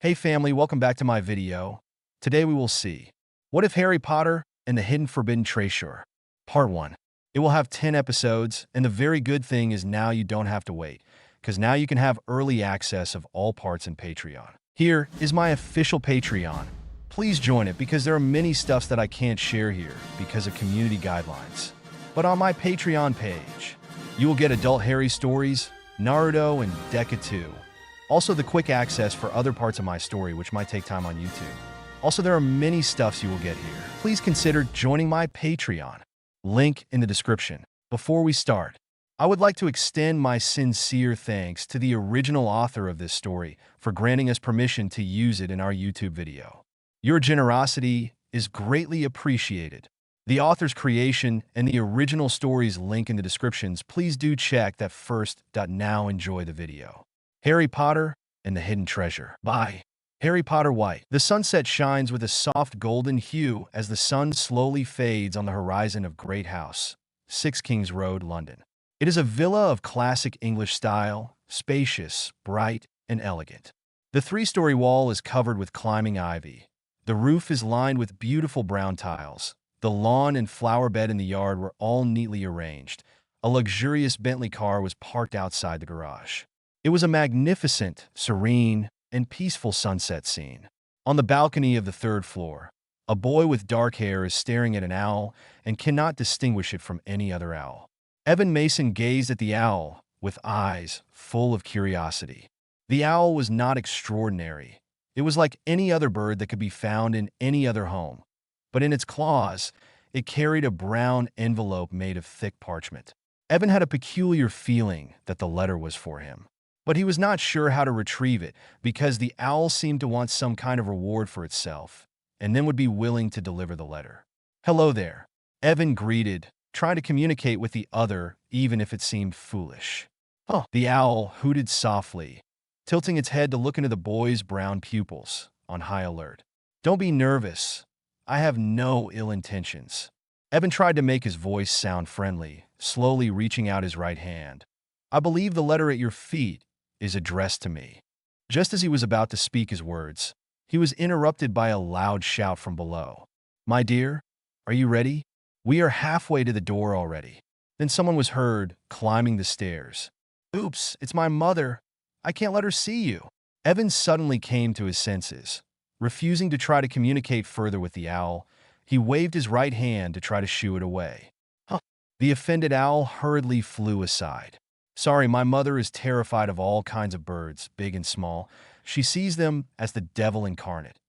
Hey family, welcome back to my video. Today we will see, what if Harry Potter and the Hidden Forbidden Treasure? Part 1. It will have 10 episodes, and the very good thing is now you don't have to wait, because now you can have early access of all parts in Patreon. Here is my official Patreon. Please join it because there are many stuffs that I can't share here because of community guidelines. But on my Patreon page, you will get adult Harry stories, Naruto, and Deca 2. Also, the quick access for other parts of my story, which might take time on YouTube. Also, there are many stuffs you will get here. Please consider joining my Patreon. Link in the description. Before we start, I would like to extend my sincere thanks to the original author of this story for granting us permission to use it in our YouTube video. Your generosity is greatly appreciated. The author's creation and the original story's link in the descriptions. Please do check that first. Now enjoy the video. Harry Potter and the Hidden Treasure by Harry Potter White. The sunset shines with a soft golden hue as the sun slowly fades on the horizon of Great House, 6 Kings Road, London. It is a villa of classic English style, spacious, bright, and elegant. The 3-story wall is covered with climbing ivy. The roof is lined with beautiful brown tiles. The lawn and flower bed in the yard were all neatly arranged. A luxurious Bentley car was parked outside the garage. It was a magnificent, serene, and peaceful sunset scene. On the balcony of the 3rd floor, a boy with dark hair is staring at an owl and cannot distinguish it from any other owl. Evan Mason gazed at the owl with eyes full of curiosity. The owl was not extraordinary. It was like any other bird that could be found in any other home. But in its claws, it carried a brown envelope made of thick parchment. Evan had a peculiar feeling that the letter was for him. But he was not sure how to retrieve it because the owl seemed to want some kind of reward for itself, and then would be willing to deliver the letter. "Hello there," Evan greeted, trying to communicate with the other even if it seemed foolish. "Oh," the owl hooted softly, tilting its head to look into the boy's brown pupils, on high alert. "Don't be nervous. I have no ill intentions." Evan tried to make his voice sound friendly, slowly reaching out his right hand. "I believe the letter at your feet is addressed to me." Just as he was about to speak his words, he was interrupted by a loud shout from below. "My dear, are you ready? We are halfway to the door already." Then someone was heard climbing the stairs. "Oops, it's my mother. I can't let her see you." Evan suddenly came to his senses. Refusing to try to communicate further with the owl, he waved his right hand to try to shoo it away. The offended owl hurriedly flew aside. "Sorry, my mother is terrified of all kinds of birds, big and small. She sees them as the devil incarnate."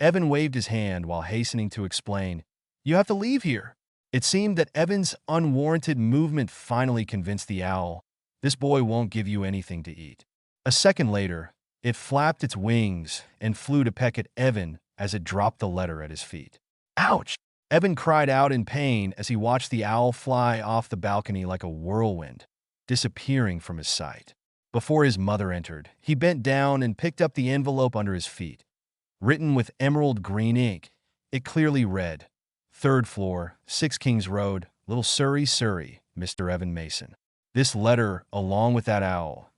Evan waved his hand while hastening to explain, "You have to leave here." It seemed that Evan's unwarranted movement finally convinced the owl, "This boy won't give you anything to eat." A second later, it flapped its wings and flew to peck at Evan as it dropped the letter at his feet. "Ouch!" Evan cried out in pain as he watched the owl fly off the balcony like a whirlwind, disappearing from his sight. Before his mother entered, he bent down and picked up the envelope under his feet. Written with emerald green ink, it clearly read, "3rd floor, 6 Kings Road, Little Surrey, Surrey, Mr. Evan Mason." This letter, along with that owl,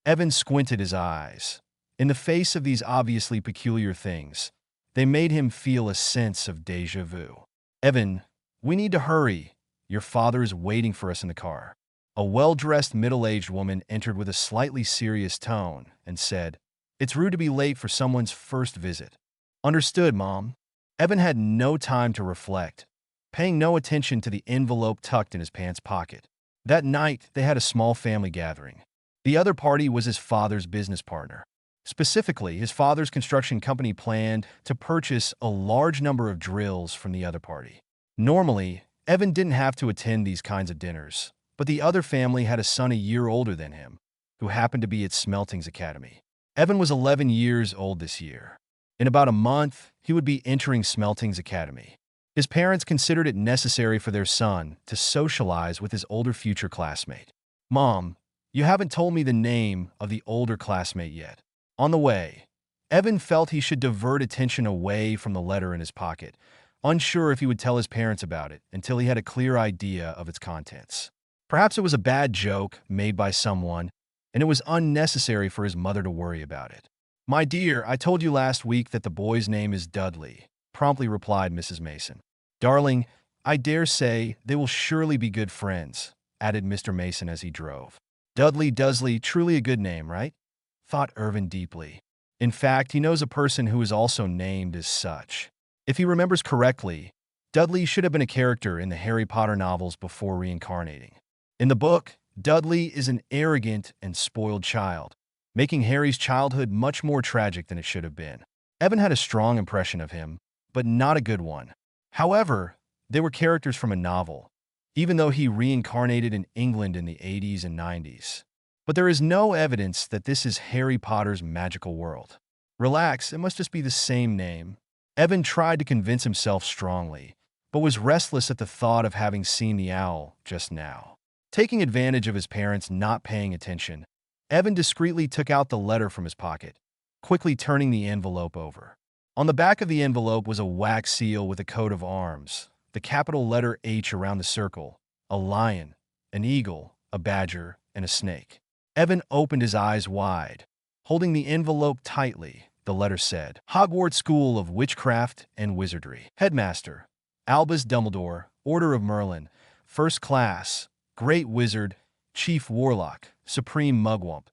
Evan squinted his eyes. In the face of these obviously peculiar things, they made him feel a sense of déjà vu. "Evan, we need to hurry. Your father is waiting for us in the car." A well-dressed middle-aged woman entered with a slightly serious tone and said, "It's rude to be late for someone's first visit." "Understood, Mom." Evan had no time to reflect, paying no attention to the envelope tucked in his pants pocket. That night, they had a small family gathering. The other party was his father's business partner. Specifically, his father's construction company planned to purchase a large number of drills from the other party. Normally, Evan didn't have to attend these kinds of dinners, but the other family had a son a year older than him, who happened to be at Smelting's academy. Evan was 11 years old this year. In about a month, he would be entering Smelting's academy. His parents considered it necessary for their son to socialize with his older future classmate. "Mom, you haven't told me the name of the older classmate yet." On the way, Evan felt he should divert attention away from the letter in his pocket, unsure if he would tell his parents about it until he had a clear idea of its contents. Perhaps it was a bad joke made by someone, and it was unnecessary for his mother to worry about it. My dear, I told you last week that the boy's name is Dudley, promptly replied Mrs. Mason. Darling, I dare say they will surely be good friends, added Mr. Mason as he drove. Dudley Dursley, truly a good name, right? Thought Irvin deeply. In fact, he knows a person who is also named as such. If he remembers correctly, Dudley should have been a character in the Harry Potter novels before reincarnating. In the book, Dudley is an arrogant and spoiled child, making Harry's childhood much more tragic than it should have been. Evan had a strong impression of him, but not a good one. However, they were characters from a novel, even though he reincarnated in England in the 80s and 90s. But there is no evidence that this is Harry Potter's magical world. Relax, it must just be the same name. Evan tried to convince himself strongly, but was restless at the thought of having seen the owl just now. Taking advantage of his parents not paying attention, Evan discreetly took out the letter from his pocket, quickly turning the envelope over. On the back of the envelope was a wax seal with a coat of arms, the capital letter H around the circle, a lion, an eagle, a badger, and a snake. Evan opened his eyes wide. Holding the envelope tightly, the letter said, Hogwarts School of Witchcraft and Wizardry. Headmaster, Albus Dumbledore, Order of Merlin, First Class, Great Wizard, Chief Warlock, Supreme Mugwump,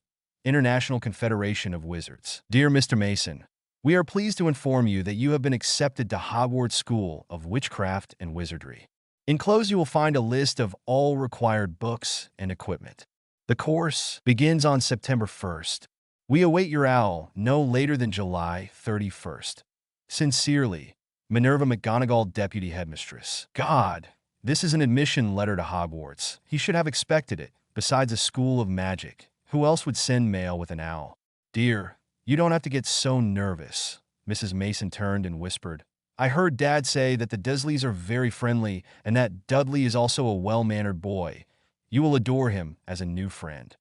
International Confederation of Wizards. Dear Mr. Mason, we are pleased to inform you that you have been accepted to Hogwarts School of Witchcraft and Wizardry. Enclosed you will find a list of all required books and equipment. The course begins on September 1st. We await your owl no later than July 31st. Sincerely, Minerva McGonagall, Deputy Headmistress. God, this is an admission letter to Hogwarts. He should have expected it. Besides a school of magic, who else would send mail with an owl? Dear, you don't have to get so nervous. Mrs. Mason turned and whispered, I heard Dad say that the Dursleys are very friendly and that Dudley is also a well-mannered boy. You will adore him as a new friend.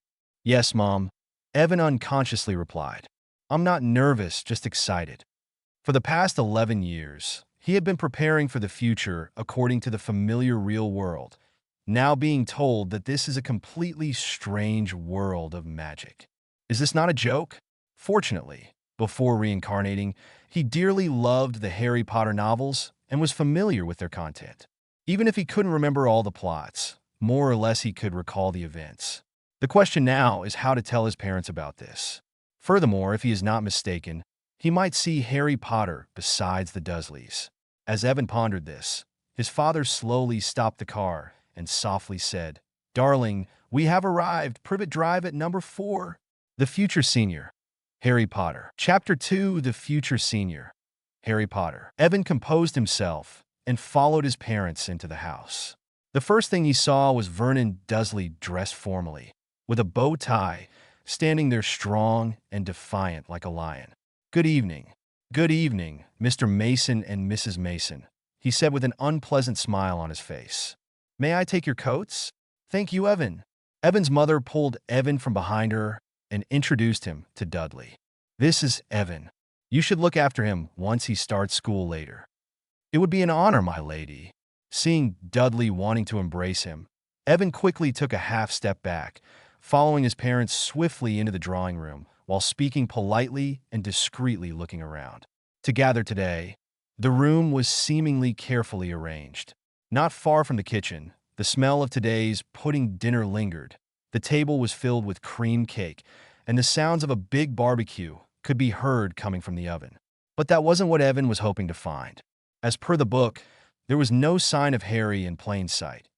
Yes, Mom, Evan unconsciously replied. I'm not nervous, just excited. For the past 11 years, he had been preparing for the future according to the familiar real world, now being told that this is a completely strange world of magic. Is this not a joke? Fortunately, before reincarnating, he dearly loved the Harry Potter novels and was familiar with their content. Even if he couldn't remember all the plots, more or less he could recall the events. The question now is how to tell his parents about this. Furthermore, if he is not mistaken, he might see Harry Potter besides the Dursleys. As Evan pondered this, his father slowly stopped the car and softly said, Darling, we have arrived, Privet Drive at number 4. The Future Senior. Harry Potter. Chapter 2, The Future Senior. Harry Potter. Evan composed himself and followed his parents into the house. The first thing he saw was Vernon Dursley dressed formally, with a bow tie, standing there strong and defiant like a lion. Good evening. Good evening, Mr. Mason and Mrs. Mason, he said with an unpleasant smile on his face. May I take your coats? Thank you, Evan. Evan's mother pulled Evan from behind her and introduced him to Dudley. This is Evan. You should look after him once he starts school later. It would be an honor, my lady. Seeing Dudley wanting to embrace him, Evan quickly took a half step back, following his parents swiftly into the drawing room while speaking politely and discreetly looking around. To gather today, the room was seemingly carefully arranged. Not far from the kitchen, the smell of today's pudding dinner lingered. The table was filled with cream cake, and the sounds of a big barbecue could be heard coming from the oven. But that wasn't what Evan was hoping to find. As per the book, there was no sign of Harry in plain sight,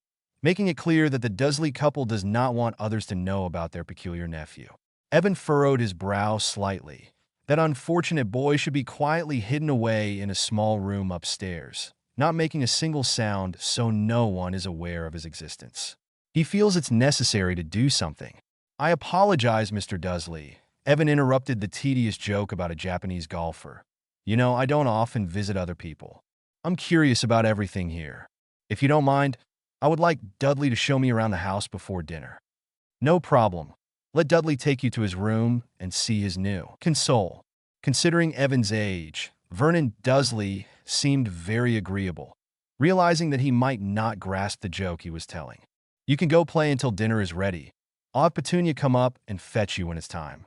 making it clear that the Dursley couple does not want others to know about their peculiar nephew. Evan furrowed his brow slightly. That unfortunate boy should be quietly hidden away in a small room upstairs, not making a single sound so no one is aware of his existence. He feels it's necessary to do something. I apologize, Mr. Dursley. Evan interrupted the tedious joke about a Japanese golfer. You know, I don't often visit other people. I'm curious about everything here. If you don't mind, I would like Dudley to show me around the house before dinner. No problem. Let Dudley take you to his room and see his new console. Considering Evan's age, Vernon Dursley seemed very agreeable, realizing that he might not grasp the joke he was telling. You can go play until dinner is ready. I'll have Petunia come up and fetch you when it's time.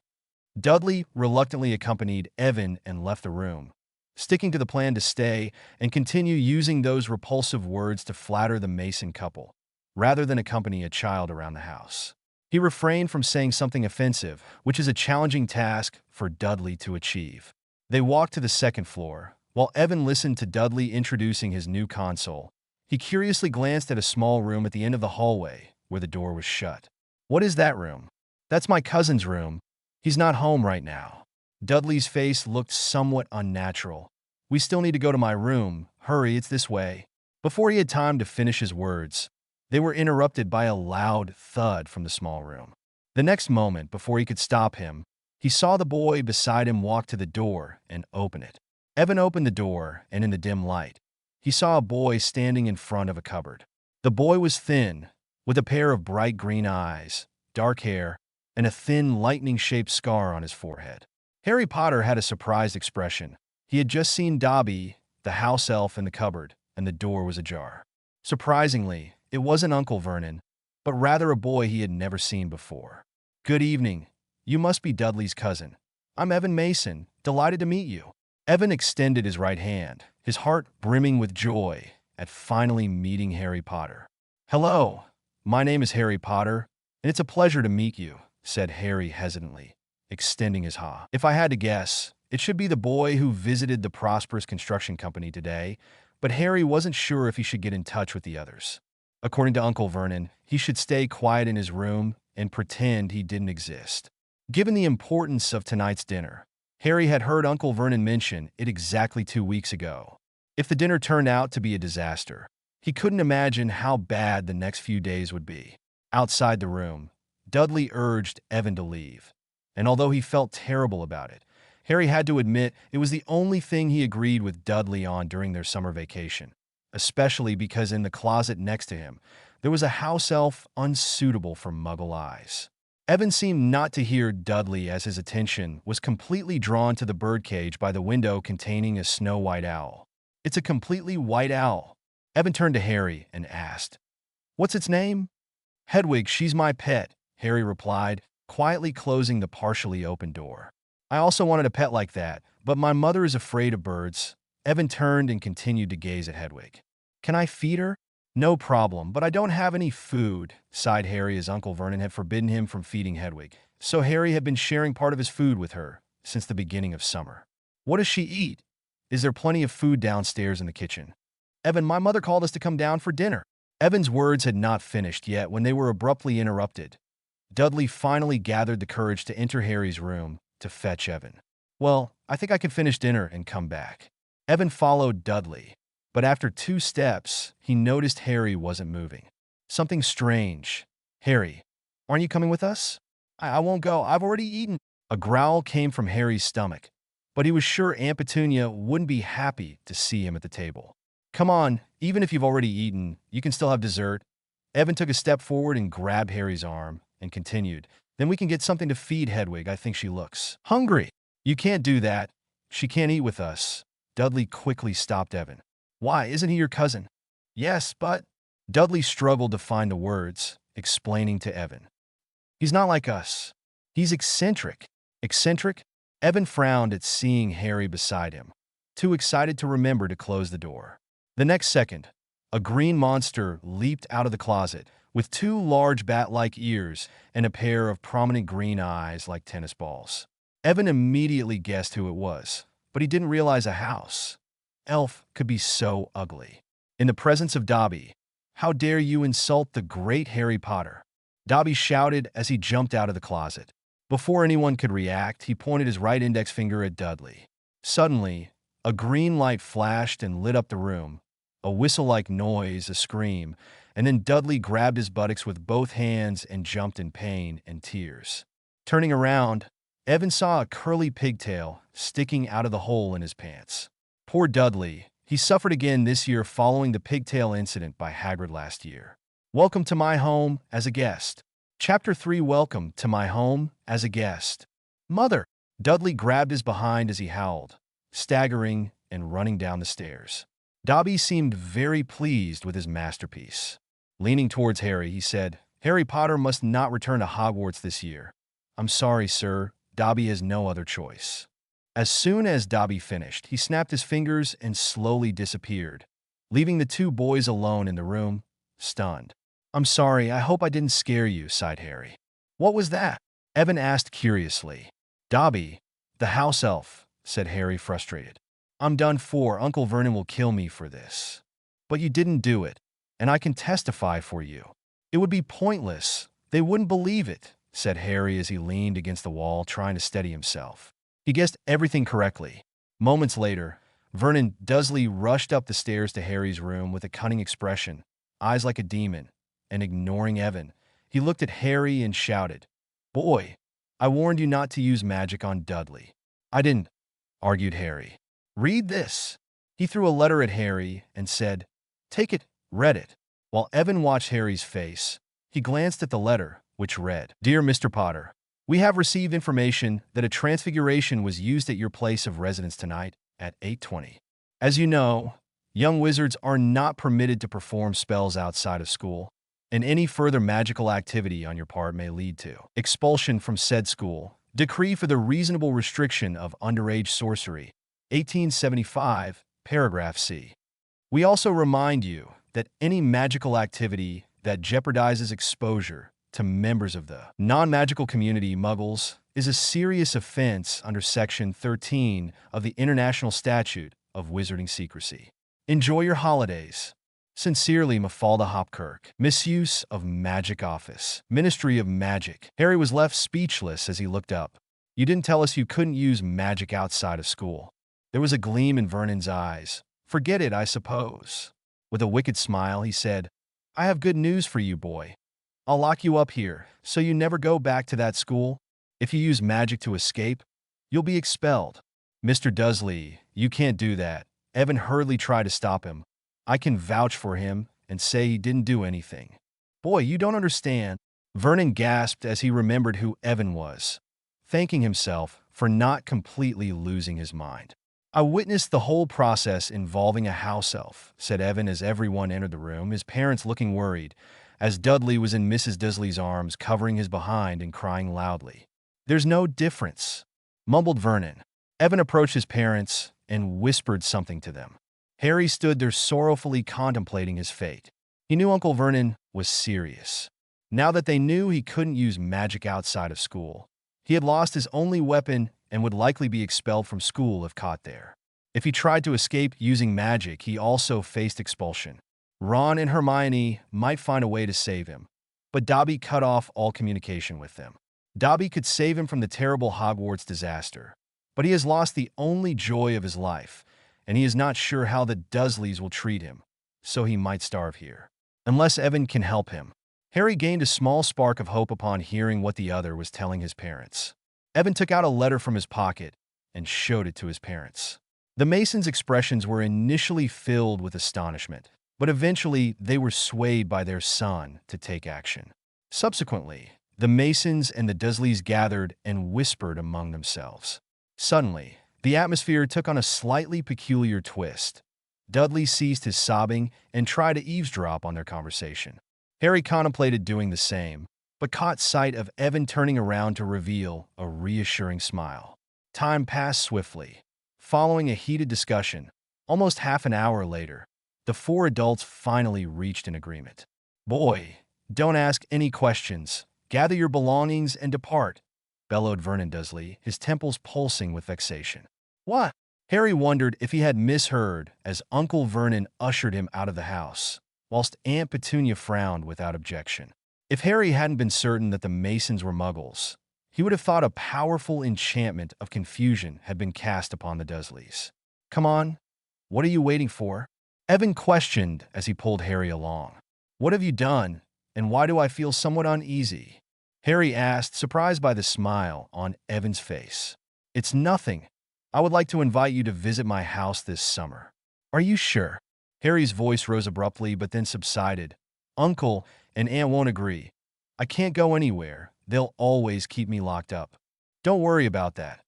Dudley reluctantly accompanied Evan and left the room, sticking to the plan to stay and continue using those repulsive words to flatter the Mason couple, rather than accompany a child around the house. He refrained from saying something offensive, which is a challenging task for Dudley to achieve. They walked to the second floor. While Evan listened to Dudley introducing his new console, he curiously glanced at a small room at the end of the hallway where the door was shut. "What is that room?" "That's my cousin's room. He's not home right now." Dudley's face looked somewhat unnatural. "We still need to go to my room. Hurry, it's this way." Before he had time to finish his words, they were interrupted by a loud thud from the small room. The next moment, before he could stop him, he saw the boy beside him walk to the door and open it. Evan opened the door, and in the dim light, he saw a boy standing in front of a cupboard. The boy was thin, with a pair of bright green eyes, dark hair, and a thin, lightning-shaped scar on his forehead. Harry Potter had a surprised expression. He had just seen Dobby, the house elf, in the cupboard, and the door was ajar. Surprisingly, it wasn't Uncle Vernon, but rather a boy he had never seen before. "Good evening. You must be Dudley's cousin. I'm Evan Mason. Delighted to meet you." Evan extended his right hand, his heart brimming with joy at finally meeting Harry Potter. "Hello, my name is Harry Potter, and it's a pleasure to meet you," said Harry hesitantly, extending his hand. "If I had to guess, it should be the boy who visited the prosperous construction company today, but Harry wasn't sure if he should get in touch with the others. According to Uncle Vernon, he should stay quiet in his room and pretend he didn't exist. Given the importance of tonight's dinner, Harry had heard Uncle Vernon mention it exactly 2 weeks ago. If the dinner turned out to be a disaster, he couldn't imagine how bad the next few days would be. Outside the room, Dudley urged Evan to leave, and although he felt terrible about it, Harry had to admit it was the only thing he agreed with Dudley on during their summer vacation, especially because in the closet next to him, there was a house elf unsuitable for Muggle eyes. Evan seemed not to hear Dudley as his attention was completely drawn to the birdcage by the window containing a snow-white owl. "It's a completely white owl." Evan turned to Harry and asked, "What's its name?" "Hedwig, she's my pet," Harry replied, quietly closing the partially open door. "I also wanted a pet like that, but my mother is afraid of birds." Evan turned and continued to gaze at Hedwig. "Can I feed her?" "No problem, but I don't have any food," sighed Harry as Uncle Vernon had forbidden him from feeding Hedwig. So Harry had been sharing part of his food with her since the beginning of summer. "What does she eat? Is there plenty of food downstairs in the kitchen?" "Evan, my mother called us to come down for dinner." Evan's words had not finished yet when they were abruptly interrupted. Dudley finally gathered the courage to enter Harry's room to fetch Evan. "Well, I think I can finish dinner and come back." Evan followed Dudley, but after 2 steps, he noticed Harry wasn't moving. Something strange. "Harry, aren't you coming with us?" I won't go. I've already eaten." A growl came from Harry's stomach, but he was sure Aunt Petunia wouldn't be happy to see him at the table. "Come on, even if you've already eaten, you can still have dessert." Evan took a step forward and grabbed Harry's arm and continued, "Then we can get something to feed Hedwig. I think she looks hungry." "You can't do that. She can't eat with us." Dudley quickly stopped Evan. "Why, isn't he your cousin?" "Yes, but—" Dudley struggled to find the words, explaining to Evan. "He's not like us. He's eccentric." "Eccentric?" Evan frowned at seeing Harry beside him, too excited to remember to close the door. The next second, a green monster leaped out of the closet, with 2 large bat-like ears and a pair of prominent green eyes like tennis balls. Evan immediately guessed who it was, but he didn't realize a house elf could be so ugly. In the presence of Dobby, "How dare you insult the great Harry Potter?" Dobby shouted as he jumped out of the closet. Before anyone could react, he pointed his right index finger at Dudley. Suddenly, a green light flashed and lit up the room, a whistle-like noise, a scream, and then Dudley grabbed his buttocks with both hands and jumped in pain and tears. Turning around, Evan saw a curly pigtail sticking out of the hole in his pants. Poor Dudley. He suffered again this year following the pigtail incident by Hagrid last year. Welcome to my home as a guest. Chapter 3. Welcome to my home as a guest. Mother! Dudley grabbed his behind as he howled, staggering and running down the stairs. Dobby seemed very pleased with his masterpiece. Leaning towards Harry, he said, "Harry Potter must not return to Hogwarts this year." "I'm sorry, sir," Dobby has no other choice. As soon as Dobby finished, he snapped his fingers and slowly disappeared, leaving the two boys alone in the room, stunned. "I'm sorry, I hope I didn't scare you," sighed Harry. "What was that?" Evan asked curiously. "Dobby, the house elf," said Harry, frustrated. "I'm done for. Uncle Vernon will kill me for this. But you didn't do it, and I can testify for you." "It would be pointless. They wouldn't believe it," said Harry as he leaned against the wall, trying to steady himself. He guessed everything correctly. Moments later, Vernon Dursley rushed up the stairs to Harry's room with a cunning expression, eyes like a demon, and ignoring Evan. He looked at Harry and shouted, "Boy, I warned you not to use magic on Dudley." "I didn't," argued Harry. "Read this." He threw a letter at Harry and said, "Take it." Read it. While Evan watched Harry's face, he glanced at the letter, which read, "Dear Mr. Potter, we have received information that a transfiguration was used at your place of residence tonight at 8:20. As you know, young wizards are not permitted to perform spells outside of school, and any further magical activity on your part may lead to expulsion from said school. Decree for the reasonable restriction of underage sorcery, 1875, paragraph C. We also remind you that any magical activity that jeopardizes exposure to members of the non-magical community, Muggles, is a serious offense under Section 13 of the International Statute of Wizarding Secrecy. Enjoy your holidays. Sincerely, Mafalda Hopkirk. Misuse of Magic Office. Ministry of Magic. Harry was left speechless as he looked up. "You didn't tell us you couldn't use magic outside of school." There was a gleam in Vernon's eyes. "Forget it, I suppose." With a wicked smile, he said, "I have good news for you, boy. I'll lock you up here, so you never go back to that school. If you use magic to escape, you'll be expelled." "Mr. Dursley, you can't do that." Evan hurriedly tried to stop him. "I can vouch for him and say he didn't do anything." "Boy, you don't understand." Vernon gasped as he remembered who Evan was, thanking himself for not completely losing his mind. "I witnessed the whole process involving a house elf," said Evan as everyone entered the room, his parents looking worried, as Dudley was in Mrs. Dursley's arms, covering his behind and crying loudly. "There's no difference," mumbled Vernon. Evan approached his parents and whispered something to them. Harry stood there sorrowfully contemplating his fate. He knew Uncle Vernon was serious. Now that they knew he couldn't use magic outside of school, he had lost his only weapon and would likely be expelled from school if caught there. If he tried to escape using magic, he also faced expulsion. Ron and Hermione might find a way to save him, but Dobby cut off all communication with them. Dobby could save him from the terrible Hogwarts disaster, but he has lost the only joy of his life, and he is not sure how the Dursleys will treat him, so he might starve here. Unless Evan can help him. Harry gained a small spark of hope upon hearing what the other was telling his parents. Evan took out a letter from his pocket and showed it to his parents. The Masons' expressions were initially filled with astonishment, but eventually they were swayed by their son to take action. Subsequently, the Masons and the Dursleys gathered and whispered among themselves. Suddenly, the atmosphere took on a slightly peculiar twist. Dudley ceased his sobbing and tried to eavesdrop on their conversation. Harry contemplated doing the same, but caught sight of Evan turning around to reveal a reassuring smile. Time passed swiftly. Following a heated discussion, almost half an hour later, the four adults finally reached an agreement. "Boy, don't ask any questions. Gather your belongings and depart," bellowed Vernon Dursley, his temples pulsing with vexation. "What?" Harry wondered if he had misheard as Uncle Vernon ushered him out of the house, whilst Aunt Petunia frowned without objection. If Harry hadn't been certain that the Masons were Muggles, he would have thought a powerful enchantment of confusion had been cast upon the Dursleys. "Come on, what are you waiting for?" Evan questioned as he pulled Harry along. "What have you done, and why do I feel somewhat uneasy?" Harry asked, surprised by the smile on Evan's face. "It's nothing. I would like to invite you to visit my house this summer." "Are you sure?" Harry's voice rose abruptly but then subsided. "Uncle and Aunt won't agree. I can't go anywhere. They'll always keep me locked up." "Don't worry about that.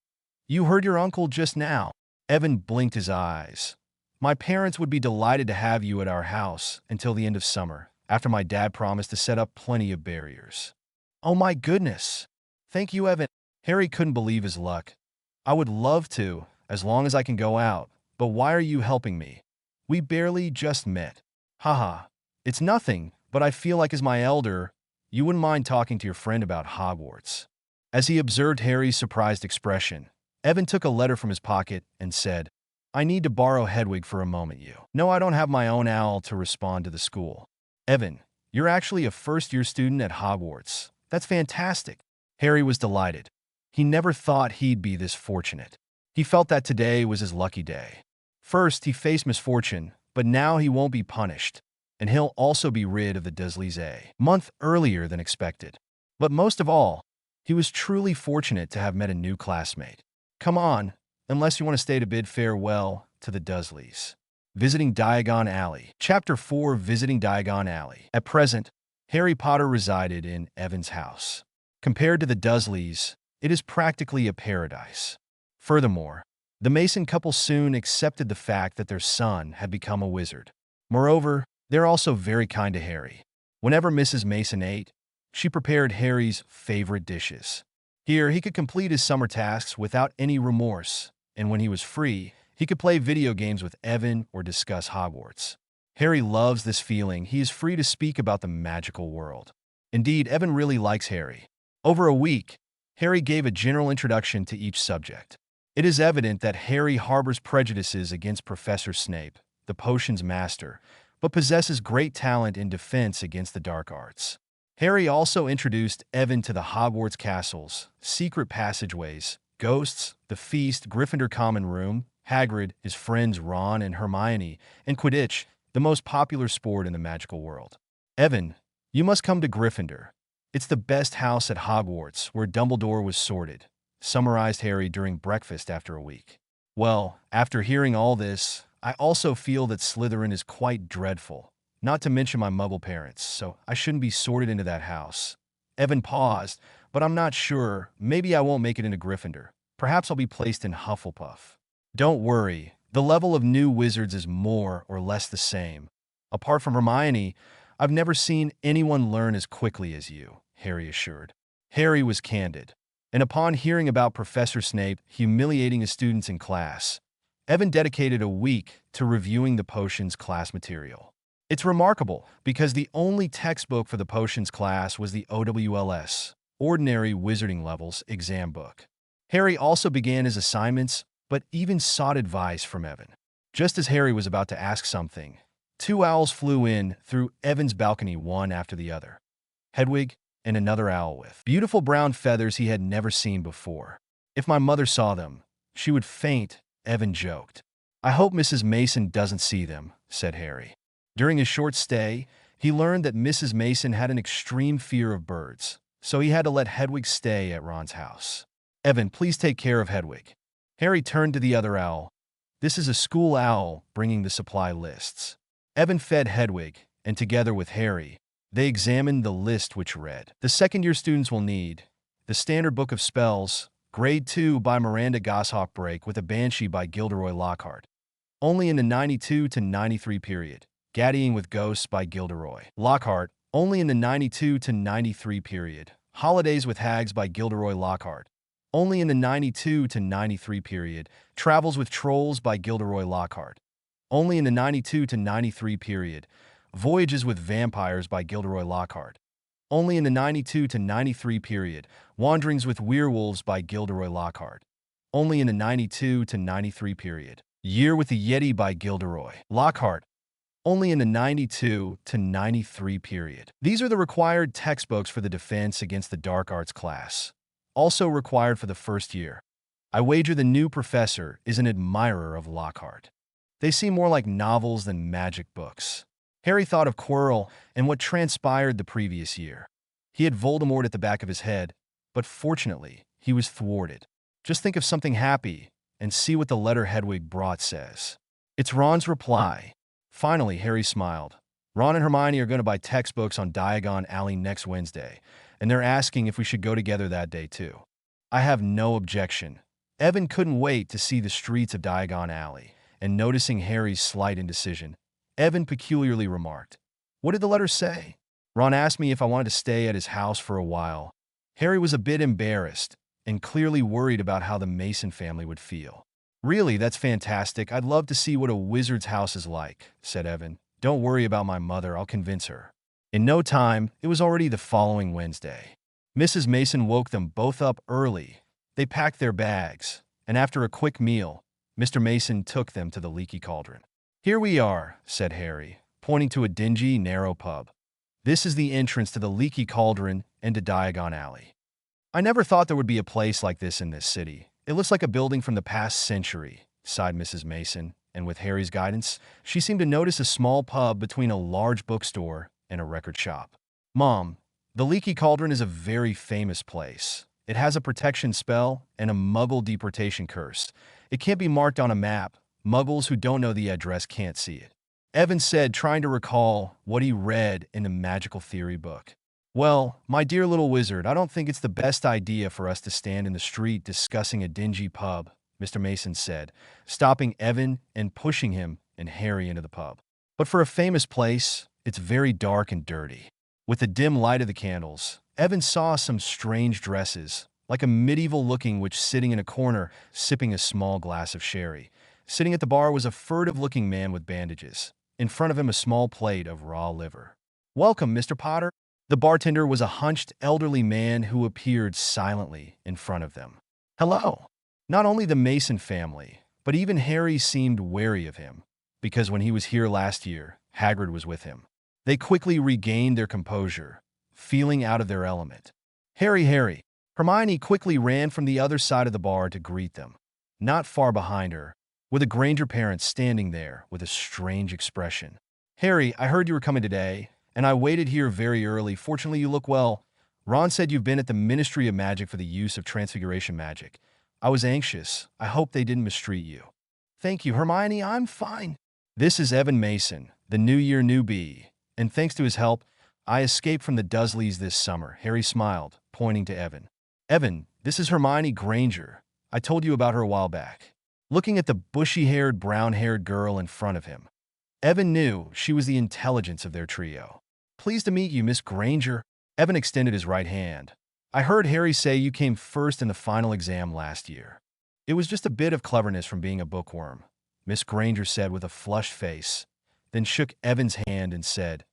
You heard your uncle just now." Evan blinked his eyes. "My parents would be delighted to have you at our house until the end of summer, after my dad promised to set up plenty of barriers." "Oh my goodness. Thank you, Evan." Harry couldn't believe his luck. I would love to, as long as I can go out, but why are you helping me? We barely just met. Haha, it's nothing, but I feel like as my elder, you wouldn't mind talking to your friend about Hogwarts. As he observed Harry's surprised expression, Evan took a letter from his pocket and said, I need to borrow Hedwig for a moment, you. No, I don't have my own owl to respond to the school. Evan, you're actually a first-year student at Hogwarts. That's fantastic. Harry was delighted. He never thought he'd be this fortunate. He felt that today was his lucky day. First, he faced misfortune, but now he won't be punished, and he'll also be rid of the Dursleys a month earlier than expected. But most of all, he was truly fortunate to have met a new classmate. Come on, unless you want to stay to bid farewell to the Dursleys. Visiting Diagon Alley. Chapter 4, Visiting Diagon Alley. At present, Harry Potter resided in Evan's house. Compared to the Dursleys, it is practically a paradise. Furthermore, the Mason couple soon accepted the fact that their son had become a wizard. Moreover, they're also very kind to Harry. Whenever Mrs. Mason ate, she prepared Harry's favorite dishes. Here, he could complete his summer tasks without any remorse, and when he was free, he could play video games with Evan or discuss Hogwarts. Harry loves this feeling. He is free to speak about the magical world. Indeed, Evan really likes Harry. Over a week, Harry gave a general introduction to each subject. It is evident that Harry harbors prejudices against Professor Snape, the potions master, but possesses great talent in defense against the dark arts. Harry also introduced Evan to the Hogwarts castles, secret passageways, ghosts, the feast, Gryffindor common room, Hagrid, his friends Ron and Hermione, and Quidditch, the most popular sport in the magical world. Evan, you must come to Gryffindor. It's the best house at Hogwarts, where Dumbledore was sorted, summarized Harry during breakfast after a week. Well, after hearing all this, I also feel that Slytherin is quite dreadful, not to mention my Muggle parents, so I shouldn't be sorted into that house. Evan paused, but I'm not sure. Maybe I won't make it into Gryffindor. Perhaps I'll be placed in Hufflepuff. Don't worry, the level of new wizards is more or less the same. Apart from Hermione, I've never seen anyone learn as quickly as you, Harry assured. Harry was candid, and upon hearing about Professor Snape humiliating his students in class, Evan dedicated a week to reviewing the potions class material. It's remarkable because the only textbook for the potions class was the OWLS, Ordinary Wizarding Levels, exam book. Harry also began his assignments, but even sought advice from Evan. Just as Harry was about to ask something, two owls flew in through Evan's balcony one after the other. Hedwig and another owl with beautiful brown feathers he had never seen before. If my mother saw them, she would faint, Evan joked. I hope Mrs. Mason doesn't see them, said Harry. During his short stay, he learned that Mrs. Mason had an extreme fear of birds, so he had to let Hedwig stay at Ron's house. Evan, please take care of Hedwig. Harry turned to the other owl. This is a school owl bringing the supply lists. Evan fed Hedwig, and together with Harry, they examined the list which read, the second-year students will need the Standard Book of Spells, Grade 2 by Miranda Goshawk Break with a Banshee by Gilderoy Lockhart. Only in the 92 to 93 period. Gaddying with Ghosts by Gilderoy Lockhart. Only in the 92 to 93 period. Holidays with Hags by Gilderoy Lockhart. Only in the 92 to 93 period. Travels with Trolls by Gilderoy Lockhart. Only in the 92 to 93 period. Voyages with Vampires by Gilderoy Lockhart. Only in the 92 to 93 period. Wanderings with Werewolves by Gilderoy Lockhart. Only in the 92 to 93 period. Year with the Yeti by Gilderoy Lockhart. Only in the 92 to 93 period. These are the required textbooks for the Defense Against the Dark Arts class, also required for the first year. I wager the new professor is an admirer of Lockhart. They seem more like novels than magic books. Harry thought of Quirrell and what transpired the previous year. He had Voldemort at the back of his head, but fortunately, he was thwarted. Just think of something happy and see what the letter Hedwig brought says. It's Ron's reply. Finally, Harry smiled. Ron and Hermione are going to buy textbooks on Diagon Alley next Wednesday, and they're asking if we should go together that day too. I have no objection. Evan couldn't wait to see the streets of Diagon Alley, and noticing Harry's slight indecision, Evan peculiarly remarked, "What did the letter say?" Ron asked me if I wanted to stay at his house for a while. Harry was a bit embarrassed, and clearly worried about how the Mason family would feel. "Really, that's fantastic. I'd love to see what a wizard's house is like," said Evan. "Don't worry about my mother. I'll convince her." In no time, it was already the following Wednesday. Mrs. Mason woke them both up early. They packed their bags, and after a quick meal, Mr. Mason took them to the Leaky Cauldron. "Here we are," said Harry, pointing to a dingy, narrow pub. "This is the entrance to the Leaky Cauldron and to Diagon Alley. I never thought there would be a place like this in this city. It looks like a building from the past century," sighed Mrs. Mason, and with Harry's guidance, she seemed to notice a small pub between a large bookstore and a record shop. "Mom, the Leaky Cauldron is a very famous place. It has a protection spell and a Muggle deportation curse. It can't be marked on a map. Muggles who don't know the address can't see it," Evan said, trying to recall what he read in the magical theory book. "Well, my dear little wizard, I don't think it's the best idea for us to stand in the street discussing a dingy pub," Mr. Mason said, stopping Evan and pushing him and Harry into the pub. "But for a famous place, it's very dark and dirty." With the dim light of the candles, Evan saw some strange dresses, like a medieval-looking witch sitting in a corner, sipping a small glass of sherry. Sitting at the bar was a furtive-looking man with bandages. In front of him, a small plate of raw liver. "Welcome, Mr. Potter." The bartender was a hunched, elderly man who appeared silently in front of them. "Hello." Not only the Mason family, but even Harry seemed wary of him, because when he was here last year, Hagrid was with him. They quickly regained their composure, feeling out of their element. Harry. Hermione quickly ran from the other side of the bar to greet them. Not far behind her were the Granger parents standing there with a strange expression. "Harry, I heard you were coming today, and I waited here very early. Fortunately, you look well. Ron said you've been at the Ministry of Magic for the use of Transfiguration magic. I was anxious. I hope they didn't mistreat you." "Thank you, Hermione. I'm fine." "This is Evan Mason, the New Year newbie, and thanks to his help, I escaped from the Dursleys this summer." Harry smiled, pointing to Evan. "Evan, this is Hermione Granger. I told you about her a while back." Looking at the bushy-haired, brown-haired girl in front of him, Evan knew she was the intelligence of their trio. "Pleased to meet you, Miss Granger." Evan extended his right hand. "I heard Harry say you came first in the final exam last year." "It was just a bit of cleverness from being a bookworm," Miss Granger said with a flushed face, then shook Evan's hand and said,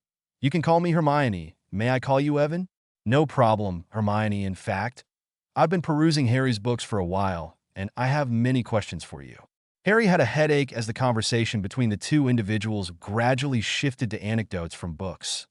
"You can call me Hermione. May I call you Evan?" "No problem, Hermione. In fact, I've been perusing Harry's books for a while, and I have many questions for you." Harry had a headache as the conversation between the two individuals gradually shifted to anecdotes from books.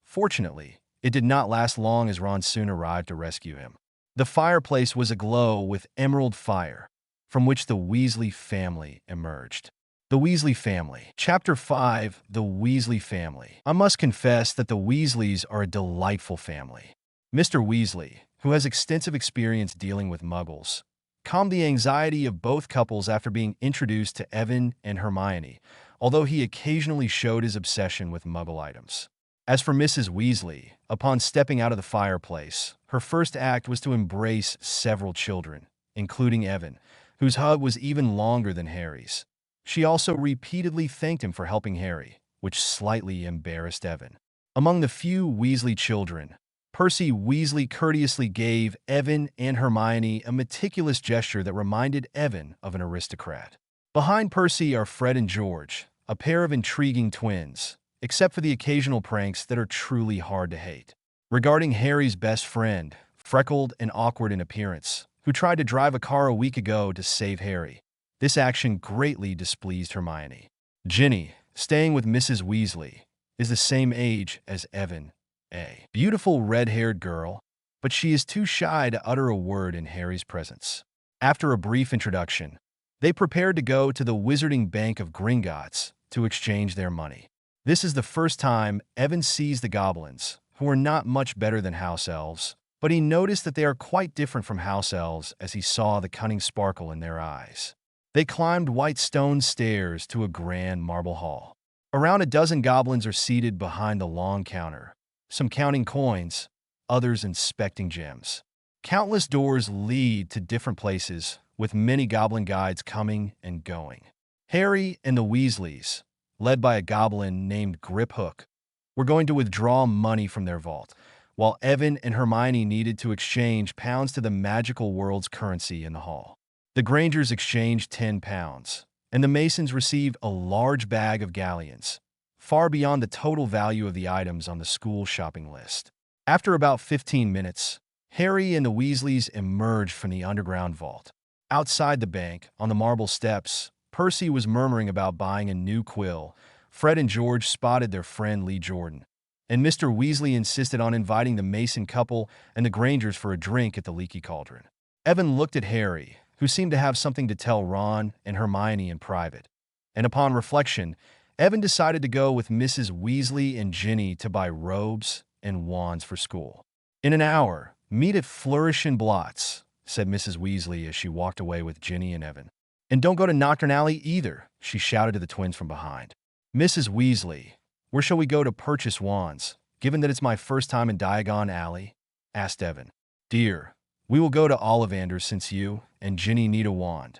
Fortunately, it did not last long as Ron soon arrived to rescue him. The fireplace was aglow with emerald fire, from which the Weasley family emerged. The Weasley family. Chapter 5, The Weasley Family. I must confess that the Weasleys are a delightful family. Mr. Weasley, who has extensive experience dealing with Muggles, calmed the anxiety of both couples after being introduced to Evan and Hermione, although he occasionally showed his obsession with Muggle items. As for Mrs. Weasley, upon stepping out of the fireplace, her first act was to embrace several children, including Evan, whose hug was even longer than Harry's. She also repeatedly thanked him for helping Harry, which slightly embarrassed Evan. Among the few Weasley children, Percy Weasley courteously gave Evan and Hermione a meticulous gesture that reminded Evan of an aristocrat. Behind Percy are Fred and George, a pair of intriguing twins, except for the occasional pranks that are truly hard to hate. Regarding Harry's best friend, freckled and awkward in appearance, who tried to drive a car a week ago to save Harry, this action greatly displeased Hermione. Ginny, staying with Mrs. Weasley, is the same age as Evan, a beautiful red-haired girl, but she is too shy to utter a word in Harry's presence. After a brief introduction, they prepared to go to the Wizarding Bank of Gringotts to exchange their money. This is the first time Evan sees the goblins, who are not much better than house elves, but he noticed that they are quite different from house elves as he saw the cunning sparkle in their eyes. They climbed white stone stairs to a grand marble hall. Around a dozen goblins are seated behind the long counter, some counting coins, others inspecting gems. Countless doors lead to different places, with many goblin guides coming and going. Harry and the Weasleys, led by a goblin named Grip Hook, were going to withdraw money from their vault, while Evan and Hermione needed to exchange pounds to the magical world's currency in the hall. The Grangers exchanged 10 pounds, and the Masons received a large bag of galleons, far beyond the total value of the items on the school shopping list. After about 15 minutes, Harry and the Weasleys emerged from the underground vault. Outside the bank, on the marble steps, Percy was murmuring about buying a new quill. Fred and George spotted their friend Lee Jordan, and Mr. Weasley insisted on inviting the Mason couple and the Grangers for a drink at the Leaky Cauldron. Evan looked at Harry, who seemed to have something to tell Ron and Hermione in private, and upon reflection, Evan decided to go with Mrs. Weasley and Ginny to buy robes and wands for school. "In an hour, meet at Flourish and Blots," said Mrs. Weasley as she walked away with Ginny and Evan. "And don't go to Diagon Alley either," she shouted to the twins from behind. "Mrs. Weasley, where shall we go to purchase wands, given that it's my first time in Diagon Alley?" asked Evan. "Dear, we will go to Ollivander's since you and Ginny need a wand."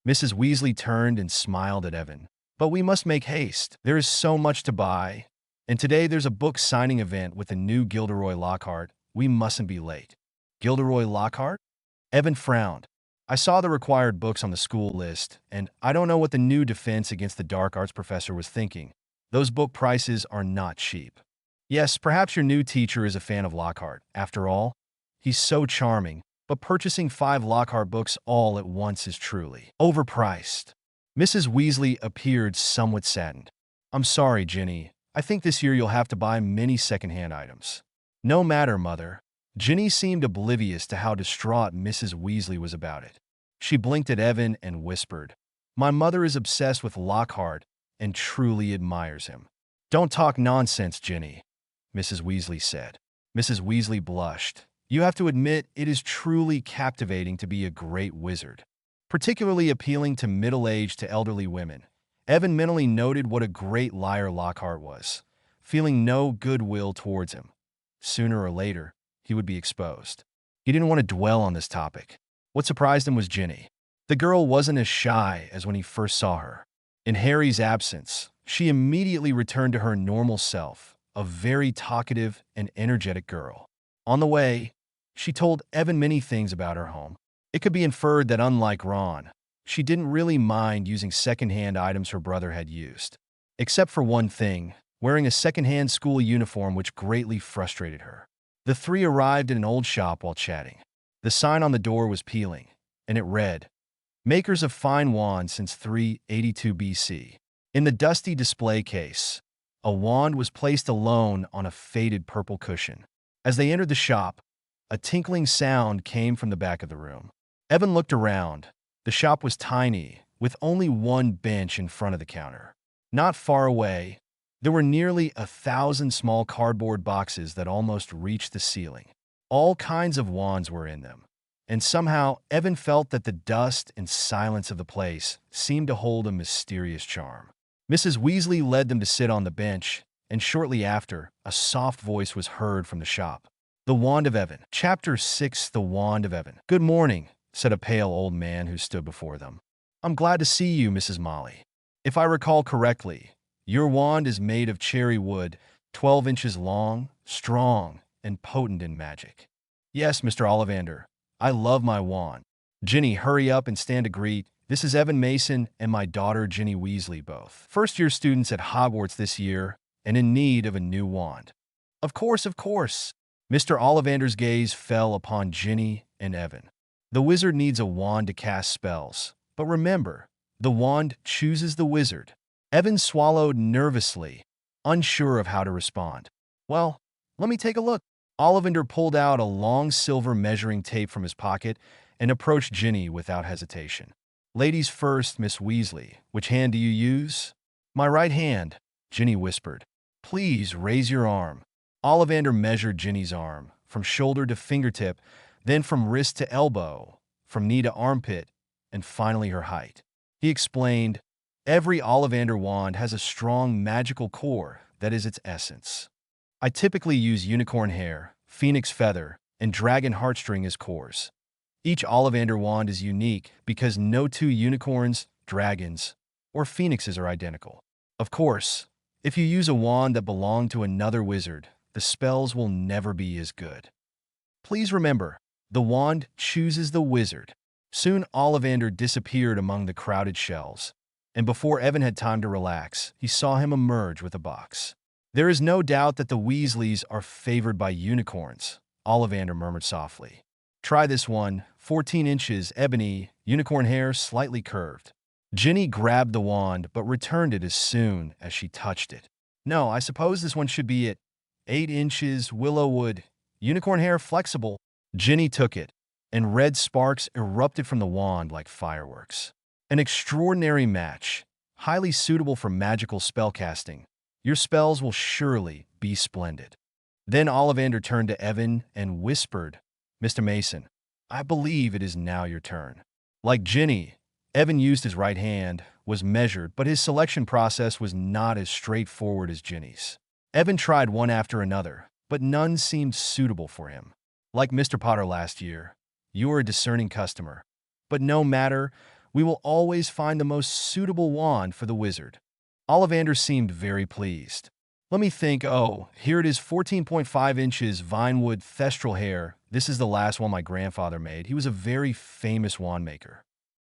Mrs. Weasley turned and smiled at Evan. "But we must make haste. There is so much to buy. And today there's a book signing event with the new Gilderoy Lockhart. We mustn't be late." "Gilderoy Lockhart?" Evan frowned. "I saw the required books on the school list, and I don't know what the new Defense Against the Dark Arts professor was thinking. Those book prices are not cheap." "Yes, perhaps your new teacher is a fan of Lockhart. After all, he's so charming, but purchasing 5 Lockhart books all at once is truly overpriced." Mrs. Weasley appeared somewhat saddened. "I'm sorry, Ginny. I think this year you'll have to buy many second-hand items." "No matter, Mother." Ginny seemed oblivious to how distraught Mrs. Weasley was about it. She blinked at Evan and whispered, "My mother is obsessed with Lockhart and truly admires him." "Don't talk nonsense, Ginny," Mrs. Weasley said. Mrs. Weasley blushed. "You have to admit it is truly captivating to be a great wizard, particularly appealing to middle-aged to elderly women." Evan mentally noted what a great liar Lockhart was, feeling no goodwill towards him. Sooner or later, he would be exposed. He didn't want to dwell on this topic. What surprised him was Ginny. The girl wasn't as shy as when he first saw her. In Harry's absence, she immediately returned to her normal self, a very talkative and energetic girl. On the way, she told Evan many things about her home. It could be inferred that unlike Ron, she didn't really mind using second-hand items her brother had used. Except for one thing, wearing a second-hand school uniform which greatly frustrated her. The three arrived in an old shop while chatting. The sign on the door was peeling, and it read, "Makers of fine wands since 382 BC. In the dusty display case, a wand was placed alone on a faded purple cushion. As they entered the shop, a tinkling sound came from the back of the room. Evan looked around. The shop was tiny, with only one bench in front of the counter. Not far away, there were nearly 1,000 small cardboard boxes that almost reached the ceiling. All kinds of wands were in them, and somehow Evan felt that the dust and silence of the place seemed to hold a mysterious charm. Mrs. Weasley led them to sit on the bench, and shortly after, a soft voice was heard from the shop. The Wand of Evan. Chapter 6. The Wand of Evan. "Good morning," said a pale old man who stood before them. "I'm glad to see you, Mrs. Molly. If I recall correctly, your wand is made of cherry wood, 12 inches long, strong, and potent in magic." "Yes, Mr. Ollivander. I love my wand." "Ginny, hurry up and stand to greet. This is Evan Mason and my daughter Ginny Weasley, both first-year students at Hogwarts this year and in need of a new wand." Of course, of course." Mr. Ollivander's gaze fell upon Ginny and Evan. "The wizard needs a wand to cast spells, but remember, the wand chooses the wizard." Evan swallowed nervously, unsure of how to respond. "Well, let me take a look." Ollivander pulled out a long silver measuring tape from his pocket and approached Ginny without hesitation. "Ladies first, Miss Weasley. Which hand do you use?" "My right hand," Ginny whispered. "Please raise your arm." Ollivander measured Ginny's arm, from shoulder to fingertip, then from wrist to elbow, from knee to armpit, and finally her height. He explained, "Every Ollivander wand has a strong magical core that is its essence. I typically use unicorn hair, phoenix feather, and dragon heartstring as cores. Each Ollivander wand is unique because no two unicorns, dragons, or phoenixes are identical. Of course, if you use a wand that belonged to another wizard, the spells will never be as good. Please remember, the wand chooses the wizard. Soon Ollivander disappeared among the crowded shelves, and before Evan had time to relax, he saw him emerge with a box. There is no doubt that the Weasleys are favored by unicorns, Ollivander murmured softly. Try this one, 14 inches, ebony, unicorn hair slightly curved. Ginny grabbed the wand but returned it as soon as she touched it. No, I suppose this one should be it. 8 inches, willow wood, unicorn hair flexible. Ginny took it, and red sparks erupted from the wand like fireworks. An extraordinary match, highly suitable for magical spellcasting. Your spells will surely be splendid. Then Ollivander turned to Evan and whispered, Mr. Mason, I believe it is now your turn. Like Ginny, Evan used his right hand, was measured, but his selection process was not as straightforward as Ginny's. Evan tried one after another, but none seemed suitable for him. Like Mr. Potter last year, you are a discerning customer. But no matter, we will always find the most suitable wand for the wizard. Ollivander seemed very pleased. Let me think, oh, here it is, 14.5 inches vinewood thestral hair. This is the last one my grandfather made. He was a very famous wand maker.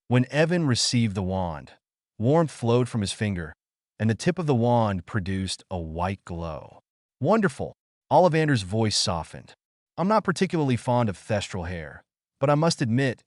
When Evan received the wand, warmth flowed from his finger, and the tip of the wand produced a white glow. Wonderful! Ollivander's voice softened. I'm not particularly fond of thestral hair, but I must admit,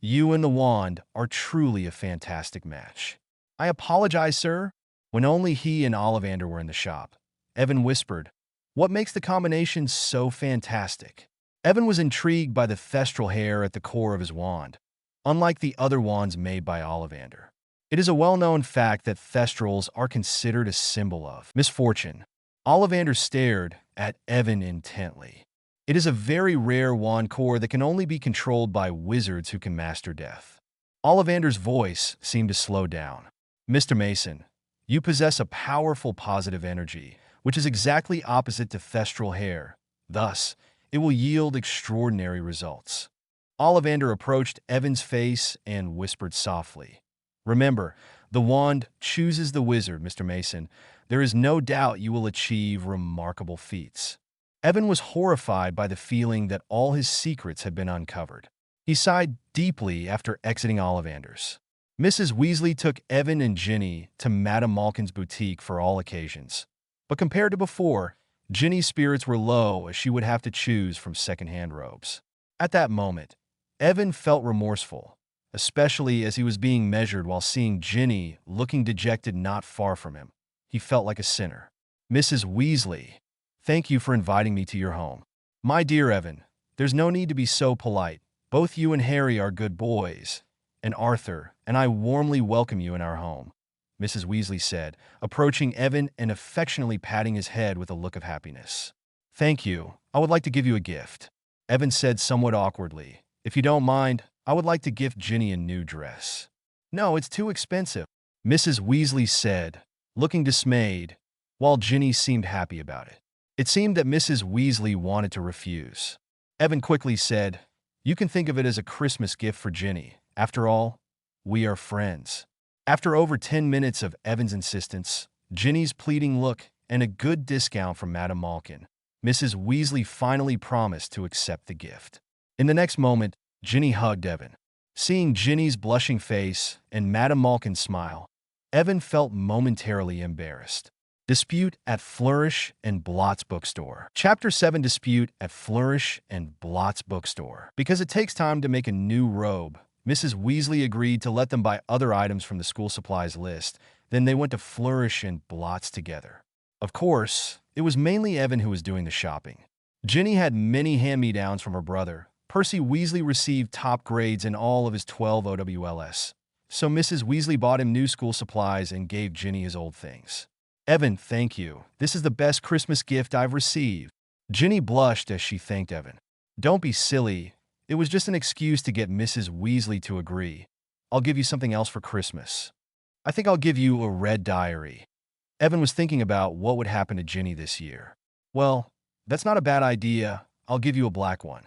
you and the wand are truly a fantastic match. I apologize, sir. When only he and Ollivander were in the shop, Evan whispered, What makes the combination so fantastic? Evan was intrigued by the thestral hair at the core of his wand, unlike the other wands made by Ollivander. It is a well-known fact that thestrals are considered a symbol of misfortune. Ollivander stared at Evan intently. It is a very rare wand core that can only be controlled by wizards who can master death. Ollivander's voice seemed to slow down. Mr. Mason, you possess a powerful positive energy, which is exactly opposite to thestral hair. Thus, it will yield extraordinary results. Ollivander approached Evan's face and whispered softly, Remember, the wand chooses the wizard, Mr. Mason. There is no doubt you will achieve remarkable feats. Evan was horrified by the feeling that all his secrets had been uncovered. He sighed deeply after exiting Ollivander's. Mrs. Weasley took Evan and Ginny to Madame Malkin's boutique for all occasions. But compared to before, Ginny's spirits were low as she would have to choose from second-hand robes. At that moment, Evan felt remorseful, especially as he was being measured while seeing Ginny looking dejected not far from him. He felt like a sinner. Mrs. Weasley, thank you for inviting me to your home. My dear Evan, there's no need to be so polite. Both you and Harry are good boys, and Arthur and I warmly welcome you in our home, Mrs. Weasley said, approaching Evan and affectionately patting his head with a look of happiness. Thank you. I would like to give you a gift, Evan said somewhat awkwardly. If you don't mind, I would like to gift Ginny a new dress. No, it's too expensive, Mrs. Weasley said, looking dismayed, while Ginny seemed happy about it. It seemed that Mrs. Weasley wanted to refuse. Evan quickly said, You can think of it as a Christmas gift for Ginny. After all, we are friends. After over 10 minutes of Evan's insistence, Ginny's pleading look, and a good discount from Madame Malkin, Mrs. Weasley finally promised to accept the gift. In the next moment, Ginny hugged Evan. Seeing Ginny's blushing face and Madame Malkin's smile, Evan felt momentarily embarrassed. Dispute at Flourish and Blott's Bookstore. Chapter 7 Dispute at Flourish and Blott's Bookstore. Because it takes time to make a new robe, Mrs. Weasley agreed to let them buy other items from the school supplies list. Then they went to Flourish and Blott's together. Of course, it was mainly Evan who was doing the shopping. Ginny had many hand-me-downs from her brother. Percy Weasley received top grades in all of his 12 OWLs, so Mrs. Weasley bought him new school supplies and gave Ginny his old things. Evan, thank you. This is the best Christmas gift I've received. Ginny blushed as she thanked Evan. Don't be silly. It was just an excuse to get Mrs. Weasley to agree. I'll give you something else for Christmas. I think I'll give you a red diary. Evan was thinking about what would happen to Ginny this year. Well, that's not a bad idea. I'll give you a black one.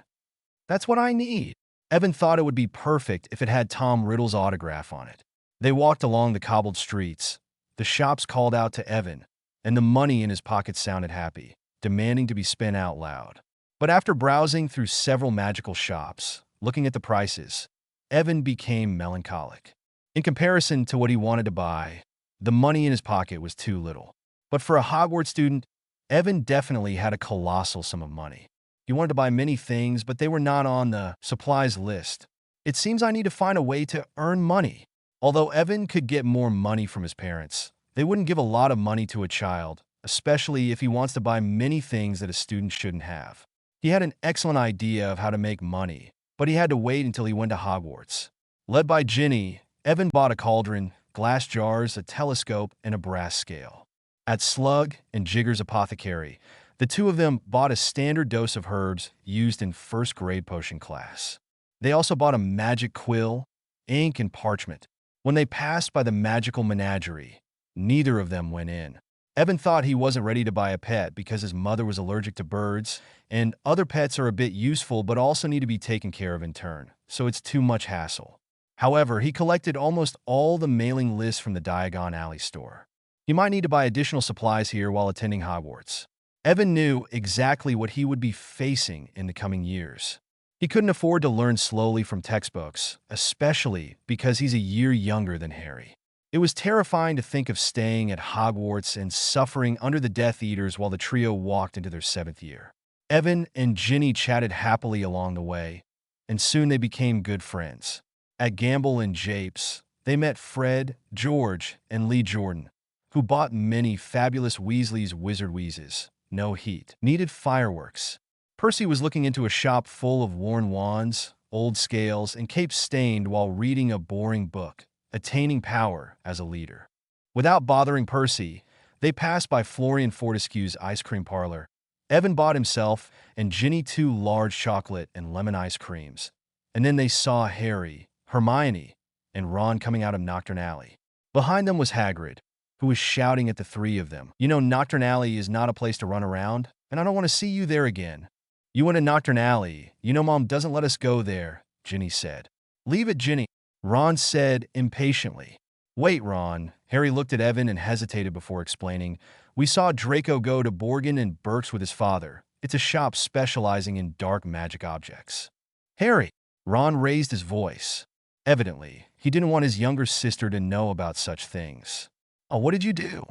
That's what I need. Evan thought it would be perfect if it had Tom Riddle's autograph on it. They walked along the cobbled streets. The shops called out to Evan, and the money in his pocket sounded happy. demanding to be spent out loud. But after browsing through several magical shops, looking at the prices, Evan became melancholic. In comparison to what he wanted to buy, the money in his pocket was too little. But for a Hogwarts student, Evan definitely had a colossal sum of money. He wanted to buy many things, but they were not on the supplies list. It seems I need to find a way to earn money. Although Evan could get more money from his parents, they wouldn't give a lot of money to a child, especially if he wants to buy many things that a student shouldn't have. He had an excellent idea of how to make money, but he had to wait until he went to Hogwarts. Led by Ginny, Evan bought a cauldron, glass jars, a telescope, and a brass scale. At Slug and Jigger's apothecary, the two of them bought a standard dose of herbs used in first-grade potion class. They also bought a magic quill, ink, and parchment. When they passed by the magical menagerie, neither of them went in. Evan thought he wasn't ready to buy a pet because his mother was allergic to birds, and other pets are a bit useful but also need to be taken care of in turn, so it's too much hassle. However, he collected almost all the mailing lists from the Diagon Alley store. He might need to buy additional supplies here while attending Hogwarts. Evan knew exactly what he would be facing in the coming years. He couldn't afford to learn slowly from textbooks, especially because he's a year younger than Harry. It was terrifying to think of staying at Hogwarts and suffering under the Death Eaters while the trio walked into their 7th year. Evan and Ginny chatted happily along the way, and soon they became good friends. At Gamble and Japes, they met Fred, George, and Lee Jordan, who bought many fabulous Weasley's Wizard Wheezes. No heat. Needed fireworks. Percy was looking into a shop full of worn wands, old scales, and capes stained while reading a boring book, Attaining Power as a Leader. Without bothering Percy, they passed by Florian Fortescue's ice cream parlor. Evan bought himself and Ginny 2 large chocolate and lemon ice creams. And then they saw Harry, Hermione, and Ron coming out of Nocturne Alley. Behind them was Hagrid, who was shouting at the 3 of them. You know, Nocturne Alley is not a place to run around, and I don't want to see you there again. You went to Nocturne Alley. You know Mom doesn't let us go there, Ginny said. Leave it, Ginny, Ron said impatiently. Wait, Ron. Harry looked at Evan and hesitated before explaining. We saw Draco go to Borgin and Burke's with his father. It's a shop specializing in dark magic objects. Harry! Ron raised his voice. Evidently, he didn't want his younger sister to know about such things. Oh, what did you do?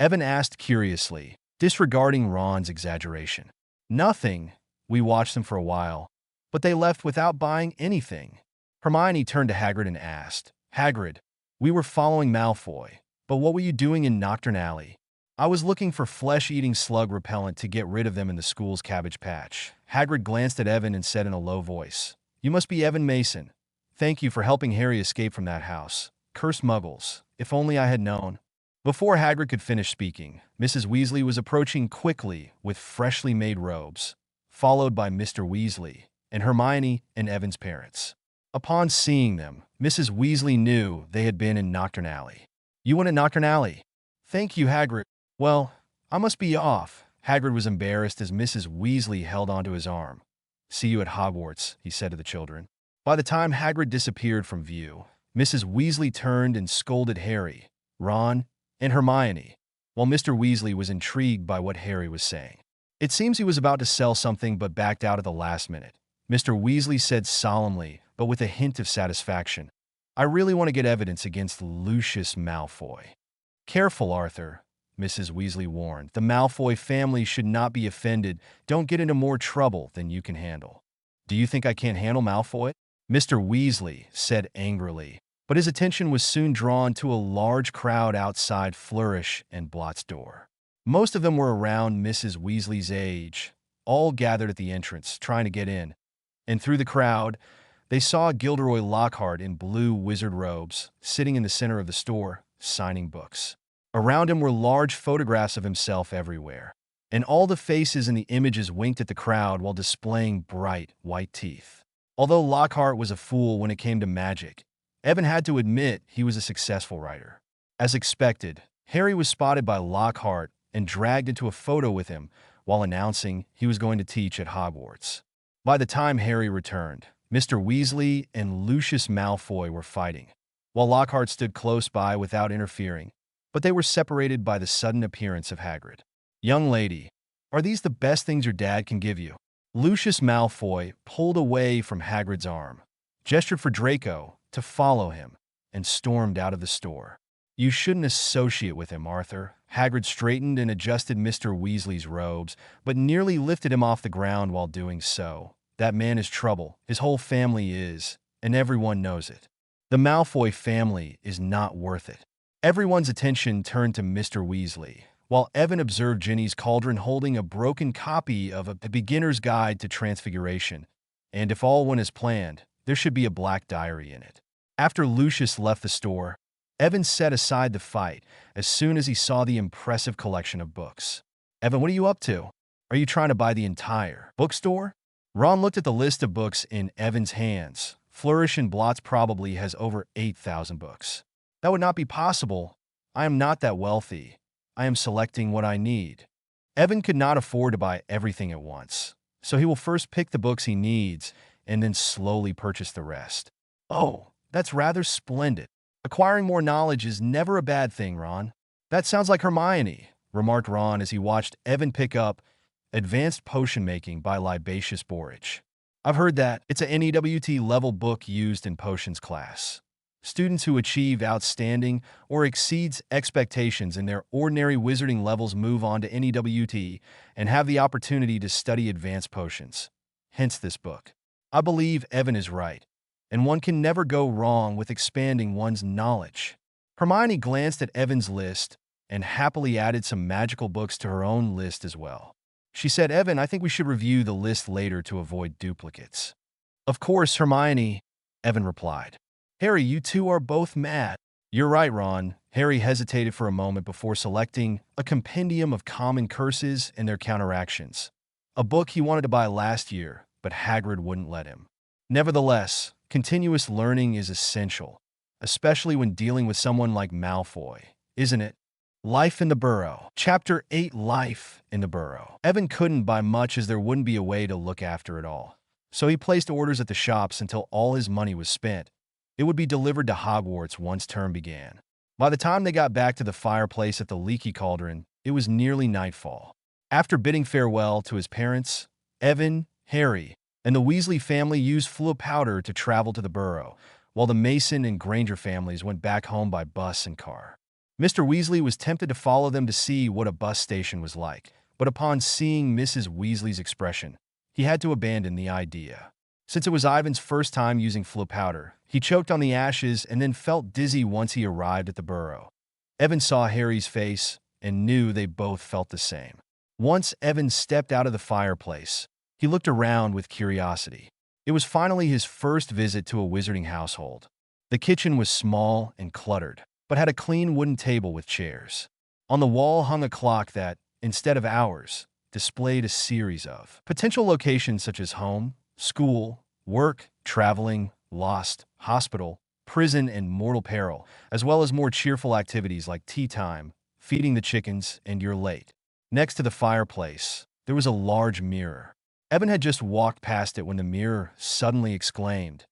Evan asked curiously, disregarding Ron's exaggeration. Nothing. We watched them for a while, but they left without buying anything. Hermione turned to Hagrid and asked, Hagrid, we were following Malfoy, but what were you doing in Nocturne Alley? I was looking for flesh-eating slug repellent to get rid of them in the school's cabbage patch. Hagrid glanced at Evan and said in a low voice, You must be Evan Mason. Thank you for helping Harry escape from that house. Cursed muggles. If only I had known. Before Hagrid could finish speaking, Mrs. Weasley was approaching quickly with freshly made robes, followed by Mr. Weasley and Hermione and Evan's parents. Upon seeing them, Mrs. Weasley knew they had been in Nocturne Alley. You went to Nocturne Alley? Thank you, Hagrid. Well, I must be off. Hagrid was embarrassed as Mrs. Weasley held onto his arm. See you at Hogwarts, he said to the children. By the time Hagrid disappeared from view, Mrs. Weasley turned and scolded Harry, Ron, and Hermione, while Mr. Weasley was intrigued by what Harry was saying. It seems he was about to sell something but backed out at the last minute. Mr. Weasley said solemnly, but with a hint of satisfaction, I really want to get evidence against Lucius Malfoy. Careful, Arthur, Mrs. Weasley warned. The Malfoy family should not be offended. Don't get into more trouble than you can handle. Do you think I can't handle Malfoy? Mr. Weasley said angrily, but his attention was soon drawn to a large crowd outside Flourish and Blott's door. Most of them were around Mrs. Weasley's age, all gathered at the entrance, trying to get in. And through the crowd, they saw Gilderoy Lockhart in blue wizard robes, sitting in the center of the store, signing books. Around him were large photographs of himself everywhere, and all the faces in the images winked at the crowd while displaying bright, white teeth. Although Lockhart was a fool when it came to magic, Evan had to admit he was a successful writer. As expected, Harry was spotted by Lockhart and dragged into a photo with him while announcing he was going to teach at Hogwarts. By the time Harry returned, Mr. Weasley and Lucius Malfoy were fighting, while Lockhart stood close by without interfering, but they were separated by the sudden appearance of Hagrid. Young lady, Are these the best things your dad can give you? Lucius Malfoy pulled away from Hagrid's arm, gestured for Draco to follow him, and stormed out of the store. You shouldn't associate with him, Arthur. Hagrid straightened and adjusted Mr. Weasley's robes, but nearly lifted him off the ground while doing so. That man is trouble. His whole family is, and everyone knows it. The Malfoy family is not worth it. Everyone's attention turned to Mr. Weasley, while Evan observed Ginny's cauldron holding a broken copy of A Beginner's Guide to Transfiguration, and if all went as planned, there should be a black diary in it. After Lucius left the store, Evan set aside the fight as soon as he saw the impressive collection of books. Evan, what are you up to? Are you trying to buy the entire bookstore? Ron looked at the list of books in Evan's hands. Flourish and Blots probably has over 8,000 books. That would not be possible. I am not that wealthy. I am selecting what I need. Evan could not afford to buy everything at once, so he will first pick the books he needs and then slowly purchase the rest. Oh, that's rather splendid. Acquiring more knowledge is never a bad thing, Ron. That sounds like Hermione, remarked Ron as he watched Evan pick up Advanced Potion Making by Libacious Borage. I've heard that it's a NEWT level book used in potions class. Students who achieve outstanding or exceeds expectations in their ordinary wizarding levels move on to NEWT and have the opportunity to study advanced potions. Hence this book. I believe Evan is right, and one can never go wrong with expanding one's knowledge. Hermione glanced at Evan's list and happily added some magical books to her own list as well. She said, Evan, I think we should review the list later to avoid duplicates. Of course, Hermione, Evan replied. Harry, you two are both mad. You're right, Ron. Harry hesitated for a moment before selecting A Compendium of Common Curses and Their Counteractions, a book he wanted to buy last year, but Hagrid wouldn't let him. Nevertheless, continuous learning is essential, especially when dealing with someone like Malfoy, isn't it? Life in the Burrow. Chapter 8, Life in the Burrow. Evan couldn't buy much as there wouldn't be a way to look after it all, so he placed orders at the shops until all his money was spent. It would be delivered to Hogwarts once term began. By the time they got back to the fireplace at the Leaky Cauldron, it was nearly nightfall. After bidding farewell to his parents, Evan, Harry, and the Weasley family used fluid powder to travel to the Burrow, while the Mason and Granger families went back home by bus and car. Mr. Weasley was tempted to follow them to see what a bus station was like, but upon seeing Mrs. Weasley's expression, he had to abandon the idea. Since it was Ivan's first time using fluid powder, he choked on the ashes and then felt dizzy once he arrived at the Burrow. Evan saw Harry's face and knew they both felt the same. Once Evan stepped out of the fireplace, he looked around with curiosity. It was finally his first visit to a wizarding household. The kitchen was small and cluttered, but had a clean wooden table with chairs. On the wall hung a clock that, instead of hours, displayed a series of potential locations such as home, school, work, traveling, lost, hospital, prison, and mortal peril, as well as more cheerful activities like tea time, feeding the chickens, and you're late. Next to the fireplace, there was a large mirror. Evan had just walked past it when the mirror suddenly exclaimed,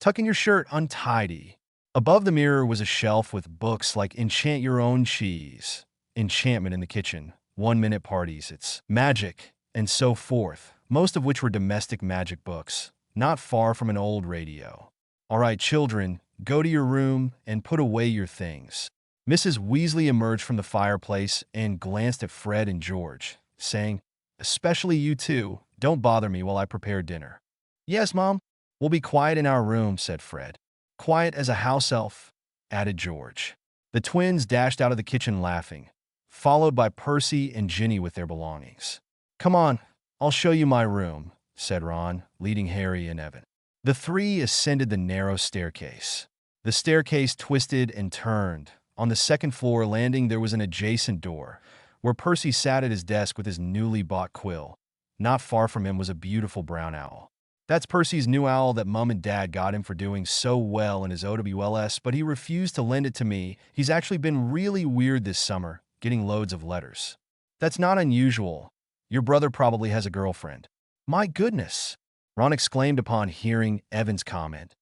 "Tuck in your shirt, untidy." Above the mirror was a shelf with books like Enchant Your Own Cheese, Enchantment in the Kitchen, 1-Minute Parties, It's Magic, and so forth, most of which were domestic magic books, not far from an old radio. All right, children, go to your room and put away your things. Mrs. Weasley emerged from the fireplace and glanced at Fred and George, saying, "Especially you two, don't bother me while I prepare dinner." "Yes, Mom. We'll be quiet in our room," said Fred. "Quiet as a house elf," added George. The twins dashed out of the kitchen laughing, followed by Percy and Ginny with their belongings. "Come on, I'll show you my room," said Ron, leading Harry and Evan. The three ascended the narrow staircase. The staircase twisted and turned. On the second floor landing, there was an adjacent door, where Percy sat at his desk with his newly bought quill. Not far from him was a beautiful brown owl. That's Percy's new owl that Mom and Dad got him for doing so well in his OWLS, but he refused to lend it to me. He's actually been really weird this summer, getting loads of letters. That's not unusual. Your brother probably has a girlfriend. My goodness, Ron exclaimed upon hearing Evan's comment.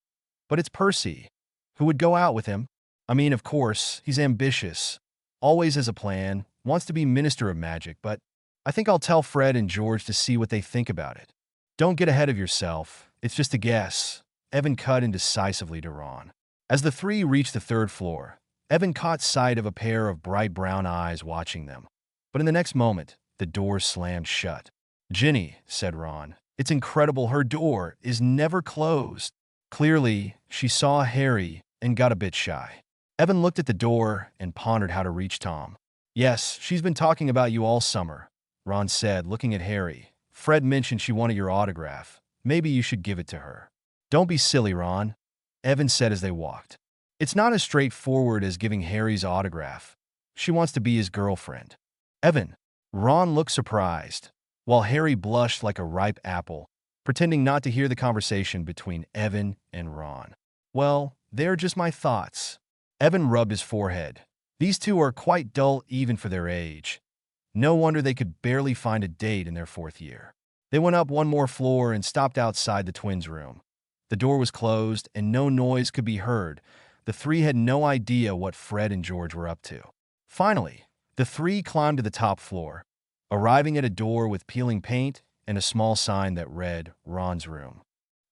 But it's Percy. Who would go out with him? I mean, of course, he's ambitious, always has a plan, wants to be Minister of Magic, but I think I'll tell Fred and George to see what they think about it. Don't get ahead of yourself. It's just a guess. Evan cut in decisively to Ron. As the three reached the third floor, Evan caught sight of a pair of bright brown eyes watching them. But in the next moment, the door slammed shut. "Ginny," said Ron, "it's incredible her door is never closed." Clearly, she saw Harry and got a bit shy. Evan looked at the door and pondered how to reach Tom. "Yes, she's been talking about you all summer," Ron said, looking at Harry. "Fred mentioned she wanted your autograph. Maybe you should give it to her." "Don't be silly, Ron," Evan said as they walked. "It's not as straightforward as giving Harry's autograph. She wants to be his girlfriend." "Evan," Ron looked surprised, while Harry blushed like a ripe apple, pretending not to hear the conversation between Evan and Ron. "Well, they're just my thoughts." Evan rubbed his forehead. These two are quite dull even for their age. No wonder they could barely find a date in their 4th year. They went up one more floor and stopped outside the twins' room. The door was closed and no noise could be heard. The three had no idea what Fred and George were up to. Finally, the three climbed to the top floor, arriving at a door with peeling paint and a small sign that read, "Ron's room."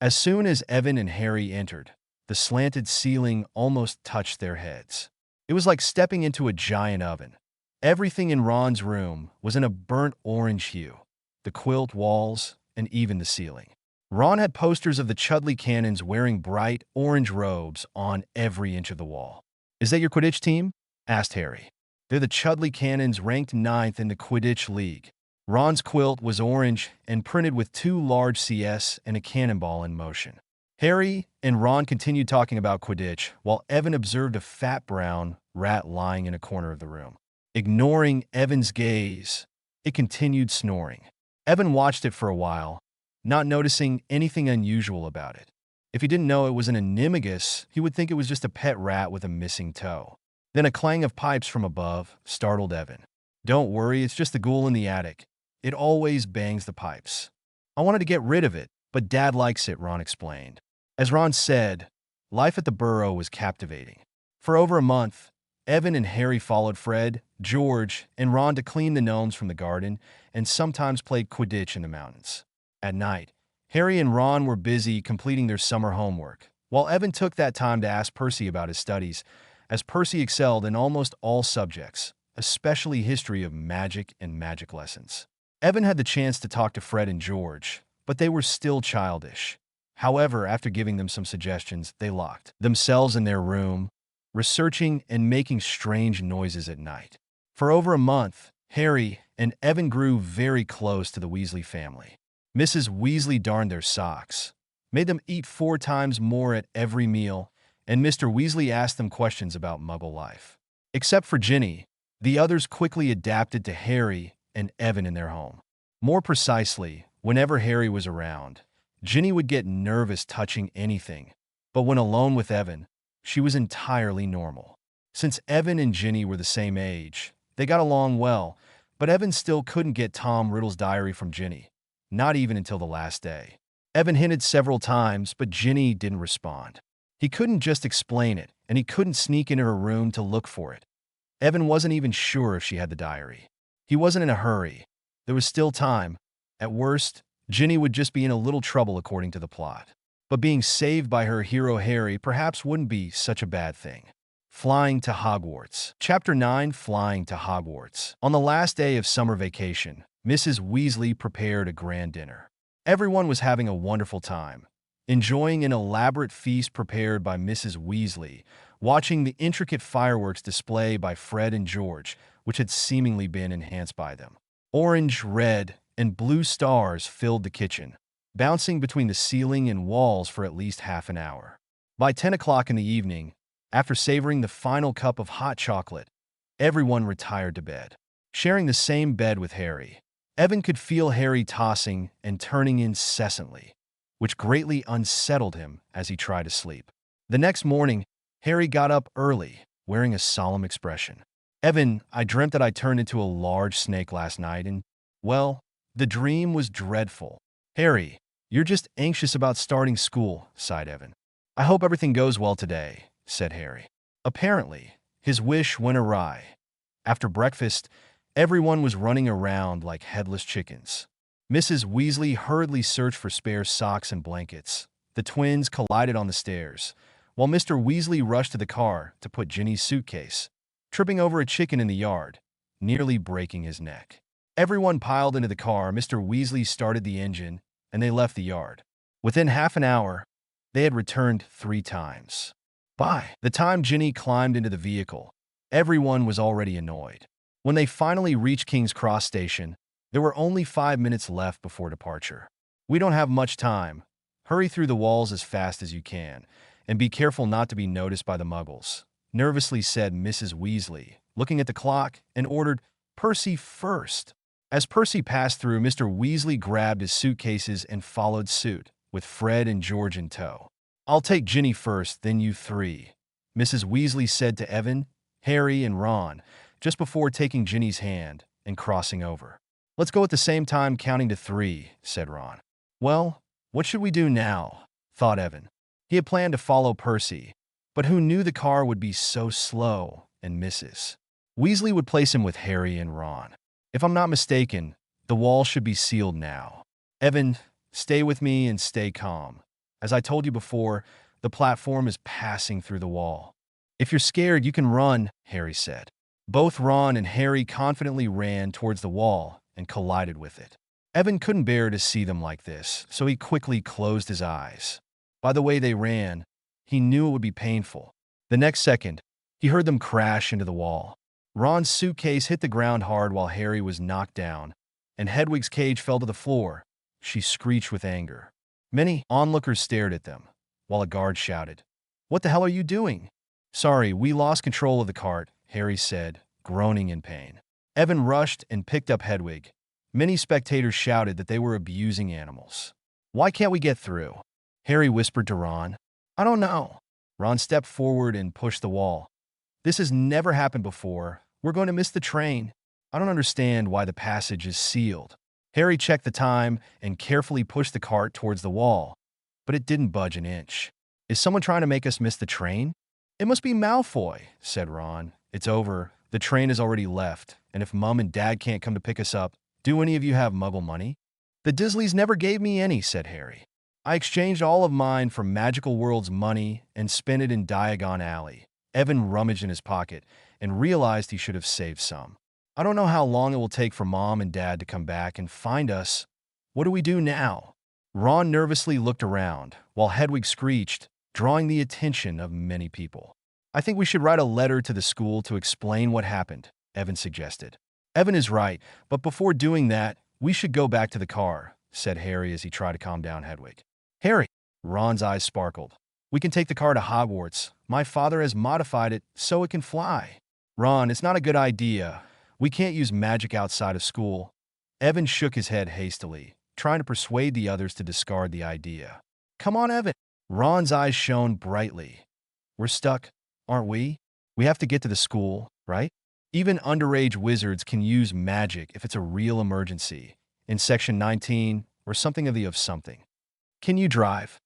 As soon as Evan and Harry entered, the slanted ceiling almost touched their heads. It was like stepping into a giant oven. Everything in Ron's room was in a burnt orange hue, the quilt, walls, and even the ceiling. Ron had posters of the Chudley Cannons wearing bright orange robes on every inch of the wall. "Is that your Quidditch team?" asked Harry. "They're the Chudley Cannons, ranked 9th in the Quidditch League." Ron's quilt was orange and printed with 2 large CS and a cannonball in motion. Harry and Ron continued talking about Quidditch while Evan observed a fat brown rat lying in a corner of the room. Ignoring Evan's gaze, it continued snoring. Evan watched it for a while, not noticing anything unusual about it. If he didn't know it was an animagus, he would think it was just a pet rat with a missing toe. Then a clang of pipes from above startled Evan. "Don't worry, it's just the ghoul in the attic. It always bangs the pipes. I wanted to get rid of it, but Dad likes it," Ron explained. As Ron said, life at the Burrow was captivating. For over a month, Evan and Harry followed Fred, George, and Ron to clean the gnomes from the garden and sometimes played Quidditch in the mountains. At night, Harry and Ron were busy completing their summer homework, while Evan took that time to ask Percy about his studies, as Percy excelled in almost all subjects, especially history of magic and magic lessons. Evan had the chance to talk to Fred and George, but they were still childish. However, after giving them some suggestions, they locked themselves in their room, researching and making strange noises at night. For over a month, Harry and Evan grew very close to the Weasley family. Mrs. Weasley darned their socks, made them eat 4 times more at every meal, and Mr. Weasley asked them questions about Muggle life. Except for Ginny, the others quickly adapted to Harry and Evan in their home. More precisely, whenever Harry was around, Ginny would get nervous touching anything, but when alone with Evan, she was entirely normal. Since Evan and Ginny were the same age, they got along well, but Evan still couldn't get Tom Riddle's diary from Ginny, not even until the last day. Evan hinted several times, but Ginny didn't respond. He couldn't just explain it, and he couldn't sneak into her room to look for it. Evan wasn't even sure if she had the diary. He wasn't in a hurry. There was still time. At worst, Ginny would just be in a little trouble according to the plot. But being saved by her hero Harry perhaps wouldn't be such a bad thing. Flying to Hogwarts. Chapter 9, Flying to Hogwarts. On the last day of summer vacation, Mrs. Weasley prepared a grand dinner. Everyone was having a wonderful time, enjoying an elaborate feast prepared by Mrs. Weasley, watching the intricate fireworks display by Fred and George, which had seemingly been enhanced by them. Orange, red, and blue stars filled the kitchen, bouncing between the ceiling and walls for at least half an hour. By 10 o'clock in the evening, after savoring the final cup of hot chocolate, everyone retired to bed. Sharing the same bed with Harry, Evan could feel Harry tossing and turning incessantly, which greatly unsettled him as he tried to sleep. The next morning, Harry got up early, wearing a solemn expression. "Evan, I dreamt that I turned into a large snake last night and, well, the dream was dreadful." "Harry, you're just anxious about starting school," sighed Evan. "I hope everything goes well today," said Harry. Apparently, his wish went awry. After breakfast, Everyone was running around like headless chickens. Mrs. Weasley hurriedly searched for spare socks and blankets. The twins collided on the stairs, while Mr. Weasley rushed to the car to put Ginny's suitcase, tripping over a chicken in the yard, nearly breaking his neck. Everyone piled into the car. Mr. Weasley started the engine, and they left the yard. Within half an hour, they had returned 3 times. By the time Ginny climbed into the vehicle, everyone was already annoyed. When they finally reached King's Cross Station, there were only 5 minutes left before departure. "We don't have much time. Hurry through the walls as fast as you can, and be careful not to be noticed by the Muggles," nervously said Mrs. Weasley, looking at the clock, and ordered Percy first. As Percy passed through, Mr. Weasley grabbed his suitcases and followed suit, with Fred and George in tow. "I'll take Ginny first, then you 3, Mrs. Weasley said to Evan, Harry, and Ron, just before taking Ginny's hand and crossing over. "Let's go at the same time, counting to 3, said Ron. "Well, what should we do now?" thought Evan. He had planned to follow Percy, but who knew the car would be so slow, and Mrs. Weasley would place him with Harry and Ron. "If I'm not mistaken, the wall should be sealed now. Evan, stay with me and stay calm. As I told you before, the platform is passing through the wall. If you're scared, you can run," Harry said. Both Ron and Harry confidently ran towards the wall and collided with it. Evan couldn't bear to see them like this, so he quickly closed his eyes. By the way they ran, he knew it would be painful. The next second, he heard them crash into the wall. Ron's suitcase hit the ground hard while Harry was knocked down, and Hedwig's cage fell to the floor. She screeched with anger. Many onlookers stared at them, while a guard shouted, "What the hell are you doing?" "Sorry, we lost control of the cart," Harry said, groaning in pain. Evan rushed and picked up Hedwig. Many spectators shouted that they were abusing animals. "Why can't we get through?" Harry whispered to Ron. "I don't know." Ron stepped forward and pushed the wall. "This has never happened before. We're going to miss the train. I don't understand why the passage is sealed." Harry checked the time and carefully pushed the cart towards the wall, but it didn't budge an inch. "Is someone trying to make us miss the train?" "It must be Malfoy," said Ron. "It's over. The train has already left, and if Mum and Dad can't come to pick us up, do any of you have Muggle money?" "The Dursleys never gave me any," said Harry. "I exchanged all of mine for Magical World's money and spent it in Diagon Alley." Evan rummaged in his pocket and realized he should have saved some. "I don't know how long it will take for Mom and Dad to come back and find us. What do we do now?" Ron nervously looked around, while Hedwig screeched, drawing the attention of many people. "I think we should write a letter to the school to explain what happened," Evan suggested. "Evan is right, but before doing that, we should go back to the car," said Harry as he tried to calm down Hedwig. "Harry," Ron's eyes sparkled. "We can take the car to Hogwarts. My father has modified it so it can fly." "Ron, it's not a good idea. We can't use magic outside of school." Evan shook his head hastily, trying to persuade the others to discard the idea. "Come on, Evan." Ron's eyes shone brightly. "We're stuck, aren't we? We have to get to the school, right? Even underage wizards can use magic if it's a real emergency, in Section 19 or something of something. Can you drive?"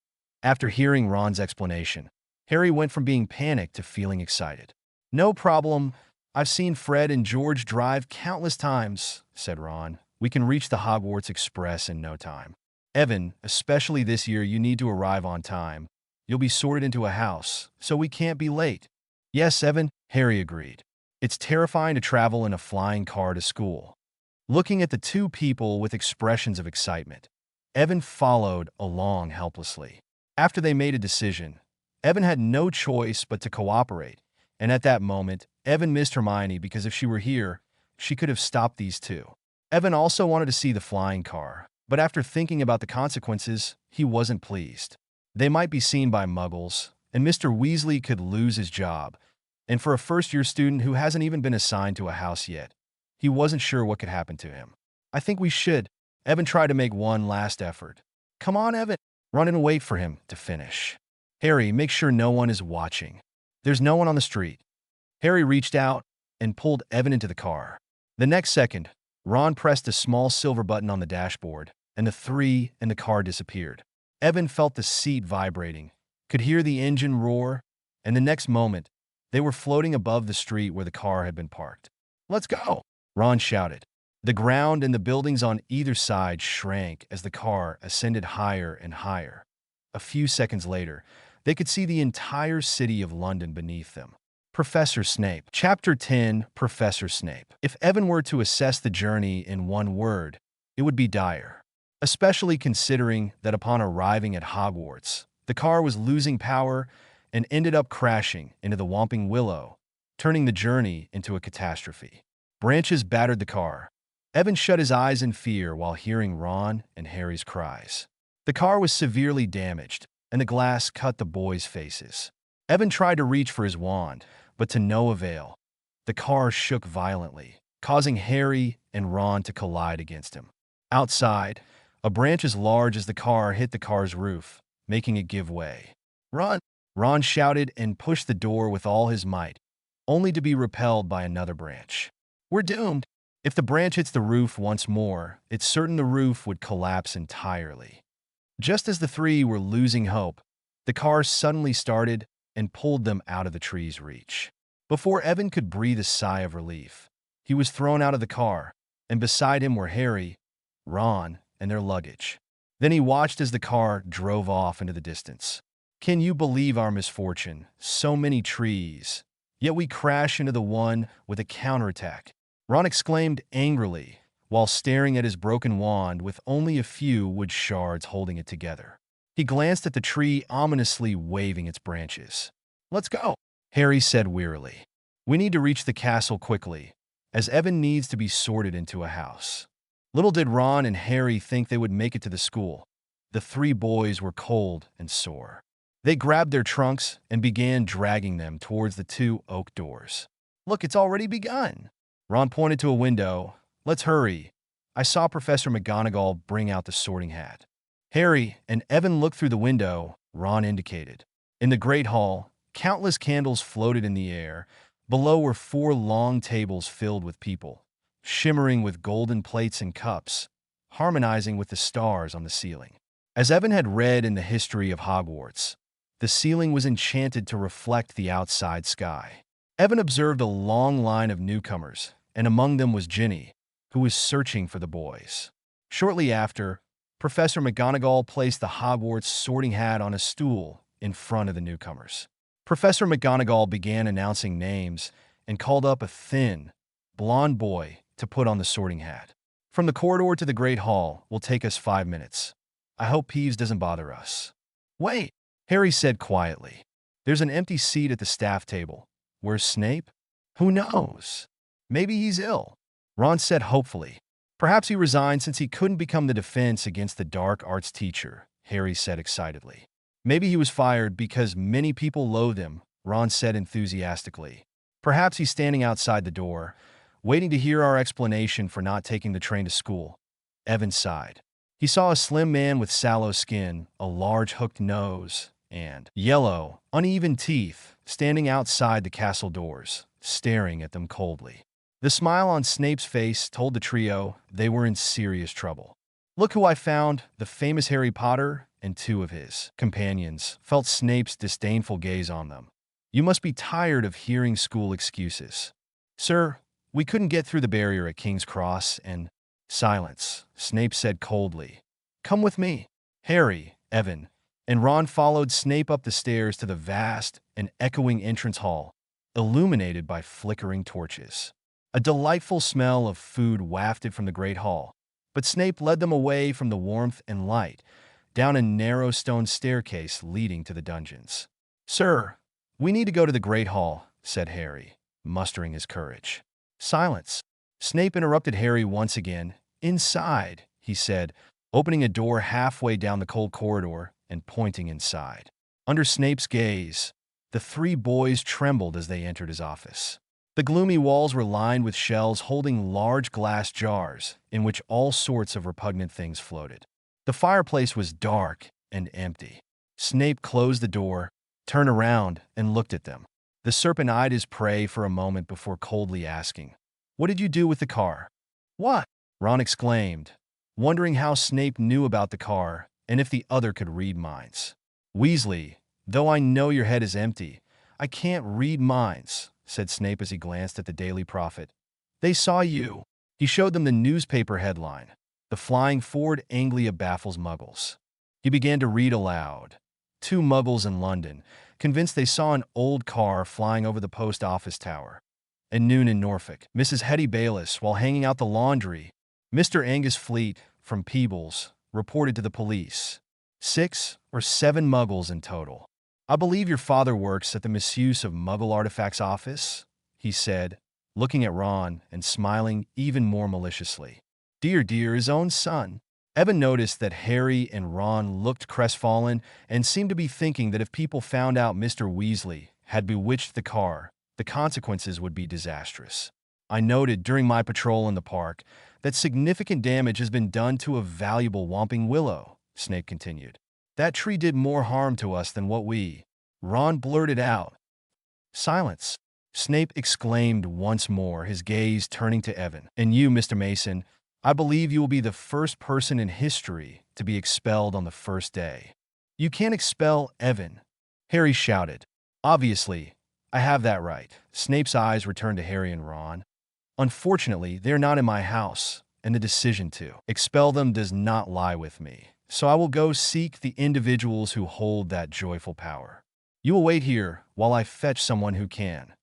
After hearing Ron's explanation, Harry went from being panicked to feeling excited. "No problem. I've seen Fred and George drive countless times," said Ron. "We can reach the Hogwarts Express in no time." "Evan, especially this year, you need to arrive on time. You'll be sorted into a house, so we can't be late." "Yes, Evan," Harry agreed. "It's terrifying to travel in a flying car to school." Looking at the two people with expressions of excitement, Evan followed along helplessly. After they made a decision, Evan had no choice but to cooperate, and at that moment, Evan missed Hermione because if she were here, she could have stopped these two. Evan also wanted to see the flying car, but after thinking about the consequences, he wasn't pleased. They might be seen by Muggles, and Mr. Weasley could lose his job, and for a first-year student who hasn't even been assigned to a house yet, he wasn't sure what could happen to him. "I think we should." Evan tried to make one last effort. "Come on, Evan." Run and wait for him to finish. "Harry, make sure no one is watching. There's no one on the street." Harry reached out and pulled Evan into the car. The next second, Ron pressed a small silver button on the dashboard, and the 3 in the car disappeared. Evan felt the seat vibrating, could hear the engine roar, and the next moment, they were floating above the street where the car had been parked. "Let's go!" Ron shouted. The ground and the buildings on either side shrank as the car ascended higher and higher. A few seconds later, they could see the entire city of London beneath them. Professor Snape. Chapter 10, Professor Snape. If Evan were to assess the journey in one word, it would be dire. Especially considering that upon arriving at Hogwarts, the car was losing power and ended up crashing into the Whomping Willow, turning the journey into a catastrophe. Branches battered the car. Evan shut his eyes in fear while hearing Ron and Harry's cries. The car was severely damaged, and the glass cut the boys' faces. Evan tried to reach for his wand, but to no avail. The car shook violently, causing Harry and Ron to collide against him. Outside, a branch as large as the car hit the car's roof, making it give way. "Run!" Ron shouted and pushed the door with all his might, only to be repelled by another branch. "We're doomed. If the branch hits the roof once more, it's certain the roof would collapse entirely." Just as the three were losing hope, the car suddenly started and pulled them out of the tree's reach. Before Evan could breathe a sigh of relief, he was thrown out of the car, and beside him were Harry, Ron, and their luggage. Then he watched as the car drove off into the distance. "Can you believe our misfortune? So many trees. Yet we crash into the one with a counterattack," Ron exclaimed angrily, while staring at his broken wand with only a few wood shards holding it together. He glanced at the tree ominously waving its branches. "Let's go," Harry said wearily. "We need to reach the castle quickly, as Evan needs to be sorted into a house." Little did Ron and Harry think they would make it to the school. The three boys were cold and sore. They grabbed their trunks and began dragging them towards the two oak doors. "Look, it's already begun." Ron pointed to a window. "Let's hurry. I saw Professor McGonagall bring out the sorting hat." Harry and Evan looked through the window Ron indicated. In the Great Hall, countless candles floated in the air. Below were 4 long tables filled with people, shimmering with golden plates and cups, harmonizing with the stars on the ceiling. As Evan had read in the history of Hogwarts, the ceiling was enchanted to reflect the outside sky. Evan observed a long line of newcomers, and among them was Ginny, who was searching for the boys. Shortly after, Professor McGonagall placed the Hogwarts sorting hat on a stool in front of the newcomers. Professor McGonagall began announcing names and called up a thin, blond boy to put on the sorting hat. "From the corridor to the Great Hall will take us 5 minutes. I hope Peeves doesn't bother us." "Wait," Harry said quietly. "There's an empty seat at the staff table. Where's Snape? Who knows? Maybe he's ill," Ron said hopefully. "Perhaps he resigned since he couldn't become the defense against the dark arts teacher," Harry said excitedly. "Maybe he was fired because many people loathe him," Ron said enthusiastically. "Perhaps he's standing outside the door, waiting to hear our explanation for not taking the train to school." Evan sighed. He saw a slim man with sallow skin, a large hooked nose, and yellow, uneven teeth standing outside the castle doors, staring at them coldly. The smile on Snape's face told the trio they were in serious trouble. "Look who I found," the famous Harry Potter and 2 of his companions felt Snape's disdainful gaze on them. "You must be tired of hearing school excuses." "Sir, we couldn't get through the barrier at King's Cross and—" "Silence," Snape said coldly. "Come with me." Harry, Evan, and Ron followed Snape up the stairs to the vast and echoing entrance hall, illuminated by flickering torches. A delightful smell of food wafted from the Great Hall, but Snape led them away from the warmth and light, down a narrow stone staircase leading to the dungeons. "Sir, we need to go to the Great Hall," said Harry, mustering his courage. "Silence." Snape interrupted Harry once again. "Inside," he said, opening a door halfway down the cold corridor and pointing inside. Under Snape's gaze, the 3 boys trembled as they entered his office. The gloomy walls were lined with shelves holding large glass jars in which all sorts of repugnant things floated. The fireplace was dark and empty. Snape closed the door, turned around, and looked at them. The serpent eyed his prey for a moment before coldly asking, "What did you do with the car?" "What?" Ron exclaimed, wondering how Snape knew about the car and if the other could read minds. "Weasley, though I know your head is empty, I can't read minds," said Snape as he glanced at the Daily Prophet. "They saw you." He showed them the newspaper headline, "The Flying Ford Anglia Baffles Muggles." He began to read aloud. Two muggles in London, convinced they saw an old car flying over the post office tower. At noon in Norfolk, Mrs. Hetty Bayliss, while hanging out the laundry, Mr. Angus Fleet from Peebles reported to the police. 6 or 7 muggles in total. "I believe your father works at the Misuse of Muggle Artifacts office," he said, looking at Ron and smiling even more maliciously. Dear, his own son. Evan noticed that Harry and Ron looked crestfallen and seemed to be thinking that if people found out Mr. Weasley had bewitched the car, the consequences would be disastrous. "I noted during my patrol in the park that significant damage has been done to a valuable Whomping Willow," Snape continued. "That tree did more harm to us than what we—" Ron blurted out. "Silence!" Snape exclaimed once more, his gaze turning to Evan. "And you, Mr. Mason, I believe you will be the first person in history to be expelled on the first day." "You can't expel Evan," Harry shouted. "Obviously, I have that right." Snape's eyes returned to Harry and Ron. "Unfortunately, they're not in my house, and the decision to expel them does not lie with me. So I will go seek the individuals who hold that joyful power. You will wait here while I fetch someone who can."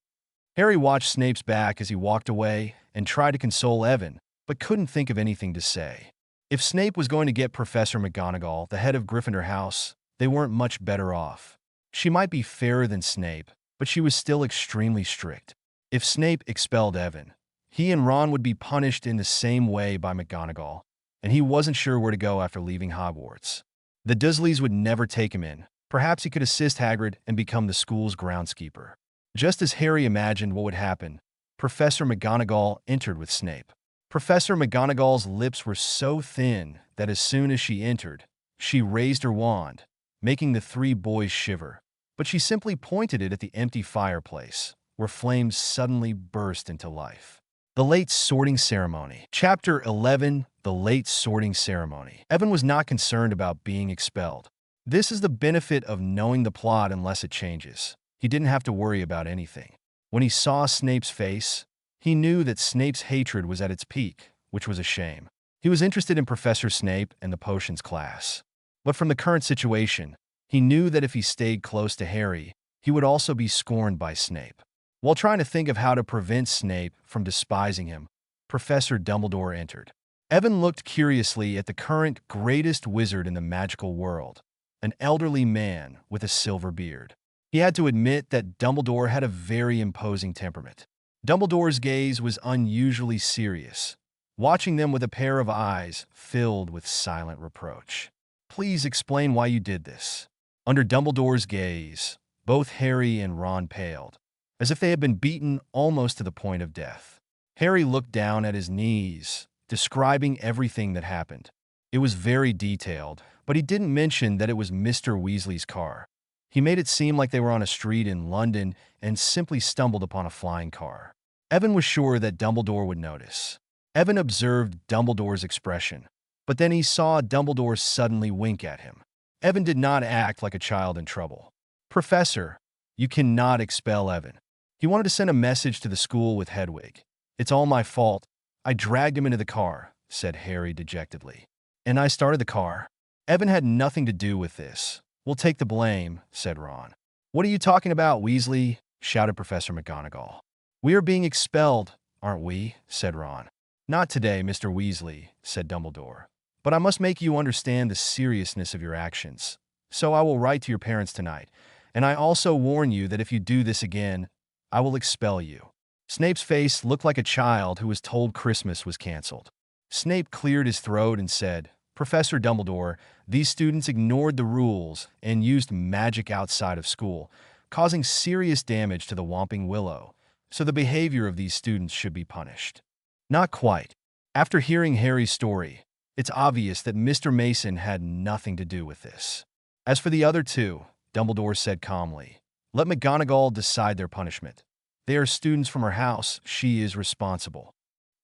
Harry watched Snape's back as he walked away and tried to console Evan, but couldn't think of anything to say. If Snape was going to get Professor McGonagall, the head of Gryffindor House, they weren't much better off. She might be fairer than Snape, but she was still extremely strict. If Snape expelled Evan, he and Ron would be punished in the same way by McGonagall, and he wasn't sure where to go after leaving Hogwarts. The Dursleys would never take him in. Perhaps he could assist Hagrid and become the school's groundskeeper. Just as Harry imagined what would happen, Professor McGonagall entered with Snape. Professor McGonagall's lips were so thin that as soon as she entered, she raised her wand, making the 3 boys shiver. But she simply pointed it at the empty fireplace, where flames suddenly burst into life. The Late Sorting Ceremony. Chapter 11, The Late Sorting Ceremony. Evan was not concerned about being expelled. This is the benefit of knowing the plot unless it changes. He didn't have to worry about anything. When he saw Snape's face, he knew that Snape's hatred was at its peak, which was a shame. He was interested in Professor Snape and the potions class. But from the current situation, he knew that if he stayed close to Harry, he would also be scorned by Snape. While trying to think of how to prevent Snape from despising him, Professor Dumbledore entered. Evan looked curiously at the current greatest wizard in the magical world, an elderly man with a silver beard. He had to admit that Dumbledore had a very imposing temperament. Dumbledore's gaze was unusually serious, watching them with a pair of eyes filled with silent reproach. "Please explain why you did this." Under Dumbledore's gaze, both Harry and Ron paled, as if they had been beaten almost to the point of death. Harry looked down at his knees, describing everything that happened. It was very detailed, but he didn't mention that it was Mr. Weasley's car. He made it seem like they were on a street in London and simply stumbled upon a flying car. Evan was sure that Dumbledore would notice. Evan observed Dumbledore's expression, but then he saw Dumbledore suddenly wink at him. Evan did not act like a child in trouble. "Professor, you cannot expel Evan. He wanted to send a message to the school with Hedwig. It's all my fault. I dragged him into the car," said Harry dejectedly. "And I started the car. Evan had nothing to do with this. We'll take the blame," said Ron. "What are you talking about, Weasley?" shouted Professor McGonagall. "We are being expelled, aren't we?" said Ron. "Not today, Mr. Weasley," said Dumbledore. "But I must make you understand the seriousness of your actions. So I will write to your parents tonight, and I also warn you that if you do this again, I will expel you." Snape's face looked like a child who was told Christmas was canceled. Snape cleared his throat and said, "Professor Dumbledore, these students ignored the rules and used magic outside of school, causing serious damage to the Whomping Willow, so the behavior of these students should be punished." "Not quite." After hearing Harry's story, it's obvious that Mr. Mason had nothing to do with this. "As for the other 2, Dumbledore said calmly, "let McGonagall decide their punishment. They are students from her house. She is responsible.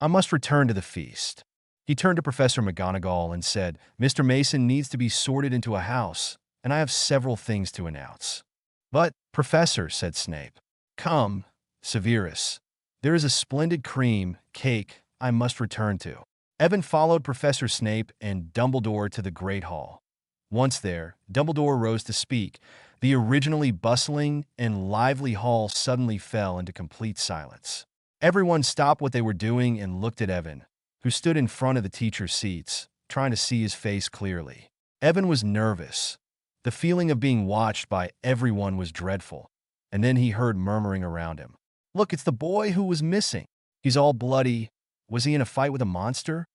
I must return to the feast." He turned to Professor McGonagall and said, "Mr. Mason needs to be sorted into a house, and I have several things to announce." "But, Professor," said Snape. "Come, Severus. There is a splendid cream cake I must return to. Evan followed Professor Snape and Dumbledore to the Great Hall. Once there, Dumbledore rose to speak. The originally bustling and lively hall suddenly fell into complete silence. Everyone stopped what they were doing and looked at Evan, who stood in front of the teachers' seats, trying to see his face clearly. Evan was nervous. The feeling of being watched by everyone was dreadful. And then he heard murmuring around him. Look, it's the boy who was missing. He's all bloody. Was he in a fight with a monster?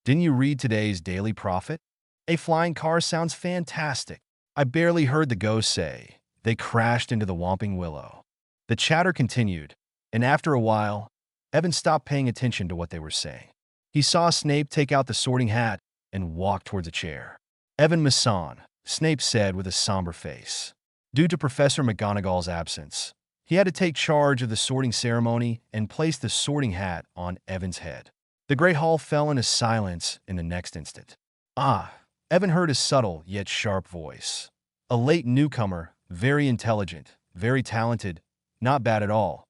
Didn't you read today's Daily Prophet? A flying car sounds fantastic. I barely heard the ghost say. They crashed into the Whomping Willow. The chatter continued, and after a while, Evan stopped paying attention to what they were saying. He saw Snape take out the sorting hat and walk towards a chair. Evan Masson, Snape said with a somber face. Due to Professor McGonagall's absence, he had to take charge of the sorting ceremony and place the sorting hat on Evan's head. The Great Hall fell into silence in the next instant. Ah, Evan heard a subtle yet sharp voice. A late newcomer, very intelligent, very talented, not bad at all.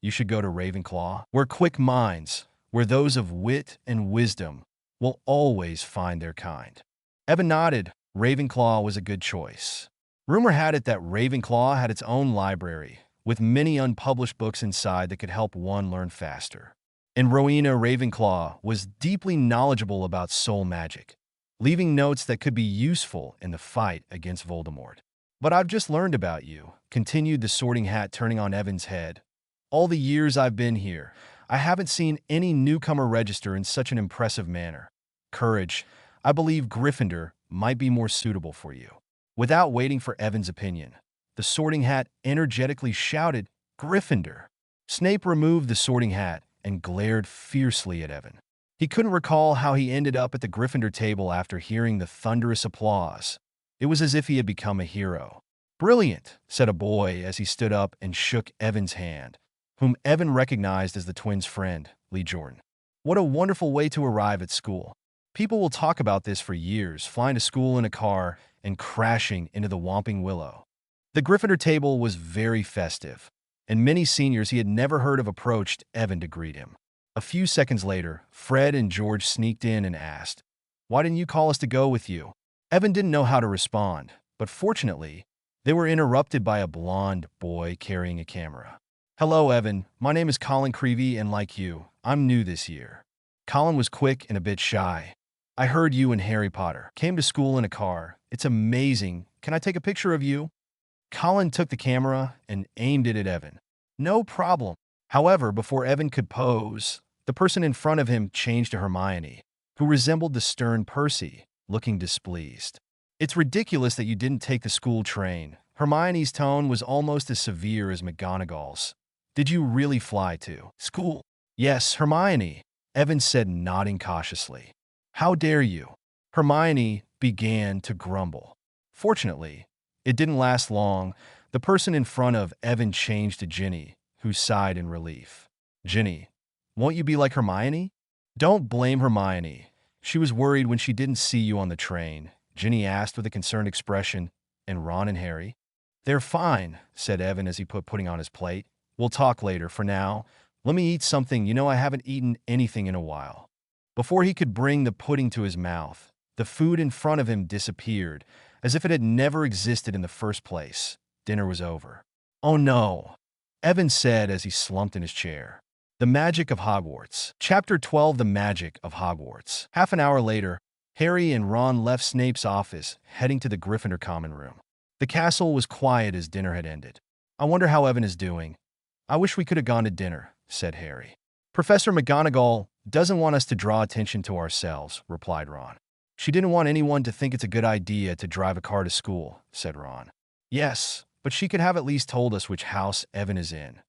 You should go to Ravenclaw, where quick minds, where those of wit and wisdom will always find their kind. Evan nodded. Ravenclaw was a good choice. Rumor had it that Ravenclaw had its own library, with many unpublished books inside that could help one learn faster. And Rowena Ravenclaw was deeply knowledgeable about soul magic, leaving notes that could be useful in the fight against Voldemort. But I've just learned about you, continued the sorting hat, turning on Evan's head. All the years I've been here, I haven't seen any newcomer register in such an impressive manner. Courage, I believe Gryffindor might be more suitable for you. Without waiting for Evan's opinion, the sorting hat energetically shouted, Gryffindor. Snape removed the sorting hat and glared fiercely at Evan. He couldn't recall how he ended up at the Gryffindor table after hearing the thunderous applause. It was as if he had become a hero. Brilliant, said a boy as he stood up and shook Evan's hand, whom Evan recognized as the twins' friend, Lee Jordan. What a wonderful way to arrive at school. People will talk about this for years, flying to school in a car and crashing into the Whomping Willow. The Gryffindor table was very festive, and many seniors he had never heard of approached Evan to greet him. A few seconds later, Fred and George sneaked in and asked, Why didn't you call us to go with you? Evan didn't know how to respond, but fortunately, they were interrupted by a blonde boy carrying a camera. Hello, Evan. My name is Colin Creevy, and like you, I'm new this year. Colin was quick and a bit shy. I heard you and Harry Potter came to school in a car. It's amazing. Can I take a picture of you? Colin took the camera and aimed it at Evan. No problem. However, before Evan could pose, the person in front of him changed to Hermione, who resembled the stern Percy, looking displeased. It's ridiculous that you didn't take the school train. Hermione's tone was almost as severe as McGonagall's. Did you really fly to school? Yes, Hermione, Evan said, nodding cautiously. How dare you? Hermione began to grumble. Fortunately, it didn't last long. The person in front of Evan changed to Ginny, who sighed in relief. Ginny, won't you be like Hermione? Don't blame Hermione. She was worried when she didn't see you on the train, Ginny asked with a concerned expression. And Ron and Harry? They're fine, said Evan as he putting on his plate. We'll talk later. For now, let me eat something. You know I haven't eaten anything in a while. Before he could bring the pudding to his mouth, the food in front of him disappeared, as if it had never existed in the first place. Dinner was over. Oh no, Evan said as he slumped in his chair. The Magic of Hogwarts. Chapter 12, The Magic of Hogwarts. Half an hour later, Harry and Ron left Snape's office, heading to the Gryffindor common room. The castle was quiet as dinner had ended. I wonder how Evan is doing. I wish we could have gone to dinner, said Harry. Professor McGonagall doesn't want us to draw attention to ourselves, replied Ron. She didn't want anyone to think it's a good idea to drive a car to school, said Ron. Yes, but she could have at least told us which house Evan is in.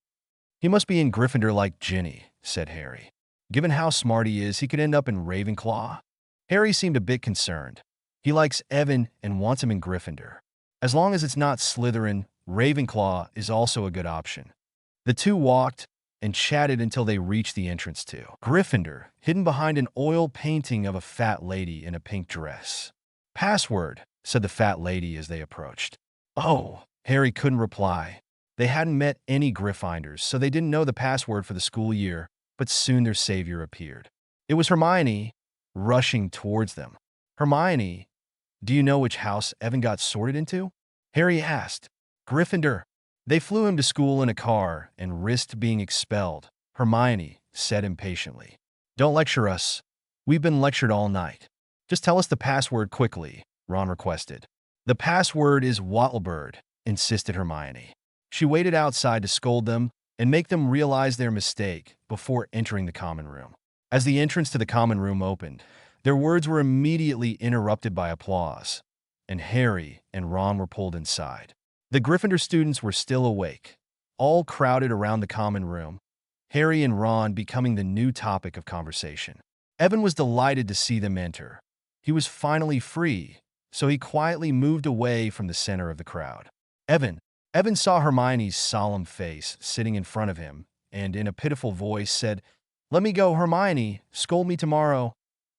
He must be in Gryffindor like Ginny, said Harry. Given how smart he is, he could end up in Ravenclaw. Harry seemed a bit concerned. He likes Evan and wants him in Gryffindor. As long as it's not Slytherin, Ravenclaw is also a good option. The two walked and chatted until they reached the entrance to Gryffindor, hidden behind an oil painting of a fat lady in a pink dress. Password, said the fat lady as they approached. Oh, Harry couldn't reply. They hadn't met any Gryffindors, so they didn't know the password for the school year, but soon their savior appeared. It was Hermione, rushing towards them. Hermione, do you know which house Evan got sorted into? Harry asked. Gryffindor. They flew him to school in a car and risked being expelled, Hermione said impatiently. Don't lecture us. We've been lectured all night. Just tell us the password quickly, Ron requested. The password is Wattlebird, insisted Hermione. She waited outside to scold them and make them realize their mistake before entering the common room. As the entrance to the common room opened, their words were immediately interrupted by applause, and Harry and Ron were pulled inside. The Gryffindor students were still awake, all crowded around the common room, Harry and Ron becoming the new topic of conversation. Evan was delighted to see them enter. He was finally free, so he quietly moved away from the center of the crowd. Evan saw Hermione's solemn face sitting in front of him, and in a pitiful voice said, "Let me go, Hermione. Scold me tomorrow.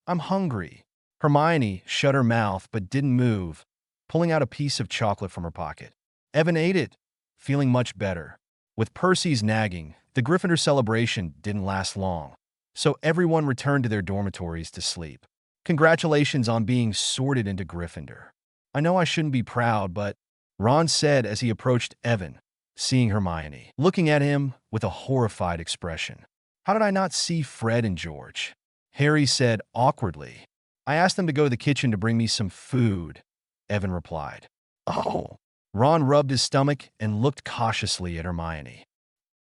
I'm hungry." Hermione shut her mouth but didn't move, pulling out a piece of chocolate from her pocket. Evan ate it, feeling much better. With Percy's nagging, the Gryffindor celebration didn't last long, so everyone returned to their dormitories to sleep. Congratulations on being sorted into Gryffindor. I know I shouldn't be proud, but Ron said as he approached Evan, seeing Hermione looking at him with a horrified expression. How did I not see Fred and George? Harry said awkwardly. I asked them to go to the kitchen to bring me some food, Evan replied. Oh. Ron rubbed his stomach and looked cautiously at Hermione.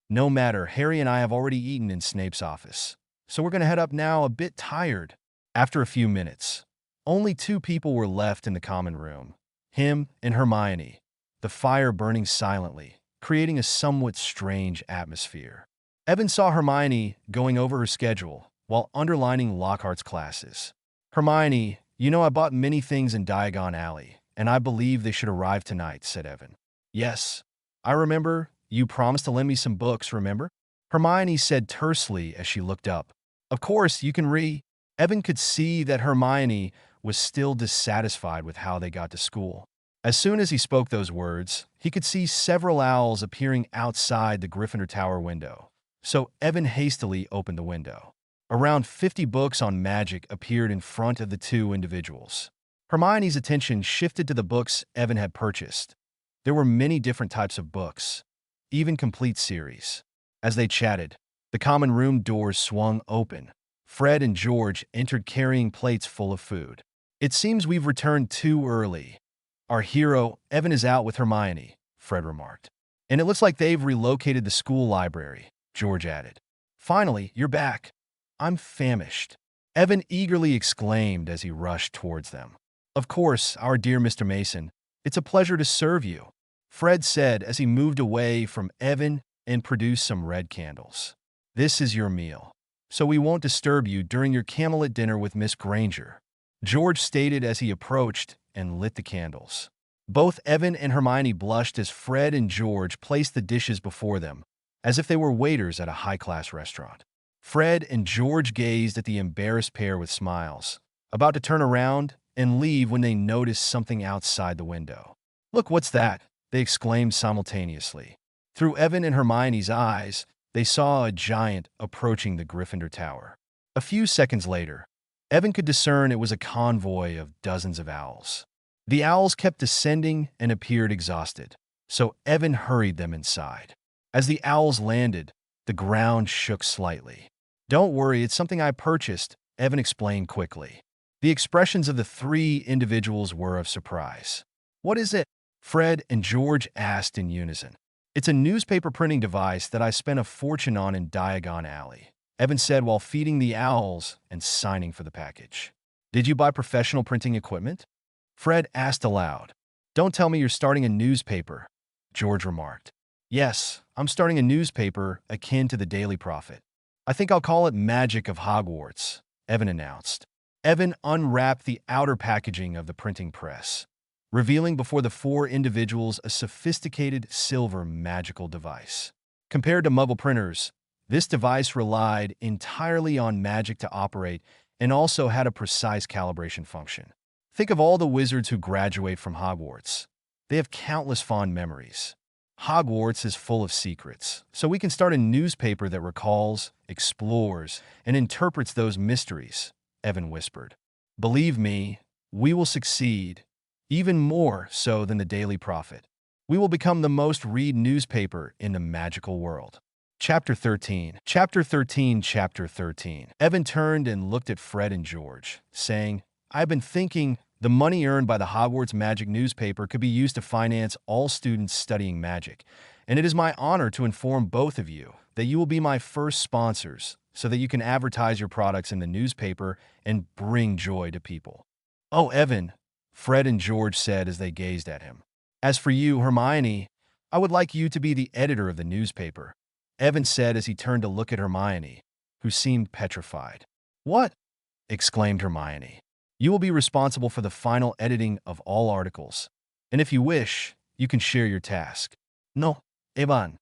No matter, Harry and I have already eaten in Snape's office, so we're going to head up now a bit tired. After a few minutes, only two people were left in the common room, him and Hermione, the fire burning silently, creating a somewhat strange atmosphere. Evan saw Hermione going over her schedule while underlining Lockhart's classes. Hermione, you know I bought many things in Diagon Alley, and I believe they should arrive tonight, said Evan. Yes, I remember. You promised to lend me some books, remember? Hermione said tersely as she looked up. Of course, you can read. Evan could see that Hermione was still dissatisfied with how they got to school. As soon as he spoke those words, he could see several owls appearing outside the Gryffindor Tower window, so Evan hastily opened the window. Around 50 books on magic appeared in front of the two individuals. Hermione's attention shifted to the books Evan had purchased. There were many different types of books, even complete series. As they chatted, the common room doors swung open. Fred and George entered carrying plates full of food. It seems we've returned too early. Our hero, Evan, is out with Hermione, Fred remarked. And it looks like they've relocated the school library, George added. Finally, you're back. I'm famished, Evan eagerly exclaimed as he rushed towards them. Of course, our dear Mr. Mason. It's a pleasure to serve you, Fred said as he moved away from Evan and produced some red candles. This is your meal, so we won't disturb you during your Camelot dinner with Miss Granger, George stated as he approached and lit the candles. Both Evan and Hermione blushed as Fred and George placed the dishes before them, as if they were waiters at a high-class restaurant. Fred and George gazed at the embarrassed pair with smiles, about to turn around and leave when they noticed something outside the window. Look, what's that? They exclaimed simultaneously. Through Evan and Hermione's eyes, they saw a giant approaching the Gryffindor Tower. A few seconds later, Evan could discern it was a convoy of dozens of owls. The owls kept descending and appeared exhausted, so Evan hurried them inside. As the owls landed, the ground shook slightly. Don't worry, it's something I purchased, Evan explained quickly. The expressions of the three individuals were of surprise. What is it? Fred and George asked in unison. It's a newspaper printing device that I spent a fortune on in Diagon Alley, Evan said while feeding the owls and signing for the package. Did you buy professional printing equipment? Fred asked aloud. Don't tell me you're starting a newspaper, George remarked. Yes, I'm starting a newspaper akin to the Daily Prophet. I think I'll call it Magic of Hogwarts, Evan announced. Evan unwrapped the outer packaging of the printing press, revealing before the four individuals a sophisticated silver magical device. Compared to Muggle printers, this device relied entirely on magic to operate and also had a precise calibration function. Think of all the wizards who graduate from Hogwarts. They have countless fond memories. Hogwarts is full of secrets, so we can start a newspaper that recalls explores, and interprets those mysteries, Evan whispered. Believe me, we will succeed, even more so than the Daily Prophet. We will become the most read newspaper in the magical world. Chapter 13. Chapter 13. Chapter 13. Evan turned and looked at Fred and George, saying, I've been thinking the money earned by the Hogwarts Magic newspaper could be used to finance all students studying magic, and it is my honor to inform both of you that you will be my first sponsors so that you can advertise your products in the newspaper and bring joy to people. Oh, Evan, Fred and George said as they gazed at him. As for you, Hermione, I would like you to be the editor of the newspaper, Evan said as he turned to look at Hermione, who seemed petrified. What? Exclaimed Hermione. You will be responsible for the final editing of all articles, and if you wish, you can share your task. No, Evan.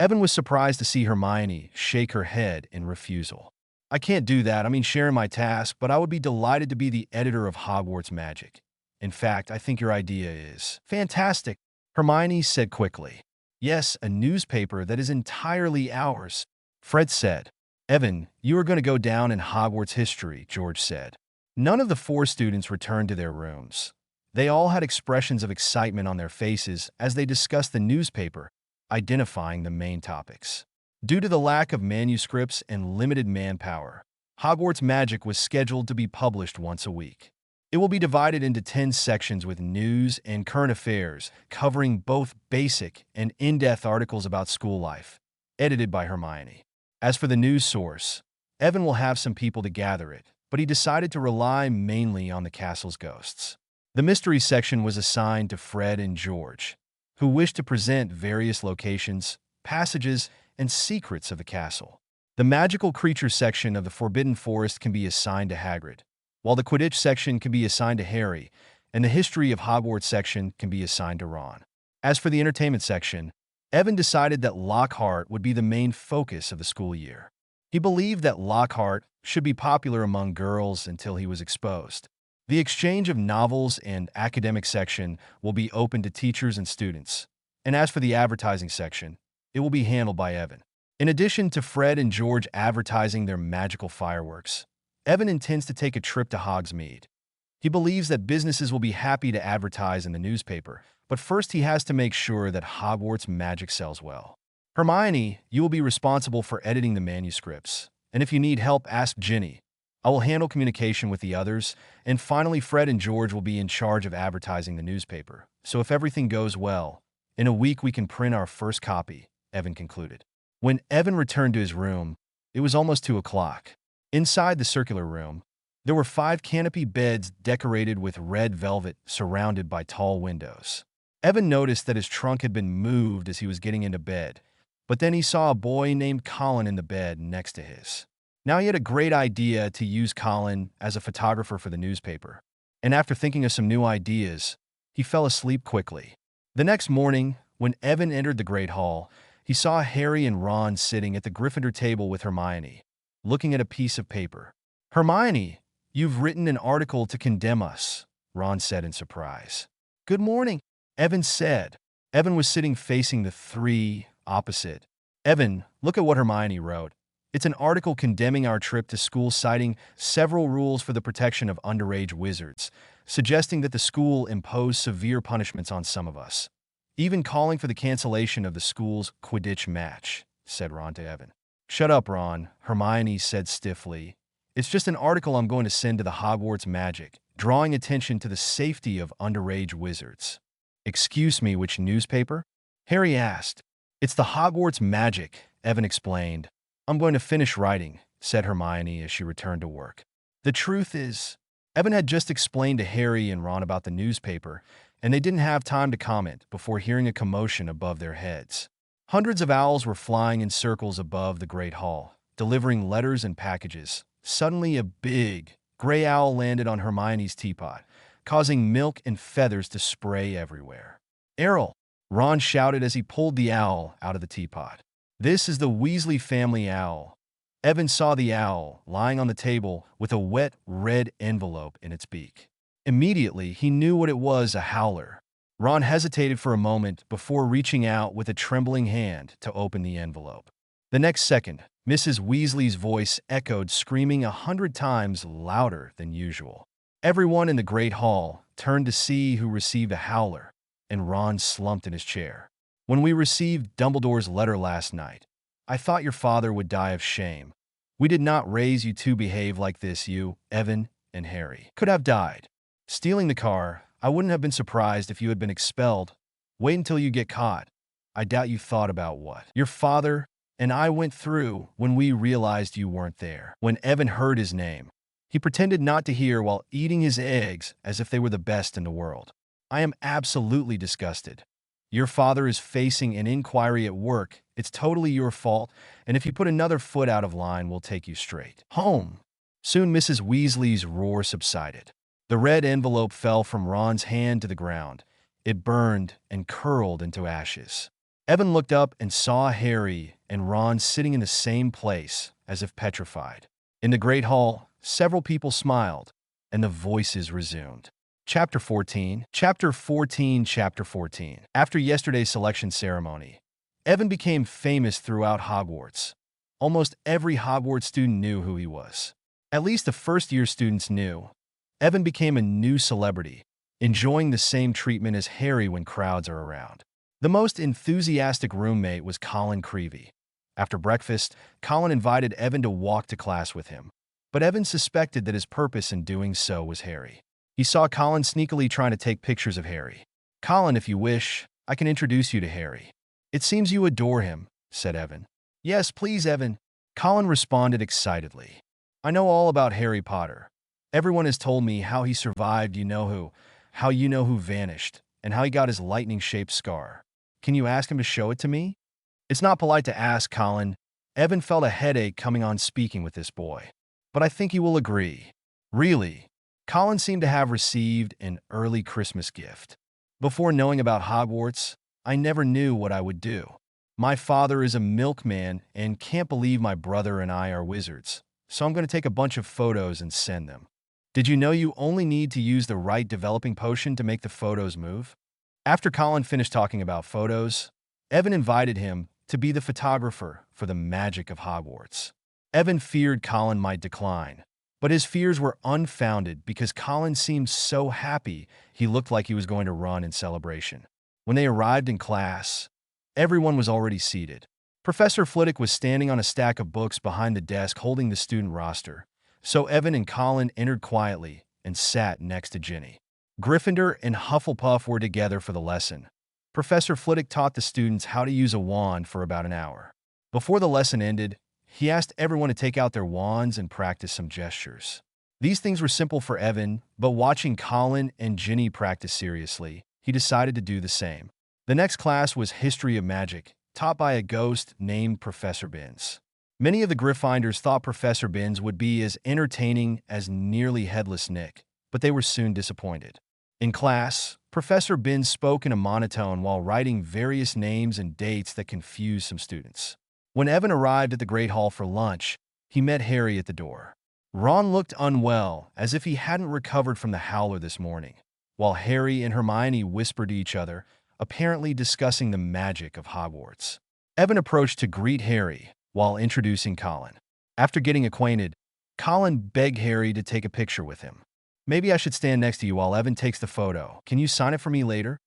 Evan was surprised to see Hermione shake her head in refusal. I can't do that. I mean, sharing my task, but I would be delighted to be the editor of Hogwarts Magic. In fact, I think your idea is fantastic, Hermione said quickly. Yes, a newspaper that is entirely ours, Fred said. Evan, you are going to go down in Hogwarts history, George said. None of the 4 students returned to their rooms. They all had expressions of excitement on their faces as they discussed the newspaper, identifying the main topics. Due to the lack of manuscripts and limited manpower, Hogwarts Magic was scheduled to be published once a week. It will be divided into 10 sections with news and current affairs, covering both basic and in-depth articles about school life, edited by Hermione. As for the news source, Evan will have some people to gather it, but he decided to rely mainly on the castle's ghosts. The mystery section was assigned to Fred and George, who wished to present various locations, passages, and secrets of the castle. The magical creature section of the Forbidden Forest can be assigned to Hagrid, while the Quidditch section can be assigned to Harry, and the History of Hogwarts section can be assigned to Ron. As for the entertainment section, Evan decided that Lockhart would be the main focus of the school year. He believed that Lockhart should be popular among girls until he was exposed. The exchange of novels and academic section will be open to teachers and students, and as for the advertising section, it will be handled by Evan. In addition to Fred and George advertising their magical fireworks, Evan intends to take a trip to Hogsmeade. He believes that businesses will be happy to advertise in the newspaper, but first he has to make sure that Hogwarts Magic sells well. Hermione, you will be responsible for editing the manuscripts, and if you need help, ask Ginny. I will handle communication with the others, and finally Fred and George will be in charge of advertising the newspaper. So if everything goes well, in a week we can print our first copy, Evan concluded. When Evan returned to his room, it was almost 2 o'clock. Inside the circular room, there were 5 canopy beds decorated with red velvet surrounded by tall windows. Evan noticed that his trunk had been moved as he was getting into bed, but then he saw a boy named Colin in the bed next to his. Now he had a great idea to use Colin as a photographer for the newspaper, and after thinking of some new ideas, he fell asleep quickly. The next morning, when Evan entered the Great Hall, he saw Harry and Ron sitting at the Gryffindor table with Hermione, looking at a piece of paper. Hermione, you've written an article to condemn us, Ron said in surprise. Good morning, Evan said. Evan was sitting facing the 3 opposite. Evan, look at what Hermione wrote. It's an article condemning our trip to school, citing several rules for the protection of underage wizards, suggesting that the school impose severe punishments on some of us, even calling for the cancellation of the school's Quidditch match, said Ron to Evan. Shut up, Ron, Hermione said stiffly. It's just an article I'm going to send to the Hogwarts Magic, drawing attention to the safety of underage wizards. Excuse me, which newspaper? Harry asked. It's the Hogwarts Magic, Evan explained. I'm going to finish writing, said Hermione as she returned to work. The truth is, Evan had just explained to Harry and Ron about the newspaper, and they didn't have time to comment before hearing a commotion above their heads. Hundreds of owls were flying in circles above the Great Hall, delivering letters and packages. Suddenly, a big, gray owl landed on Hermione's teapot, causing milk and feathers to spray everywhere. Errol, Ron shouted as he pulled the owl out of the teapot. This is the Weasley family owl. Evan saw the owl lying on the table with a wet red envelope in its beak. Immediately, he knew what it was, a howler. Ron hesitated for a moment before reaching out with a trembling hand to open the envelope. The next second, Mrs. Weasley's voice echoed, screaming 100 times louder than usual. Everyone in the Great Hall turned to see who received a howler, and Ron slumped in his chair. When we received Dumbledore's letter last night, I thought your father would die of shame. We did not raise you to behave like this. You, Evan, and Harry could have died. Stealing the car, I wouldn't have been surprised if you had been expelled. Wait until you get caught. I doubt you thought about what your father and I went through when we realized you weren't there. When Evan heard his name, he pretended not to hear while eating his eggs as if they were the best in the world. I am absolutely disgusted. Your father is facing an inquiry at work. It's totally your fault, and if you put another foot out of line, we'll take you straight home. Soon Mrs. Weasley's roar subsided. The red envelope fell from Ron's hand to the ground. It burned and curled into ashes. Evan looked up and saw Harry and Ron sitting in the same place, as if petrified. In the Great Hall, several people smiled, and the voices resumed. Chapter 14. Chapter 14. Chapter 14. After yesterday's selection ceremony, Evan became famous throughout Hogwarts. Almost every Hogwarts student knew who he was. At least the first-year students knew. Evan became a new celebrity, enjoying the same treatment as Harry when crowds are around. The most enthusiastic roommate was Colin Creevey. After breakfast, Colin invited Evan to walk to class with him, but Evan suspected that his purpose in doing so was Harry. He saw Colin sneakily trying to take pictures of Harry. "Colin, if you wish, I can introduce you to Harry." "It seems you adore him," said Evan. "Yes, please, Evan," Colin responded excitedly. "I know all about Harry Potter. Everyone has told me how he survived how you know who vanished, and how he got his lightning-shaped scar. Can you ask him to show it to me?" "It's not polite to ask, Colin." Evan felt a headache coming on speaking with this boy. "But I think you will agree." Really, Colin seemed to have received an early Christmas gift. "Before knowing about Hogwarts, I never knew what I would do. My father is a milkman and can't believe my brother and I are wizards, so I'm going to take a bunch of photos and send them. Did you know you only need to use the right developing potion to make the photos move?" After Colin finished talking about photos, Evan invited him to be the photographer for the magic of Hogwarts. Evan feared Colin might decline, but his fears were unfounded because Colin seemed so happy he looked like he was going to run in celebration. When they arrived in class, everyone was already seated. Professor Flitwick was standing on a stack of books behind the desk holding the student roster, so Evan and Colin entered quietly and sat next to Ginny. Gryffindor and Hufflepuff were together for the lesson. Professor Flitwick taught the students how to use a wand for about an hour. Before the lesson ended, he asked everyone to take out their wands and practice some gestures. These things were simple for Evan, but watching Colin and Ginny practice seriously, he decided to do the same. The next class was History of Magic, taught by a ghost named Professor Binns. Many of the Gryffindors thought Professor Binns would be as entertaining as Nearly Headless Nick, but they were soon disappointed. In class, Professor Binns spoke in a monotone while writing various names and dates that confused some students. When Evan arrived at the Great Hall for lunch, he met Harry at the door. Ron looked unwell, as if he hadn't recovered from the howler this morning, while Harry and Hermione whispered to each other, apparently discussing the magic of Hogwarts. Evan approached to greet Harry while introducing Colin. After getting acquainted, Colin begged Harry to take a picture with him. "Maybe I should stand next to you while Evan takes the photo. Can you sign it for me later?"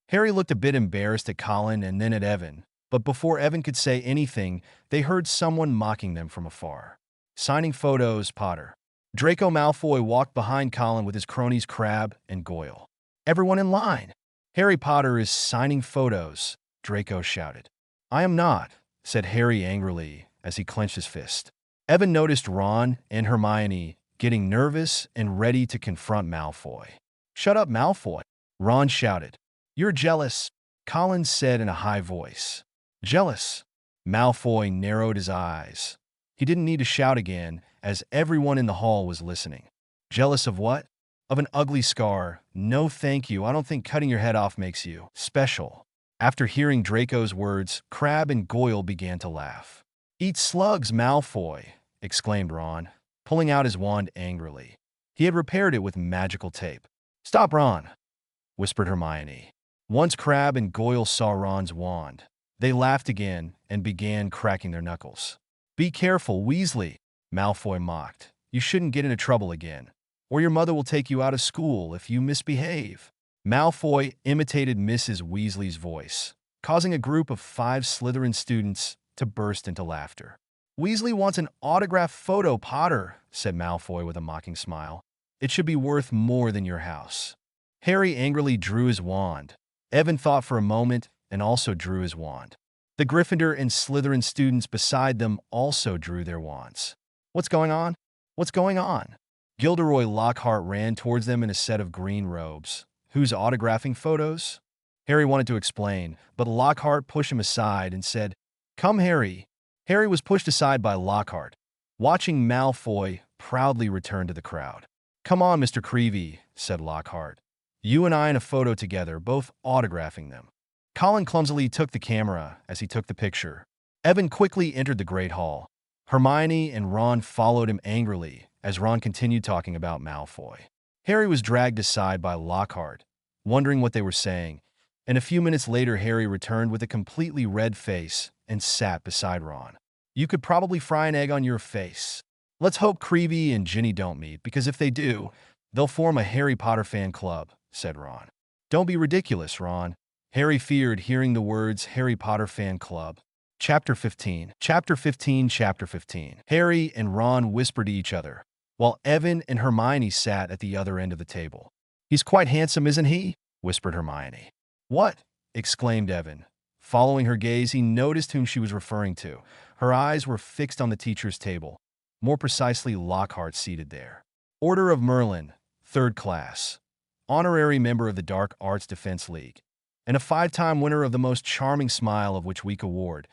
Harry looked a bit embarrassed at Colin and then at Evan, but before Evan could say anything, they heard someone mocking them from afar. "Signing photos, Potter." Draco Malfoy walked behind Colin with his cronies Crabbe and Goyle. "Everyone in line! Harry Potter is signing photos," Draco shouted. "I am not," said Harry angrily as he clenched his fist. Evan noticed Ron and Hermione getting nervous and ready to confront Malfoy. "Shut up, Malfoy," Ron shouted. "You're jealous," Colin said in a high voice. "Jealous?" Malfoy narrowed his eyes. He didn't need to shout again, as everyone in the hall was listening. "Jealous of what?" "Of an ugly scar. No thank you, I don't think cutting your head off makes you special." After hearing Draco's words, Crabbe and Goyle began to laugh. "Eat slugs, Malfoy," exclaimed Ron, pulling out his wand angrily. He had repaired it with magical tape. "Stop, Ron," whispered Hermione. Once Crabbe and Goyle saw Ron's wand, they laughed again and began cracking their knuckles. Be careful, Weasley, Malfoy mocked. You shouldn't get into trouble again, or your mother will take you out of school if you misbehave. Malfoy imitated Mrs. Weasley's voice, causing a group of 5 Slytherin students to burst into laughter. Weasley wants an autographed photo, Potter, said Malfoy with a mocking smile. It should be worth more than your house. Harry angrily drew his wand. Evan thought for a moment and also drew his wand. The Gryffindor and Slytherin students beside them also drew their wands. What's going on? What's going on? Gilderoy Lockhart ran towards them in a set of green robes. Who's autographing photos? Harry wanted to explain, but Lockhart pushed him aside and said, Come, Harry. Harry was pushed aside by Lockhart, watching Malfoy proudly return to the crowd. Come on, Mr. Creevey, said Lockhart. You and I in a photo together, both autographing them. Colin clumsily took the camera as he took the picture. Evan quickly entered the Great Hall. Hermione and Ron followed him angrily as Ron continued talking about Malfoy. Harry was dragged aside by Lockhart, wondering what they were saying, and a few minutes later Harry returned with a completely red face and sat beside Ron. You could probably fry an egg on your face. Let's hope Creevey and Ginny don't meet, because if they do, they'll form a Harry Potter fan club, said Ron. Don't be ridiculous, Ron. Harry feared hearing the words Harry Potter fan club. Chapter 15. Chapter 15. Chapter 15. Harry and Ron whispered to each other, while Evan and Hermione sat at the other end of the table. He's quite handsome, isn't he? Whispered Hermione. What? Exclaimed Evan. Following her gaze, he noticed whom she was referring to. Her eyes were fixed on the teacher's table, more precisely Lockhart seated there. Order of Merlin, 3rd class. Honorary member of the Dark Arts Defense League, and a 5-time winner of the Most Charming Smile of Witch Week award.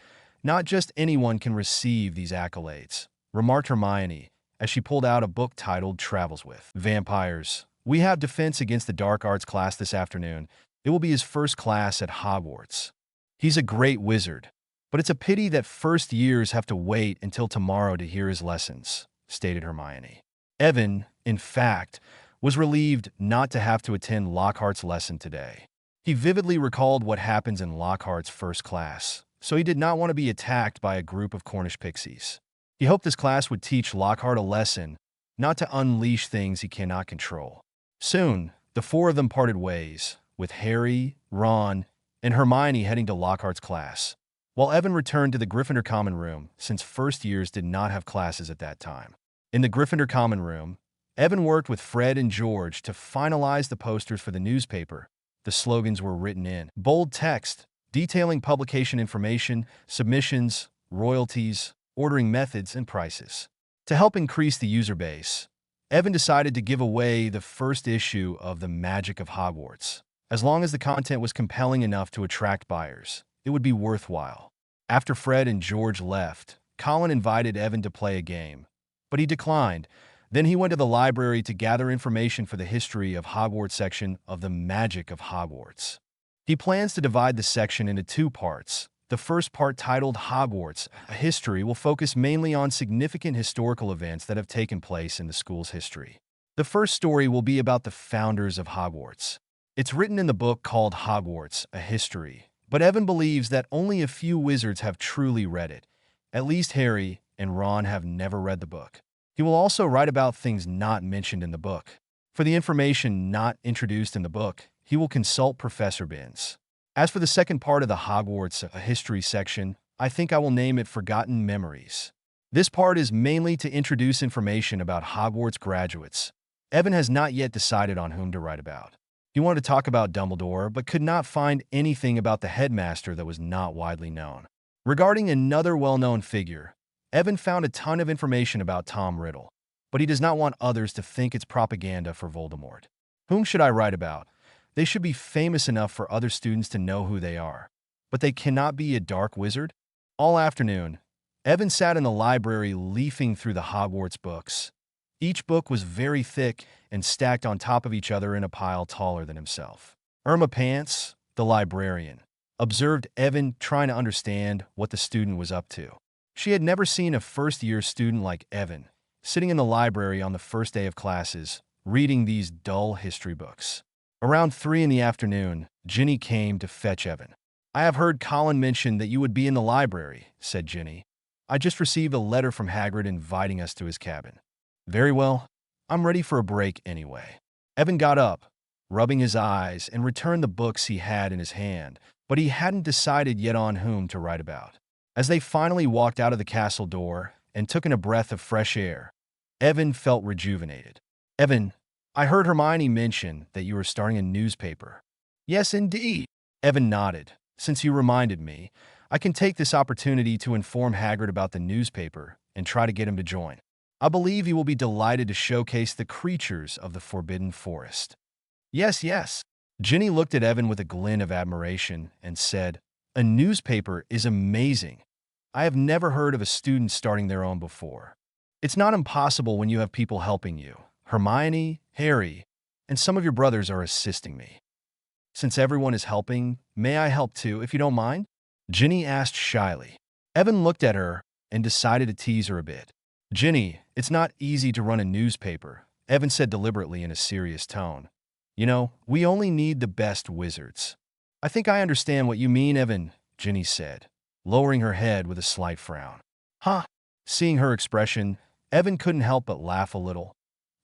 Not just anyone can receive these accolades, remarked Hermione as she pulled out a book titled Travels with Vampires. We have defense against the Dark Arts class this afternoon. It will be his first class at Hogwarts. He's a great wizard, but it's a pity that first years have to wait until tomorrow to hear his lessons, stated Hermione. Evan, in fact, was relieved not to have to attend Lockhart's lesson today. He vividly recalled what happens in Lockhart's first class, so he did not want to be attacked by a group of Cornish pixies. He hoped this class would teach Lockhart a lesson, not to unleash things he cannot control. Soon, the 4 of them parted ways, with Harry, Ron, and Hermione heading to Lockhart's class, while Evan returned to the Gryffindor Common Room since first years did not have classes at that time. In the Gryffindor Common Room, Evan worked with Fred and George to finalize the posters for the newspaper. The slogans were written in bold text, detailing publication information, submissions, royalties, ordering methods, and prices. To help increase the user base, Evan decided to give away the first issue of The Magic of Hogwarts. As long as the content was compelling enough to attract buyers, it would be worthwhile. After Fred and George left, Colin invited Evan to play a game, but he declined. Then he went to the library to gather information for the History of Hogwarts section of The Magic of Hogwarts. He plans to divide the section into 2 parts. The first part, titled Hogwarts, a History, will focus mainly on significant historical events that have taken place in the school's history. The first story will be about the founders of Hogwarts. It's written in the book called Hogwarts, a History, but Evan believes that only a few wizards have truly read it. At least Harry and Ron have never read the book. He will also write about things not mentioned in the book. For the information not introduced in the book, he will consult Professor Binns. As for the second part of the Hogwarts, a History section, I think I will name it Forgotten Memories. This part is mainly to introduce information about Hogwarts graduates. Evan has not yet decided on whom to write about. He wanted to talk about Dumbledore, but could not find anything about the headmaster that was not widely known. Regarding another well-known figure, Evan found a ton of information about Tom Riddle, but he does not want others to think it's propaganda for Voldemort. Whom should I write about? They should be famous enough for other students to know who they are, but they cannot be a dark wizard? All afternoon, Evan sat in the library leafing through the Hogwarts books. Each book was very thick and stacked on top of each other in a pile taller than himself. Irma Pants, the librarian, observed Evan trying to understand what the student was up to. She had never seen a first-year student like Evan, sitting in the library on the first day of classes, reading these dull history books. Around 3 in the afternoon, Ginny came to fetch Evan. I have heard Colin mention that you would be in the library, said Ginny. I just received a letter from Hagrid inviting us to his cabin. Very well. I'm ready for a break anyway. Evan got up, rubbing his eyes, and returned the books he had in his hand, but he hadn't decided yet on whom to write about. As they finally walked out of the castle door and took in a breath of fresh air, Evan felt rejuvenated. Evan, I heard Hermione mention that you were starting a newspaper. Yes, indeed. Evan nodded. Since you reminded me, I can take this opportunity to inform Hagrid about the newspaper and try to get him to join. I believe he will be delighted to showcase the creatures of the Forbidden Forest. Yes, yes. Ginny looked at Evan with a glint of admiration and said, a newspaper is amazing. I have never heard of a student starting their own before. It's not impossible when you have people helping you. Hermione, Harry, and some of your brothers are assisting me. Since everyone is helping, may I help too, if you don't mind? Ginny asked shyly. Evan looked at her and decided to tease her a bit. Ginny, it's not easy to run a newspaper, Evan said deliberately in a serious tone. You know, we only need the best wizards. I think I understand what you mean, Evan, Ginny said, lowering her head with a slight frown. Huh? Seeing her expression, Evan couldn't help but laugh a little.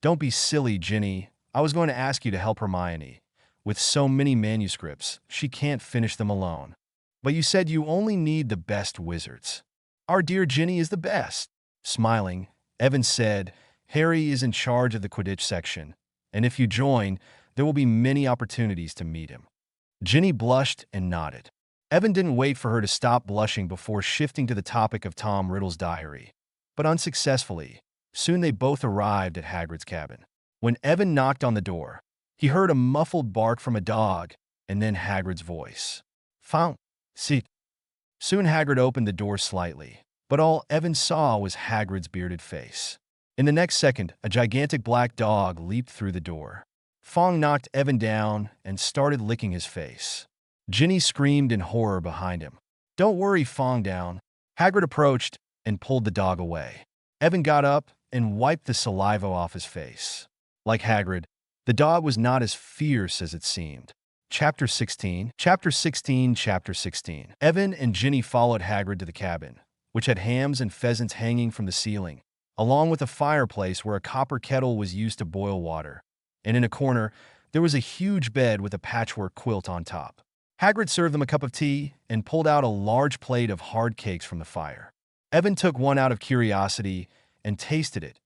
Don't be silly, Ginny. I was going to ask you to help Hermione. With so many manuscripts, she can't finish them alone. But you said you only need the best wizards. Our dear Ginny is the best. Smiling, Evan said, Harry is in charge of the Quidditch section, and if you join, there will be many opportunities to meet him. Ginny blushed and nodded. Evan didn't wait for her to stop blushing before shifting to the topic of Tom Riddle's diary. But unsuccessfully, soon they both arrived at Hagrid's cabin. When Evan knocked on the door, he heard a muffled bark from a dog and then Hagrid's voice. Found. Sit. Soon Hagrid opened the door slightly, but all Evan saw was Hagrid's bearded face. In the next second, a gigantic black dog leaped through the door. Fong knocked Evan down and started licking his face. Ginny screamed in horror behind him. Don't worry, Fong down. Hagrid approached and pulled the dog away. Evan got up and wiped the saliva off his face. Like Hagrid, the dog was not as fierce as it seemed. Chapter 16. Evan and Ginny followed Hagrid to the cabin, which had hams and pheasants hanging from the ceiling, along with a fireplace where a copper kettle was used to boil water. And in a corner, there was a huge bed with a patchwork quilt on top. Hagrid served them a cup of tea and pulled out a large plate of hard cakes from the fire. Evan took one out of curiosity and tasted it,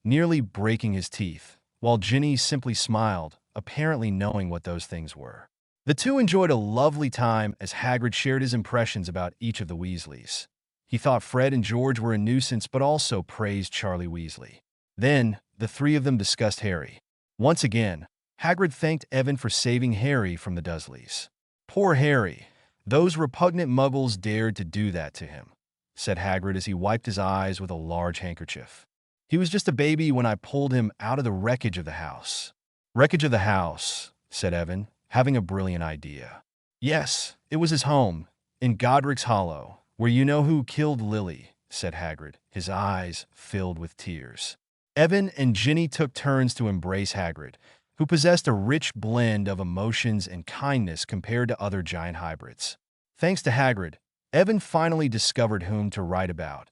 nearly breaking his teeth, while Ginny simply smiled, apparently knowing what those things were. The two enjoyed a lovely time as Hagrid shared his impressions about each of the Weasleys. He thought Fred and George were a nuisance but also praised Charlie Weasley. Then, the three of them discussed Harry. Once again, Hagrid thanked Evan for saving Harry from the Dursleys. Poor Harry. Those repugnant muggles dared to do that to him, said Hagrid as he wiped his eyes with a large handkerchief. He was just a baby when I pulled him out of the wreckage of the house. Wreckage of the house, said Evan, having a brilliant idea. Yes, it was his home, in Godric's Hollow, where you know who killed Lily, said Hagrid, his eyes filled with tears. Evan and Ginny took turns to embrace Hagrid, who possessed a rich blend of emotions and kindness compared to other giant hybrids. Thanks to Hagrid, Evan finally discovered whom to write about,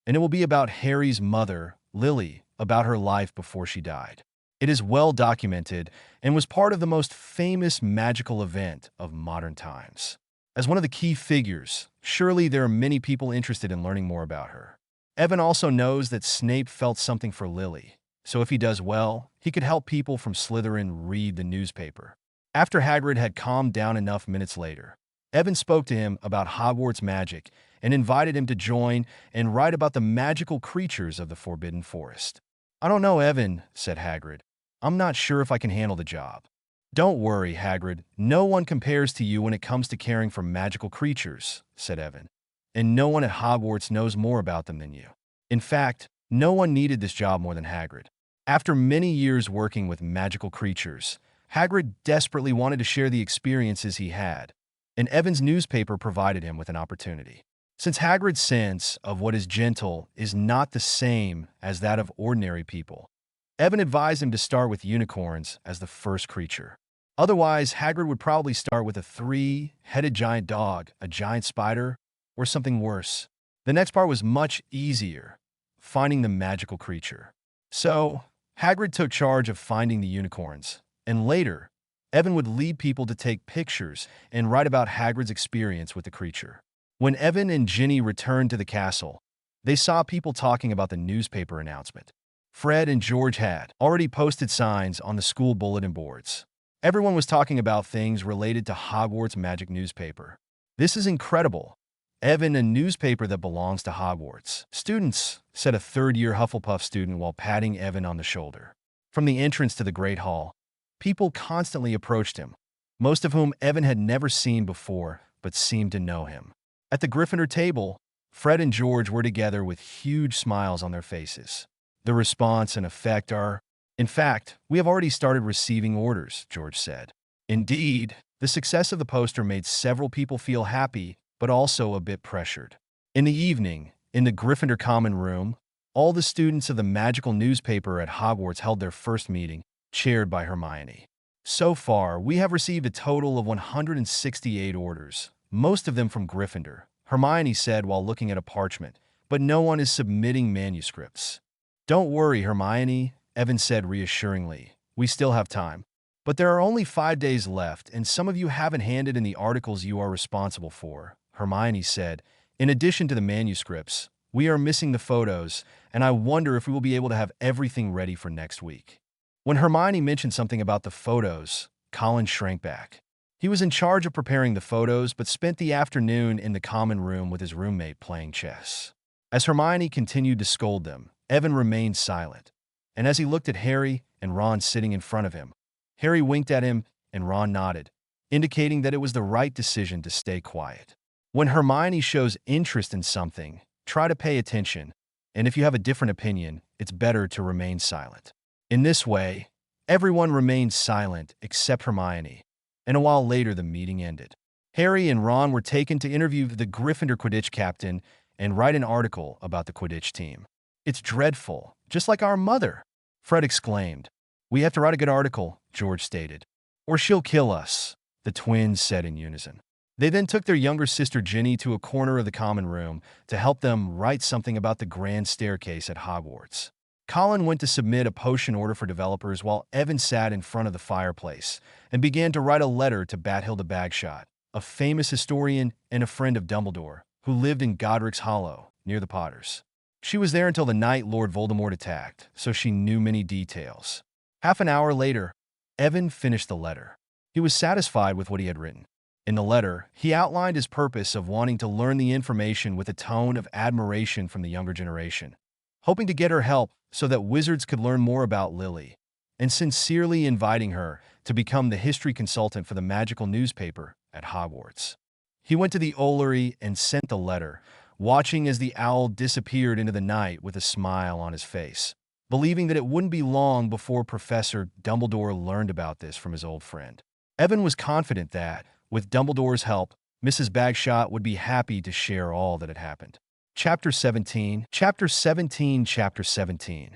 and it will be about Harry's mother, Lily, about her life before she died. It is well documented and was part of the most famous magical event of modern times. As one of the key figures, surely there are many people interested in learning more about her. Evan also knows that Snape felt something for Lily, so if he does well, he could help people from Slytherin read the newspaper. After Hagrid had calmed down enough minutes later, Evan spoke to him about Hogwarts magic and invited him to join and write about the magical creatures of the Forbidden Forest. I don't know, Evan, said Hagrid. I'm not sure if I can handle the job. Don't worry, Hagrid. No one compares to you when it comes to caring for magical creatures, said Evan. And no one at Hogwarts knows more about them than you. In fact, no one needed this job more than Hagrid. After many years working with magical creatures, Hagrid desperately wanted to share the experiences he had, and Evan's newspaper provided him with an opportunity. Since Hagrid's sense of what is gentle is not the same as that of ordinary people, Evan advised him to start with unicorns as the first creature. Otherwise, Hagrid would probably start with a 3-headed giant dog, a giant spider, or something worse. The next part was much easier, finding the magical creature. So, Hagrid took charge of finding the unicorns, and later, Evan would lead people to take pictures and write about Hagrid's experience with the creature. When Evan and Ginny returned to the castle, they saw people talking about the newspaper announcement. Fred and George had already posted signs on the school bulletin boards. Everyone was talking about things related to Hogwarts Magic Newspaper. "This is incredible. Evan, a newspaper that belongs to Hogwarts." "Students," said a third-year Hufflepuff student while patting Evan on the shoulder. From the entrance to the Great Hall, people constantly approached him, most of whom Evan had never seen before but seemed to know him. At the Gryffindor table, Fred and George were together with huge smiles on their faces. "The response and effect are... In fact, we have already started receiving orders," George said. Indeed, the success of the poster made several people feel happy, but also a bit pressured. In the evening, in the Gryffindor common room, all the students of the magical newspaper at Hogwarts held their first meeting, chaired by Hermione. "So far, we have received a total of 168 orders, most of them from Gryffindor," Hermione said while looking at a parchment, "but no one is submitting manuscripts." "Don't worry, Hermione," Evan said reassuringly. "We still have time. But there are only 5 days left, and some of you haven't handed in the articles you are responsible for," Hermione said. "In addition to the manuscripts, we are missing the photos, and I wonder if we will be able to have everything ready for next week." When Hermione mentioned something about the photos, Colin shrank back. He was in charge of preparing the photos, but spent the afternoon in the common room with his roommate playing chess. As Hermione continued to scold them, Evan remained silent, and as he looked at Harry and Ron sitting in front of him, Harry winked at him and Ron nodded, indicating that it was the right decision to stay quiet. When Hermione shows interest in something, try to pay attention, and if you have a different opinion, it's better to remain silent. In this way, everyone remained silent except Hermione, and a while later the meeting ended. Harry and Ron were taken to interview the Gryffindor Quidditch captain and write an article about the Quidditch team. "It's dreadful, just like our mother," Fred exclaimed. "We have to write a good article," George stated. "Or she'll kill us," the twins said in unison. They then took their younger sister Ginny to a corner of the common room to help them write something about the grand staircase at Hogwarts. Colin went to submit a potion order for developers while Evan sat in front of the fireplace and began to write a letter to Bathilda Bagshot, a famous historian and a friend of Dumbledore, who lived in Godric's Hollow, near the Potters. She was there until the night Lord Voldemort attacked, so she knew many details. Half an hour later, Evan finished the letter. He was satisfied with what he had written. In the letter, he outlined his purpose of wanting to learn the information with a tone of admiration from the younger generation, hoping to get her help so that wizards could learn more about Lily, and sincerely inviting her to become the history consultant for the magical newspaper at Hogwarts. He went to the Ollery and sent the letter, watching as the owl disappeared into the night with a smile on his face, believing that it wouldn't be long before Professor Dumbledore learned about this from his old friend. Evan was confident that, with Dumbledore's help, Mrs. Bagshot would be happy to share all that had happened. Chapter 17.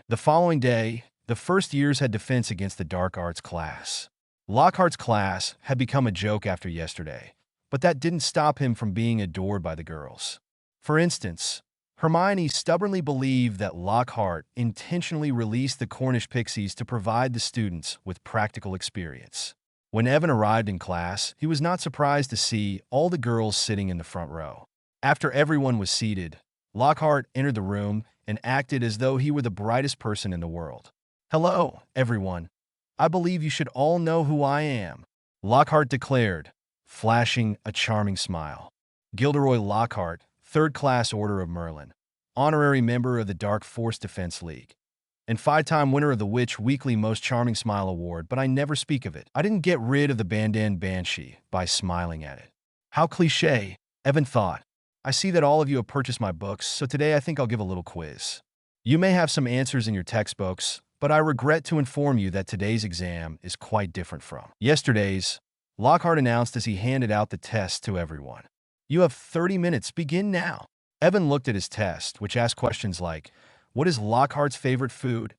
The following day, the first years had defense against the dark arts class. Lockhart's class had become a joke after yesterday, but that didn't stop him from being adored by the girls. For instance, Hermione stubbornly believed that Lockhart intentionally released the Cornish pixies to provide the students with practical experience. When Evan arrived in class, he was not surprised to see all the girls sitting in the front row. After everyone was seated, Lockhart entered the room and acted as though he were the brightest person in the world. "Hello, everyone. I believe you should all know who I am," Lockhart declared, flashing a charming smile. Gilderoy Lockhart, 3rd Class Order of Merlin, honorary member of the Dark Force Defense League, and 5-time winner of the Witch Weekly Most Charming Smile Award, but I never speak of it. I didn't get rid of the Bandan Banshee by smiling at it. How cliché, Evan thought. I see that all of you have purchased my books, so today I think I'll give a little quiz. You may have some answers in your textbooks, but I regret to inform you that today's exam is quite different from yesterday's, Lockhart announced as he handed out the test to everyone. "You have 30 minutes. Begin now." Evan looked at his test, which asked questions like, "What is Lockhart's favorite food?"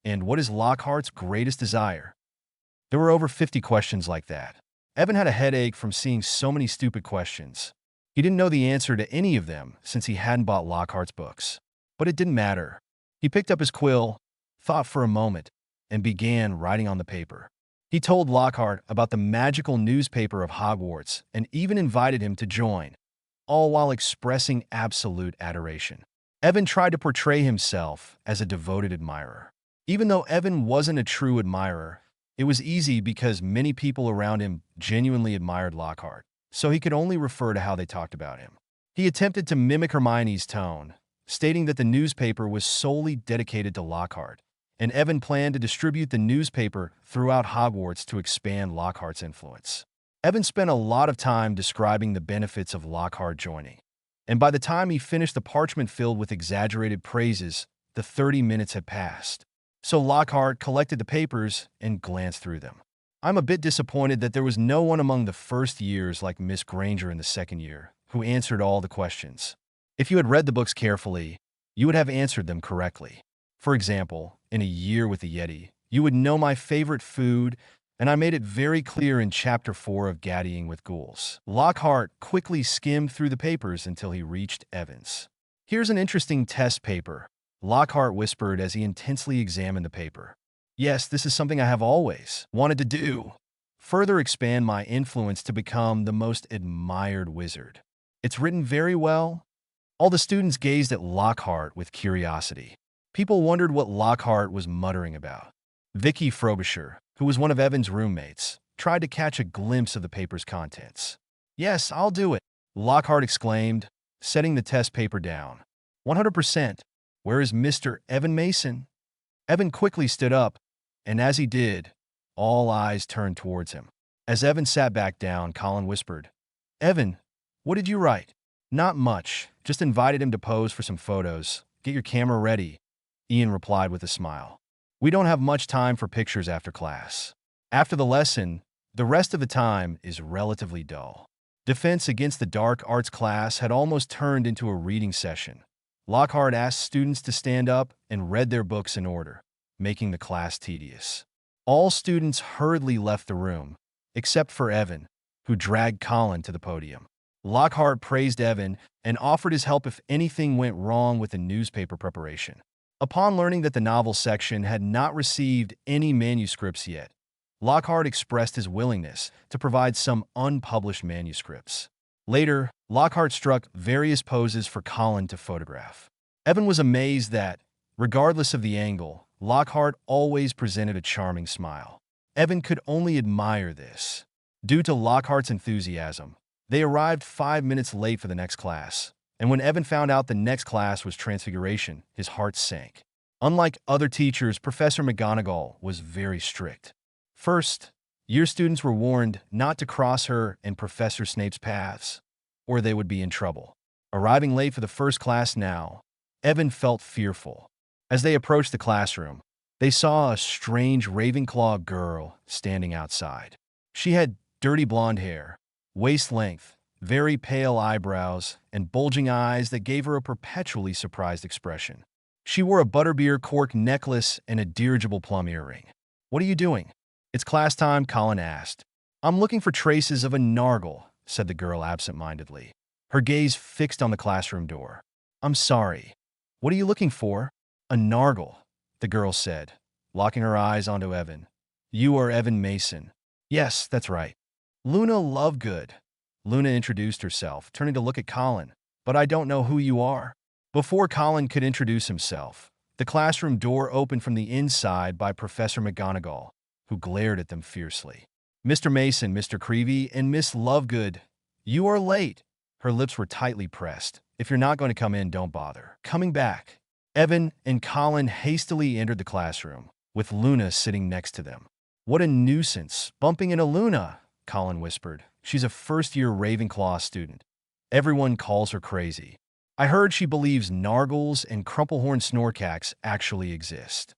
and "What is Lockhart's greatest desire?" There were over 50 questions like that. Evan had a headache from seeing so many stupid questions. He didn't know the answer to any of them since he hadn't bought Lockhart's books. But it didn't matter. He picked up his quill, thought for a moment, and began writing on the paper. He told Lockhart about the magical newspaper of Hogwarts and even invited him to join, all while expressing absolute adoration. Evan tried to portray himself as a devoted admirer. Even though Evan wasn't a true admirer, it was easy because many people around him genuinely admired Lockhart, so he could only refer to how they talked about him. He attempted to mimic Hermione's tone, stating that the newspaper was solely dedicated to Lockhart, and Evan planned to distribute the newspaper throughout Hogwarts to expand Lockhart's influence. Evan spent a lot of time describing the benefits of Lockhart joining, and by the time he finished the parchment filled with exaggerated praises, the 30 minutes had passed. So Lockhart collected the papers and glanced through them. I'm a bit disappointed that there was no one among the first years like Miss Granger in the second year who answered all the questions. If you had read the books carefully, you would have answered them correctly. For example, in A Year with the Yeti, you would know my favorite food, and I made it very clear in Chapter 4 of Gaddying with Ghouls. Lockhart quickly skimmed through the papers until he reached Evans. Here's an interesting test paper, Lockhart whispered as he intensely examined the paper. Yes, this is something I have always wanted to do. Further expand my influence to become the most admired wizard. It's written very well. All the students gazed at Lockhart with curiosity. People wondered what Lockhart was muttering about. Vicky Frobisher, who was one of Evan's roommates, tried to catch a glimpse of the paper's contents. Yes, I'll do it, Lockhart exclaimed, setting the test paper down. 100%. Where is Mr. Evan Mason? Evan quickly stood up, and as he did, all eyes turned towards him. As Evan sat back down, Colin whispered, Evan, what did you write? Not much, just invited him to pose for some photos. Get your camera ready, Ian replied with a smile. We don't have much time for pictures after class. After the lesson, the rest of the time is relatively dull. Defense against the dark arts class had almost turned into a reading session. Lockhart asked students to stand up and read their books in order, making the class tedious. All students hurriedly left the room, except for Evan, who dragged Colin to the podium. Lockhart praised Evan and offered his help if anything went wrong with the newspaper preparation. Upon learning that the novel section had not received any manuscripts yet, Lockhart expressed his willingness to provide some unpublished manuscripts. Later, Lockhart struck various poses for Colin to photograph. Evan was amazed that, regardless of the angle, Lockhart always presented a charming smile. Evan could only admire this. Due to Lockhart's enthusiasm, they arrived 5 minutes late for the next class, and when Evan found out the next class was Transfiguration, his heart sank. Unlike other teachers, Professor McGonagall was very strict. First, year students were warned not to cross her and Professor Snape's paths, or they would be in trouble. Arriving late for the first class now, Evan felt fearful. As they approached the classroom, they saw a strange Ravenclaw girl standing outside. She had dirty blonde hair, waist length, very pale eyebrows, and bulging eyes that gave her a perpetually surprised expression. She wore a butterbeer cork necklace and a dirigible plum earring. What are you doing? It's class time, Colin asked. I'm looking for traces of a Nargle, said the girl absent-mindedly, her gaze fixed on the classroom door. I'm sorry. What are you looking for? A Nargle, the girl said, locking her eyes onto Evan. You are Evan Mason. Yes, that's right. Luna Lovegood. Luna introduced herself, turning to look at Colin. But I don't know who you are. Before Colin could introduce himself, the classroom door opened from the inside by Professor McGonagall, who glared at them fiercely. Mr. Mason, Mr. Creevey, and Miss Lovegood, you are late. Her lips were tightly pressed. If you're not going to come in, don't bother coming back. Evan and Colin hastily entered the classroom, with Luna sitting next to them. What a nuisance, bumping into Luna, Colin whispered. She's a first-year Ravenclaw student. Everyone calls her crazy. I heard she believes Nargles and Crumplehorn Snorkax actually exist.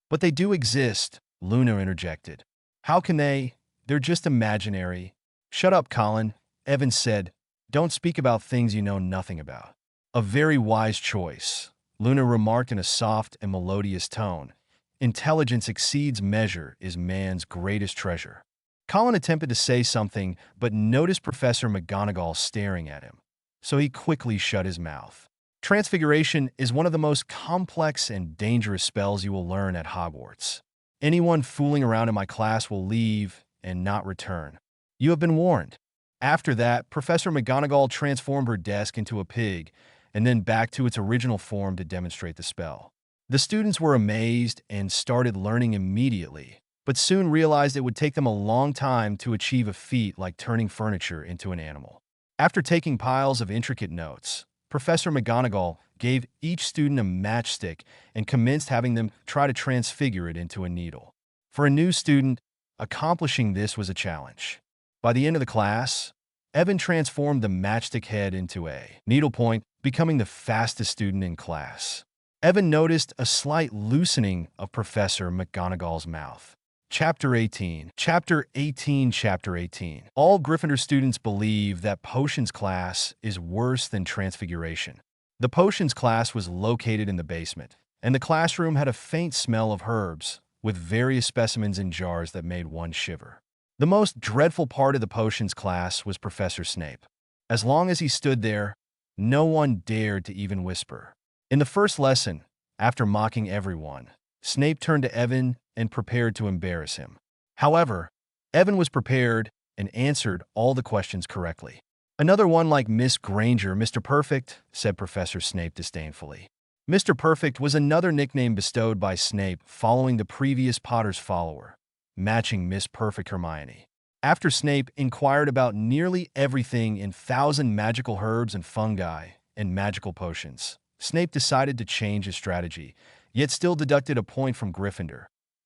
But they do exist, Luna interjected. How can they? They're just imaginary. Shut up, Colin, Evan said. Don't speak about things you know nothing about. A very wise choice, Luna remarked in a soft and melodious tone. Intelligence exceeds measure is man's greatest treasure. Colin attempted to say something, but noticed Professor McGonagall staring at him. so he quickly shut his mouth. Transfiguration is one of the most complex and dangerous spells you will learn at Hogwarts. Anyone fooling around in my class will leave and not return. You have been warned. After that, Professor McGonagall transformed her desk into a pig and then back to its original form to demonstrate the spell. The students were amazed and started learning immediately, but soon realized it would take them a long time to achieve a feat like turning furniture into an animal. After taking piles of intricate notes, Professor McGonagall gave each student a matchstick and commenced having them try to transfigure it into a needle. For a new student, accomplishing this was a challenge. By the end of the class, Evan transformed the matchstick head into a needlepoint, becoming the fastest student in class. Evan noticed a slight loosening of Professor McGonagall's mouth. Chapter 18. Chapter 18. All Gryffindor students believe that Potions class is worse than Transfiguration. The Potions class was located in the basement, and the classroom had a faint smell of herbs, with various specimens in jars that made one shiver. The most dreadful part of the Potions class was Professor Snape. As long as he stood there, no one dared to even whisper. In the first lesson, after mocking everyone, Snape turned to Evan and prepared to embarrass him. However, Evan was prepared and answered all the questions correctly. "Another one like Miss Granger, Mr. Perfect," said Professor Snape disdainfully. Mr. Perfect was another nickname bestowed by Snape following the previous Potter's follower, matching Miss Perfect Hermione. After Snape inquired about nearly everything in 1,000 magical herbs and fungi and magical potions, Snape decided to change his strategy, yet still deducted a point from Gryffindor,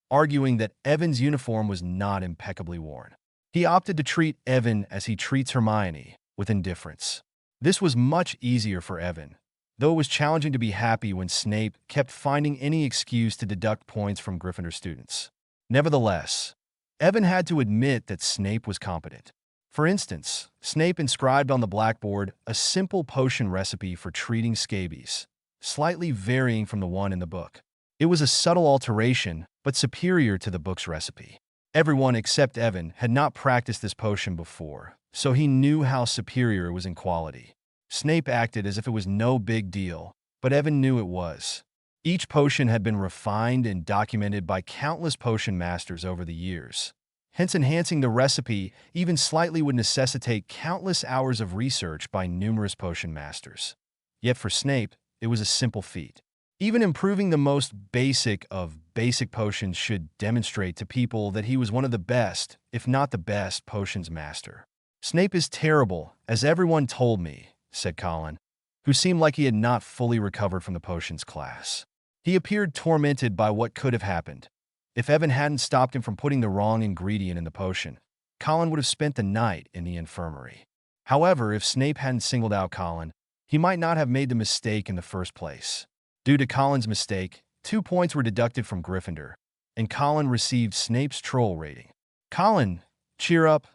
arguing that Evan's uniform was not impeccably worn. He opted to treat Evan as he treats Hermione, with indifference. This was much easier for Evan, though it was challenging to be happy when Snape kept finding any excuse to deduct points from Gryffindor students. Nevertheless, Evan had to admit that Snape was competent. For instance, Snape inscribed on the blackboard a simple potion recipe for treating scabies, slightly varying from the one in the book. It was a subtle alteration, but superior to the book's recipe. Everyone except Evan had not practiced this potion before, so he knew how superior it was in quality. Snape acted as if it was no big deal, but Evan knew it was. Each potion had been refined and documented by countless potion masters over the years. Hence, enhancing the recipe even slightly would necessitate countless hours of research by numerous potion masters. Yet for Snape, it was a simple feat. Even improving the most basic of basic potions should demonstrate to people that he was one of the best, if not the best, potions master. "Snape is terrible, as everyone told me," said Colin, who seemed like he had not fully recovered from the potions class. He appeared tormented by what could have happened. If Evan hadn't stopped him from putting the wrong ingredient in the potion, Colin would have spent the night in the infirmary. However, if Snape hadn't singled out Colin, he might not have made the mistake in the first place. Due to Colin's mistake, 2 points were deducted from Gryffindor, and Colin received Snape's troll rating. "Colin, cheer up.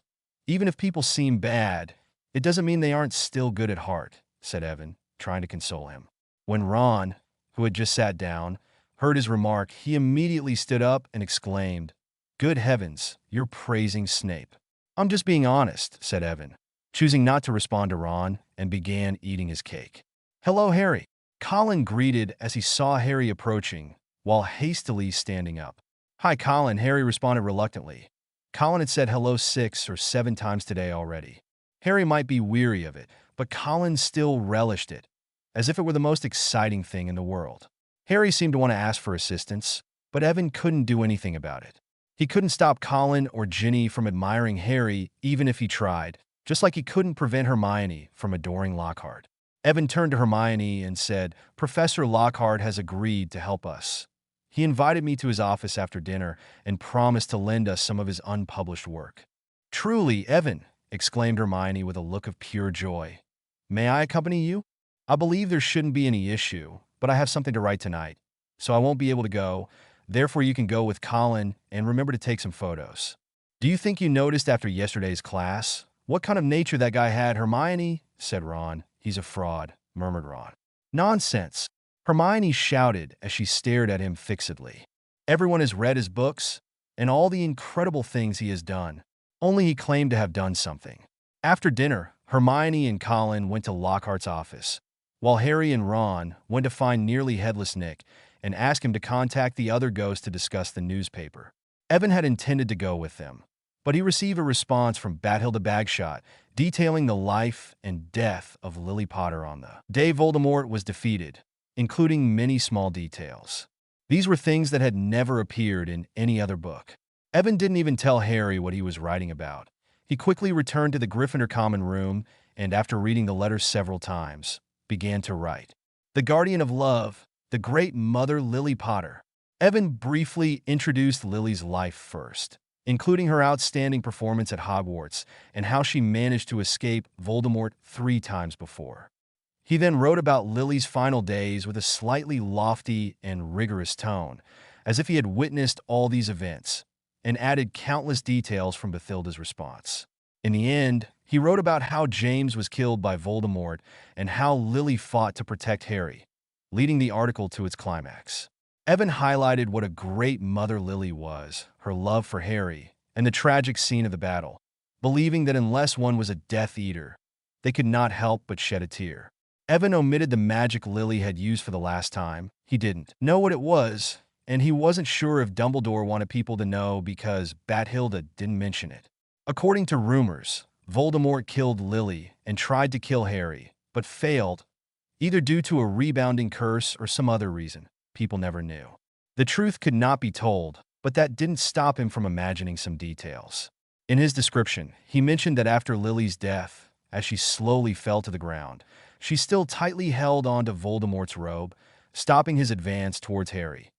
Even if people seem bad, it doesn't mean they aren't still good at heart," said Evan, trying to console him. When Ron, who had just sat down, heard his remark, he immediately stood up and exclaimed, "Good heavens, you're praising Snape." "I'm just being honest," said Evan, choosing not to respond to Ron, and began eating his cake. "Hello, Harry." Colin greeted as he saw Harry approaching, while hastily standing up. "Hi, Colin," Harry responded reluctantly. Colin had said hello 6 or 7 times today already. Harry might be weary of it, but Colin still relished it, as if it were the most exciting thing in the world. Harry seemed to want to ask for assistance, but Evan couldn't do anything about it. He couldn't stop Colin or Ginny from admiring Harry even if he tried, just like he couldn't prevent Hermione from adoring Lockhart. Evan turned to Hermione and said, "Professor Lockhart has agreed to help us. He invited me to his office after dinner and promised to lend us some of his unpublished work." "Truly, Evan," exclaimed Hermione with a look of pure joy. "May I accompany you? I believe there shouldn't be any issue, but I have something to write tonight, so I won't be able to go. Therefore, you can go with Colin and remember to take some photos." "Do you think you noticed after yesterday's class what kind of nature that guy had, Hermione?" said Ron. "He's a fraud," murmured Ron. "Nonsense," Hermione shouted as she stared at him fixedly. "Everyone has read his books and all the incredible things he has done. Only he claimed to have done something." After dinner, Hermione and Colin went to Lockhart's office, while Harry and Ron went to find nearly headless Nick and ask him to contact the other ghosts to discuss the newspaper. Evan had intended to go with them, but he received a response from Bathilda Bagshot detailing the life and death of Lily Potter on the day Voldemort was defeated, including many small details. These were things that had never appeared in any other book. Evan didn't even tell Harry what he was writing about. He quickly returned to the Gryffindor common room and, after reading the letter several times, began to write. The guardian of love, the great mother Lily Potter. Evan briefly introduced Lily's life first, including her outstanding performance at Hogwarts and how she managed to escape Voldemort 3 times before. He then wrote about Lily's final days with a slightly lofty and rigorous tone, as if he had witnessed all these events, and added countless details from Bathilda's response. In the end, he wrote about how James was killed by Voldemort and how Lily fought to protect Harry, leading the article to its climax. Evan highlighted what a great mother Lily was, her love for Harry, and the tragic scene of the battle, believing that unless one was a Death Eater, they could not help but shed a tear. Evan omitted the magic Lily had used for the last time. He didn't know what it was, and he wasn't sure if Dumbledore wanted people to know because Bathilda didn't mention it. According to rumors, Voldemort killed Lily and tried to kill Harry, but failed, either due to a rebounding curse or some other reason. People never knew. The truth could not be told, but that didn't stop him from imagining some details. In his description, he mentioned that after Lily's death, as she slowly fell to the ground, she still tightly held onto Voldemort's robe, stopping his advance towards Harry.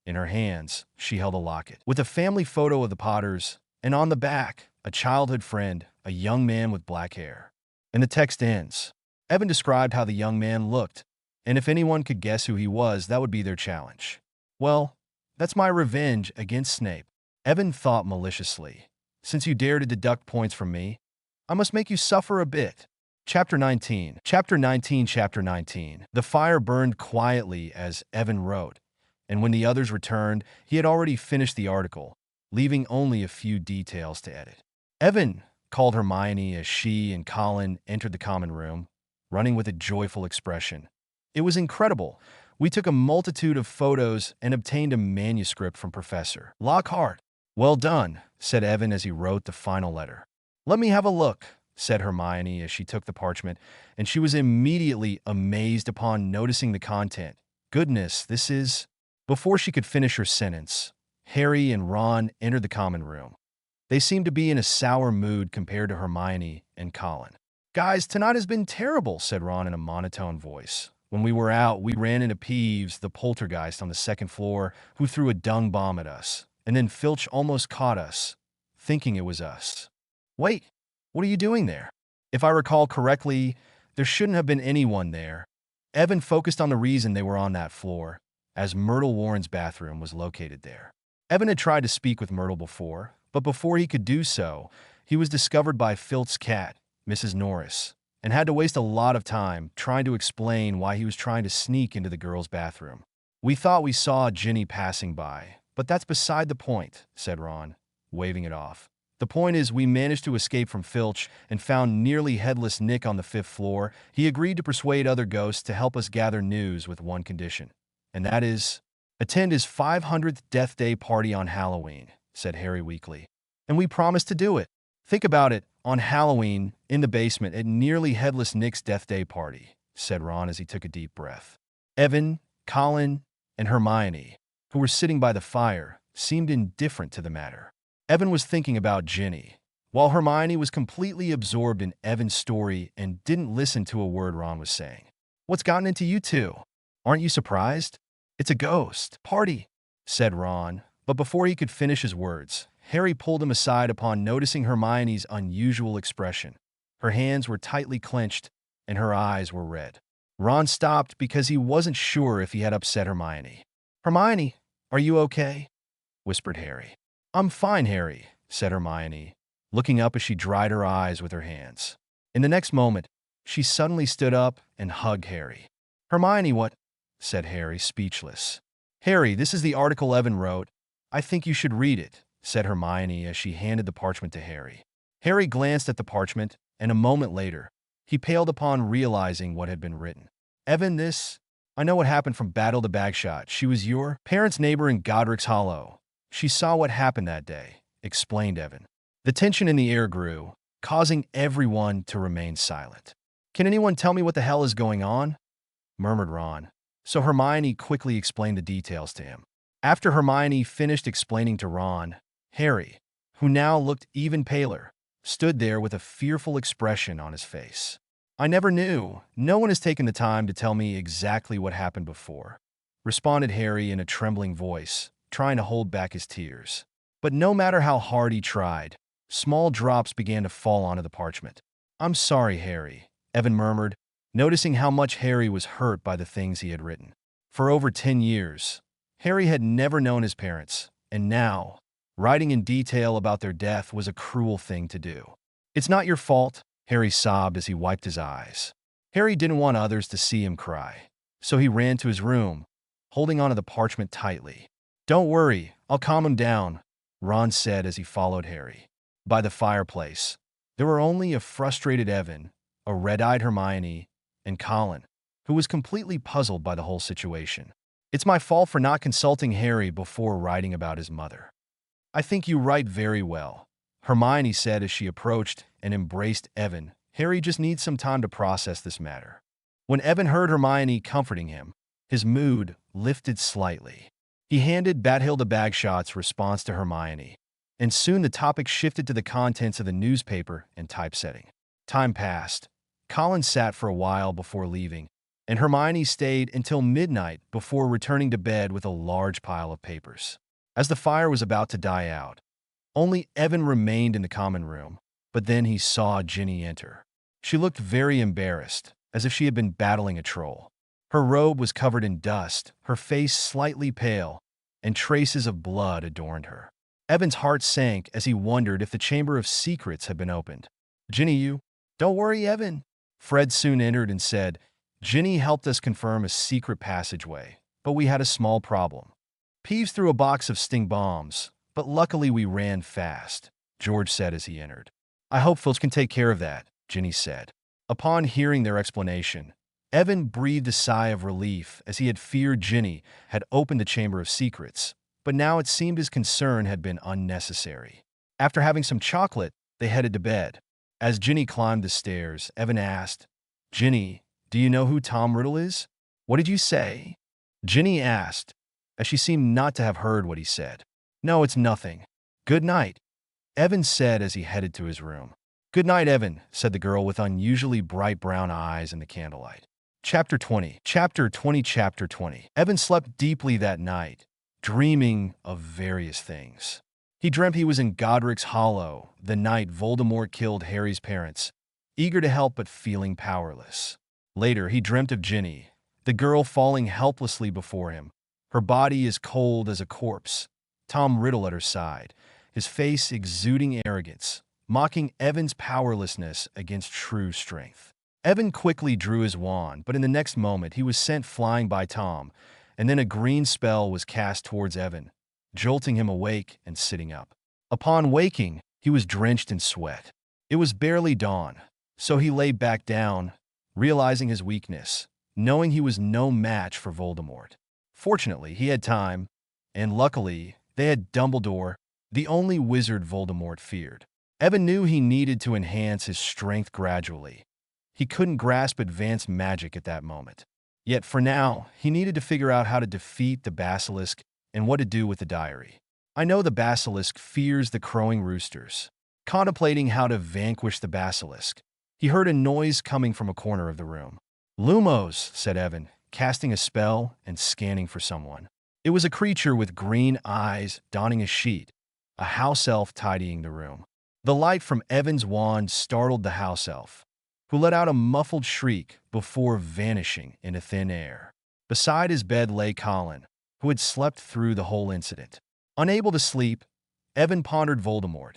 In her hands, she held a locket with a family photo of the Potters, and on the back, a childhood friend, a young man with black hair. And the text ends. Evan described how the young man looked, and if anyone could guess who he was, that would be their challenge. Well, that's my revenge against Snape. Evan thought maliciously. Since you dare to deduct points from me, I must make you suffer a bit. Chapter 19. Chapter 19. Chapter 19. The fire burned quietly as Evan wrote, and when the others returned, he had already finished the article, leaving only a few details to edit. Evan called Hermione as she and Colin entered the common room, running with a joyful expression. It was incredible. We took a multitude of photos and obtained a manuscript from Professor Lockhart. Well done, said Evan as he wrote the final letter. Let me have a look, said Hermione as she took the parchment, and she was immediately amazed upon noticing the content. Goodness, this is... Before she could finish her sentence, Harry and Ron entered the common room. They seemed to be in a sour mood compared to Hermione and Colin. Guys, tonight has been terrible, said Ron in a monotone voice. When we were out, we ran into Peeves, the poltergeist on the second floor, who threw a dung bomb at us. And then Filch almost caught us, thinking it was us. Wait, what are you doing there? If I recall correctly, there shouldn't have been anyone there. Evan focused on the reason they were on that floor, as Myrtle Warren's bathroom was located there. Evan had tried to speak with Myrtle before, but before he could do so, he was discovered by Filch's cat, Mrs. Norris, and had to waste a lot of time trying to explain why he was trying to sneak into the girls' bathroom. We thought we saw Ginny passing by, but that's beside the point, said Ron, waving it off. The point is we managed to escape from Filch and found nearly headless Nick on the 5th floor. He agreed to persuade other ghosts to help us gather news with one condition, and that is, attend his 500th Death Day party on Halloween, said Harry weakly. And we promised to do it. Think about it, on Halloween, in the basement at nearly headless Nick's Death Day party, said Ron as he took a deep breath. Evan, Colin, and Hermione, who were sitting by the fire, seemed indifferent to the matter. Evan was thinking about Ginny, while Hermione was completely absorbed in Evan's story and didn't listen to a word Ron was saying. What's gotten into you two? Aren't you surprised? It's a ghost party, said Ron, but before he could finish his words, Harry pulled him aside upon noticing Hermione's unusual expression. Her hands were tightly clenched, and her eyes were red. Ron stopped because he wasn't sure if he had upset Hermione. Hermione, are you okay? Whispered Harry. I'm fine, Harry, said Hermione, looking up as she dried her eyes with her hands. In the next moment, she suddenly stood up and hugged Harry. Hermione, what? Said Harry, speechless. Harry, this is the article Evan wrote. I think you should read it, said Hermione as she handed the parchment to Harry. Harry glanced at the parchment, and a moment later, He paled upon realizing what had been written. Evan, I know what happened from Battle to Bagshot. She was your parents' neighbor in Godric's Hollow. She saw what happened that day, explained Evan. The tension in the air grew, causing everyone to remain silent. Can anyone tell me what the hell is going on? Murmured Ron. So Hermione quickly explained the details to him. After Hermione finished explaining to Ron, Harry, who now looked even paler, stood there with a fearful expression on his face. I never knew. No one has taken the time to tell me exactly what happened before, responded Harry in a trembling voice, trying to hold back his tears. But no matter how hard he tried, small drops began to fall onto the parchment. I'm sorry, Harry, Evan murmured, noticing how much Harry was hurt by the things he had written. For over 10 years, Harry had never known his parents, and now, writing in detail about their death was a cruel thing to do. It's not your fault, Harry sobbed as he wiped his eyes. Harry didn't want others to see him cry, so he ran to his room, holding onto the parchment tightly. Don't worry, I'll calm him down, Ron said as he followed Harry. By the fireplace, there were only a frustrated Evan, a red-eyed Hermione, and Colin, who was completely puzzled by the whole situation. It's my fault for not consulting Harry before writing about his mother. I think you write very well, Hermione said as she approached and embraced Evan. Harry just needs some time to process this matter. When Evan heard Hermione comforting him, his mood lifted slightly. He handed Bathilda Bagshot's response to Hermione, and soon the topic shifted to the contents of the newspaper and typesetting. Time passed. Colin sat for a while before leaving, and Hermione stayed until midnight before returning to bed with a large pile of papers. As the fire was about to die out, only Evan remained in the common room, but then he saw Ginny enter. She looked very embarrassed, as if she had been battling a troll. Her robe was covered in dust, her face slightly pale, and traces of blood adorned her. Evan's heart sank as he wondered if the Chamber of Secrets had been opened. Ginny, you? Don't worry, Evan. Fred soon entered and said, Ginny helped us confirm a secret passageway, but we had a small problem. Peeves threw a box of sting bombs, but luckily we ran fast, George said as he entered. I hope Filch can take care of that, Ginny said. Upon hearing their explanation, Evan breathed a sigh of relief as he had feared Ginny had opened the Chamber of Secrets, but now it seemed his concern had been unnecessary. After having some chocolate, they headed to bed. As Ginny climbed the stairs, Evan asked, Ginny, do you know who Tom Riddle is? What did you say? Ginny asked, as she seemed not to have heard what he said. No, it's nothing. Good night, Evan said as he headed to his room. Good night, Evan, said the girl with unusually bright brown eyes in the candlelight. Chapter 20. Evan slept deeply that night, dreaming of various things. He dreamt he was in Godric's Hollow the night Voldemort killed Harry's parents, eager to help but feeling powerless. Later, he dreamt of Ginny, the girl falling helplessly before him, her body as cold as a corpse, Tom Riddle at her side, his face exuding arrogance, mocking Evan's powerlessness against true strength. Evan quickly drew his wand, but in the next moment he was sent flying by Tom, and then a green spell was cast towards Evan, jolting him awake and sitting up. Upon waking, he was drenched in sweat. It was barely dawn, so he lay back down, realizing his weakness, knowing he was no match for Voldemort. Fortunately, he had time, and luckily, they had Dumbledore, the only wizard Voldemort feared. Evan knew he needed to enhance his strength gradually. He couldn't grasp advanced magic at that moment. Yet for now, he needed to figure out how to defeat the Basilisk and what to do with the diary. I know the Basilisk fears the crowing roosters. Contemplating how to vanquish the Basilisk, he heard a noise coming from a corner of the room. Lumos, said Evan, casting a spell and scanning for someone. It was a creature with green eyes donning a sheet, a house elf tidying the room. The light from Evan's wand startled the house elf, who let out a muffled shriek before vanishing into thin air. Beside his bed lay Colin, who had slept through the whole incident. Unable to sleep, Evan pondered Voldemort,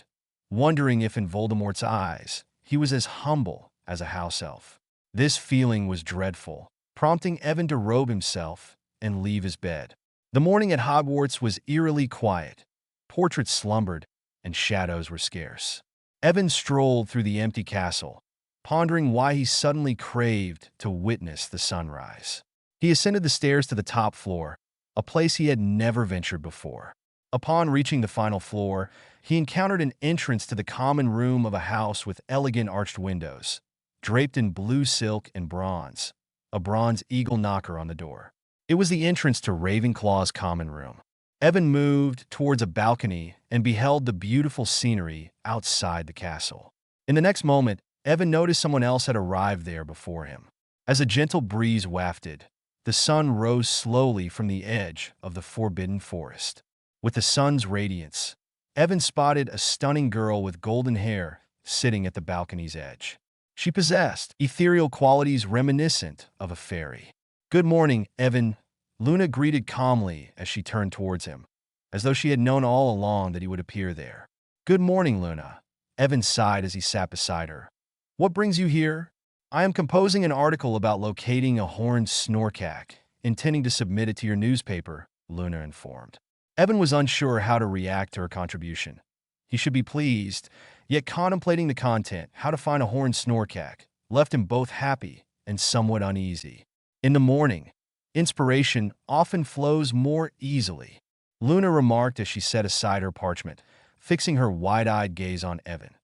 wondering if in Voldemort's eyes he was as humble as a house elf. This feeling was dreadful, prompting Evan to robe himself and leave his bed. The morning at Hogwarts was eerily quiet. Portraits slumbered, and shadows were scarce. Evan strolled through the empty castle, pondering why he suddenly craved to witness the sunrise. He ascended the stairs to the top floor, a place he had never ventured before. Upon reaching the final floor, he encountered an entrance to the common room of a house with elegant arched windows, draped in blue silk and bronze, a bronze eagle knocker on the door. It was the entrance to Ravenclaw's common room. Evan moved towards a balcony and beheld the beautiful scenery outside the castle. In the next moment, Evan noticed someone else had arrived there before him. As a gentle breeze wafted, the sun rose slowly from the edge of the forbidden forest. With the sun's radiance, Evan spotted a stunning girl with golden hair sitting at the balcony's edge. She possessed ethereal qualities reminiscent of a fairy. "Good morning, Evan," Luna greeted calmly as she turned towards him, as though she had known all along that he would appear there. "Good morning, Luna," Evan sighed as he sat beside her. "What brings you here?" "I am composing an article about locating a horned snorkack, intending to submit it to your newspaper," Luna informed. Evan was unsure how to react to her contribution. He should be pleased, yet contemplating the content, how to find a horned snorkack, left him both happy and somewhat uneasy. In the morning, inspiration often flows more easily, Luna remarked as she set aside her parchment, fixing her wide-eyed gaze on Evan.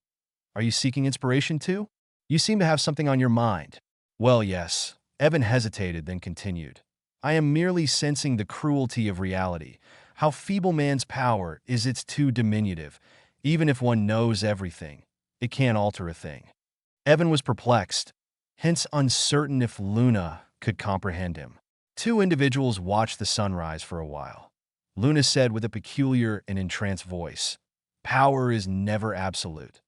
"Are you seeking inspiration too? You seem to have something on your mind." "Well, yes." Evan hesitated, then continued. "I am merely sensing the cruelty of reality, how feeble man's power is it's too diminutive. Even if one knows everything, it can't alter a thing." Evan was perplexed, hence uncertain if Luna could comprehend him. Two individuals watched the sunrise for a while. Luna said with a peculiar and entranced voice, "Power is never absolute.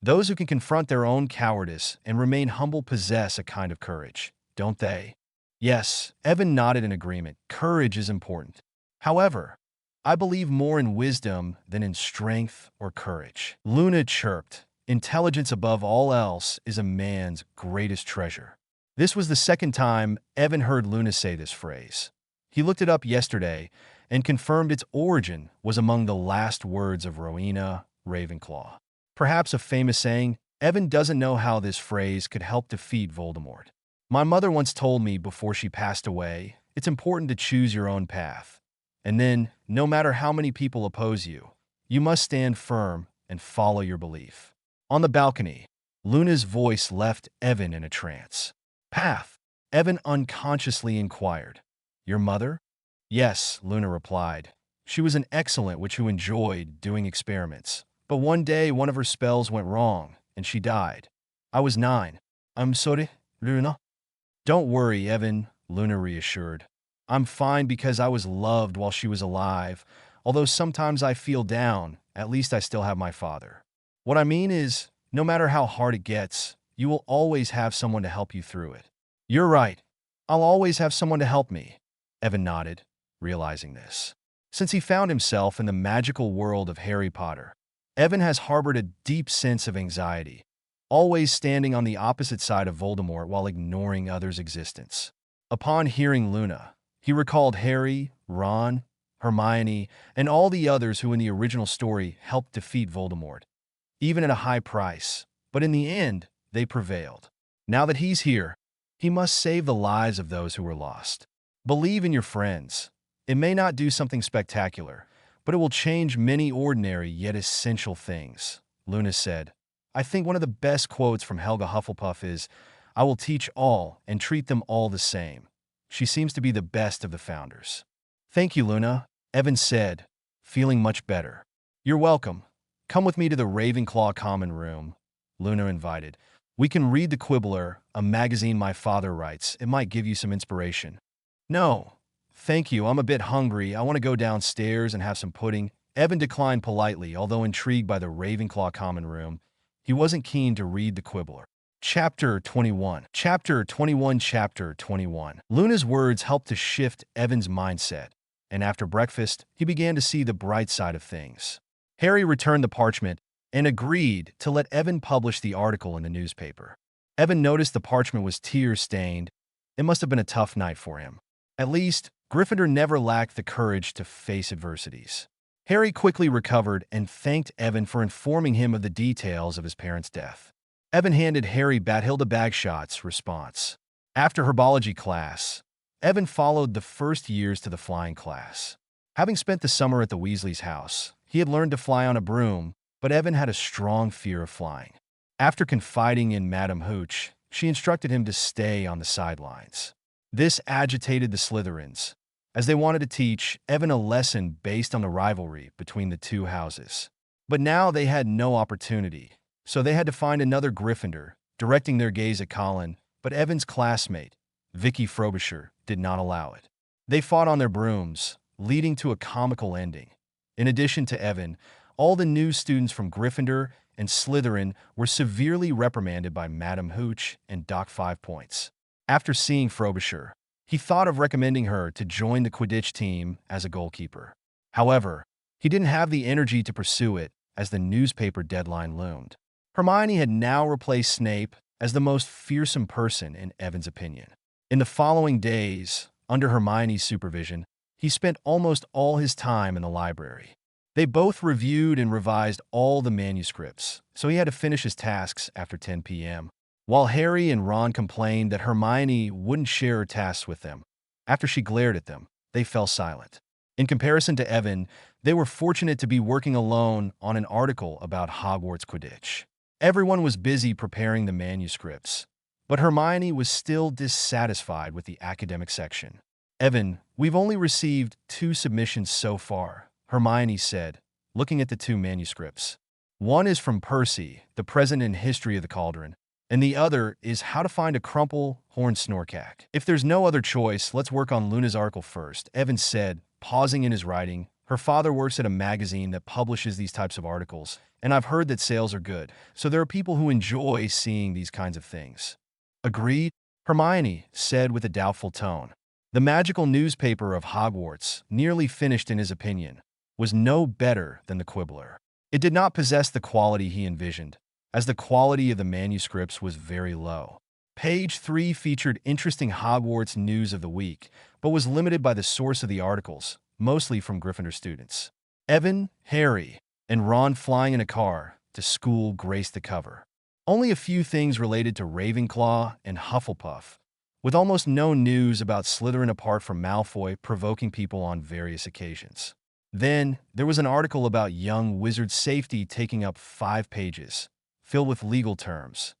Those who can confront their own cowardice and remain humble possess a kind of courage, don't they?" "Yes," Evan nodded in agreement. "Courage is important. However, I believe more in wisdom than in strength or courage." Luna chirped, "Intelligence above all else is a man's greatest treasure." This was the second time Evan heard Luna say this phrase. He looked it up yesterday and confirmed its origin was among the last words of Rowena Ravenclaw. Perhaps a famous saying, Evan doesn't know how this phrase could help defeat Voldemort. "My mother once told me before she passed away, it's important to choose your own path. And then, no matter how many people oppose you, you must stand firm and follow your belief." On the balcony, Luna's voice left Evan in a trance. "Path?" Evan unconsciously inquired. "Your mother?" "Yes," Luna replied. "She was an excellent witch who enjoyed doing experiments. But one day one of her spells went wrong, and she died. I was 9. I'm sorry, Luna." "Don't worry, Evan," Luna reassured. "I'm fine because I was loved while she was alive. Although sometimes I feel down, at least I still have my father. What I mean is, no matter how hard it gets, you will always have someone to help you through it." "You're right. I'll always have someone to help me," Evan nodded, realizing this. Since he found himself in the magical world of Harry Potter, Evan has harbored a deep sense of anxiety, always standing on the opposite side of Voldemort while ignoring others' existence. Upon hearing Luna, he recalled Harry, Ron, Hermione, and all the others who in the original story helped defeat Voldemort, even at a high price, but in the end, they prevailed. Now that he's here, he must save the lives of those who were lost. Believe in your friends. It may not do something spectacular, but it will change many ordinary yet essential things, Luna said. I think one of the best quotes from Helga Hufflepuff is, "I will teach all and treat them all the same." She seems to be the best of the founders. "Thank you, Luna," Evan said, feeling much better. "You're welcome. Come with me to the Ravenclaw common room," Luna invited. "We can read The Quibbler, a magazine my father writes. It might give you some inspiration." "No, thank you. I'm a bit hungry. I want to go downstairs and have some pudding." Evan declined politely, although intrigued by the Ravenclaw common room. He wasn't keen to read The Quibbler. Chapter 21. Chapter 21. Chapter 21. Luna's words helped to shift Evan's mindset, and after breakfast, he began to see the bright side of things. Harry returned the parchment and agreed to let Evan publish the article in the newspaper. Evan noticed the parchment was tear-stained. It must have been a tough night for him. At least, Gryffindor never lacked the courage to face adversities. Harry quickly recovered and thanked Evan for informing him of the details of his parents' death. Evan handed Harry Bathilda Bagshot's response. After herbology class, Evan followed the first years to the flying class. Having spent the summer at the Weasleys' house, he had learned to fly on a broom, but Evan had a strong fear of flying. After confiding in Madame Hooch, she instructed him to stay on the sidelines. This agitated the Slytherins, as they wanted to teach Evan a lesson based on the rivalry between the two houses. But now they had no opportunity, so they had to find another Gryffindor, directing their gaze at Colin, but Evan's classmate, Vicky Frobisher, did not allow it. They fought on their brooms, leading to a comical ending. In addition to Evan, all the new students from Gryffindor and Slytherin were severely reprimanded by Madame Hooch and Doc 5 Points. After seeing Frobisher, he thought of recommending her to join the Quidditch team as a goalkeeper. However, he didn't have the energy to pursue it as the newspaper deadline loomed. Hermione had now replaced Snape as the most fearsome person in Evan's opinion. In the following days, under Hermione's supervision, he spent almost all his time in the library. They both reviewed and revised all the manuscripts, so he had to finish his tasks after 10 p.m. While Harry and Ron complained that Hermione wouldn't share her tasks with them, after she glared at them, they fell silent. In comparison to Evan, they were fortunate to be working alone on an article about Hogwarts Quidditch. Everyone was busy preparing the manuscripts, but Hermione was still dissatisfied with the academic section. "Evan, we've only received 2 submissions so far," Hermione said, looking at the 2 manuscripts. "One is from Percy, the present and history of the Cauldron, and the other is how to find a crumple horned snorkack. If there's no other choice, let's work on Luna's article first," Evan said, pausing in his writing. "Her father works at a magazine that publishes these types of articles, and I've heard that sales are good, so there are people who enjoy seeing these kinds of things." "Agreed," Hermione said with a doubtful tone. The magical newspaper of Hogwarts, nearly finished in his opinion, was no better than the Quibbler. It did not possess the quality he envisioned, as the quality of the manuscripts was very low. Page 3 featured interesting Hogwarts news of the week, but was limited by the source of the articles, mostly from Gryffindor students. Evan, Harry, and Ron flying in a car to school graced the cover. Only a few things related to Ravenclaw and Hufflepuff, with almost no news about Slytherin apart from Malfoy provoking people on various occasions. Then, there was an article about young wizard safety taking up 5 pages, filled with legal terms.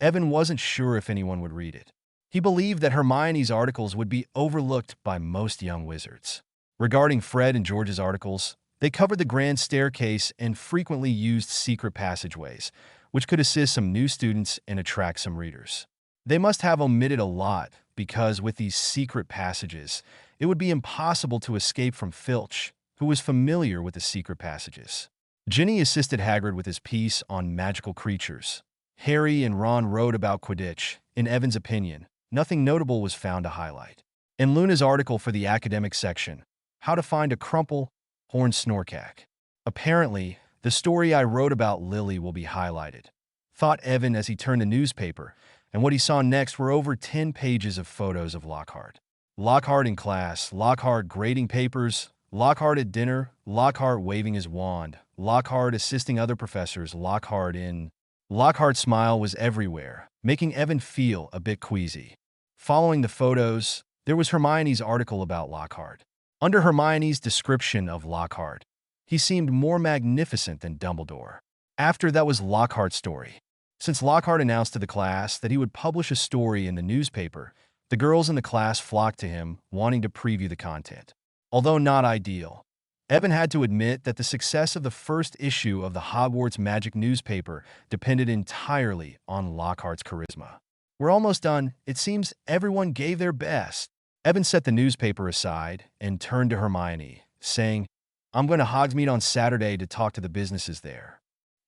Evan wasn't sure if anyone would read it. He believed that Hermione's articles would be overlooked by most young wizards. Regarding Fred and George's articles, they covered the grand staircase and frequently used secret passageways, which could assist some new students and attract some readers. They must have omitted a lot because with these secret passages, it would be impossible to escape from Filch, who was familiar with the secret passages. Ginny assisted Hagrid with his piece on magical creatures. Harry and Ron wrote about Quidditch. In Evan's opinion, nothing notable was found to highlight. In Luna's article for the academic section, how to find a crumple horned snorkack. Apparently, the story I wrote about Lily will be highlighted, thought Evan as he turned the newspaper, and what he saw next were over 10 pages of photos of Lockhart. Lockhart in class, Lockhart grading papers, Lockhart at dinner, Lockhart waving his wand, Lockhart assisting other professors, Lockhart's smile was everywhere, making Evan feel a bit queasy. Following the photos, there was Hermione's article about Lockhart. Under Hermione's description of Lockhart, he seemed more magnificent than Dumbledore. After that was Lockhart's story. Since Lockhart announced to the class that he would publish a story in the newspaper, the girls in the class flocked to him, wanting to preview the content. Although not ideal, Evan had to admit that the success of the first issue of the Hogwarts Magic newspaper depended entirely on Lockhart's charisma. "We're almost done. It seems everyone gave their best." Evan set the newspaper aside and turned to Hermione, saying, "I'm going to Hogsmeade on Saturday to talk to the businesses there."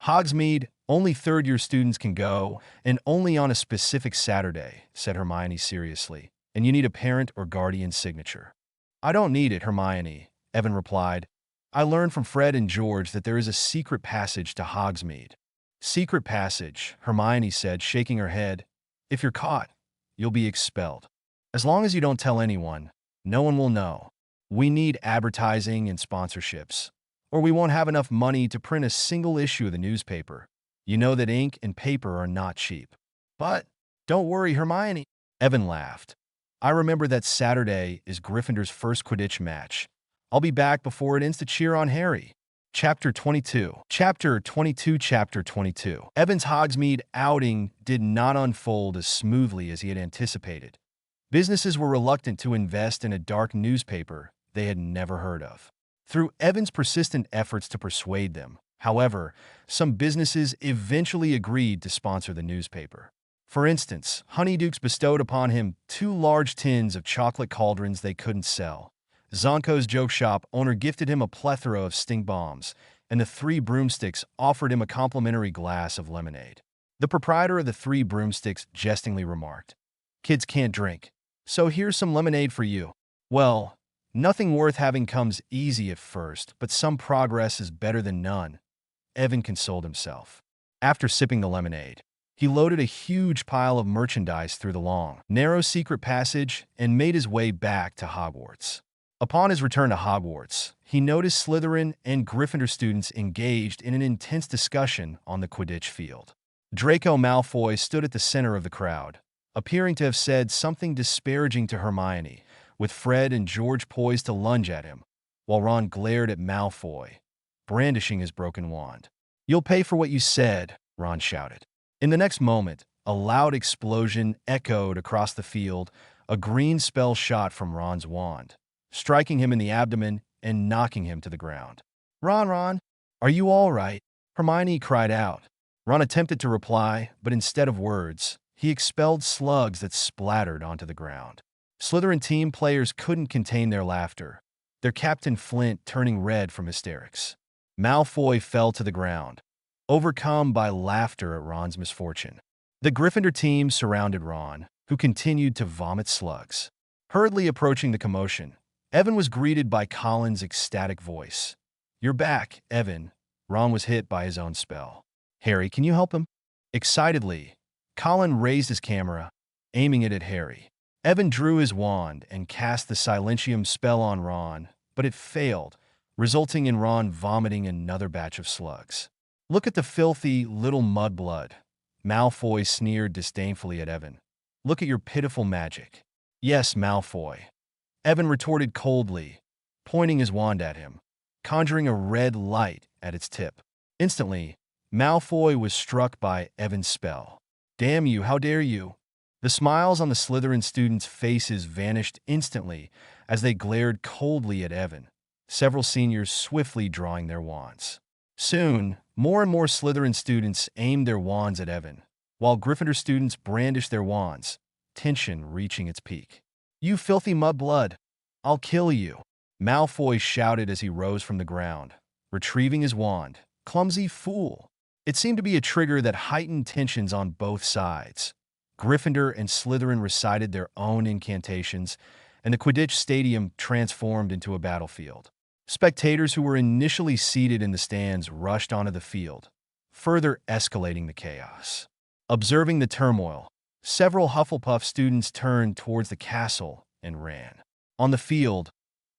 "Hogsmeade, only third-year students can go, and only on a specific Saturday," said Hermione seriously, "and you need a parent or guardian signature." "I don't need it, Hermione," Evan replied. "I learned from Fred and George that there is a secret passage to Hogsmeade." "Secret passage," Hermione said, shaking her head. "If you're caught, you'll be expelled. As long as you don't tell anyone, no one will know. We need advertising and sponsorships, or we won't have enough money to print a single issue of the newspaper. You know that ink and paper are not cheap. But don't worry, Hermione. Evan laughed. I remember that Saturday is Gryffindor's first Quidditch match. I'll be back before it ends to cheer on Harry. Chapter 22. Chapter 22. Evan's Hogsmeade outing did not unfold as smoothly as he had anticipated. Businesses were reluctant to invest in a dark newspaper they had never heard of. Through Evan's persistent efforts to persuade them, however, some businesses eventually agreed to sponsor the newspaper. For instance, Honeydukes bestowed upon him 2 large tins of chocolate cauldrons they couldn't sell. Zonko's joke shop owner gifted him a plethora of stink bombs, and the 3 broomsticks offered him a complimentary glass of lemonade. The proprietor of the 3 broomsticks jestingly remarked, "Kids can't drink, so here's some lemonade for you." Well, nothing worth having comes easy at first, but some progress is better than none, Evan consoled himself. After sipping the lemonade, he loaded a huge pile of merchandise through the long, narrow secret passage and made his way back to Hogwarts. Upon his return to Hogwarts, he noticed Slytherin and Gryffindor students engaged in an intense discussion on the Quidditch field. Draco Malfoy stood at the center of the crowd, appearing to have said something disparaging to Hermione, with Fred and George poised to lunge at him, while Ron glared at Malfoy, brandishing his broken wand. "You'll pay for what you said," Ron shouted. In the next moment, a loud explosion echoed across the field, a green spell shot from Ron's wand, striking him in the abdomen and knocking him to the ground. Ron, are you all right?" Hermione cried out. Ron attempted to reply, but instead of words, he expelled slugs that splattered onto the ground. Slytherin team players couldn't contain their laughter, their captain Flint turning red from hysterics. Malfoy fell to the ground, overcome by laughter at Ron's misfortune. The Gryffindor team surrounded Ron, who continued to vomit slugs. Hurriedly approaching the commotion, Evan was greeted by Colin's ecstatic voice. "You're back, Evan." Ron was hit by his own spell. "Harry, can you help him?" Excitedly, Colin raised his camera, aiming it at Harry. Evan drew his wand and cast the Silentium spell on Ron, but it failed, resulting in Ron vomiting another batch of slugs. "Look at the filthy little mudblood," Malfoy sneered disdainfully at Evan. "Look at your pitiful magic." "Yes, Malfoy," Evan retorted coldly, pointing his wand at him, conjuring a red light at its tip. Instantly, Malfoy was struck by Evan's spell. "Damn you, how dare you!" The smiles on the Slytherin students' faces vanished instantly as they glared coldly at Evan, several seniors swiftly drawing their wands. Soon, more and more Slytherin students aimed their wands at Evan, while Gryffindor students brandished their wands, tension reaching its peak. "You filthy mudblood! I'll kill you!" Malfoy shouted as he rose from the ground, retrieving his wand. "Clumsy fool!" It seemed to be a trigger that heightened tensions on both sides. Gryffindor and Slytherin recited their own incantations, and the Quidditch stadium transformed into a battlefield. Spectators who were initially seated in the stands rushed onto the field, further escalating the chaos. Observing the turmoil, several Hufflepuff students turned towards the castle and ran. On the field,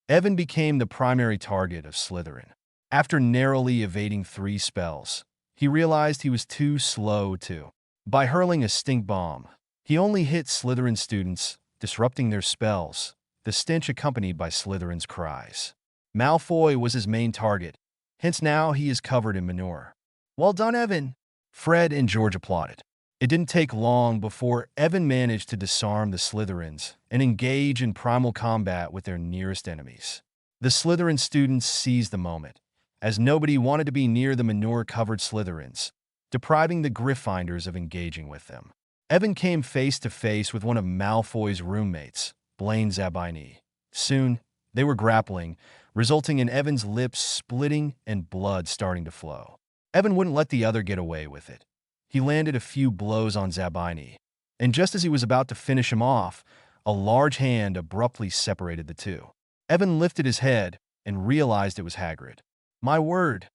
Evan became the primary target of Slytherin. After narrowly evading 3 spells, he realized he was too slow to. By hurling a stink bomb, he only hit Slytherin students, disrupting their spells, the stench accompanied by Slytherin's cries. Malfoy was his main target, hence now he is covered in manure. "Well done, Evan!" Fred and George applauded. It didn't take long before Evan managed to disarm the Slytherins and engage in primal combat with their nearest enemies. The Slytherin students seized the moment, as nobody wanted to be near the manure-covered Slytherins, depriving the Gryffindors of engaging with them. Evan came face to face with one of Malfoy's roommates, Blaine Zabini. Soon, they were grappling, resulting in Evan's lips splitting and blood starting to flow. Evan wouldn't let the other get away with it. He landed a few blows on Zabini, and just as he was about to finish him off, a large hand abruptly separated the two. Evan lifted his head and realized it was Hagrid. "My word,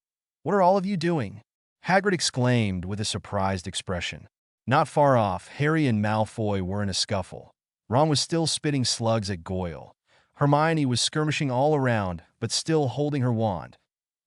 what are all of you doing?" Hagrid exclaimed with a surprised expression. Not far off, Harry and Malfoy were in a scuffle. Ron was still spitting slugs at Goyle. Hermione was skirmishing all around, but still holding her wand.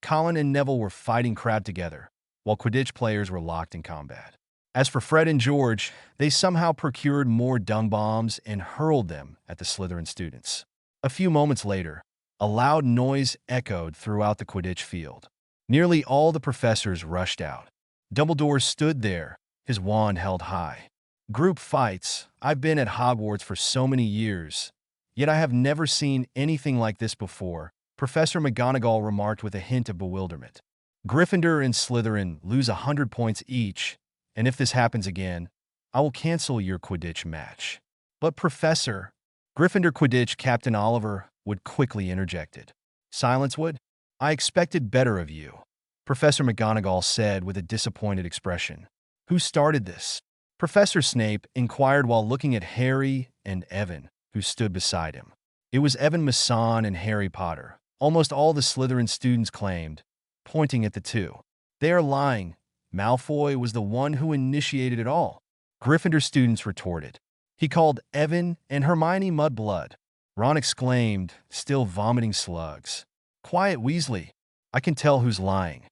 Colin and Neville were fighting crowd together, while Quidditch players were locked in combat. As for Fred and George, they somehow procured more dung bombs and hurled them at the Slytherin students. A few moments later, a loud noise echoed throughout the Quidditch field. Nearly all the professors rushed out. Dumbledore stood there, his wand held high. Group fights. I've been at Hogwarts for so many years, yet I have never seen anything like this before, Professor McGonagall remarked with a hint of bewilderment. Gryffindor and Slytherin lose 100 points each, and if this happens again, I will cancel your Quidditch match. But Professor, Gryffindor Quidditch Captain Oliver Wood quickly interjected. Silence, Wood. I expected better of you, Professor McGonagall said with a disappointed expression. Who started this? Professor Snape inquired while looking at Harry and Evan, who stood beside him. It was Evan Masson and Harry Potter, almost all the Slytherin students claimed, pointing at the two. They are lying. Malfoy was the one who initiated it all, Gryffindor students retorted. He called Evan and Hermione mudblood. Ron exclaimed, still vomiting slugs. Quiet, Weasley. I can tell who's lying.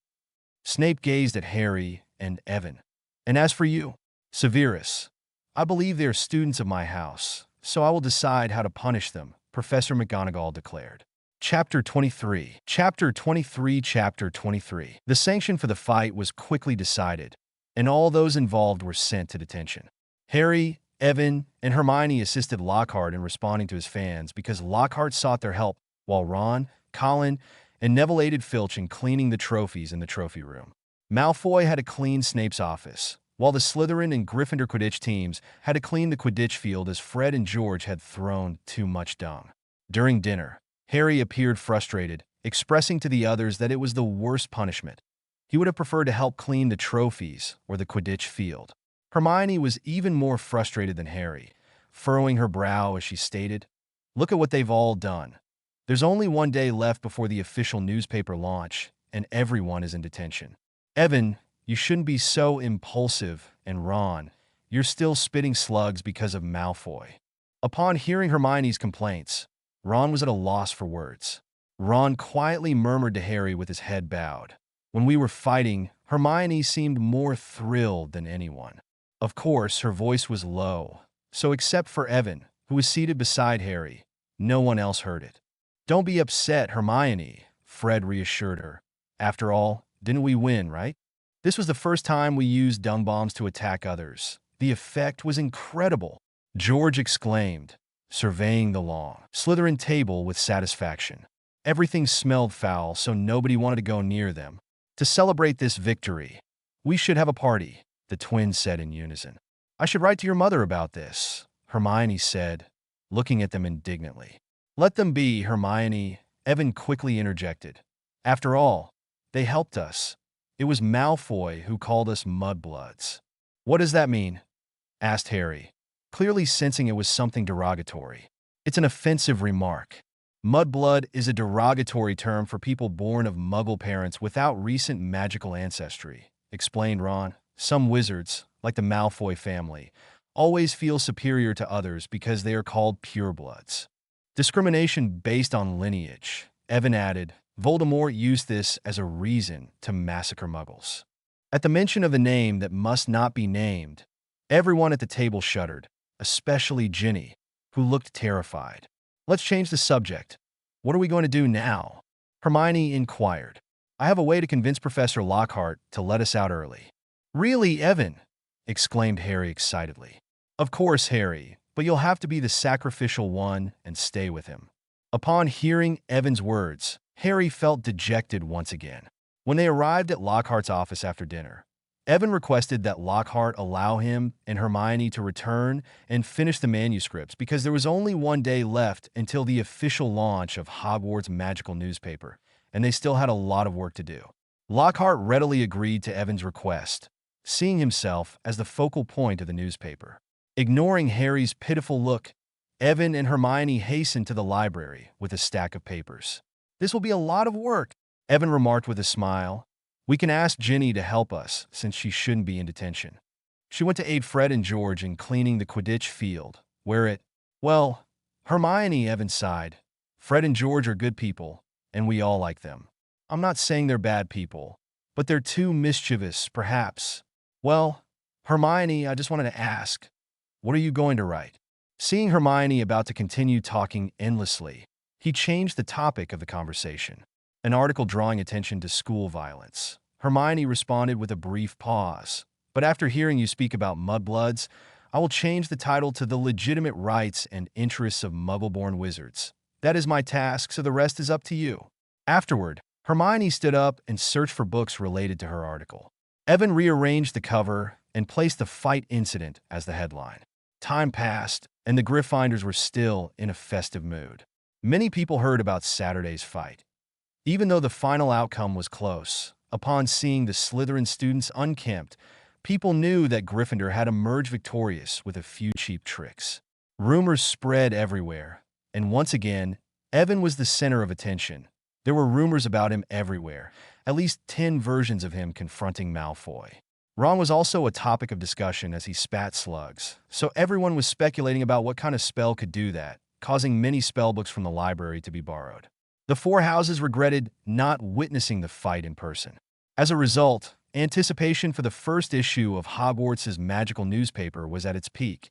Snape gazed at Harry and Evan. And as for you, Severus, I believe they are students of my house, so I will decide how to punish them, Professor McGonagall declared. Chapter 23. Chapter 23. The sanction for the fight was quickly decided, and all those involved were sent to detention. Harry, Evan, and Hermione assisted Lockhart in responding to his fans because Lockhart sought their help, while Ron, Colin, and Neville aided Filch in cleaning the trophies in the trophy room. Malfoy had to clean Snape's office, while the Slytherin and Gryffindor Quidditch teams had to clean the Quidditch field as Fred and George had thrown too much dung. During dinner, Harry appeared frustrated, expressing to the others that it was the worst punishment. He would have preferred to help clean the trophies or the Quidditch field. Hermione was even more frustrated than Harry, furrowing her brow as she stated, "Look at what they've all done. There's only one day left before the official newspaper launch, and everyone is in detention. Evan, you shouldn't be so impulsive, and Ron, you're still spitting slugs because of Malfoy." Upon hearing Hermione's complaints, Ron was at a loss for words. Ron quietly murmured to Harry with his head bowed. When we were fighting, Hermione seemed more thrilled than anyone. Of course, her voice was low, so except for Evan, who was seated beside Harry, no one else heard it. Don't be upset, Hermione, Fred reassured her. After all, didn't we win, right? This was the first time we used dung bombs to attack others. The effect was incredible, George exclaimed, surveying the long Slytherin table with satisfaction. Everything smelled foul, so nobody wanted to go near them. To celebrate this victory, we should have a party, the twins said in unison. I should write to your mother about this, Hermione said, looking at them indignantly. Let them be, Hermione, Evan quickly interjected. After all, they helped us. It was Malfoy who called us mudbloods. What does that mean? Asked Harry, clearly sensing it was something derogatory. It's an offensive remark. Mudblood is a derogatory term for people born of Muggle parents without recent magical ancestry, explained Ron. Some wizards, like the Malfoy family, always feel superior to others because they are called purebloods. Discrimination based on lineage, Evan added. Voldemort used this as a reason to massacre Muggles. At the mention of a name that must not be named, everyone at the table shuddered, especially Ginny, who looked terrified. Let's change the subject. What are we going to do now? Hermione inquired. I have a way to convince Professor Lockhart to let us out early. Really, Evan? Exclaimed Harry excitedly. Of course, Harry, but you'll have to be the sacrificial one and stay with him. Upon hearing Evan's words, Harry felt dejected once again. When they arrived at Lockhart's office after dinner, Evan requested that Lockhart allow him and Hermione to return and finish the manuscripts because there was only one day left until the official launch of Hogwarts Magical Newspaper, and they still had a lot of work to do. Lockhart readily agreed to Evan's request, seeing himself as the focal point of the newspaper. Ignoring Harry's pitiful look, Evan and Hermione hastened to the library with a stack of papers. This will be a lot of work, Evan remarked with a smile. We can ask Ginny to help us since she shouldn't be in detention. She went to aid Fred and George in cleaning the Quidditch field, well, Hermione, Evan sighed. Fred and George are good people, and we all like them. I'm not saying they're bad people, but they're too mischievous, perhaps. Well, Hermione, I just wanted to ask, what are you going to write? Seeing Hermione about to continue talking endlessly, he changed the topic of the conversation. An article drawing attention to school violence. Hermione responded with a brief pause. But after hearing you speak about mudbloods, I will change the title to The Legitimate Rights and Interests of Muggle-Born Wizards. That is my task, so the rest is up to you. Afterward, Hermione stood up and searched for books related to her article. Evan rearranged the cover and placed the fight incident as the headline. Time passed, and the Gryffindors were still in a festive mood. Many people heard about Saturday's fight. Even though the final outcome was close, upon seeing the Slytherin students unkempt, people knew that Gryffindor had emerged victorious with a few cheap tricks. Rumors spread everywhere, and once again, Evan was the center of attention. There were rumors about him everywhere, at least 10 versions of him confronting Malfoy. Ron was also a topic of discussion as he spat slugs, so everyone was speculating about what kind of spell could do that, causing many spellbooks from the library to be borrowed. The four houses regretted not witnessing the fight in person. As a result, anticipation for the first issue of Hogwarts' magical newspaper was at its peak,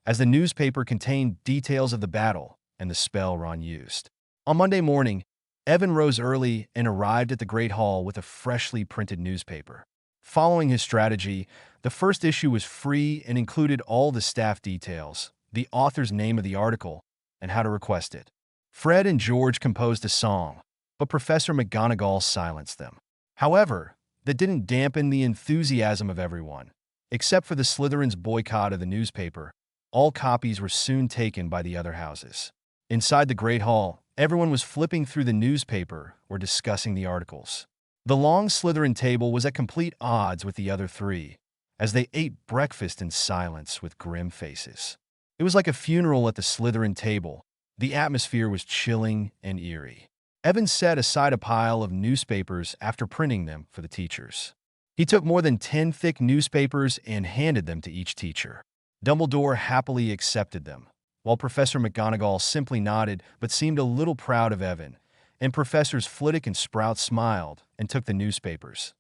as the newspaper contained details of the battle and the spell Ron used. On Monday morning, Evan rose early and arrived at the Great Hall with a freshly printed newspaper. Following his strategy, the first issue was free and included all the staff details, the author's name of the article, and how to request it. Fred and George composed a song, but Professor McGonagall silenced them. However, that didn't dampen the enthusiasm of everyone. Except for the Slytherin's boycott of the newspaper, all copies were soon taken by the other houses. Inside the Great Hall, everyone was flipping through the newspaper or discussing the articles. The long Slytherin table was at complete odds with the other three, as they ate breakfast in silence with grim faces. It was like a funeral at the Slytherin table. The atmosphere was chilling and eerie. Evan set aside a pile of newspapers after printing them for the teachers. He took more than 10 thick newspapers and handed them to each teacher. Dumbledore happily accepted them, while Professor McGonagall simply nodded but seemed a little proud of Evan, and Professors Flitwick and Sprout smiled and took the newspapers.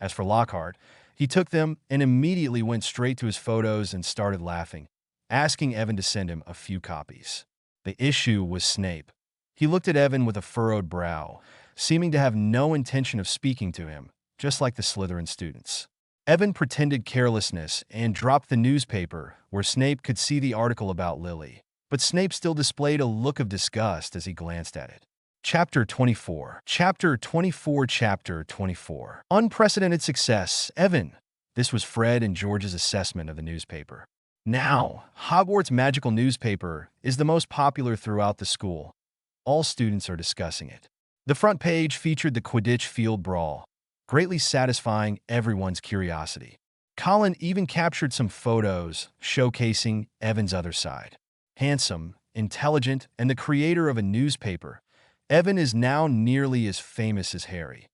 As for Lockhart, he took them and immediately went straight to his photos and started laughing, asking Evan to send him a few copies. The issue was Snape. He looked at Evan with a furrowed brow, seeming to have no intention of speaking to him, just like the Slytherin students. Evan pretended carelessness and dropped the newspaper where Snape could see the article about Lily, but Snape still displayed a look of disgust as he glanced at it. Chapter 24. Chapter 24. Chapter 24. Unprecedented success, Evan. This was Fred and George's assessment of the newspaper. Now, Hogwarts' magical newspaper is the most popular throughout the school. All students are discussing it. The front page featured the Quidditch field brawl, greatly satisfying everyone's curiosity. Colin even captured some photos showcasing Evan's other side. Handsome, intelligent, and the creator of a newspaper, Evan is now nearly as famous as Harry.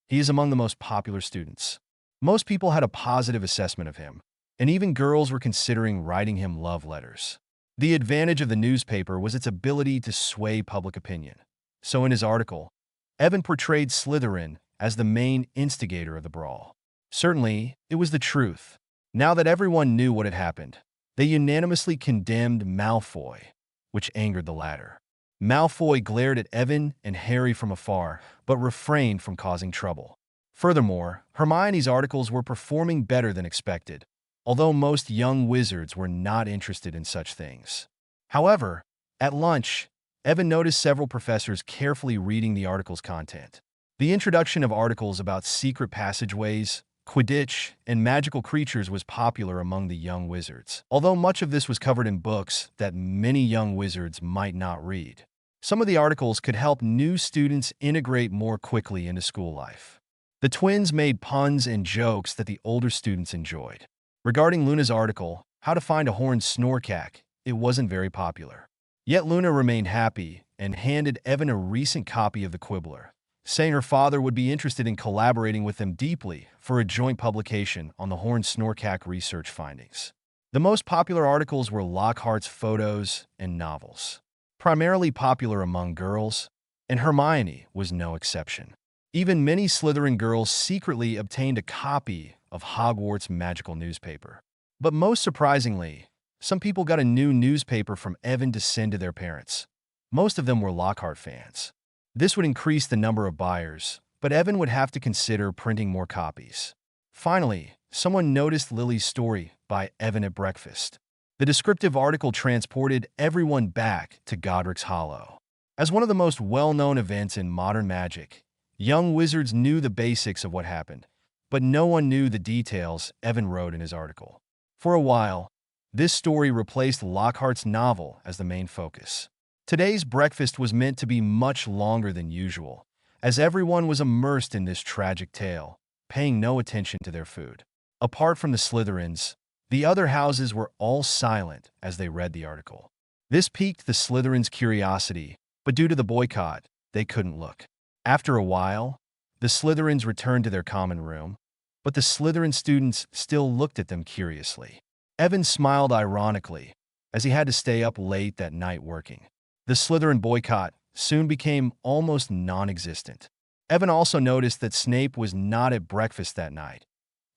He is among the most popular students. Most people had a positive assessment of him, and even girls were considering writing him love letters. The advantage of the newspaper was its ability to sway public opinion. So in his article, Evan portrayed Slytherin as the main instigator of the brawl. Certainly, it was the truth. Now that everyone knew what had happened, they unanimously condemned Malfoy, which angered the latter. Malfoy glared at Evan and Harry from afar, but refrained from causing trouble. Furthermore, Hermione's articles were performing better than expected, although most young wizards were not interested in such things. However, at lunch, Evan noticed several professors carefully reading the article's content. The introduction of articles about secret passageways, Quidditch, and magical creatures was popular among the young wizards, although much of this was covered in books that many young wizards might not read. Some of the articles could help new students integrate more quickly into school life. The twins made puns and jokes that the older students enjoyed. Regarding Luna's article, How to Find a Horned Snorkack, it wasn't very popular. Yet Luna remained happy and handed Evan a recent copy of the Quibbler, saying her father would be interested in collaborating with them deeply for a joint publication on the Horned Snorkack research findings. The most popular articles were Lockhart's photos and novels, primarily popular among girls, and Hermione was no exception. Even many Slytherin girls secretly obtained a copy of Hogwarts magical newspaper. But most surprisingly, some people got a new newspaper from Evan to send to their parents. Most of them were Lockhart fans. This would increase the number of buyers, but Evan would have to consider printing more copies. Finally, someone noticed Lily's story by Evan at breakfast. The descriptive article transported everyone back to Godric's Hollow. As one of the most well-known events in modern magic, young wizards knew the basics of what happened, but no one knew the details Evan wrote in his article. For a while, this story replaced Lockhart's novel as the main focus. Today's breakfast was meant to be much longer than usual, as everyone was immersed in this tragic tale, paying no attention to their food. Apart from the Slytherins, the other houses were all silent as they read the article. This piqued the Slytherins' curiosity, but due to the boycott, they couldn't look. After a while, the Slytherins returned to their common room, but the Slytherin students still looked at them curiously. Evan smiled ironically, as he had to stay up late that night working. The Slytherin boycott soon became almost non-existent. Evan also noticed that Snape was not at breakfast that night.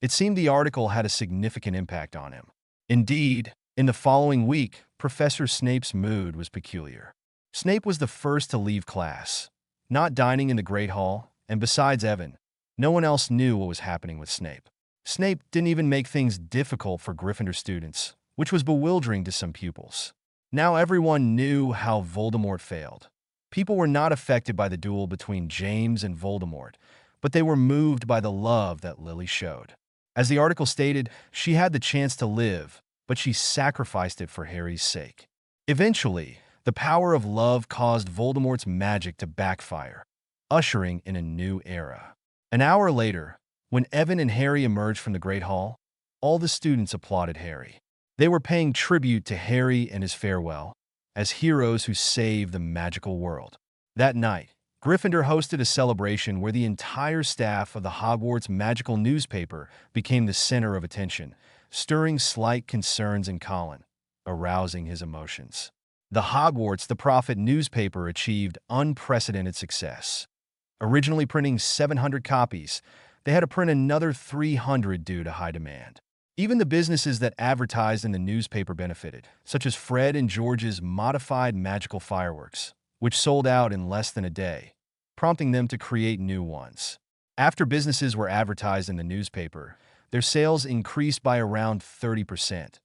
It seemed the article had a significant impact on him. Indeed, in the following week, Professor Snape's mood was peculiar. Snape was the first to leave class, not dining in the Great Hall, and besides Evan, no one else knew what was happening with Snape. Snape didn't even make things difficult for Gryffindor students, which was bewildering to some pupils. Now everyone knew how Voldemort failed. People were not affected by the duel between James and Voldemort, but they were moved by the love that Lily showed. As the article stated, she had the chance to live, but she sacrificed it for Harry's sake. Eventually, the power of love caused Voldemort's magic to backfire, ushering in a new era. An hour later, when Evan and Harry emerged from the Great Hall, all the students applauded Harry. They were paying tribute to Harry and his farewell, as heroes who saved the magical world. That night, Gryffindor hosted a celebration where the entire staff of the Hogwarts magical newspaper became the center of attention, stirring slight concerns in Colin, arousing his emotions. The Hogwarts the Prophet newspaper achieved unprecedented success. Originally printing 700 copies, they had to print another 300 due to high demand. Even the businesses that advertised in the newspaper benefited, such as Fred and George's modified magical fireworks, which sold out in less than a day, prompting them to create new ones. After businesses were advertised in the newspaper, their sales increased by around 30%.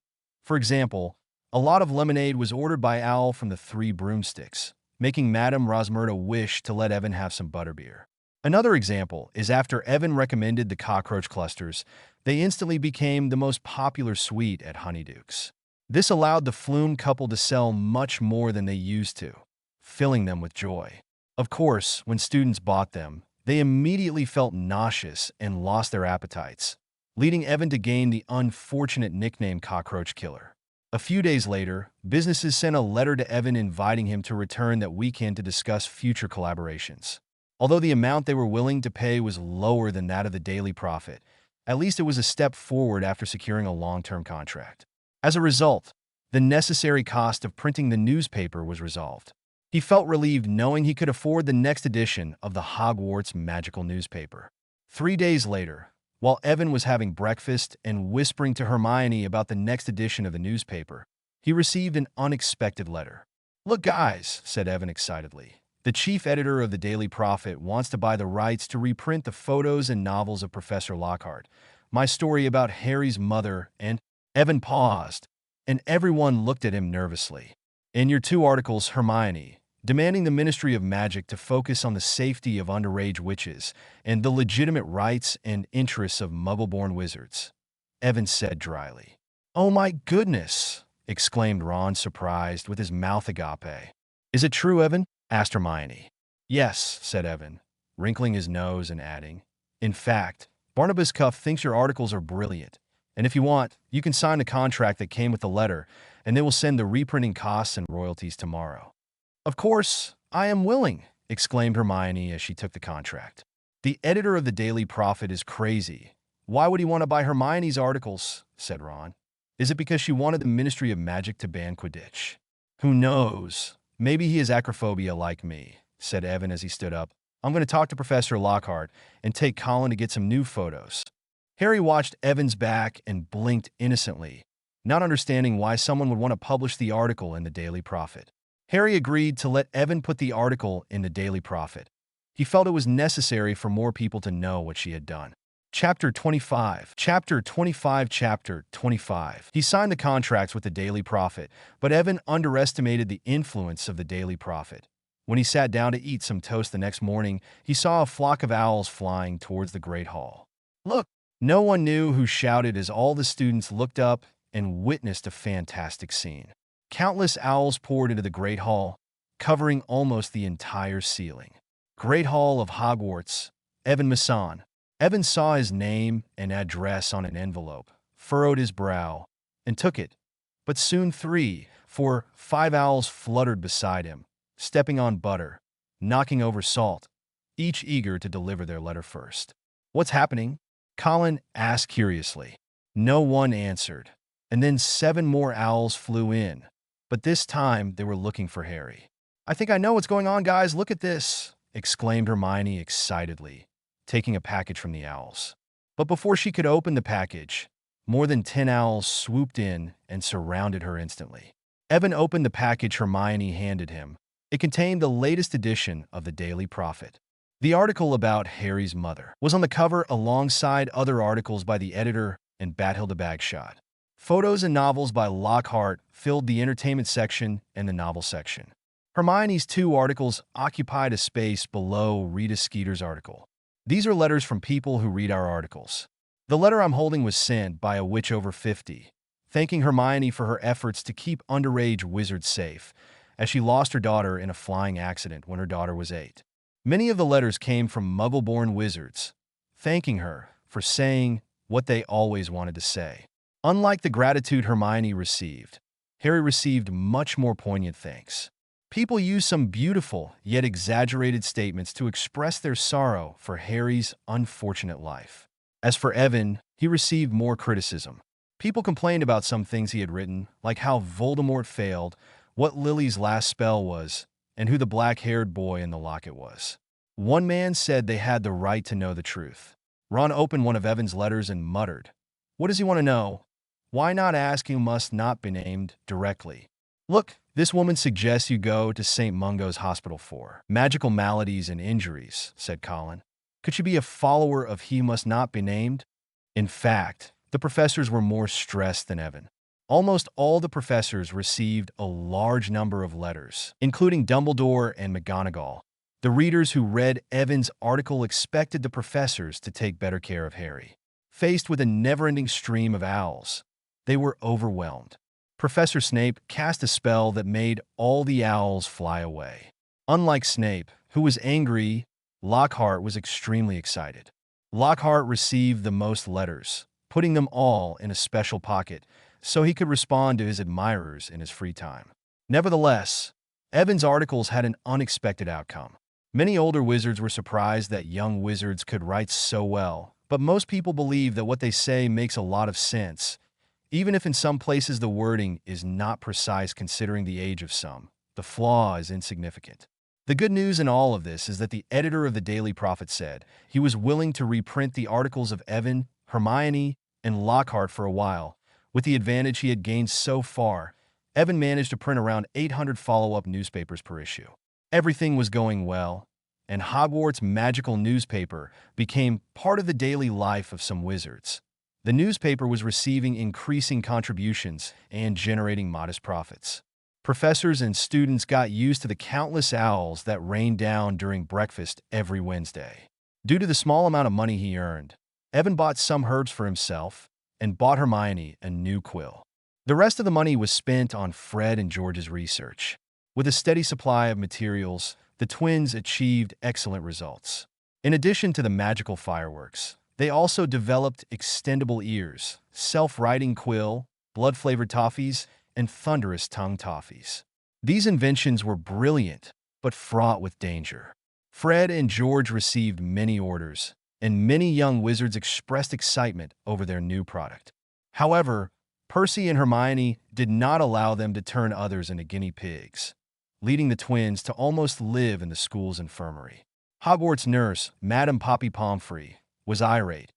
For example, a lot of lemonade was ordered by Owl from the Three Broomsticks, making Madame Rosmerta wish to let Evan have some butterbeer. Another example is after Evan recommended the cockroach clusters, they instantly became the most popular sweet at Honeydukes. This allowed the Flume couple to sell much more than they used to, filling them with joy. Of course, when students bought them, they immediately felt nauseous and lost their appetites, leading Evan to gain the unfortunate nickname Cockroach Killer. A few days later, businesses sent a letter to Evan inviting him to return that weekend to discuss future collaborations. Although the amount they were willing to pay was lower than that of the Daily Prophet, at least it was a step forward after securing a long-term contract. As a result, the necessary cost of printing the newspaper was resolved. He felt relieved knowing he could afford the next edition of the Hogwarts magical newspaper. 3 days later, while Evan was having breakfast and whispering to Hermione about the next edition of the newspaper, he received an unexpected letter. "Look, guys," said Evan excitedly. "The chief editor of the Daily Prophet wants to buy the rights to reprint the photos and novels of Professor Lockhart, my story about Harry's mother and—" Evan paused, and everyone looked at him nervously. "In your 2 articles, Hermione, demanding the Ministry of Magic to focus on the safety of underage witches and the legitimate rights and interests of Muggle-born wizards," Evan said dryly. "Oh my goodness!" exclaimed Ron, surprised, with his mouth agape. "Is it true, Evan?" asked Hermione. "Yes," said Evan, wrinkling his nose and adding, "In fact, Barnabas Cuff thinks your articles are brilliant, and if you want, you can sign the contract that came with the letter, and they will send the reprinting costs and royalties tomorrow." "Of course, I am willing," exclaimed Hermione as she took the contract. "The editor of the Daily Prophet is crazy. Why would he want to buy Hermione's articles?" said Ron. "Is it because she wanted the Ministry of Magic to ban Quidditch?" "Who knows? Maybe he has acrophobia like me," said Evan as he stood up. I'm going to talk to Professor Lockhart and take Colin to get some new photos. Harry watched Evan's back and blinked innocently, not understanding why someone would want to publish the article in the Daily Prophet. Harry agreed to let Evan put the article in the Daily Prophet. He felt it was necessary for more people to know what she had done. Chapter 25. Chapter 25. Chapter 25. He signed the contracts with the Daily Prophet, but Evan underestimated the influence of the Daily Prophet. When he sat down to eat some toast the next morning, he saw a flock of owls flying towards the Great Hall. "Look!" No one knew who shouted as all the students looked up and witnessed a fantastic scene. Countless owls poured into the Great Hall, covering almost the entire ceiling. Great Hall of Hogwarts, Evan Masson. Evan saw his name and address on an envelope, furrowed his brow, and took it. But soon 3, 4, 5 owls fluttered beside him, stepping on butter, knocking over salt, each eager to deliver their letter first. "What's happening?" Colin asked curiously. No one answered, and then 7 more owls flew in, but this time they were looking for Harry. "I think I know what's going on, guys. Look at this," exclaimed Hermione excitedly, taking a package from the owls. But before she could open the package, more than 10 owls swooped in and surrounded her instantly. Evan opened the package Hermione handed him. It contained the latest edition of the Daily Prophet. The article about Harry's mother was on the cover alongside other articles by the editor and Bathilda Bagshot. Photos and novels by Lockhart filled the entertainment section and the novel section. Hermione's 2 articles occupied a space below Rita Skeeter's article. These are letters from people who read our articles. The letter I'm holding was sent by a witch over 50, thanking Hermione for her efforts to keep underage wizards safe, as she lost her daughter in a flying accident when her daughter was 8. Many of the letters came from Muggle-born wizards, thanking her for saying what they always wanted to say. Unlike the gratitude Hermione received, Harry received much more poignant thanks. People used some beautiful yet exaggerated statements to express their sorrow for Harry's unfortunate life. As for Evan, he received more criticism. People complained about some things he had written, like how Voldemort failed, what Lily's last spell was, and who the black-haired boy in the locket was. One man said they had the right to know the truth. Ron opened one of Evan's letters and muttered, "What does he want to know? Why not ask who must not be named directly? Look, this woman suggests you go to St. Mungo's Hospital for magical maladies and injuries," said Colin. "Could she be a follower of He Must Not Be Named?" In fact, the professors were more stressed than Evan. Almost all the professors received a large number of letters, including Dumbledore and McGonagall. The readers who read Evan's article expected the professors to take better care of Harry. Faced with a never-ending stream of owls, they were overwhelmed. Professor Snape cast a spell that made all the owls fly away. Unlike Snape, who was angry, Lockhart was extremely excited. Lockhart received the most letters, putting them all in a special pocket so he could respond to his admirers in his free time. Nevertheless, Evan's articles had an unexpected outcome. Many older wizards were surprised that young wizards could write so well, but most people believe that what they say makes a lot of sense, even if in some places the wording is not precise considering the age of some. The flaw is insignificant. The good news in all of this is that the editor of the Daily Prophet said he was willing to reprint the articles of Evan, Hermione, and Lockhart for a while. With the advantage he had gained so far, Evan managed to print around 800 follow-up newspapers per issue. Everything was going well, and Hogwarts Magical Newspaper became part of the daily life of some wizards. The newspaper was receiving increasing contributions and generating modest profits. Professors and students got used to the countless owls that rained down during breakfast every Wednesday. Due to the small amount of money he earned, Evan bought some herbs for himself and bought Hermione a new quill. The rest of the money was spent on Fred and George's research. With a steady supply of materials, the twins achieved excellent results. In addition to the magical fireworks, they also developed extendable ears, self-writing quill, blood-flavored toffees, and thunderous tongue toffees. These inventions were brilliant, but fraught with danger. Fred and George received many orders, and many young wizards expressed excitement over their new product. However, Percy and Hermione did not allow them to turn others into guinea pigs, leading the twins to almost live in the school's infirmary. Hogwarts nurse, Madame Poppy Pomfrey, was irate.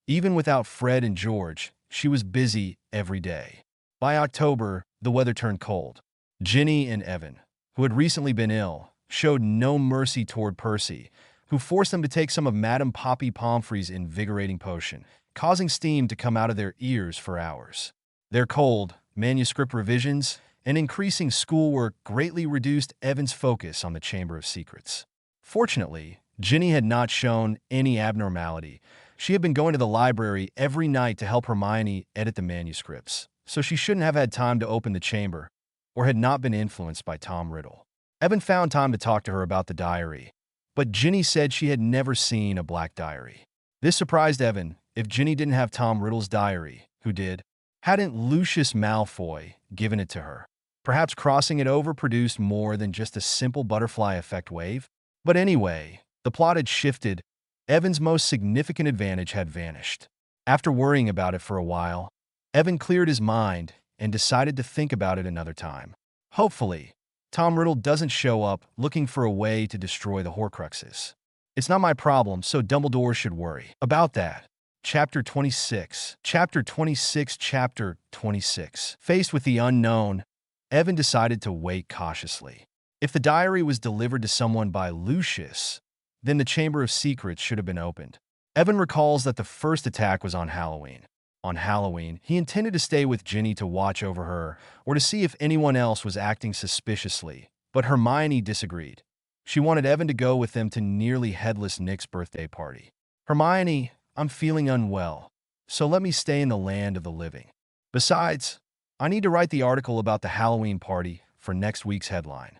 Even without Fred and George, she was busy every day. By October, the weather turned cold. Ginny and Evan, who had recently been ill, showed no mercy toward Percy, who forced them to take some of Madame Poppy Pomfrey's invigorating potion, causing steam to come out of their ears for hours. Their cold, manuscript revisions, and increasing schoolwork greatly reduced Evan's focus on the Chamber of Secrets. Fortunately, Ginny had not shown any abnormality. She had been going to the library every night to help Hermione edit the manuscripts, so she shouldn't have had time to open the chamber, or had not been influenced by Tom Riddle. Evan found time to talk to her about the diary, but Ginny said she had never seen a black diary. This surprised Evan. If Ginny didn't have Tom Riddle's diary, who did? Hadn't Lucius Malfoy given it to her? Perhaps crossing it over produced more than just a simple butterfly effect wave? But anyway, the plot had shifted. Evan's most significant advantage had vanished. After worrying about it for a while, Evan cleared his mind and decided to think about it another time. Hopefully, Tom Riddle doesn't show up looking for a way to destroy the Horcruxes. It's not my problem, so Dumbledore should worry about that. Chapter 26. Chapter 26. Chapter 26. Faced with the unknown, Evan decided to wait cautiously. If the diary was delivered to someone by Lucius, then the Chamber of Secrets should have been opened. Evan recalls that the first attack was on Halloween. On Halloween, he intended to stay with Ginny to watch over her or to see if anyone else was acting suspiciously, but Hermione disagreed. She wanted Evan to go with them to nearly headless Nick's birthday party. Hermione, I'm feeling unwell, so let me stay in the land of the living. Besides, I need to write the article about the Halloween party for next week's headline.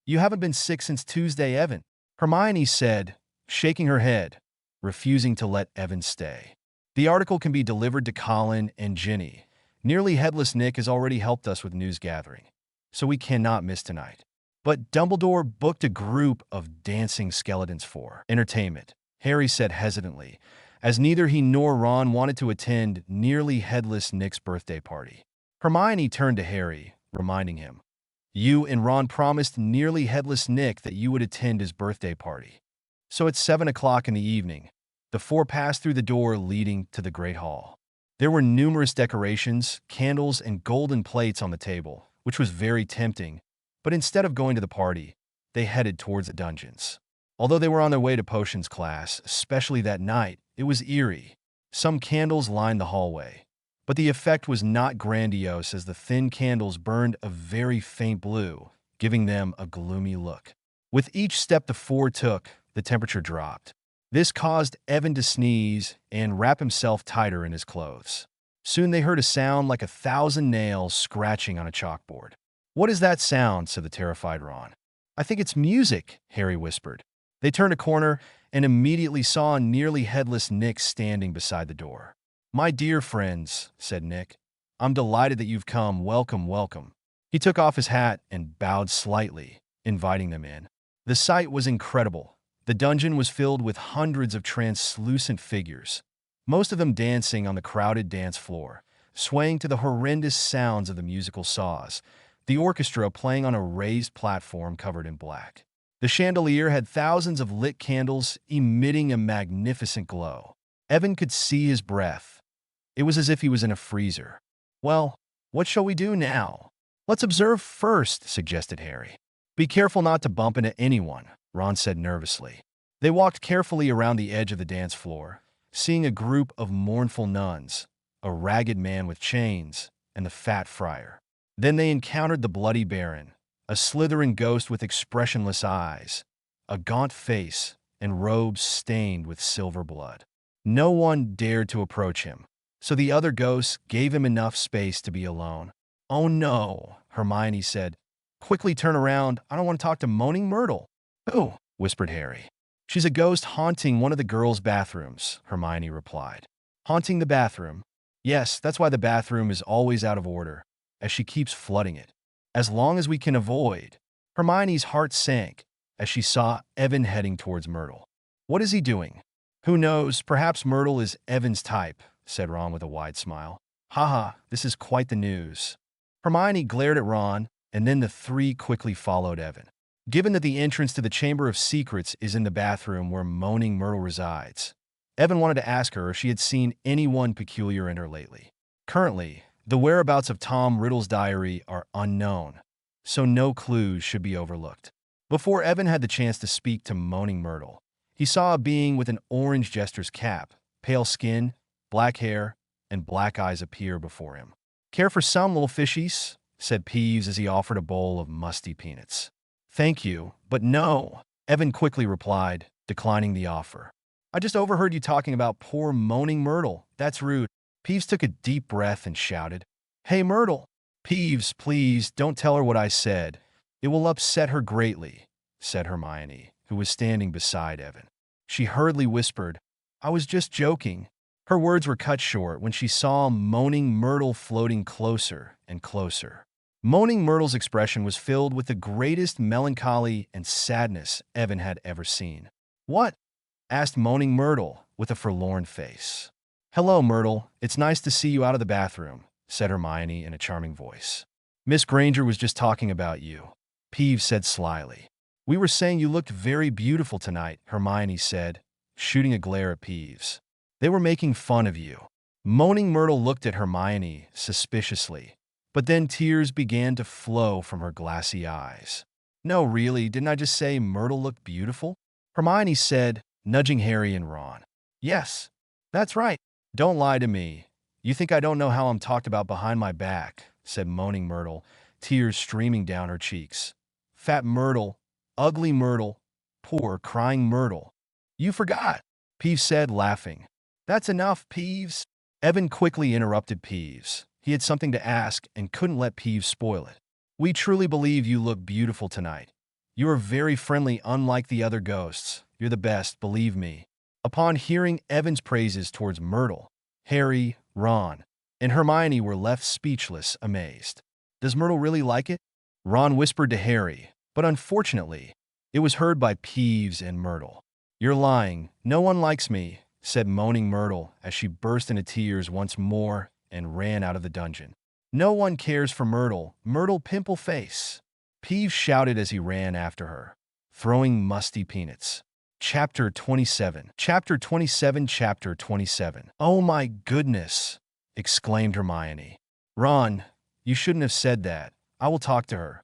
You haven't been sick since Tuesday, Evan, Hermione said, shaking her head, refusing to let Evan stay. The article can be delivered to Colin and Ginny. Nearly headless Nick has already helped us with news gathering, so we cannot miss tonight. But Dumbledore booked a group of dancing skeletons for entertainment, Harry said hesitantly, as neither he nor Ron wanted to attend nearly headless Nick's birthday party. Hermione turned to Harry, reminding him, "You and Ron promised nearly headless Nick that you would attend his birthday party." So at 7 o'clock in the evening, the four passed through the door leading to the Great Hall. There were numerous decorations, candles, and golden plates on the table, which was very tempting, but instead of going to the party, they headed towards the dungeons. Although they were on their way to potions class, especially that night, it was eerie. Some candles lined the hallway, but the effect was not grandiose as the thin candles burned a very faint blue, giving them a gloomy look. With each step the four took, the temperature dropped. This caused Evan to sneeze and wrap himself tighter in his clothes. Soon they heard a sound like 1,000 nails scratching on a chalkboard. "What is that sound?" said the terrified Ron. "I think it's music," Harry whispered. They turned a corner and immediately saw nearly headless Nick standing beside the door. "My dear friends," said Nick, "I'm delighted that you've come. Welcome, welcome." He took off his hat and bowed slightly, inviting them in. The sight was incredible. The dungeon was filled with hundreds of translucent figures, most of them dancing on the crowded dance floor, swaying to the horrendous sounds of the musical saws, the orchestra playing on a raised platform covered in black. The chandelier had thousands of lit candles emitting a magnificent glow. Evan could see his breath. It was as if he was in a freezer. "Well, what shall we do now?" "Let's observe first," suggested Harry. "Be careful not to bump into anyone," Ron said nervously. They walked carefully around the edge of the dance floor, seeing a group of mournful nuns, a ragged man with chains, and the fat friar. Then they encountered the Bloody Baron, a slithering ghost with expressionless eyes, a gaunt face, and robes stained with silver blood. No one dared to approach him, so the other ghosts gave him enough space to be alone. "Oh no," Hermione said. "Quickly turn around. I don't want to talk to Moaning Myrtle." "Oh," whispered Harry. "She's a ghost haunting one of the girls' bathrooms," Hermione replied. "Haunting the bathroom?" "Yes, that's why the bathroom is always out of order, as she keeps flooding it. As long as we can avoid." Hermione's heart sank as she saw Evan heading towards Myrtle. "What is he doing?" "Who knows? Perhaps Myrtle is Evan's type," said Ron with a wide smile. "Haha, this is quite the news." Hermione glared at Ron, and then the three quickly followed Evan. given that the entrance to the Chamber of Secrets is in the bathroom where Moaning Myrtle resides. Evan wanted to ask her if she had seen anyone peculiar in her lately. Currently, the whereabouts of Tom Riddle's diary are unknown, so no clues should be overlooked. Before Evan had the chance to speak to Moaning Myrtle, he saw a being with an orange jester's cap, pale skin, black hair, and black eyes appear before him. "Care for some, little fishies?" said Peeves as he offered a bowl of musty peanuts. "Thank you, but no," Evan quickly replied, declining the offer. "I just overheard you talking about poor Moaning Myrtle. That's rude." Peeves took a deep breath and shouted, "Hey, Myrtle!" "Peeves, please, don't tell her what I said. It will upset her greatly," said Hermione, who was standing beside Evan. She hurriedly whispered, "I was just joking." Her words were cut short when she saw Moaning Myrtle floating closer and closer. Moaning Myrtle's expression was filled with the greatest melancholy and sadness Evan had ever seen. "What?" asked Moaning Myrtle with a forlorn face. "Hello, Myrtle. It's nice to see you out of the bathroom," said Hermione in a charming voice. "Miss Granger was just talking about you," Peeves said slyly. "We were saying you looked very beautiful tonight," Hermione said, shooting a glare at Peeves. "They were making fun of you." Moaning Myrtle looked at Hermione suspiciously, but then tears began to flow from her glassy eyes. "No, really, didn't I just say Myrtle looked beautiful?" Hermione said, nudging Harry and Ron. "Yes, that's right. Don't lie to me. You think I don't know how I'm talked about behind my back," said Moaning Myrtle, tears streaming down her cheeks. "Fat Myrtle, ugly Myrtle, poor crying Myrtle." "You forgot," Peeves said, laughing. "That's enough, Peeves." Evan quickly interrupted Peeves. He had something to ask and couldn't let Peeves spoil it. "We truly believe you look beautiful tonight. You are very friendly, unlike the other ghosts. You're the best, believe me." Upon hearing Evan's praises towards Myrtle, Harry, Ron, and Hermione were left speechless, amazed. "Does Myrtle really like it?" Ron whispered to Harry, but unfortunately, it was heard by Peeves and Myrtle. "You're lying. No one likes me," said Moaning Myrtle as she burst into tears once more and ran out of the dungeon. "No one cares for Myrtle, Myrtle Pimple Face," Peeves shouted as he ran after her, throwing musty peanuts. Chapter 27. Chapter 27. Chapter 27. "Oh my goodness," exclaimed Hermione. "Ron, you shouldn't have said that. I will talk to her,"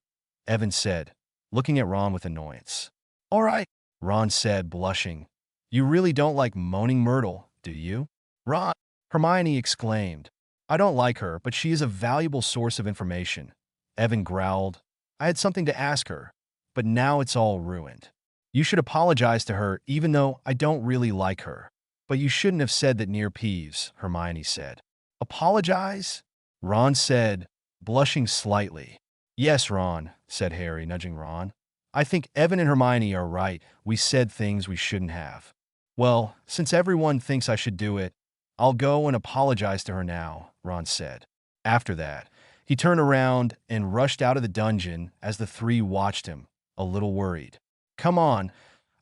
Evan said, looking at Ron with annoyance. "All right," Ron said, blushing. "You really don't like Moaning Myrtle, do you?" "Ron," Hermione exclaimed. "I don't like her, but she is a valuable source of information," Evan growled. "I had something to ask her, but now it's all ruined. You should apologize to her even though I don't really like her." "But you shouldn't have said that near Peeves," Hermione said. "Apologize?" Ron said, blushing slightly. "Yes, Ron," said Harry, nudging Ron. "I think Evan and Hermione are right. We said things we shouldn't have." "Well, since everyone thinks I should do it, I'll go and apologize to her now," Ron said. After that, he turned around and rushed out of the dungeon as the three watched him, a little worried. "Come on,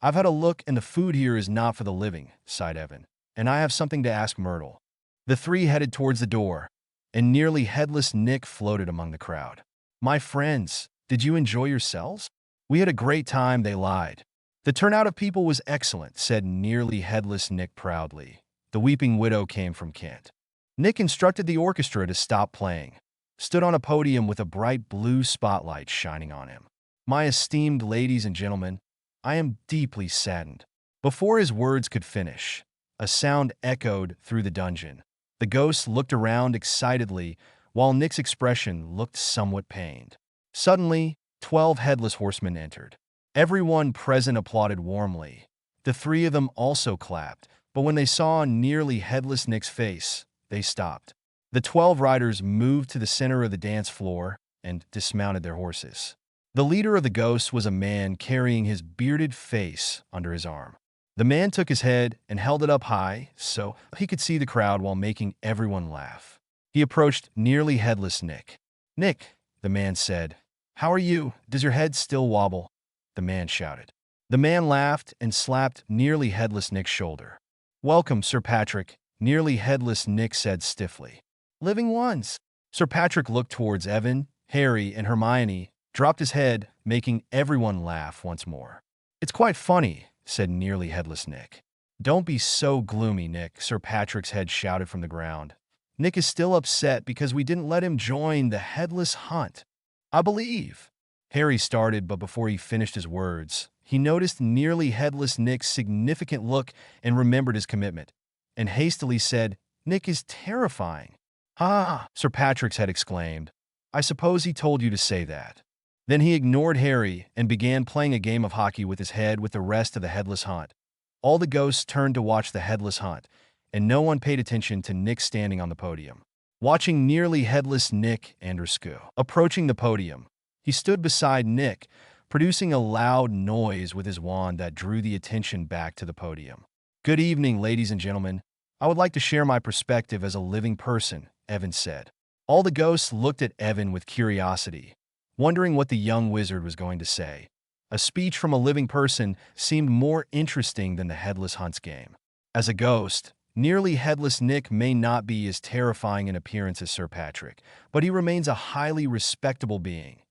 I've had a look and the food here is not for the living," sighed Evan, "and I have something to ask Myrtle." The three headed towards the door, and nearly headless Nick floated among the crowd. "My friends, did you enjoy yourselves?" "We had a great time," they lied. "The turnout of people was excellent," said nearly headless Nick proudly. The weeping widow came from Kent. Nick instructed the orchestra to stop playing, stood on a podium with a bright blue spotlight shining on him. "My esteemed ladies and gentlemen, I am deeply saddened." Before his words could finish, a sound echoed through the dungeon. The ghosts looked around excitedly, while Nick's expression looked somewhat pained. Suddenly, 12 headless horsemen entered. Everyone present applauded warmly. The three of them also clapped, but when they saw nearly headless Nick's face, they stopped. The 12 riders moved to the center of the dance floor and dismounted their horses. The leader of the ghosts was a man carrying his bearded face under his arm. The man took his head and held it up high so he could see the crowd while making everyone laugh. He approached nearly headless Nick. "Nick," the man said, "how are you? Does your head still wobble?" The man shouted. The man laughed and slapped nearly headless Nick's shoulder. "Welcome, Sir Patrick," nearly headless Nick said stiffly. "Living ones." Sir Patrick looked towards Evan, Harry, and Hermione dropped his head, making everyone laugh once more. "It's quite funny," said Nearly Headless Nick. "Don't be so gloomy, Nick," Sir Patrick's head shouted from the ground. "Nick is still upset because we didn't let him join the Headless Hunt. I believe." Harry started, but before he finished his words, he noticed Nearly Headless Nick's significant look and remembered his commitment, and hastily said, "Nick is terrifying." "Ah," Sir Patrick's head exclaimed. "I suppose he told you to say that." Then he ignored Harry and began playing a game of hockey with his head with the rest of the Headless Hunt. All the ghosts turned to watch the Headless Hunt, and no one paid attention to Nick standing on the podium. Watching Nearly Headless Nick Andrescu approaching the podium, he stood beside Nick, producing a loud noise with his wand that drew the attention back to the podium. "Good evening, ladies and gentlemen. I would like to share my perspective as a living person," Evan said. All the ghosts looked at Evan with curiosity, wondering what the young wizard was going to say. A speech from a living person seemed more interesting than the Headless Hunt's game. As a ghost, Nearly Headless Nick may not be as terrifying in appearance as Sir Patrick, but he remains a highly respectable being,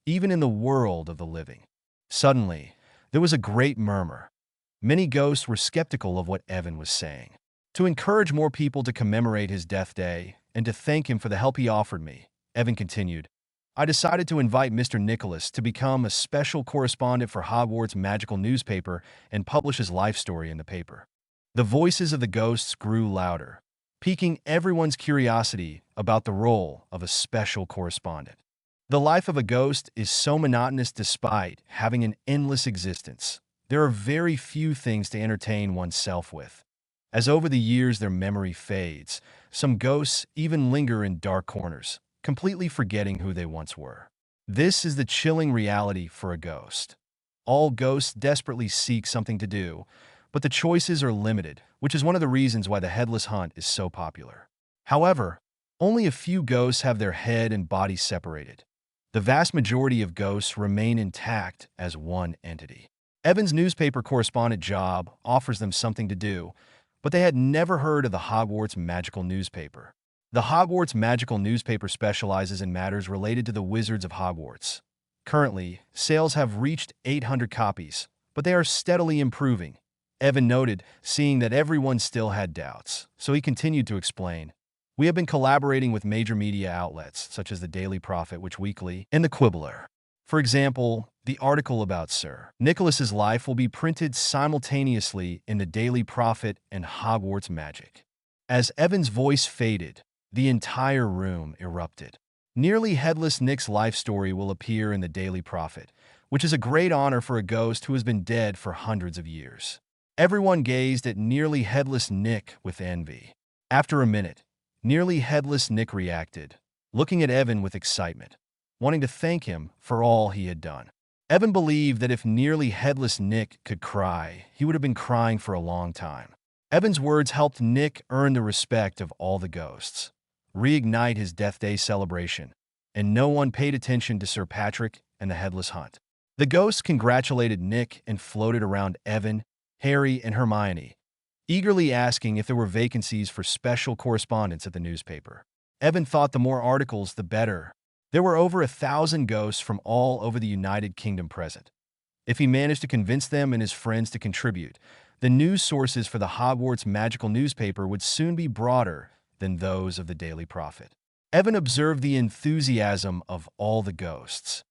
even in the world of the living. Suddenly, there was a great murmur. Many ghosts were skeptical of what Evan was saying. "To encourage more people to commemorate his death day and to thank him for the help he offered me," Evan continued, "I decided to invite Mr. Nicholas to become a special correspondent for Hogwarts Magical Newspaper and publish his life story in the paper." The voices of the ghosts grew louder, piquing everyone's curiosity about the role of a special correspondent. The life of a ghost is so monotonous despite having an endless existence. There are very few things to entertain oneself with. As over the years their memory fades, some ghosts even linger in dark corners, completely forgetting who they once were. This is the chilling reality for a ghost. All ghosts desperately seek something to do, but the choices are limited, which is one of the reasons why the Headless Hunt is so popular. However, only a few ghosts have their head and body separated. The vast majority of ghosts remain intact as one entity. Evan's newspaper correspondent job offers them something to do, but they had never heard of the Hogwarts Magical Newspaper. The Hogwarts Magical Newspaper specializes in matters related to the Wizards of Hogwarts. Currently, sales have reached 800 copies, but they are steadily improving. Evan noted, seeing that everyone still had doubts, so he continued to explain. "We have been collaborating with major media outlets, such as the Daily Prophet, which weekly, and the Quibbler. For example, the article about Sir Nicholas's life will be printed simultaneously in the Daily Prophet and Hogwarts Magic." As Evan's voice faded, the entire room erupted. Nearly Headless Nick's life story will appear in the Daily Prophet, which is a great honor for a ghost who has been dead for hundreds of years. Everyone gazed at Nearly Headless Nick with envy. After a minute, Nearly Headless Nick reacted, looking at Evan with excitement, wanting to thank him for all he had done. Evan believed that if Nearly Headless Nick could cry, he would have been crying for a long time. Evan's words helped Nick earn the respect of all the ghosts, reignite his Death Day celebration, and no one paid attention to Sir Patrick and the Headless Hunt. The ghosts congratulated Nick and floated around Evan, Harry, and Hermione, eagerly asking if there were vacancies for special correspondents at the newspaper. Evan thought the more articles, the better. There were over 1,000 ghosts from all over the United Kingdom present. If he managed to convince them and his friends to contribute, the news sources for the Hogwarts Magical Newspaper would soon be broader than those of the Daily Prophet. Evan observed the enthusiasm of all the ghosts,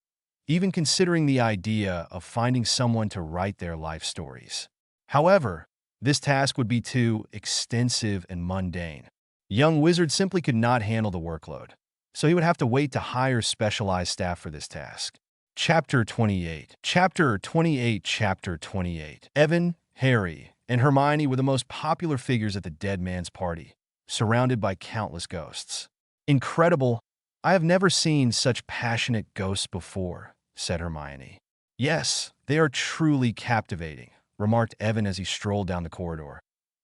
even considering the idea of finding someone to write their life stories. However, this task would be too extensive and mundane. Young Wizard simply could not handle the workload, so he would have to wait to hire specialized staff for this task. Chapter 28. Chapter 28. Chapter 28. Evan, Harry, and Hermione were the most popular figures at the dead man's party, surrounded by countless ghosts. "Incredible! I have never seen such passionate ghosts before," said Hermione. "Yes, they are truly captivating," remarked Evan as he strolled down the corridor.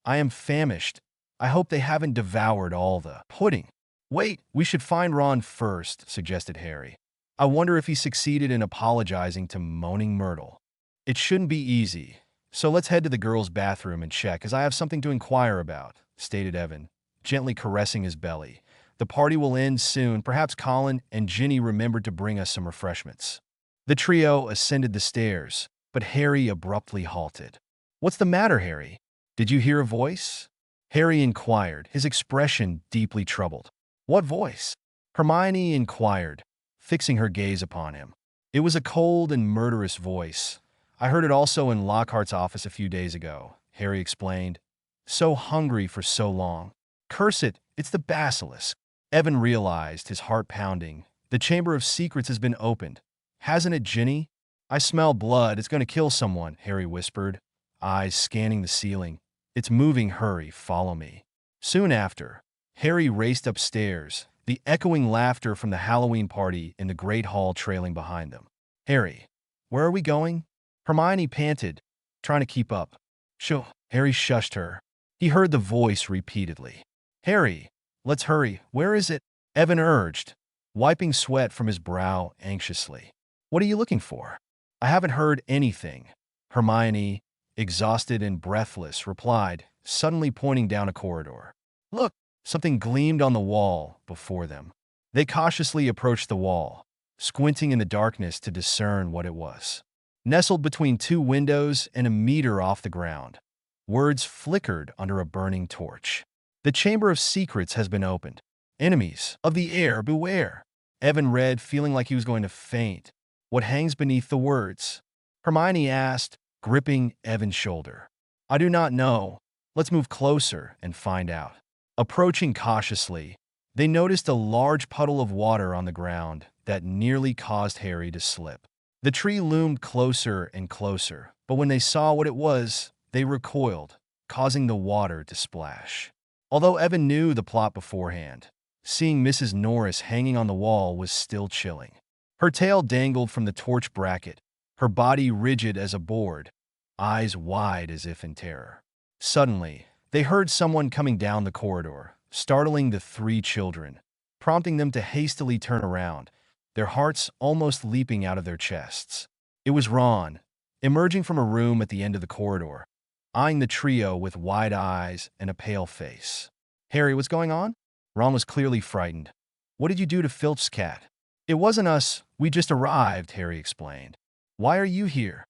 "I am famished. I hope they haven't devoured all the pudding." "Wait, we should find Ron first," suggested Harry. "I wonder if he succeeded in apologizing to Moaning Myrtle." "It shouldn't be easy, so let's head to the girls' bathroom and check, as I have something to inquire about," stated Evan, gently caressing his belly. "The party will end soon. Perhaps Colin and Ginny remembered to bring us some refreshments." The trio ascended the stairs, but Harry abruptly halted. "What's the matter, Harry? Did you hear a voice?" Harry inquired, his expression deeply troubled. "What voice?" Hermione inquired, fixing her gaze upon him. "It was a cold and murderous voice. I heard it also in Lockhart's office a few days ago," Harry explained. "So hungry for so long. Curse it, it's the Basilisk." Evan realized, his heart pounding. "The Chamber of Secrets has been opened. Hasn't it, Ginny?" "I smell blood. It's going to kill someone," Harry whispered, eyes scanning the ceiling. "It's moving. Hurry, follow me." Soon after, Harry raced upstairs, the echoing laughter from the Halloween party in the Great Hall trailing behind them. "Harry, where are we going?" Hermione panted, trying to keep up. "Shoo!" Harry shushed her. He heard the voice repeatedly. "Harry, let's hurry. Where is it?" Evan urged, wiping sweat from his brow anxiously. "What are you looking for?" "I haven't heard anything," Hermione, exhausted and breathless, replied, suddenly pointing down a corridor. "Look!" Something gleamed on the wall before them. They cautiously approached the wall, squinting in the darkness to discern what it was. Nestled between two windows and a meter off the ground, words flickered under a burning torch. "The Chamber of Secrets has been opened. Enemies of the air, beware." Evan read, feeling like he was going to faint. "What hangs beneath the words?" Hermione asked, gripping Evan's shoulder. "I do not know. Let's move closer and find out." Approaching cautiously, they noticed a large puddle of water on the ground that nearly caused Harry to slip. The tree loomed closer and closer, but when they saw what it was, they recoiled, causing the water to splash. Although Evan knew the plot beforehand, seeing Mrs. Norris hanging on the wall was still chilling. Her tail dangled from the torch bracket, her body rigid as a board, eyes wide as if in terror. Suddenly, they heard someone coming down the corridor, startling the three children, prompting them to hastily turn around, their hearts almost leaping out of their chests. It was Ron, emerging from a room at the end of the corridor, eyeing the trio with wide eyes and a pale face. "Harry, what's going on?" Ron was clearly frightened. "What did you do to Filch's cat?" "It wasn't us. We just arrived," Harry explained. "Why are you here?"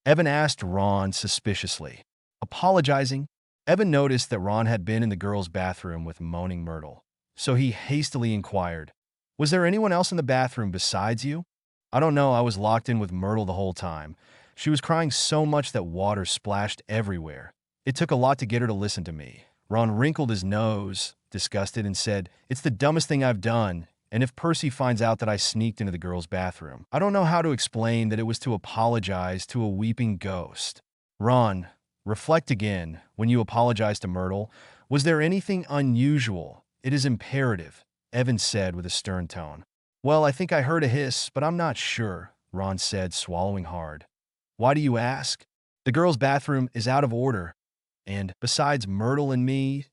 Evan asked Ron suspiciously. Apologizing, Evan noticed that Ron had been in the girls' bathroom with moaning Myrtle, so he hastily inquired, "Was there anyone else in the bathroom besides you?" "I don't know. I was locked in with Myrtle the whole time. She was crying so much that water splashed everywhere. It took a lot to get her to listen to me." Ron wrinkled his nose, disgusted, and said, "It's the dumbest thing I've done, and if Percy finds out that I sneaked into the girls' bathroom, I don't know how to explain that it was to apologize to a weeping ghost." "Ron, reflect again. When you apologized to Myrtle, was there anything unusual? It is imperative," Evan said with a stern tone. "Well, I think I heard a hiss, but I'm not sure," Ron said, swallowing hard. "Why do you ask?" "The girls' bathroom is out of order, and besides Myrtle and me,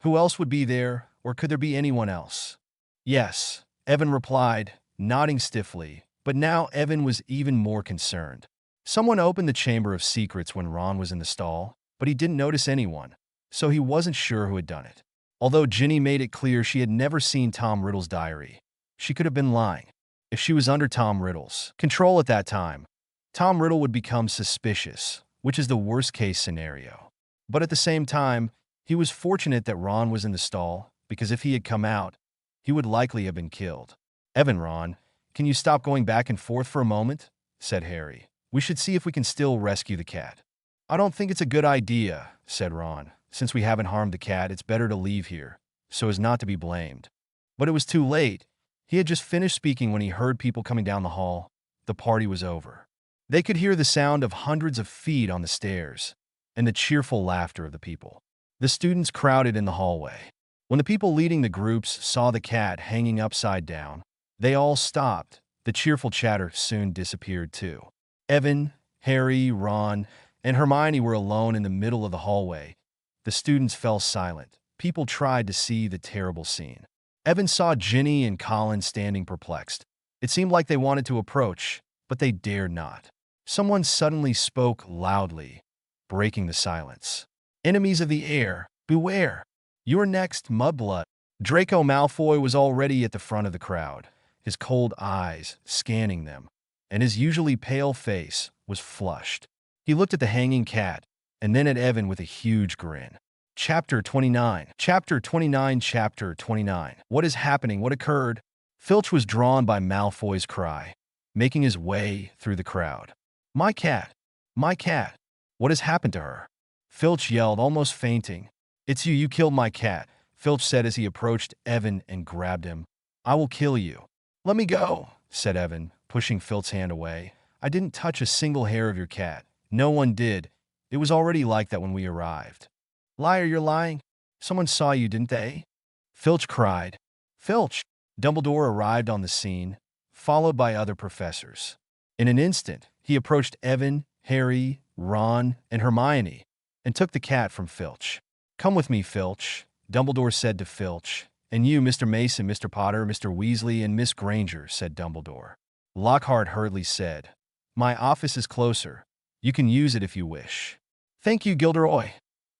who else would be there, or could there be anyone else?" "Yes," Evan replied, nodding stiffly, but now Evan was even more concerned. Someone opened the Chamber of Secrets when Ron was in the stall, but he didn't notice anyone, so he wasn't sure who had done it. Although Ginny made it clear she had never seen Tom Riddle's diary, she could have been lying. If she was under Tom Riddle's control at that time, Tom Riddle would become suspicious, which is the worst-case scenario. But at the same time, he was fortunate that Ron was in the stall, because if he had come out, he would likely have been killed. Ron, can you stop going back and forth for a moment?" said Harry. "We should see if we can still rescue the cat." "I don't think it's a good idea," said Ron. "Since we haven't harmed the cat, it's better to leave here, so as not to be blamed." But it was too late. He had just finished speaking when he heard people coming down the hall. The party was over. They could hear the sound of hundreds of feet on the stairs and the cheerful laughter of the people. The students crowded in the hallway. When the people leading the groups saw the cat hanging upside down, they all stopped. The cheerful chatter soon disappeared too. Evan, Harry, Ron, and Hermione were alone in the middle of the hallway. The students fell silent. People tried to see the terrible scene. Evan saw Ginny and Colin standing perplexed. It seemed like they wanted to approach, but they dared not. Someone suddenly spoke loudly, breaking the silence. "Enemies of the air, beware! You're next, mudblood." Draco Malfoy was already at the front of the crowd, his cold eyes scanning them. and his usually pale face was flushed. He looked at the hanging cat, and then at Evan with a huge grin. Chapter 29. Chapter 29. Chapter 29. What is happening? What occurred? Filch was drawn by Malfoy's cry, making his way through the crowd. My cat! My cat! What has happened to her? Filch yelled, almost fainting. It's you killed my cat, Filch said as he approached Evan and grabbed him. I will kill you. Let me go, said Evan, pushing Filch's hand away. I didn't touch a single hair of your cat. No one did. It was already like that when we arrived. Liar, you're lying. Someone saw you, didn't they? Filch cried. Filch! Dumbledore arrived on the scene, followed by other professors. In an instant, he approached Evan, Harry, Ron, and Hermione, and took the cat from Filch. Come with me, Filch, Dumbledore said to Filch. And you, Mr. Mason, Mr. Potter, Mr. Weasley, and Miss Granger, said Dumbledore. Lockhart hurriedly said, My office is closer. You can use it if you wish. Thank you, Gilderoy,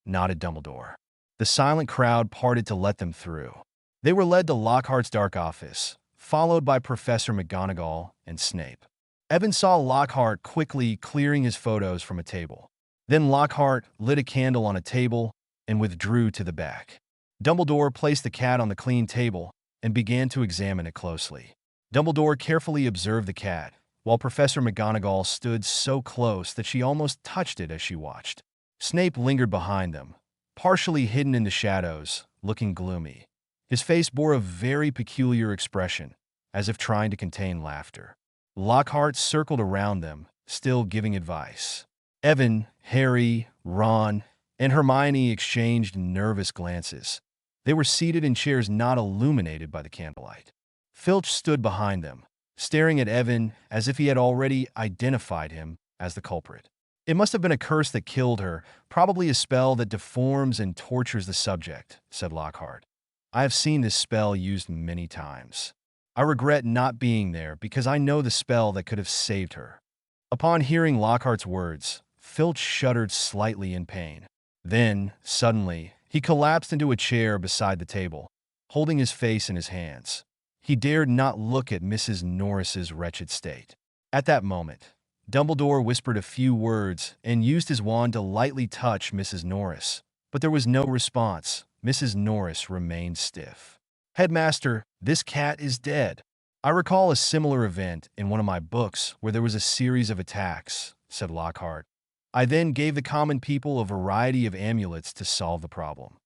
nodded Dumbledore. The silent crowd parted to let them through. They were led to Lockhart's dark office, followed by Professor McGonagall and Snape. Evan saw Lockhart quickly clearing his photos from a table. Then Lockhart lit a candle on a table and withdrew to the back. Dumbledore placed the cat on the clean table and began to examine it closely. Dumbledore carefully observed the cat, while Professor McGonagall stood so close that she almost touched it as she watched. Snape lingered behind them, partially hidden in the shadows, looking gloomy. His face bore a very peculiar expression, as if trying to contain laughter. Lockhart circled around them, still giving advice. Evan, Harry, Ron, and Hermione exchanged nervous glances. They were seated in chairs not illuminated by the candlelight. Filch stood behind them, staring at Evan as if he had already identified him as the culprit. It must have been a curse that killed her, probably a spell that deforms and tortures the subject, said Lockhart. I have seen this spell used many times. I regret not being there because I know the spell that could have saved her. Upon hearing Lockhart's words, Filch shuddered slightly in pain. Then, suddenly, he collapsed into a chair beside the table, holding his face in his hands. He dared not look at Mrs. Norris's wretched state. At that moment, Dumbledore whispered a few words and used his wand to lightly touch Mrs. Norris, but there was no response. Mrs. Norris remained stiff. Headmaster, this cat is dead. I recall a similar event in one of my books where there was a series of attacks, said Lockhart. I then gave the common people a variety of amulets to solve the problem.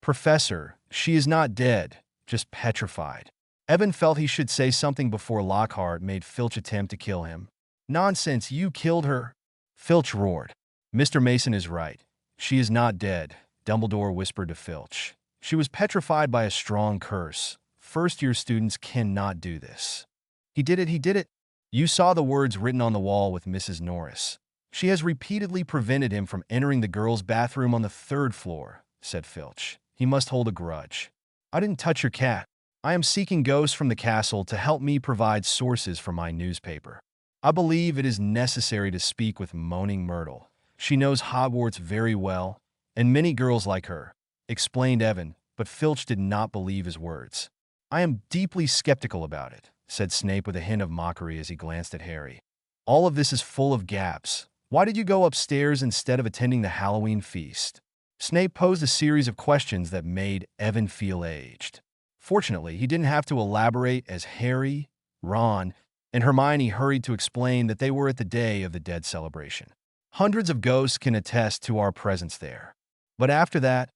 Professor, she is not dead, just petrified. Evan felt he should say something before Lockhart made Filch attempt to kill him. Nonsense, you killed her. Filch roared. Mr. Mason is right. She is not dead, Dumbledore whispered to Filch. She was petrified by a strong curse. First-year students cannot do this. He did it. You saw the words written on the wall with Mrs. Norris. She has repeatedly prevented him from entering the girls' bathroom on the 3rd floor, said Filch. He must hold a grudge. I didn't touch your cat. I am seeking ghosts from the castle to help me provide sources for my newspaper. I believe it is necessary to speak with Moaning Myrtle. She knows Hogwarts very well, and many girls like her, explained Evan, but Filch did not believe his words. I am deeply skeptical about it, said Snape with a hint of mockery as he glanced at Harry. All of this is full of gaps. Why did you go upstairs instead of attending the Halloween feast? Snape posed a series of questions that made Evan feel aged. Fortunately, he didn't have to elaborate as Harry, Ron, and Hermione hurried to explain that they were at the Day of the Dead celebration. Hundreds of ghosts can attest to our presence there. But after that,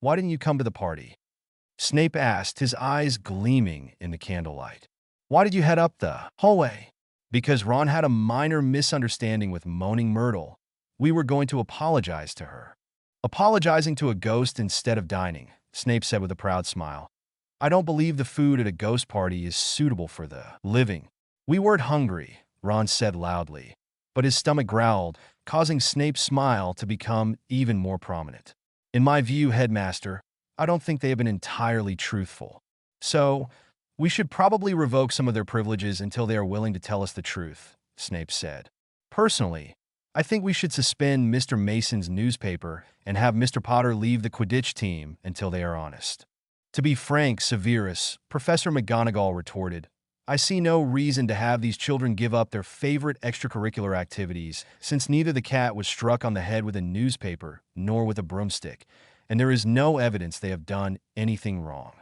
why didn't you come to the party? Snape asked, his eyes gleaming in the candlelight. Why did you head up the hallway? Because Ron had a minor misunderstanding with Moaning Myrtle. We were going to apologize to her. Apologizing to a ghost instead of dining, Snape said with a proud smile. I don't believe the food at a ghost party is suitable for the living. We weren't hungry, Ron said loudly, but his stomach growled, causing Snape's smile to become even more prominent. In my view, Headmaster, I don't think they have been entirely truthful. So, we should probably revoke some of their privileges until they are willing to tell us the truth, Snape said. Personally, I think we should suspend Mr. Mason's newspaper and have Mr. Potter leave the Quidditch team until they are honest. To be frank, Severus, Professor McGonagall retorted, I see no reason to have these children give up their favorite extracurricular activities, since neither the cat was struck on the head with a newspaper nor with a broomstick, and there is no evidence they have done anything wrong.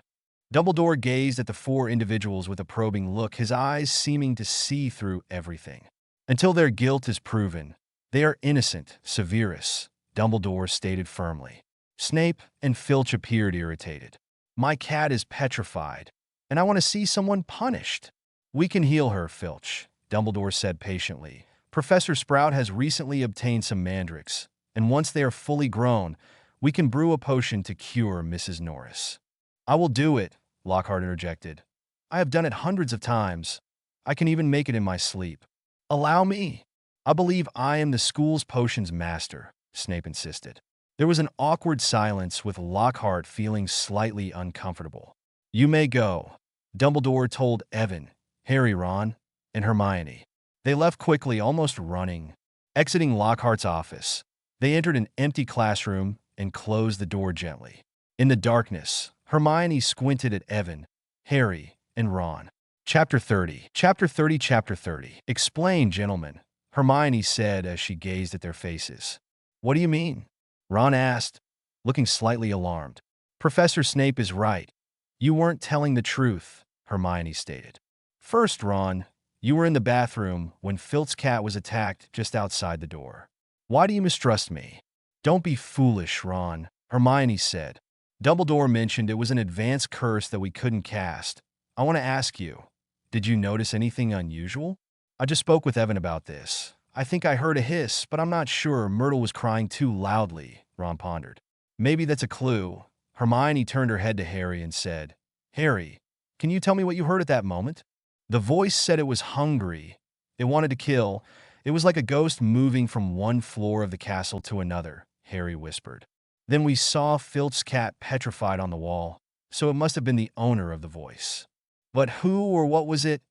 Dumbledore gazed at the four individuals with a probing look, his eyes seeming to see through everything. Until their guilt is proven, they are innocent, Severus, Dumbledore stated firmly. Snape and Filch appeared irritated. My cat is petrified, and I want to see someone punished. We can heal her, Filch, Dumbledore said patiently. Professor Sprout has recently obtained some mandrakes, and once they are fully grown, we can brew a potion to cure Mrs. Norris. I will do it, Lockhart interjected. I have done it hundreds of times. I can even make it in my sleep. Allow me. I believe I am the school's potions master, Snape insisted. There was an awkward silence, with Lockhart feeling slightly uncomfortable. You may go, Dumbledore told Evan, Harry, Ron, and Hermione. They left quickly, almost running. Exiting Lockhart's office, they entered an empty classroom and closed the door gently. In the darkness, Hermione squinted at Evan, Harry, and Ron. Chapter 30. Chapter 30. Chapter 30. Explain, gentlemen, Hermione said as she gazed at their faces. What do you mean? Ron asked, looking slightly alarmed. Professor Snape is right. You weren't telling the truth, Hermione stated. First, Ron, you were in the bathroom when Filch's cat was attacked just outside the door. Why do you mistrust me? Don't be foolish, Ron, Hermione said. Dumbledore mentioned it was an advanced curse that we couldn't cast. I want to ask you, did you notice anything unusual? I just spoke with Evan about this. I think I heard a hiss, but I'm not sure. Myrtle was crying too loudly, Ron pondered. Maybe that's a clue. Hermione turned her head to Harry and said, Harry, can you tell me what you heard at that moment? The voice said it was hungry. It wanted to kill. It was like a ghost moving from one floor of the castle to another, Harry whispered. Then we saw Filch's cat petrified on the wall, so it must have been the owner of the voice. But who or what was it?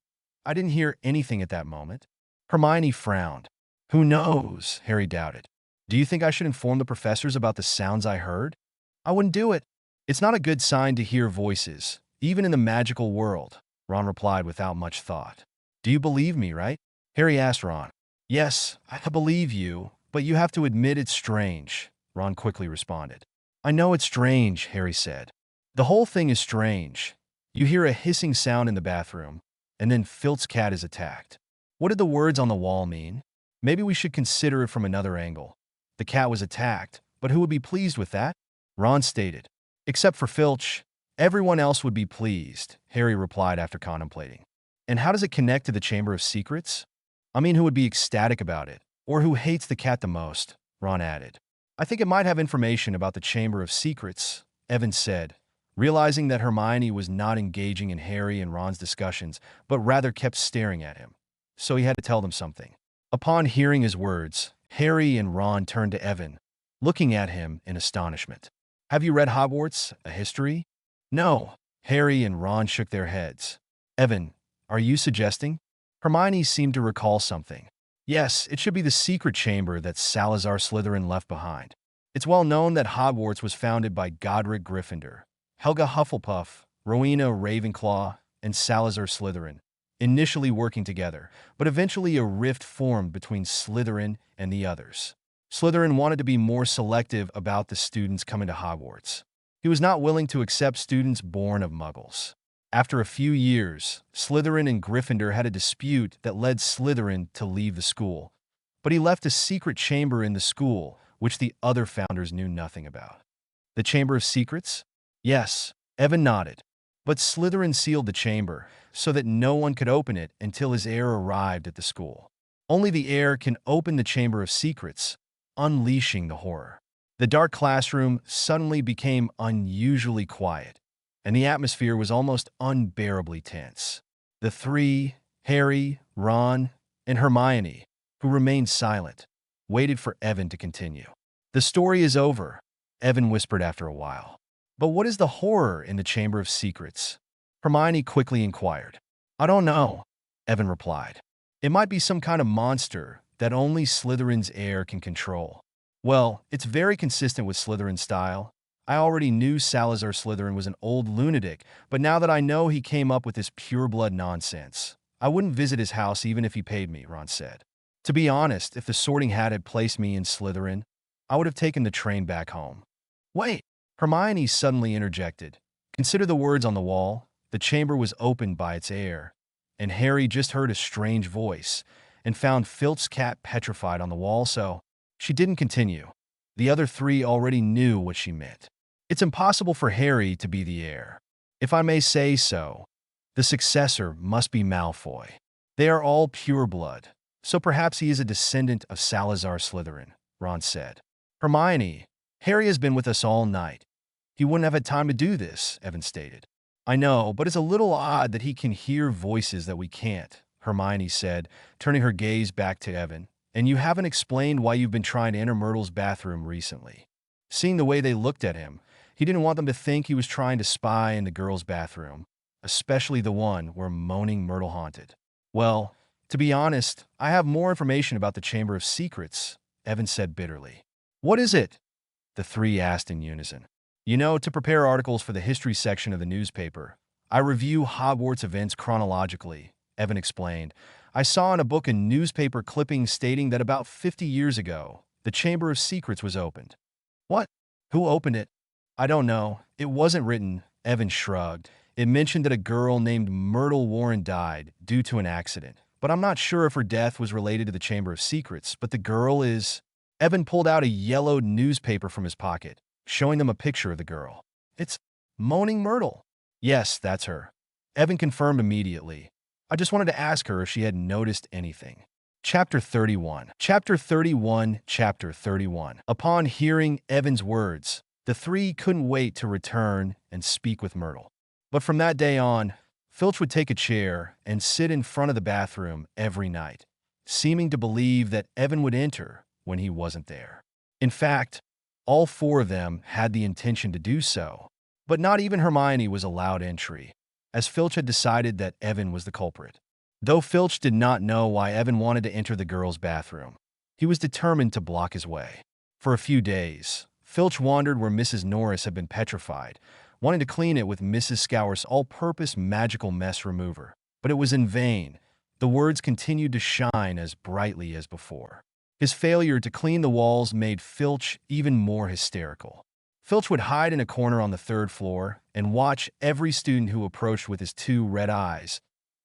I didn't hear anything at that moment. Hermione frowned. Who knows? Harry doubted. Do you think I should inform the professors about the sounds I heard? I wouldn't do it. It's not a good sign to hear voices, even in the magical world, Ron replied without much thought. Do you believe me, right? Harry asked Ron. Yes, I believe you, but you have to admit it's strange, Ron quickly responded. I know it's strange, Harry said. The whole thing is strange. You hear a hissing sound in the bathroom, and then Filch's cat is attacked. What did the words on the wall mean? Maybe we should consider it from another angle. The cat was attacked, but who would be pleased with that? Ron stated. Except for Filch. Everyone else would be pleased, Harry replied after contemplating. And how does it connect to the Chamber of Secrets? I mean, who would be ecstatic about it? Or who hates the cat the most? Ron added. I think it might have information about the Chamber of Secrets, Evan said, realizing that Hermione was not engaging in Harry and Ron's discussions, but rather kept staring at him. So he had to tell them something. Upon hearing his words, Harry and Ron turned to Evan, looking at him in astonishment. Have you read Hogwarts, a history? No. Harry and Ron shook their heads. Evan, are you suggesting? Hermione seemed to recall something. Yes, it should be the secret chamber that Salazar Slytherin left behind. It's well known that Hogwarts was founded by Godric Gryffindor, Helga Hufflepuff, Rowena Ravenclaw, and Salazar Slytherin, initially working together, but eventually a rift formed between Slytherin and the others. Slytherin wanted to be more selective about the students coming to Hogwarts. He was not willing to accept students born of Muggles. After a few years, Slytherin and Gryffindor had a dispute that led Slytherin to leave the school, but he left a secret chamber in the school which the other founders knew nothing about. The Chamber of Secrets? Yes, Evan nodded. But Slytherin sealed the chamber so that no one could open it until his heir arrived at the school. Only the heir can open the Chamber of Secrets, unleashing the horror. The dark classroom suddenly became unusually quiet, and the atmosphere was almost unbearably tense. The three, Harry, Ron, and Hermione, who remained silent, waited for Evan to continue. The story is over, Evan whispered after a while. But what is the horror in the Chamber of Secrets? Hermione quickly inquired. I don't know, Evan replied. It might be some kind of monster that only Slytherin's heir can control. Well, it's very consistent with Slytherin's style. I already knew Salazar Slytherin was an old lunatic, but now that I know he came up with this pure-blood nonsense, I wouldn't visit his house even if he paid me, Ron said. To be honest, if the Sorting Hat had placed me in Slytherin, I would have taken the train back home. Wait, Hermione suddenly interjected. Consider the words on the wall. The chamber was opened by its heir, and Harry just heard a strange voice and found Filch's cat petrified on the wall, so she didn't continue. The other three already knew what she meant. It's impossible for Harry to be the heir. If I may say so, the successor must be Malfoy. They are all pure blood, so perhaps he is a descendant of Salazar Slytherin, Ron said. Hermione, Harry has been with us all night. He wouldn't have had time to do this, Evan stated. I know, but it's a little odd that he can hear voices that we can't, Hermione said, turning her gaze back to Evan. And you haven't explained why you've been trying to enter Myrtle's bathroom recently. Seeing the way they looked at him, he didn't want them to think he was trying to spy in the girls' bathroom, especially the one where moaning Myrtle haunted. Well, to be honest, I have more information about the Chamber of Secrets, Evan said bitterly. What is it? The three asked in unison. You know, to prepare articles for the history section of the newspaper, I review Hogwarts events chronologically, Evan explained. I saw in a book a newspaper clipping stating that about 50 years ago, the Chamber of Secrets was opened. What? Who opened it? I don't know. It wasn't written, Evan shrugged. It mentioned that a girl named Myrtle Warren died due to an accident, but I'm not sure if her death was related to the Chamber of Secrets, but the girl is... Evan pulled out a yellowed newspaper from his pocket, showing them a picture of the girl. It's Moaning Myrtle. Yes, that's her. Evan confirmed immediately. I just wanted to ask her if she had noticed anything. Chapter 31. Chapter 31. Chapter 31. Upon hearing Evan's words, the three couldn't wait to return and speak with Myrtle. But from that day on, Filch would take a chair and sit in front of the bathroom every night, seeming to believe that Evan would enter when he wasn't there. In fact, all four of them had the intention to do so, but not even Hermione was allowed entry, as Filch had decided that Evan was the culprit. Though Filch did not know why Evan wanted to enter the girls' bathroom, he was determined to block his way. For a few days, Filch wandered where Mrs. Norris had been petrified, wanting to clean it with Mrs. Scour's all-purpose magical mess remover. But it was in vain. The words continued to shine as brightly as before. His failure to clean the walls made Filch even more hysterical. Filch would hide in a corner on the third floor and watch every student who approached with his two red eyes,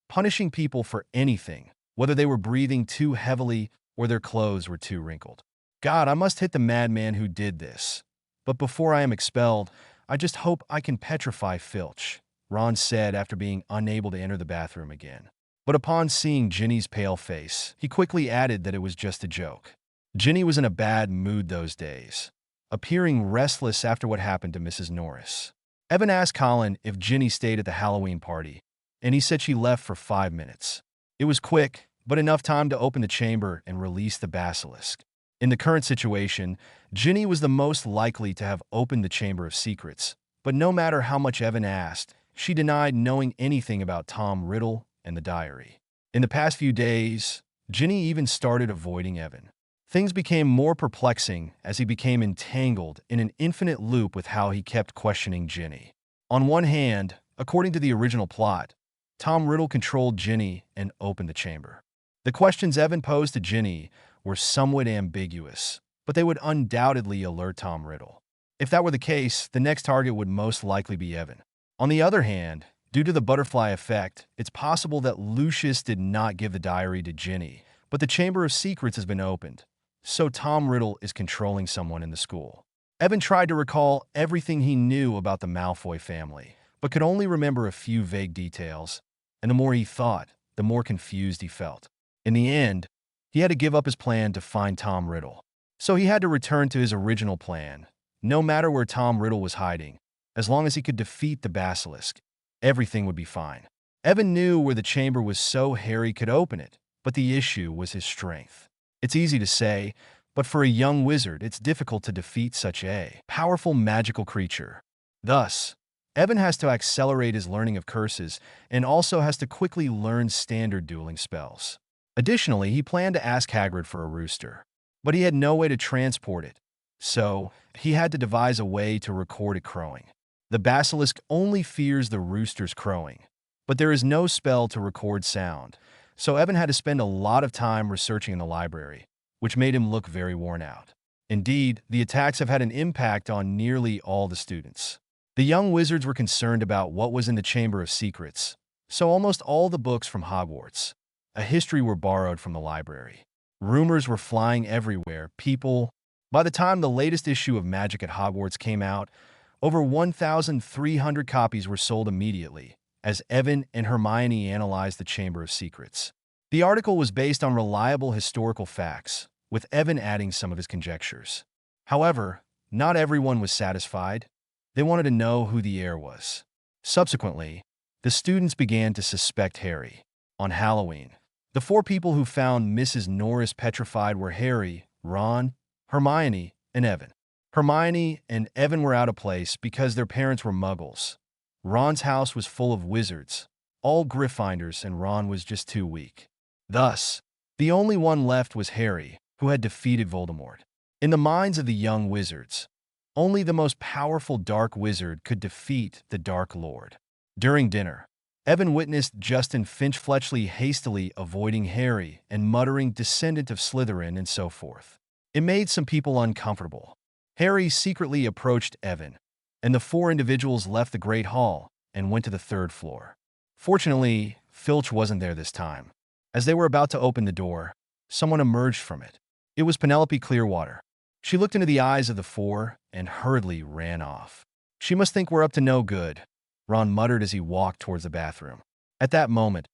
punishing people for anything, whether they were breathing too heavily or their clothes were too wrinkled. God, I must hit the madman who did this. But before I am expelled, I just hope I can petrify Filch, Ron said after being unable to enter the bathroom again. But upon seeing Ginny's pale face, he quickly added that it was just a joke. Ginny was in a bad mood those days, appearing restless after what happened to Mrs. Norris. Evan asked Colin if Ginny stayed at the Halloween party, and he said she left for 5 minutes. It was quick, but enough time to open the chamber and release the Basilisk. In the current situation, Ginny was the most likely to have opened the Chamber of Secrets, but no matter how much Evan asked, she denied knowing anything about Tom Riddle and the diary. In the past few days, Ginny even started avoiding Evan. Things became more perplexing as he became entangled in an infinite loop with how he kept questioning Ginny. On one hand, according to the original plot, Tom Riddle controlled Ginny and opened the chamber. The questions Evan posed to Ginny were somewhat ambiguous, but they would undoubtedly alert Tom Riddle. If that were the case, the next target would most likely be Evan. On the other hand, due to the butterfly effect, it's possible that Lucius did not give the diary to Ginny, but the Chamber of Secrets has been opened, so Tom Riddle is controlling someone in the school. Evan tried to recall everything he knew about the Malfoy family, but could only remember a few vague details, and the more he thought, the more confused he felt. In the end, he had to give up his plan to find Tom Riddle. So he had to return to his original plan. No matter where Tom Riddle was hiding, as long as he could defeat the Basilisk, everything would be fine. Evan knew where the chamber was so Harry could open it, but the issue was his strength. It's easy to say, but for a young wizard, it's difficult to defeat such a powerful magical creature. Thus, Evan has to accelerate his learning of curses and also has to quickly learn standard dueling spells. Additionally, he planned to ask Hagrid for a rooster, but he had no way to transport it, so he had to devise a way to record it crowing. The basilisk only fears the rooster's crowing, but there is no spell to record sound, so Evan had to spend a lot of time researching in the library, which made him look very worn out. Indeed, the attacks have had an impact on nearly all the students. The young wizards were concerned about what was in the Chamber of Secrets, so almost all the books from Hogwarts, a history were borrowed from the library. Rumors were flying everywhere. By the time the latest issue of Magic at Hogwarts came out, over 1,300 copies were sold immediately, as Evan and Hermione analyzed the Chamber of Secrets. The article was based on reliable historical facts, with Evan adding some of his conjectures. However, not everyone was satisfied. They wanted to know who the heir was. Subsequently, the students began to suspect Harry. On Halloween, the four people who found Mrs. Norris petrified were Harry, Ron, Hermione, and Evan. Hermione and Evan were out of place because their parents were muggles. Ron's house was full of wizards, all Gryffindors, and Ron was just too weak. Thus, the only one left was Harry, who had defeated Voldemort. In the minds of the young wizards, only the most powerful Dark Wizard could defeat the Dark Lord. During dinner, Evan witnessed Justin Finch-Fletchley hastily avoiding Harry and muttering "descendant of Slytherin" and so forth. It made some people uncomfortable. Harry secretly approached Evan, and the four individuals left the Great Hall and went to the third floor. Fortunately, Filch wasn't there this time. As they were about to open the door, someone emerged from it. It was Penelope Clearwater. She looked into the eyes of the four and hurriedly ran off. "She must think we're up to no good," Ron muttered as he walked towards the bathroom. At that moment,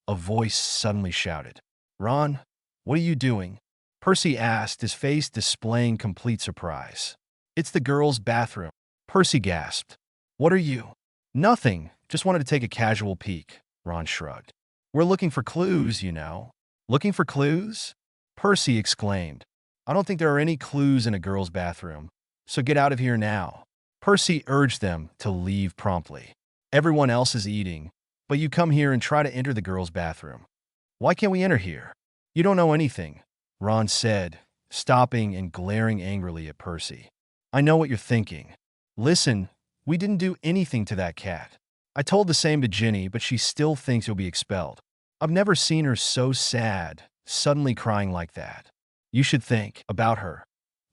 a voice suddenly shouted, "Ron, what are you doing?" Percy asked, his face displaying complete surprise. "It's the girls' bathroom." Percy gasped. "What are you?" "Nothing. Just wanted to take a casual peek," Ron shrugged. "We're looking for clues, you know." "Looking for clues?" Percy exclaimed. "I don't think there are any clues in a girl's bathroom, so get out of here now." Percy urged them to leave promptly. "Everyone else is eating, but you come here and try to enter the girls' bathroom. Why can't we enter here?" "You don't know anything," Ron said, stopping and glaring angrily at Percy. "I know what you're thinking. Listen, we didn't do anything to that cat. I told the same to Ginny, but she still thinks you'll be expelled. I've never seen her so sad, suddenly crying like that. You should think about her.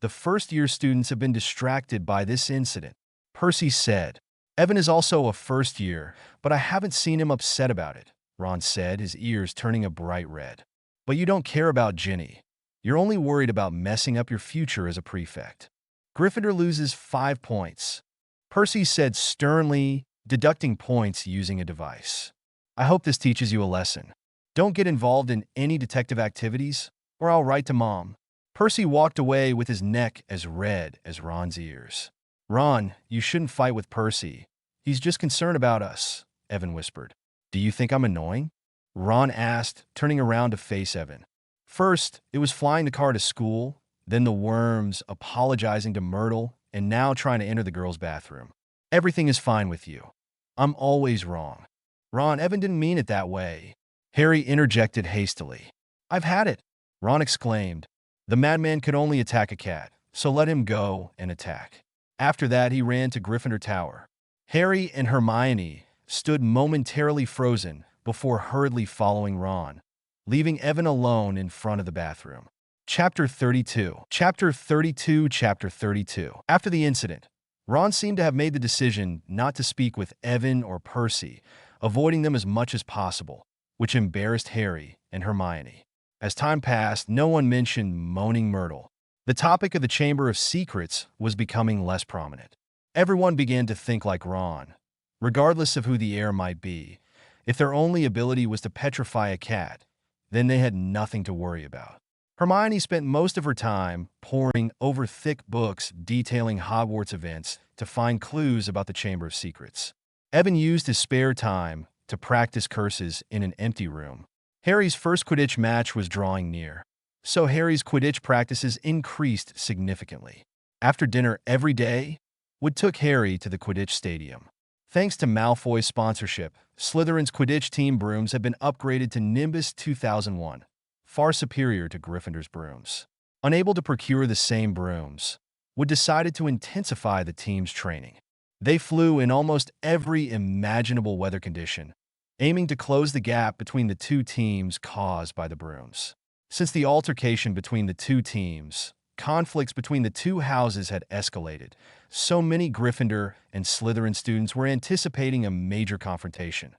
The first-year students have been distracted by this incident," Percy said. "Evan is also a first year, but I haven't seen him upset about it," Ron said, his ears turning a bright red. "But you don't care about Ginny. You're only worried about messing up your future as a prefect." "Gryffindor loses 5 points," Percy said sternly, deducting points using a device. "I hope this teaches you a lesson. Don't get involved in any detective activities, or I'll write to Mom." Percy walked away with his neck as red as Ron's ears. "Ron, you shouldn't fight with Percy. He's just concerned about us," Evan whispered. "Do you think I'm annoying?" Ron asked, turning around to face Evan. First, it was flying the car to school, then the worms, apologizing to Myrtle, and now trying to enter the girls' bathroom. "Everything is fine with you. I'm always wrong." "Ron, Evan didn't mean it that way," Harry interjected hastily. "I've had it," Ron exclaimed. "The madman could only attack a cat, so let him go and attack." After that, he ran to Gryffindor Tower. Harry and Hermione stood momentarily frozen before hurriedly following Ron, leaving Evan alone in front of the bathroom. Chapter 32. Chapter 32. Chapter 32. After the incident, Ron seemed to have made the decision not to speak with Evan or Percy, avoiding them as much as possible, which embarrassed Harry and Hermione. As time passed, no one mentioned Moaning Myrtle. The topic of the Chamber of Secrets was becoming less prominent. Everyone began to think like Ron. Regardless of who the heir might be, if their only ability was to petrify a cat, then they had nothing to worry about. Hermione spent most of her time poring over thick books detailing Hogwarts events to find clues about the Chamber of Secrets. Evan used his spare time to practice curses in an empty room. Harry's first Quidditch match was drawing near, so Harry's Quidditch practices increased significantly. After dinner every day, Wood took Harry to the Quidditch stadium. Thanks to Malfoy's sponsorship, Slytherin's Quidditch team brooms have been upgraded to Nimbus 2001, far superior to Gryffindor's brooms. Unable to procure the same brooms, Wood decided to intensify the team's training. They flew in almost every imaginable weather condition, aiming to close the gap between the two teams caused by the brooms. Since the altercation between the two teams, conflicts between the two houses had escalated. So many Gryffindor and Slytherin students were anticipating a major confrontation.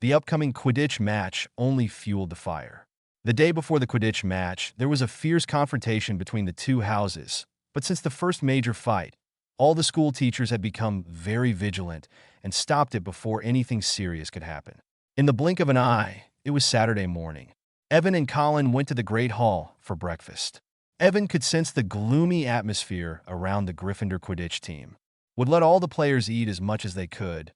The upcoming Quidditch match only fueled the fire. The day before the Quidditch match, there was a fierce confrontation between the two houses, but since the first major fight, all the school teachers had become very vigilant and stopped it before anything serious could happen. In the blink of an eye, it was Saturday morning. Evan and Colin went to the Great Hall for breakfast. Evan could sense the gloomy atmosphere around the Gryffindor Quidditch team. Would let all the players eat as much as they could,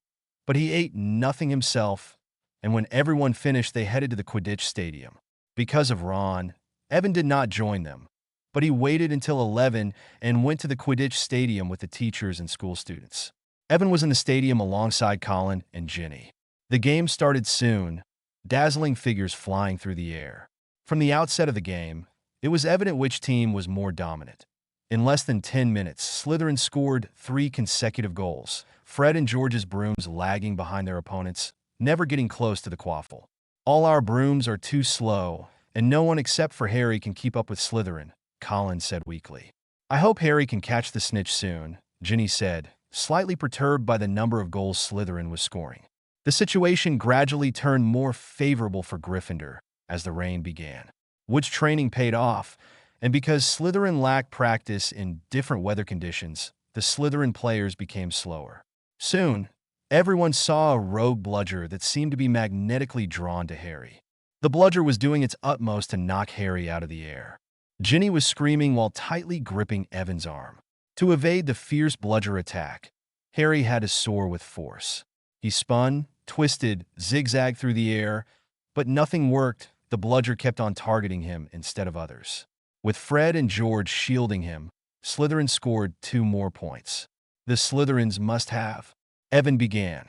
but he ate nothing himself, and when everyone finished, they headed to the Quidditch stadium. Because of Ron, Evan did not join them, but he waited until 11 and went to the Quidditch stadium with the teachers and school students. Evan was in the stadium alongside Colin and Ginny. The game started soon, dazzling figures flying through the air. From the outset of the game, it was evident which team was more dominant. In less than 10 minutes, Slytherin scored 3 consecutive goals, Fred and George's brooms lagging behind their opponents, never getting close to the quaffle. All our brooms are too slow, and no one except for Harry can keep up with Slytherin, Colin said weakly. I hope Harry can catch the snitch soon, Ginny said, slightly perturbed by the number of goals Slytherin was scoring. The situation gradually turned more favorable for Gryffindor as the rain began. Wood's training paid off, and because Slytherin lacked practice in different weather conditions, the Slytherin players became slower. Soon, everyone saw a rogue bludger that seemed to be magnetically drawn to Harry. The bludger was doing its utmost to knock Harry out of the air. Ginny was screaming while tightly gripping Evan's arm. To evade the fierce bludger attack, Harry had to soar with force. He spun, twisted, zigzagged through the air, but nothing worked. The bludger kept on targeting him instead of others. With Fred and George shielding him, Slytherin scored 2 more points. The Slytherins must have. Evan began.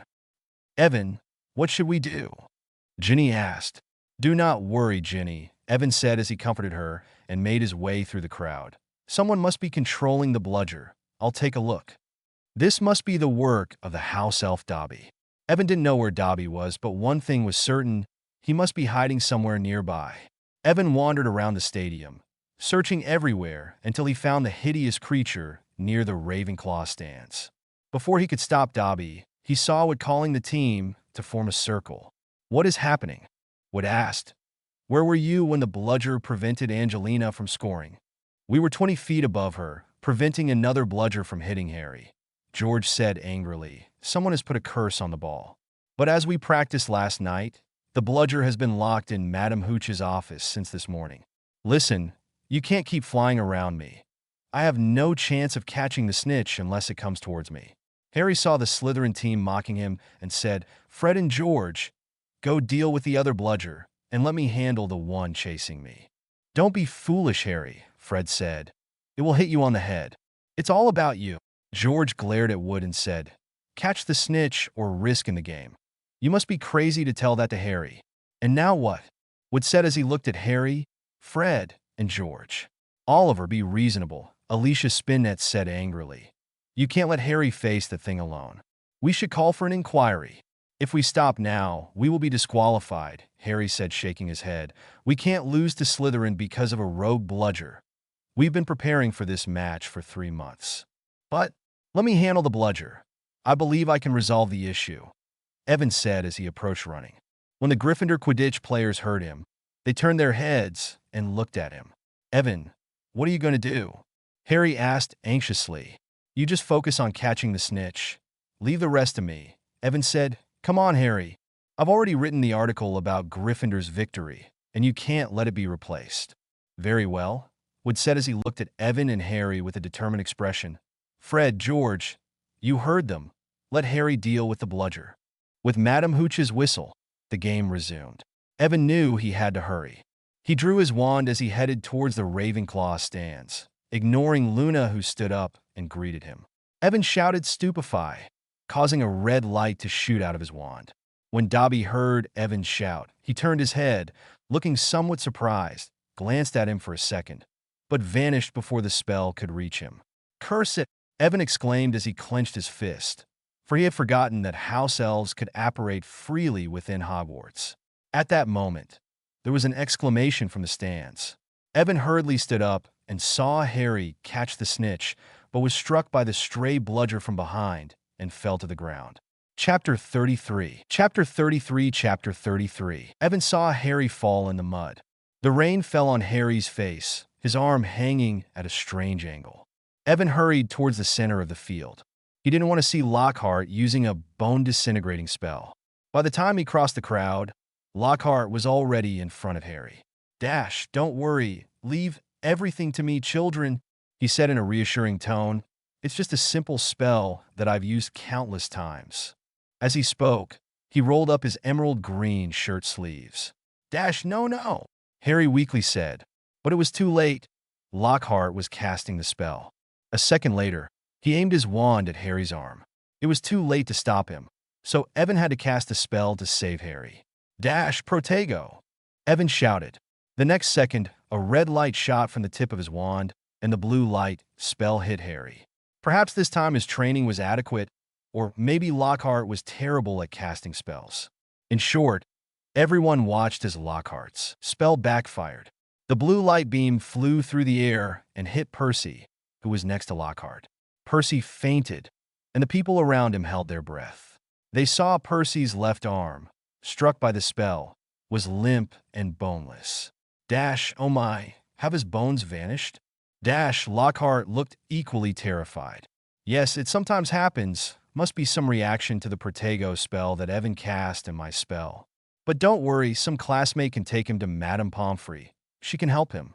Evan, what should we do? Ginny asked. Do not worry, Ginny, Evan said as he comforted her and made his way through the crowd. Someone must be controlling the bludger. I'll take a look. This must be the work of the house elf Dobby. Evan didn't know where Dobby was, but one thing was certain. He must be hiding somewhere nearby. Evan wandered around the stadium, searching everywhere until he found the hideous creature near the Ravenclaw stands. Before he could stop Dobby, he saw Wood calling the team to form a circle. What is happening? Wood asked. Where were you when the bludger prevented Angelina from scoring? We were 20 feet above her, preventing another bludger from hitting Harry. George said angrily. Someone has put a curse on the ball. But as we practiced last night, the bludger has been locked in Madame Hooch's office since this morning. Listen, you can't keep flying around me. I have no chance of catching the snitch unless it comes towards me. Harry saw the Slytherin team mocking him and said, Fred and George, go deal with the other bludger and let me handle the one chasing me. Don't be foolish, Harry, Fred said. It will hit you on the head. It's all about you. George glared at Wood and said, catch the snitch or risk in the game. You must be crazy to tell that to Harry. And now what? Wood said as he looked at Harry, Fred, and George. Oliver, be reasonable, Alicia Spinnet said angrily. You can't let Harry face the thing alone. We should call for an inquiry. If we stop now, we will be disqualified, Harry said, shaking his head. We can't lose to Slytherin because of a rogue bludger. We've been preparing for this match for 3 months. But let me handle the bludger. I believe I can resolve the issue, Evan said as he approached running. When the Gryffindor Quidditch players heard him, they turned their heads and looked at him. Evan, what are you going to do? Harry asked anxiously. You just focus on catching the snitch. Leave the rest to me, Evan said. Come on, Harry. I've already written the article about Gryffindor's victory, and you can't let it be replaced. Very well, Wood said as he looked at Evan and Harry with a determined expression. Fred, George, you heard them. Let Harry deal with the bludger. With Madame Hooch's whistle, the game resumed. Evan knew he had to hurry. He drew his wand as he headed towards the Ravenclaw stands, ignoring Luna, who stood up and greeted him. Evan shouted stupefy, causing a red light to shoot out of his wand. When Dobby heard Evan's shout, he turned his head, looking somewhat surprised, glanced at him for a second, but vanished before the spell could reach him. Curse it, Evan exclaimed as he clenched his fist, for he had forgotten that house elves could apparate freely within Hogwarts. At that moment, there was an exclamation from the stands. Evan hurriedly stood up and saw Harry catch the snitch, but was struck by the stray bludger from behind and fell to the ground. Chapter 33. Chapter 33. Evan saw Harry fall in the mud. The rain fell on Harry's face, his arm hanging at a strange angle. Evan hurried towards the center of the field. He didn't want to see Lockhart using a bone-disintegrating spell. By the time he crossed the crowd, Lockhart was already in front of Harry. Don't worry. Leave everything to me, children," he said in a reassuring tone. "It's just a simple spell that I've used countless times." As he spoke, he rolled up his emerald green shirt sleeves. No," Harry weakly said, but it was too late. Lockhart was casting the spell. A second later, he aimed his wand at Harry's arm. It was too late to stop him, so Evan had to cast a spell to save Harry. Protego!" Evan shouted. The next second, a red light shot from the tip of his wand, and the blue light spell hit Harry. Perhaps this time his training was adequate, or maybe Lockhart was terrible at casting spells. In short, everyone watched as Lockhart's spell backfired. The blue light beam flew through the air and hit Percy, who was next to Lockhart. Percy fainted, and the people around him held their breath. They saw Percy's left arm, struck by the spell, was limp and boneless. Oh my, have his bones vanished? Lockhart looked equally terrified. Yes, it sometimes happens. Must be some reaction to the Protego spell that Evan cast and my spell. But don't worry, some classmate can take him to Madame Pomfrey. She can help him.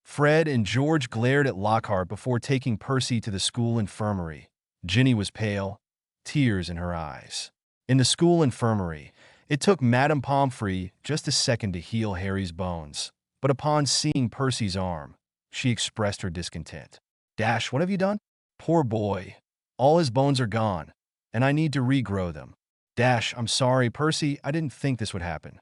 Fred and George glared at Lockhart before taking Percy to the school infirmary. Ginny was pale, tears in her eyes. In the school infirmary, it took Madame Pomfrey just a second to heal Harry's bones, but upon seeing Percy's arm, she expressed her discontent. What have you done? Poor boy. All his bones are gone, and I need to regrow them. I'm sorry, Percy, I didn't think this would happen.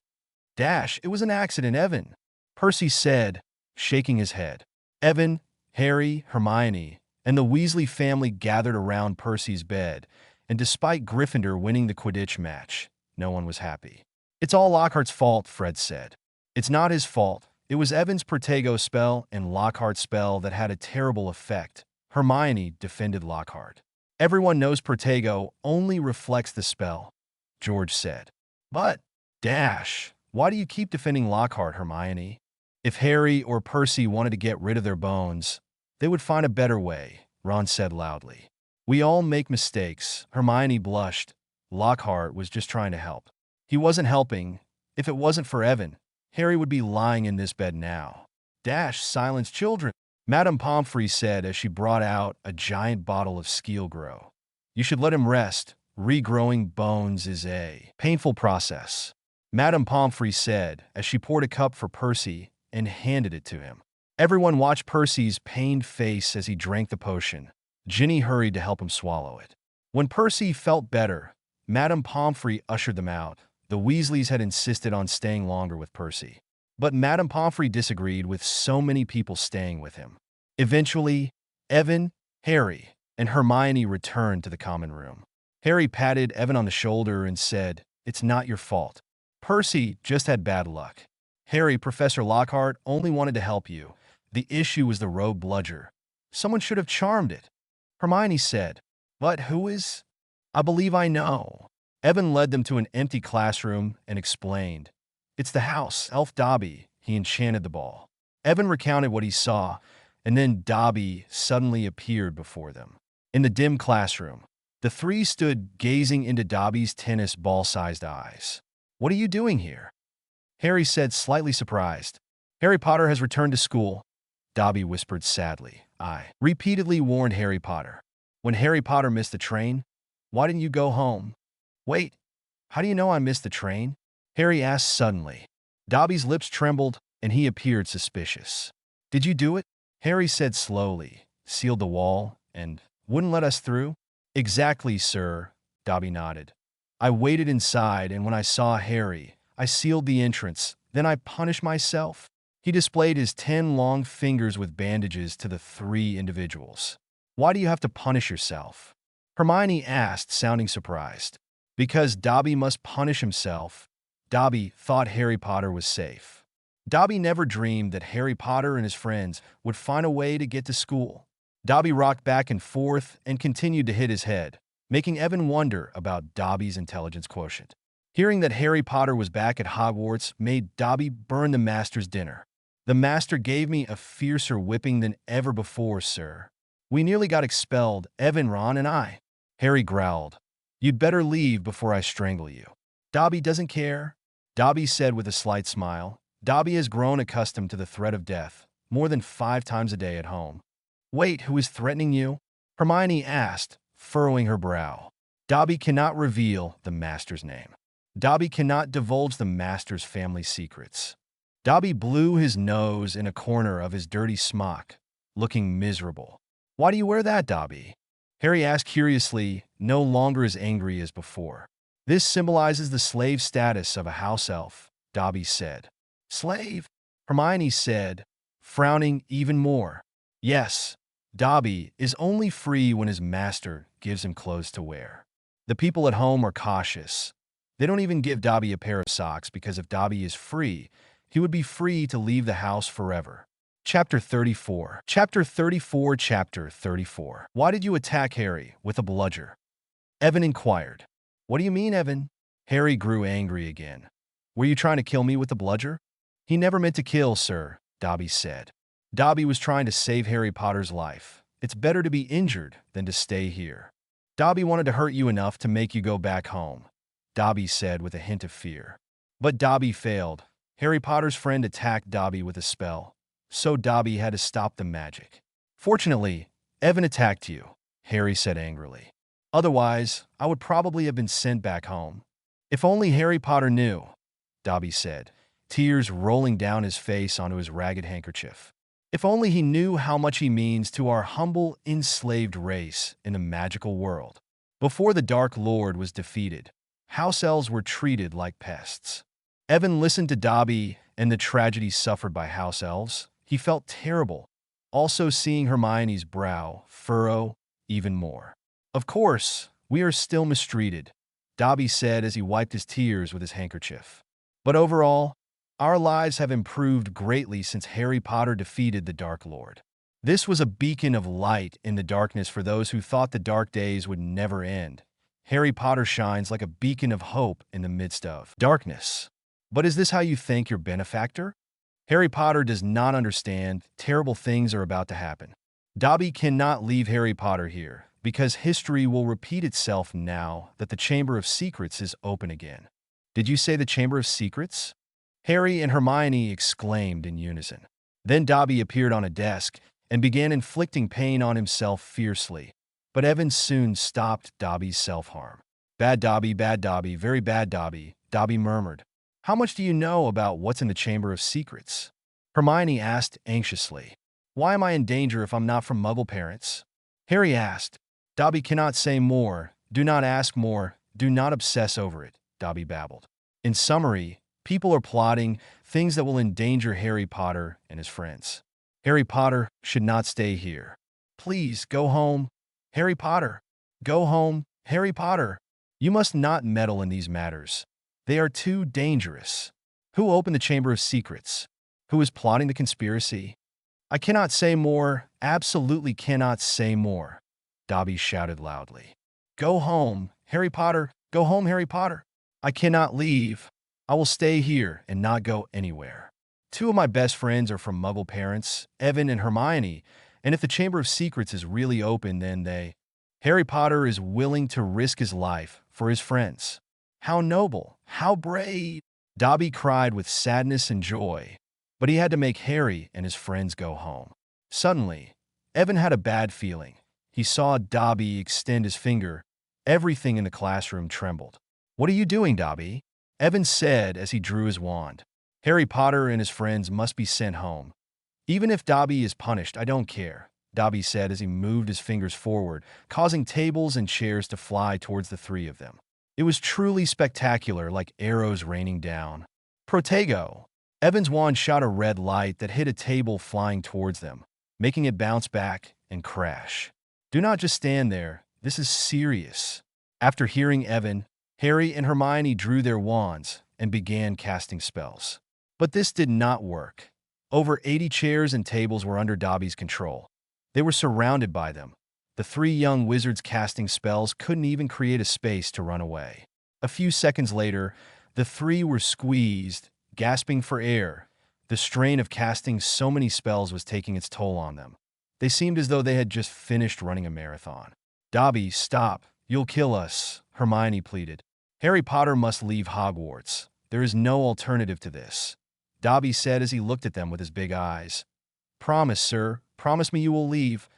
It was an accident, Evan, Percy said, shaking his head. Evan, Harry, Hermione, and the Weasley family gathered around Percy's bed, and despite Gryffindor winning the Quidditch match, no one was happy. "It's all Lockhart's fault," Fred said. "It's not his fault. It was Evan's Protego spell and Lockhart's spell that had a terrible effect," Hermione defended Lockhart. "Everyone knows Protego only reflects the spell," George said. "But, why do you keep defending Lockhart, Hermione? If Harry or Percy wanted to get rid of their bones, they would find a better way," Ron said loudly. "We all make mistakes," Hermione blushed. Lockhart was just trying to help. He wasn't helping. If it wasn't for Evan, Harry would be lying in this bed now. Silence, children, Madame Pomfrey said as she brought out a giant bottle of Skeelgrow. "You should let him rest. Regrowing bones is a painful process," Madame Pomfrey said as she poured a cup for Percy and handed it to him. Everyone watched Percy's pained face as he drank the potion. Ginny hurried to help him swallow it. When Percy felt better, Madame Pomfrey ushered them out. The Weasleys had insisted on staying longer with Percy, but Madame Pomfrey disagreed with so many people staying with him. Eventually, Evan, Harry, and Hermione returned to the common room. Harry patted Evan on the shoulder and said, "It's not your fault. Percy just had bad luck. Harry, Professor Lockhart only wanted to help you. The issue was the rogue bludger. Someone should have charmed it," Hermione said. "But who is?" "I believe I know." Evan led them to an empty classroom and explained. "It's the house elf Dobby. He enchanted the ball." Evan recounted what he saw, and then Dobby suddenly appeared before them. In the dim classroom, the three stood gazing into Dobby's tennis ball-sized eyes. "What are you doing here?" Harry said, slightly surprised. "Harry Potter has returned to school," Dobby whispered sadly. "I repeatedly warned Harry Potter. When Harry Potter missed the train, why didn't you go home?" "Wait, how do you know I missed the train?" Harry asked suddenly. Dobby's lips trembled, and he appeared suspicious. "Did you do it?" Harry said slowly. "Sealed the wall and wouldn't let us through?" "Exactly, sir," Dobby nodded. "I waited inside, and when I saw Harry, I sealed the entrance. Then I punished myself." He displayed his 10 long fingers with bandages to the three individuals. Why do you have to punish yourself? Hermione asked, sounding surprised. Because Dobby must punish himself. Dobby thought Harry Potter was safe. Dobby never dreamed that Harry Potter and his friends would find a way to get to school. Dobby rocked back and forth and continued to hit his head, making Evan wonder about Dobby's intelligence quotient. Hearing that Harry Potter was back at Hogwarts made Dobby burn the master's dinner. The master gave me a fiercer whipping than ever before, sir. We nearly got expelled, Evan, Ron, and I. Harry growled. You'd better leave before I strangle you. Dobby doesn't care, Dobby said with a slight smile. Dobby has grown accustomed to the threat of death, more than 5 times a day at home. Wait, who is threatening you? Hermione asked, furrowing her brow. Dobby cannot reveal the master's name. Dobby cannot divulge the master's family secrets. Dobby blew his nose in a corner of his dirty smock, looking miserable. Why do you wear that, Dobby? Harry asked curiously, no longer as angry as before. This symbolizes the slave status of a house elf, Dobby said. Slave? Hermione said, frowning even more. Yes, Dobby is only free when his master gives him clothes to wear. The people at home are cautious. They don't even give Dobby a pair of socks because if Dobby is free, he would be free to leave the house forever. Chapter 34. Chapter 34. Chapter 34. Why did you attack Harry with a bludger? Evan inquired. What do you mean, Evan? Harry grew angry again. Were you trying to kill me with the bludger? He never meant to kill, sir, Dobby said. Dobby was trying to save Harry Potter's life. It's better to be injured than to stay here. Dobby wanted to hurt you enough to make you go back home, Dobby said with a hint of fear. But Dobby failed. Harry Potter's friend attacked Dobby with a spell, so Dobby had to stop the magic. Fortunately, Evan attacked you, Harry said angrily. Otherwise, I would probably have been sent back home. If only Harry Potter knew, Dobby said, tears rolling down his face onto his ragged handkerchief. If only he knew how much he means to our humble, enslaved race in the magical world. Before the Dark Lord was defeated, house elves were treated like pests. Evan listened to Dobby and the tragedy suffered by house elves. He felt terrible, also seeing Hermione's brow furrow even more. Of course, we are still mistreated, Dobby said as he wiped his tears with his handkerchief. But overall, our lives have improved greatly since Harry Potter defeated the Dark Lord. This was a beacon of light in the darkness for those who thought the dark days would never end. Harry Potter shines like a beacon of hope in the midst of darkness. But is this how you thank your benefactor? Harry Potter does not understand. Terrible things are about to happen. Dobby cannot leave Harry Potter here, because history will repeat itself now that the Chamber of Secrets is open again. Did you say the Chamber of Secrets? Harry and Hermione exclaimed in unison. Then Dobby appeared on a desk and began inflicting pain on himself fiercely. But Evan soon stopped Dobby's self-harm. Bad Dobby, very bad Dobby, Dobby murmured. How much do you know about what's in the Chamber of Secrets? Hermione asked anxiously. Why am I in danger if I'm not from Muggle parents? Harry asked. Dobby cannot say more. Do not ask more. Do not obsess over it, Dobby babbled. In summary, people are plotting things that will endanger Harry Potter and his friends. Harry Potter should not stay here. Please, go home. Harry Potter. Go home, Harry Potter. You must not meddle in these matters. They are too dangerous. Who opened the Chamber of Secrets? Who is plotting the conspiracy? I cannot say more, absolutely cannot say more, Dobby shouted loudly. Go home, Harry Potter. Go home, Harry Potter. I cannot leave. I will stay here and not go anywhere. 2 of my best friends are from Muggle parents, Evan and Hermione, and if the Chamber of Secrets is really open, then Harry Potter is willing to risk his life for his friends. How noble, how brave! Dobby cried with sadness and joy, but he had to make Harry and his friends go home. Suddenly, Evan had a bad feeling. He saw Dobby extend his finger. Everything in the classroom trembled. What are you doing, Dobby? Evan said as he drew his wand. Harry Potter and his friends must be sent home. Even if Dobby is punished, I don't care, Dobby said as he moved his fingers forward, causing tables and chairs to fly towards the 3 of them. It was truly spectacular, like arrows raining down. Protego! Evan's wand shot a red light that hit a table flying towards them, making it bounce back and crash. Do not just stand there. This is serious. After hearing Evan, Harry and Hermione drew their wands and began casting spells. But this did not work. Over 80 chairs and tables were under Dobby's control. They were surrounded by them. The three young wizards casting spells couldn't even create a space to run away. A few seconds later, the three were squeezed, gasping for air. The strain of casting so many spells was taking its toll on them. They seemed as though they had just finished running a marathon. "Dobby, stop. You'll kill us," Hermione pleaded. "Harry Potter must leave Hogwarts. There is no alternative to this," Dobby said as he looked at them with his big eyes. "Promise, sir. Promise me you will leave,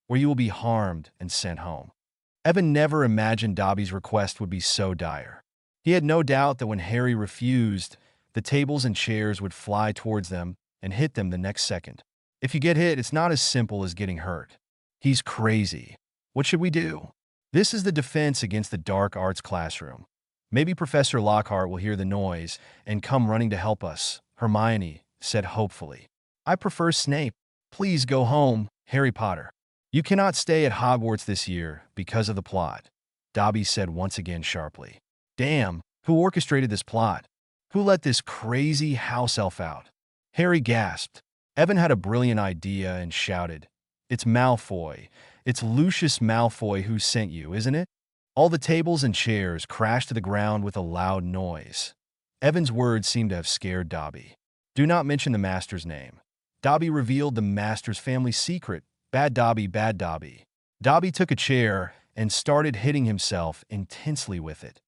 or you will be harmed and sent home." Evan never imagined Dobby's request would be so dire. He had no doubt that when Harry refused, the tables and chairs would fly towards them and hit them the next second. If you get hit, it's not as simple as getting hurt. "He's crazy. What should we do?" This is the defense against the dark arts classroom. "Maybe Professor Lockhart will hear the noise and come running to help us," Hermione said hopefully. "I prefer Snape. Please go home, Harry Potter. You cannot stay at Hogwarts this year because of the plot," Dobby said once again sharply. "Damn, who orchestrated this plot? Who let this crazy house elf out?" Harry gasped. Evan had a brilliant idea and shouted, "It's Malfoy. It's Lucius Malfoy who sent you, isn't it?" All the tables and chairs crashed to the ground with a loud noise. Evan's words seemed to have scared Dobby. "Do not mention the master's name." Dobby revealed the master's family secret. Bad Dobby, bad Dobby. Dobby took a chair and started hitting himself intensely with it,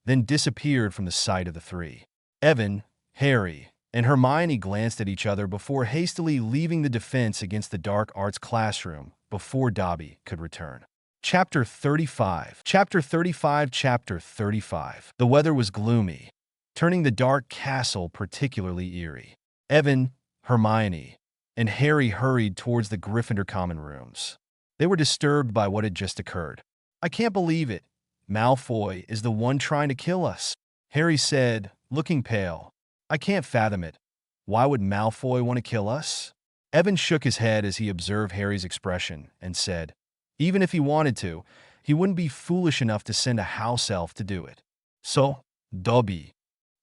then disappeared from the sight of the three. Evan, Harry, and Hermione glanced at each other before hastily leaving the defense against the dark arts classroom before Dobby could return. Chapter 35. Chapter 35. Chapter 35. The weather was gloomy, turning the dark castle particularly eerie. Evan, Hermione, and Harry hurried towards the Gryffindor common rooms. They were disturbed by what had just occurred. "I can't believe it. Malfoy is the one trying to kill us," Harry said, looking pale. "I can't fathom it. Why would Malfoy want to kill us?" Evan shook his head as he observed Harry's expression and said, "Even if he wanted to, he wouldn't be foolish enough to send a house elf to do it." "So, Dobby."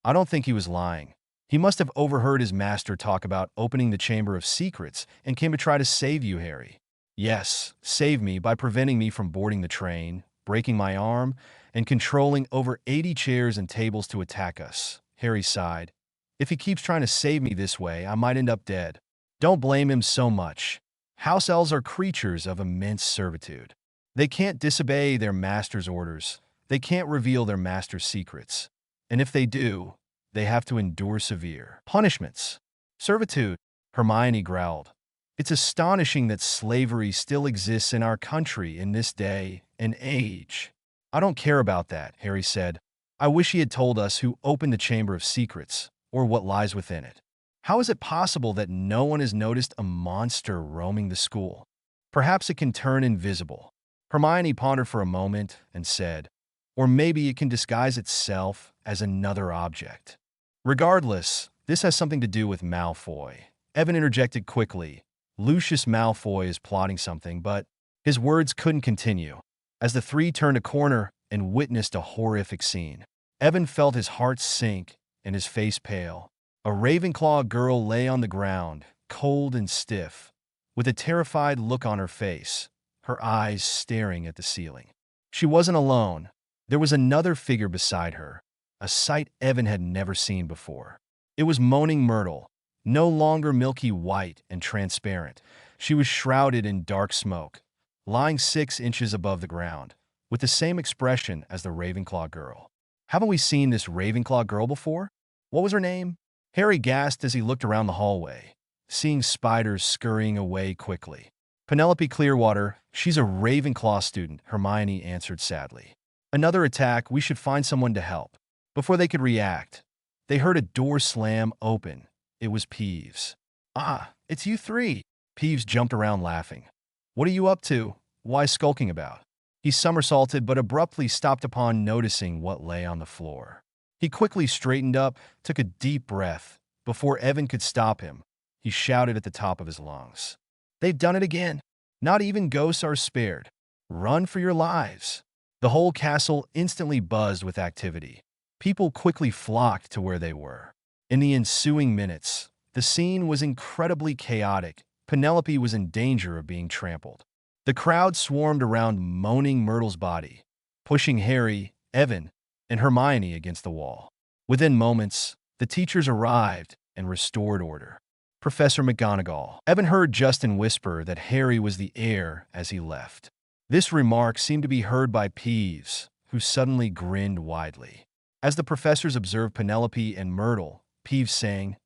I don't think he was lying. He must have overheard his master talk about opening the Chamber of Secrets and came to try to save you, Harry. "Yes, save me by preventing me from boarding the train, breaking my arm, and controlling over 80 chairs and tables to attack us," Harry sighed. "If he keeps trying to save me this way, I might end up dead." "Don't blame him so much. House elves are creatures of immense servitude. They can't disobey their master's orders. They can't reveal their master's secrets. And if they do, they have to endure severe punishments." "Servitude," Hermione growled. "It's astonishing that slavery still exists in our country in this day and age." "I don't care about that," Harry said. "I wish he had told us who opened the Chamber of Secrets, or what lies within it. How is it possible that no one has noticed a monster roaming the school? Perhaps it can turn invisible." Hermione pondered for a moment and said, "Or maybe it can disguise itself as another object." "Regardless, this has something to do with Malfoy," Evan interjected quickly. "Lucius Malfoy is plotting something," but his words couldn't continue, as the three turned a corner and witnessed a horrific scene. Evan felt his heart sink and his face pale. A Ravenclaw girl lay on the ground, cold and stiff, with a terrified look on her face, her eyes staring at the ceiling. She wasn't alone. There was another figure beside her, a sight Evan had never seen before. It was Moaning Myrtle, no longer milky white and transparent. She was shrouded in dark smoke, lying 6 inches above the ground, with the same expression as the Ravenclaw girl. "Haven't we seen this Ravenclaw girl before? What was her name?" Harry gasped as he looked around the hallway, seeing spiders scurrying away quickly. "Penelope Clearwater, she's a Ravenclaw student," Hermione answered sadly. "Another attack, we should find someone to help." Before they could react, they heard a door slam open. It was Peeves. "Ah, it's you three." Peeves jumped around laughing. "What are you up to? Why skulking about?" He somersaulted but abruptly stopped upon noticing what lay on the floor. He quickly straightened up, took a deep breath. Before Evan could stop him, he shouted at the top of his lungs, "They've done it again. Not even ghosts are spared." Run for your lives. The whole castle instantly buzzed with activity. People quickly flocked to where they were. In the ensuing minutes, the scene was incredibly chaotic. Penelope was in danger of being trampled. The crowd swarmed around moaning Myrtle's body, pushing Harry, Evan, and Hermione against the wall. Within moments, the teachers arrived and restored order. Professor McGonagall. Evan heard Justin whisper that Harry was the heir as he left. This remark seemed to be heard by Peeves, who suddenly grinned widely. As the professors observed Penelope and Myrtle, Peeves sang,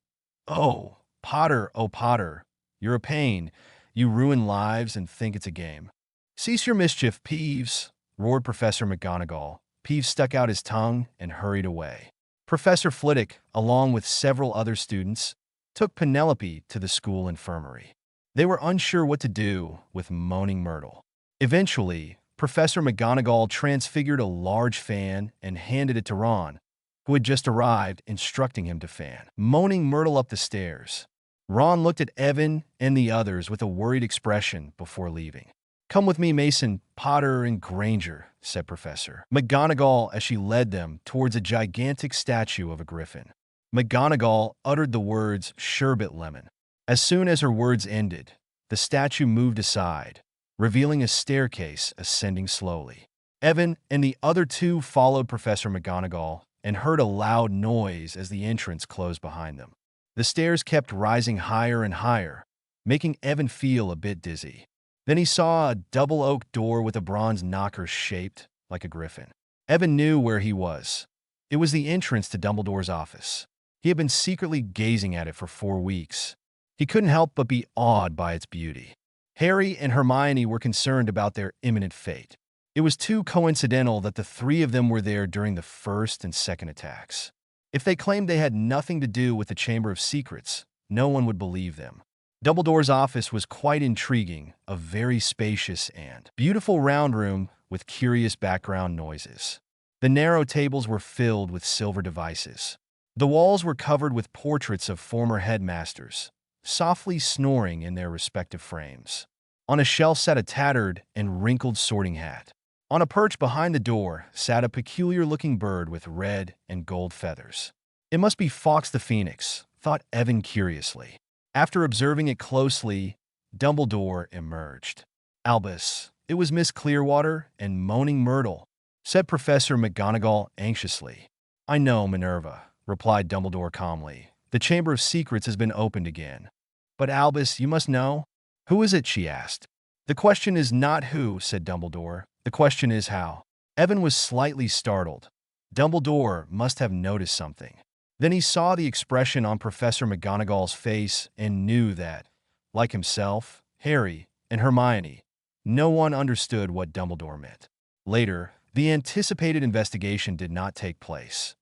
oh, Potter, you're a pain. You ruin lives and think it's a game." "Cease your mischief, Peeves," roared Professor McGonagall. Peeves stuck out his tongue and hurried away. Professor Flitwick, along with several other students, took Penelope to the school infirmary. They were unsure what to do with moaning Myrtle. Eventually, Professor McGonagall transfigured a large fan and handed it to Ron, who had just arrived, instructing him to fan moaning Myrtle up the stairs. Ron looked at Evan and the others with a worried expression before leaving. "Come with me, Mason, Potter, and Granger," said Professor McGonagall as she led them towards a gigantic statue of a griffin. McGonagall uttered the words "sherbet lemon." As soon as her words ended, the statue moved aside, revealing a staircase ascending slowly. Evan and the other two followed Professor McGonagall and heard a loud noise as the entrance closed behind them. The stairs kept rising higher and higher, making Evan feel a bit dizzy. Then he saw a double oak door with a bronze knocker shaped like a griffin. Evan knew where he was. It was the entrance to Dumbledore's office. He had been secretly gazing at it for 4 weeks. He couldn't help but be awed by its beauty. Harry and Hermione were concerned about their imminent fate. It was too coincidental that the three of them were there during the first and second attacks. If they claimed they had nothing to do with the Chamber of Secrets, no one would believe them. Dumbledore's office was quite intriguing, a very spacious and beautiful round room with curious background noises. The narrow tables were filled with silver devices. The walls were covered with portraits of former headmasters, softly snoring in their respective frames. On a shelf sat a tattered and wrinkled sorting hat. On a perch behind the door sat a peculiar-looking bird with red and gold feathers. "It must be Fawkes the Phoenix," thought Evan curiously. After observing it closely, Dumbledore emerged. "Albus, it was Miss Clearwater and moaning Myrtle," said Professor McGonagall anxiously. "I know, Minerva," replied Dumbledore calmly. "The Chamber of Secrets has been opened again. But Albus, you must know." "Who is it?" she asked. "The question is not who," said Dumbledore. "The question is how." Evan was slightly startled. Dumbledore must have noticed something. Then he saw the expression on Professor McGonagall's face and knew that, like himself, Harry, and Hermione, no one understood what Dumbledore meant. Later, the anticipated investigation did not take place.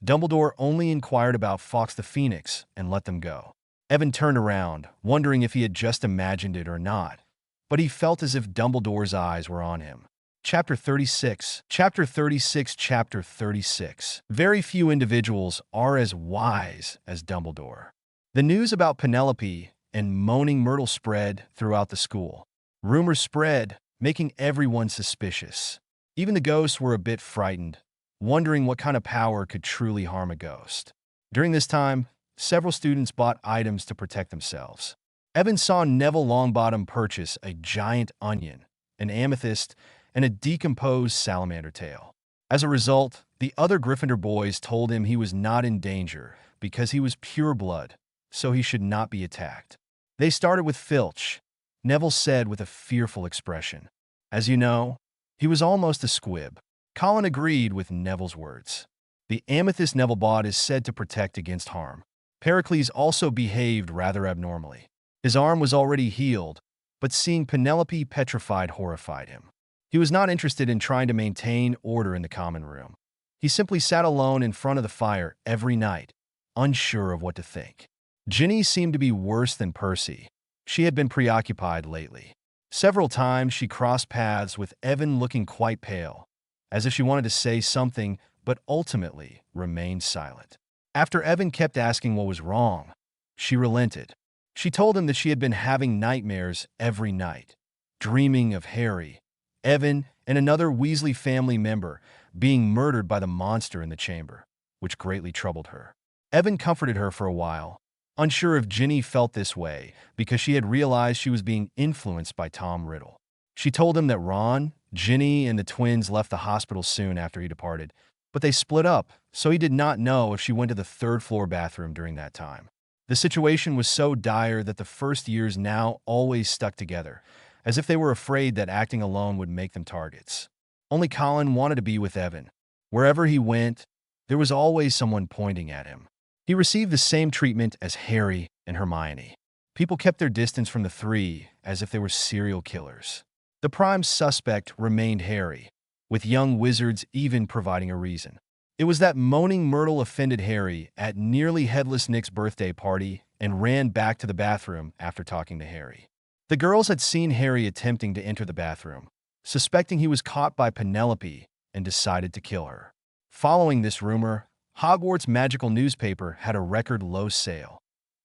Dumbledore only inquired about Fawkes the Phoenix and let them go. Evan turned around, wondering if he had just imagined it or not, but he felt as if Dumbledore's eyes were on him. Chapter 36. Chapter 36. Chapter 36. Very few individuals are as wise as Dumbledore. The news about Penelope and moaning Myrtle spread throughout the school. Rumors spread, making everyone suspicious. Even the ghosts were a bit frightened, wondering what kind of power could truly harm a ghost. During this time, several students bought items to protect themselves. Evan saw Neville Longbottom purchase a giant onion, an amethyst, and a decomposed salamander tail. As a result, the other Gryffindor boys told him he was not in danger because he was pure blood, so he should not be attacked. They started with Filch, Neville said with a fearful expression. "As you know, he was almost a squib." Colin agreed with Neville's words. The amethyst Neville bought is said to protect against harm. Pericles also behaved rather abnormally. His arm was already healed, but seeing Penelope petrified horrified him. He was not interested in trying to maintain order in the common room. He simply sat alone in front of the fire every night, unsure of what to think. Ginny seemed to be worse than Percy. She had been preoccupied lately. Several times she crossed paths with Evan looking quite pale, as if she wanted to say something but ultimately remained silent. After Evan kept asking what was wrong, she relented. She told him that she had been having nightmares every night, dreaming of Harry, Evan and another Weasley family member being murdered by the monster in the chamber, which greatly troubled her. Evan comforted her for a while, unsure if Ginny felt this way because she had realized she was being influenced by Tom Riddle. She told him that Ron, Ginny, and the twins left the hospital soon after he departed, but they split up, so he did not know if she went to the third-floor bathroom during that time. The situation was so dire that the first years now always stuck together, as if they were afraid that acting alone would make them targets. Only Colin wanted to be with Evan. Wherever he went, there was always someone pointing at him. He received the same treatment as Harry and Hermione. People kept their distance from the three as if they were serial killers. The prime suspect remained Harry, with young wizards even providing a reason. It was that Moaning Myrtle offended Harry at nearly Headless Nick's birthday party and ran back to the bathroom after talking to Harry. The girls had seen Harry attempting to enter the bathroom, suspecting he was caught by Penelope, and decided to kill her. Following this rumor, Hogwarts Magical Newspaper had a record low sale.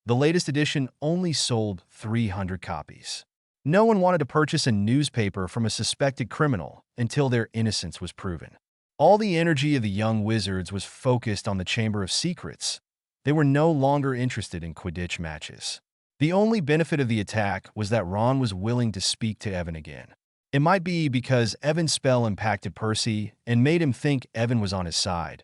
The latest edition only sold 300 copies. No one wanted to purchase a newspaper from a suspected criminal until their innocence was proven. All the energy of the young wizards was focused on the Chamber of Secrets. They were no longer interested in Quidditch matches. The only benefit of the attack was that Ron was willing to speak to Evan again. It might be because Evan's spell impacted Percy and made him think Evan was on his side,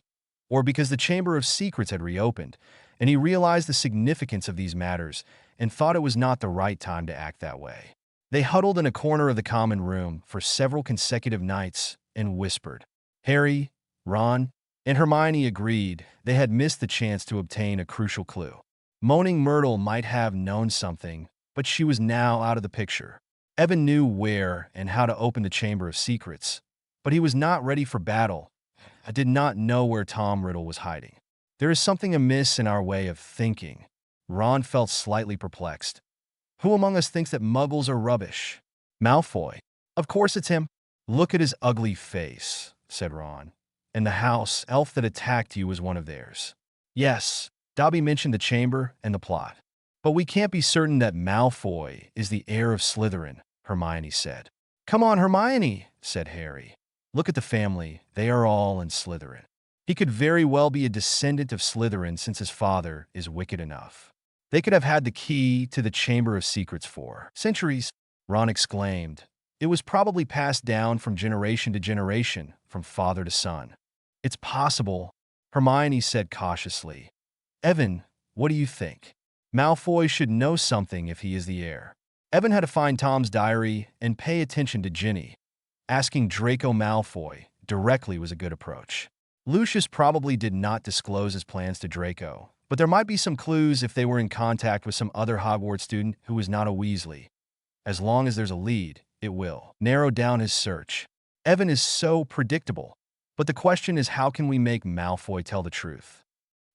or because the Chamber of Secrets had reopened, and he realized the significance of these matters and thought it was not the right time to act that way. They huddled in a corner of the common room for several consecutive nights and whispered. Harry, Ron, and Hermione agreed they had missed the chance to obtain a crucial clue. Moaning Myrtle might have known something, but she was now out of the picture. Evan knew where and how to open the Chamber of Secrets, but he was not ready for battle. I did not know where Tom Riddle was hiding. There is something amiss in our way of thinking. Ron felt slightly perplexed. Who among us thinks that muggles are rubbish? Malfoy. Of course it's him. Look at his ugly face, said Ron. And the house elf that attacked you was one of theirs. Yes, Dobby mentioned the chamber and the plot. But we can't be certain that Malfoy is the heir of Slytherin, Hermione said. Come on, Hermione, said Harry. Look at the family. They are all in Slytherin. He could very well be a descendant of Slytherin since his father is wicked enough. They could have had the key to the Chamber of Secrets for centuries, Ron exclaimed. It was probably passed down from generation to generation, from father to son. It's possible, Hermione said cautiously. Evan, what do you think? Malfoy should know something if he is the heir. Evan had to find Tom's diary and pay attention to Ginny. Asking Draco Malfoy directly was a good approach. Lucius probably did not disclose his plans to Draco, but there might be some clues if they were in contact with some other Hogwarts student who was not a Weasley. As long as there's a lead, it will narrow down his search. Evan is so predictable, but the question is, how can we make Malfoy tell the truth?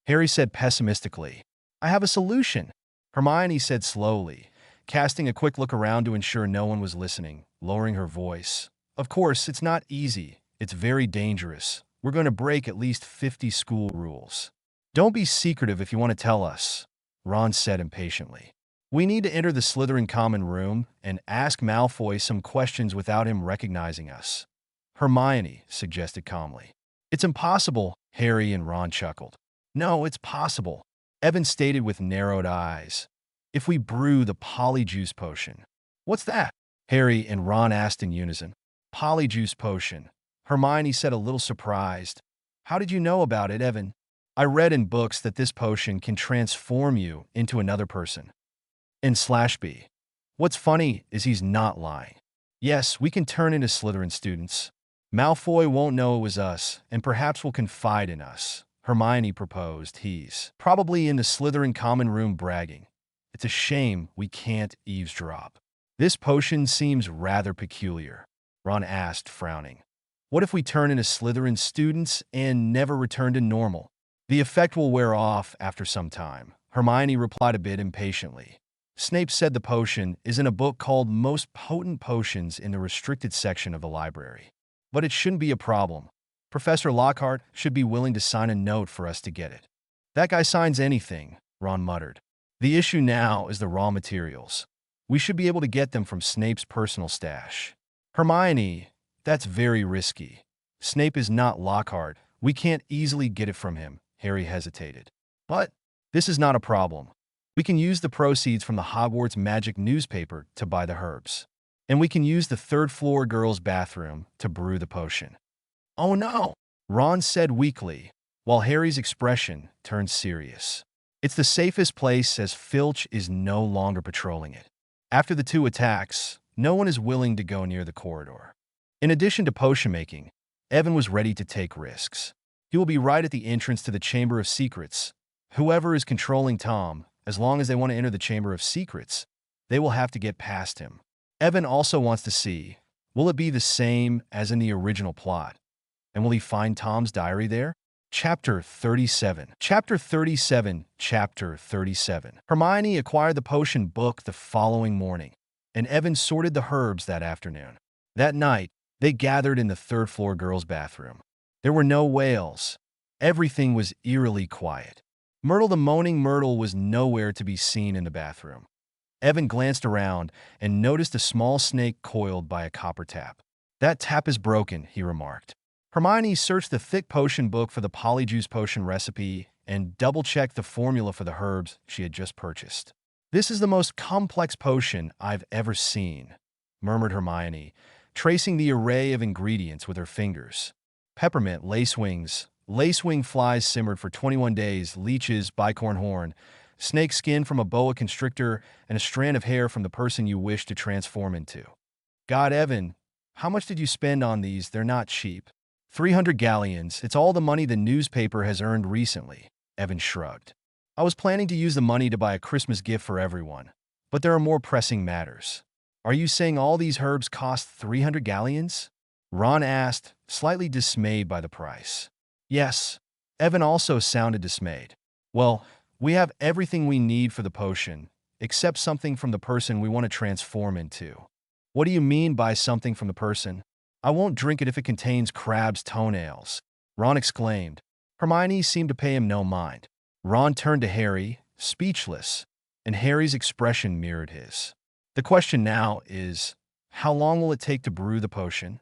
Harry said pessimistically. I have a solution, Hermione said slowly, casting a quick look around to ensure no one was listening, lowering her voice. Of course, it's not easy. It's very dangerous. We're going to break at least 50 school rules. Don't be secretive if you want to tell us, Ron said impatiently. We need to enter the Slytherin common room and ask Malfoy some questions without him recognizing us. Hermione suggested calmly. It's impossible, Harry and Ron chuckled. No, it's possible, Evan stated with narrowed eyes. If we brew the Polyjuice Potion. What's that? Harry and Ron asked in unison. Polyjuice Potion, Hermione said a little surprised. How did you know about it, Evan? I read in books that this potion can transform you into another person. And Slashby. What's funny is he's not lying. Yes, we can turn into Slytherin students. Malfoy won't know it was us, and perhaps will confide in us. Hermione proposed. He's probably in the Slytherin common room bragging. It's a shame we can't eavesdrop. This potion seems rather peculiar, Ron asked, frowning. What if we turn into Slytherin students and never return to normal? The effect will wear off after some time, Hermione replied a bit impatiently. Snape said the potion is in a book called Most Potent Potions in the restricted section of the library. But it shouldn't be a problem. Professor Lockhart should be willing to sign a note for us to get it. That guy signs anything, Ron muttered. The issue now is the raw materials. We should be able to get them from Snape's personal stash. Hermione, That's very risky. Snape is not Lockhart. We can't easily get it from him, Harry hesitated. But this is not a problem. We can use the proceeds from the Hogwarts Magic Newspaper to buy the herbs. And we can use the third-floor girls' bathroom to brew the potion. Oh no, Ron said weakly, while Harry's expression turned serious. It's the safest place as Filch is no longer patrolling it. After the 2 attacks, no one is willing to go near the corridor. In addition to potion making, Evan was ready to take risks. He will be right at the entrance to the Chamber of Secrets. Whoever is controlling Tom, as long as they want to enter the Chamber of Secrets, they will have to get past him. Evan also wants to see, will it be the same as in the original plot? And will he find Tom's diary there? Chapter 37. Chapter 37. Chapter 37. Hermione acquired the potion book the following morning, and Evan sorted the herbs that afternoon. That night, they gathered in the third-floor girls' bathroom. There were no wails. Everything was eerily quiet. Myrtle the Moaning Myrtle was nowhere to be seen in the bathroom. Evan glanced around and noticed a small snake coiled by a copper tap. That tap is broken, he remarked. Hermione searched the thick potion book for the Polyjuice Potion recipe and double-checked the formula for the herbs she had just purchased. This is the most complex potion I've ever seen, murmured Hermione, tracing the array of ingredients with her fingers. Peppermint, lacewing flies simmered for 21 days, leeches, bicorn horn, snake skin from a boa constrictor, and a strand of hair from the person you wish to transform into. God, Evan, how much did you spend on these? They're not cheap. 300 galleons. It's all the money the newspaper has earned recently, Evan shrugged. I was planning to use the money to buy a Christmas gift for everyone, but there are more pressing matters. Are you saying all these herbs cost 300 galleons? Ron asked, slightly dismayed by the price. Yes. Evan also sounded dismayed. Well, we have everything we need for the potion, except something from the person we want to transform into. What do you mean by something from the person? I won't drink it if it contains crab's toenails, Ron exclaimed. Hermione seemed to pay him no mind. Ron turned to Harry, speechless, and Harry's expression mirrored his. The question now is, how long will it take to brew the potion?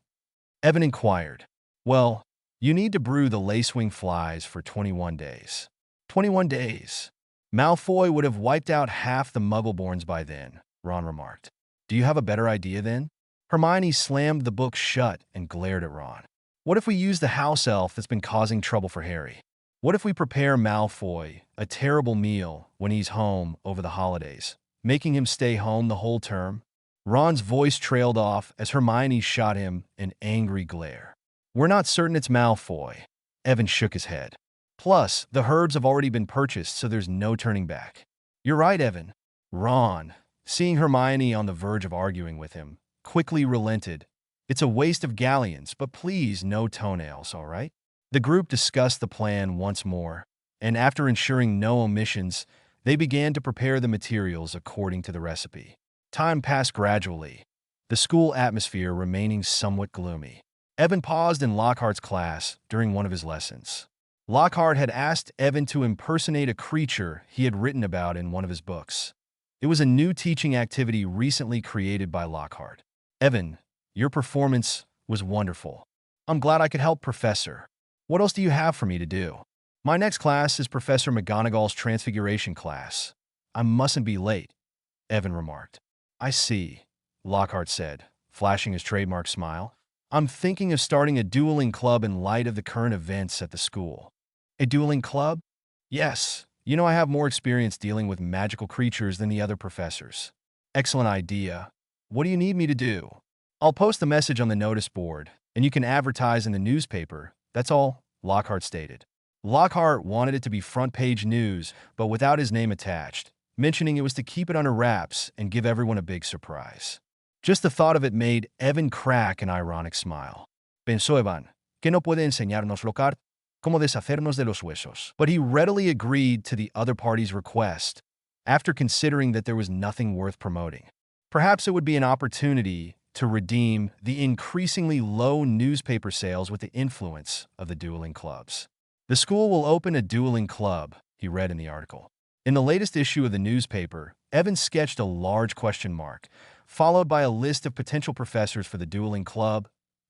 Evan inquired. Well, you need to brew the lacewing flies for 21 days. 21 days. Malfoy would have wiped out half the Muggleborns by then, Ron remarked. Do you have a better idea then? Hermione slammed the book shut and glared at Ron. What if we use the house elf that's been causing trouble for Harry? What if we prepare Malfoy a terrible meal when he's home over the holidays, making him stay home the whole term? Ron's voice trailed off as Hermione shot him an angry glare. We're not certain it's Malfoy. Evan shook his head. Plus, the herbs have already been purchased, so there's no turning back. You're right, Evan. Ron, seeing Hermione on the verge of arguing with him, quickly relented. It's a waste of galleons, but please no toenails, all right? The group discussed the plan once more, and after ensuring no omissions, they began to prepare the materials according to the recipe. Time passed gradually, the school atmosphere remaining somewhat gloomy. Evan paused in Lockhart's class during one of his lessons. Lockhart had asked Evan to impersonate a creature he had written about in one of his books. It was a new teaching activity recently created by Lockhart. Evan, your performance was wonderful. I'm glad I could help, Professor. What else do you have for me to do? My next class is Professor McGonagall's Transfiguration class. I mustn't be late, Evan remarked. I see, Lockhart said, flashing his trademark smile. I'm thinking of starting a dueling club in light of the current events at the school. A dueling club? Yes. You know I have more experience dealing with magical creatures than the other professors. Excellent idea. What do you need me to do? I'll post the message on the notice board, and you can advertise in the newspaper. That's all, Lockhart stated. Lockhart wanted it to be front-page news, but without his name attached, mentioning it was to keep it under wraps and give everyone a big surprise. Just the thought of it made Evan crack an ironic smile. Pensó Evan, que no puede enseñarnos Lockhart cómo deshacernos de los huesos. But he readily agreed to the other party's request, after considering that there was nothing worth promoting. Perhaps it would be an opportunity to redeem the increasingly low newspaper sales with the influence of the dueling clubs. The school will open a dueling club, he read in the article. In the latest issue of the newspaper, Evan sketched a large question mark, followed by a list of potential professors for the dueling club.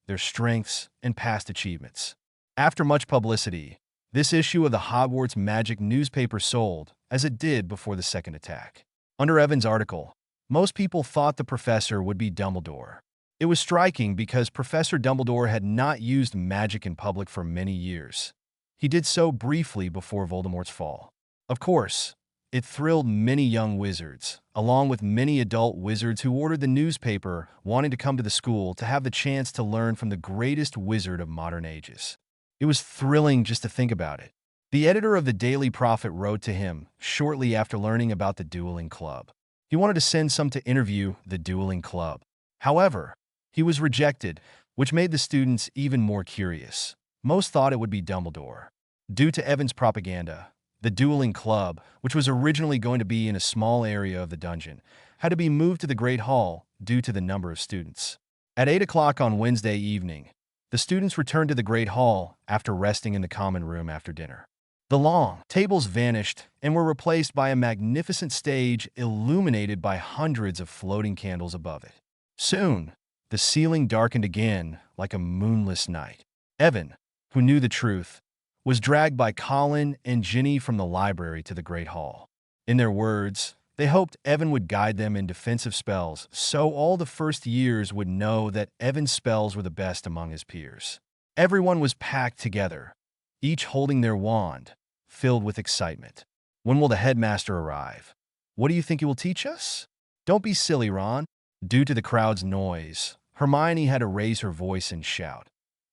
their strengths, and past achievements. After much publicity, this issue of the Hogwarts Magic newspaper sold, as it did before the second attack. Under Evan's article, most people thought the professor would be Dumbledore. It was striking because Professor Dumbledore had not used magic in public for many years. He did so briefly before Voldemort's fall. Of course, it thrilled many young wizards, along with many adult wizards who ordered the newspaper wanting to come to the school to have the chance to learn from the greatest wizard of modern ages. It was thrilling just to think about it. The editor of the Daily Prophet wrote to him shortly after learning about the Dueling Club. He wanted to send some to interview the Dueling Club. However, he was rejected, which made the students even more curious. Most thought it would be Dumbledore. Due to Evan's propaganda, the Dueling Club, which was originally going to be in a small area of the dungeon, had to be moved to the Great Hall due to the number of students. At 8 o'clock on Wednesday evening, the students returned to the Great Hall after resting in the common room after dinner. The long tables vanished and were replaced by a magnificent stage illuminated by hundreds of floating candles above it. Soon, the ceiling darkened again like a moonless night. Evan, who knew the truth, was dragged by Colin and Ginny from the library to the Great Hall. In their words, they hoped Evan would guide them in defensive spells, so all the first years would know that Evan's spells were the best among his peers. Everyone was packed together, each holding their wand, filled with excitement. When will the headmaster arrive? What do you think he will teach us? Don't be silly, Ron. Due to the crowd's noise, Hermione had to raise her voice and shout.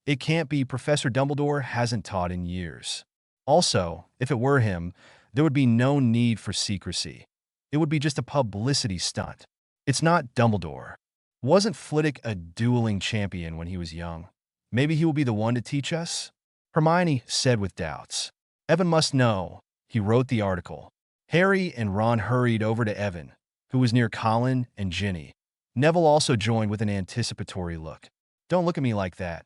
It can't be. Professor Dumbledore hasn't taught in years. Also, if it were him, there would be no need for secrecy. It would be just a publicity stunt. It's not Dumbledore. Wasn't Flitwick a dueling champion when he was young? Maybe he will be the one to teach us? Hermione said with doubts. Evan must know. He wrote the article. Harry and Ron hurried over to Evan, who was near Colin and Ginny. Neville also joined with an anticipatory look. Don't look at me like that.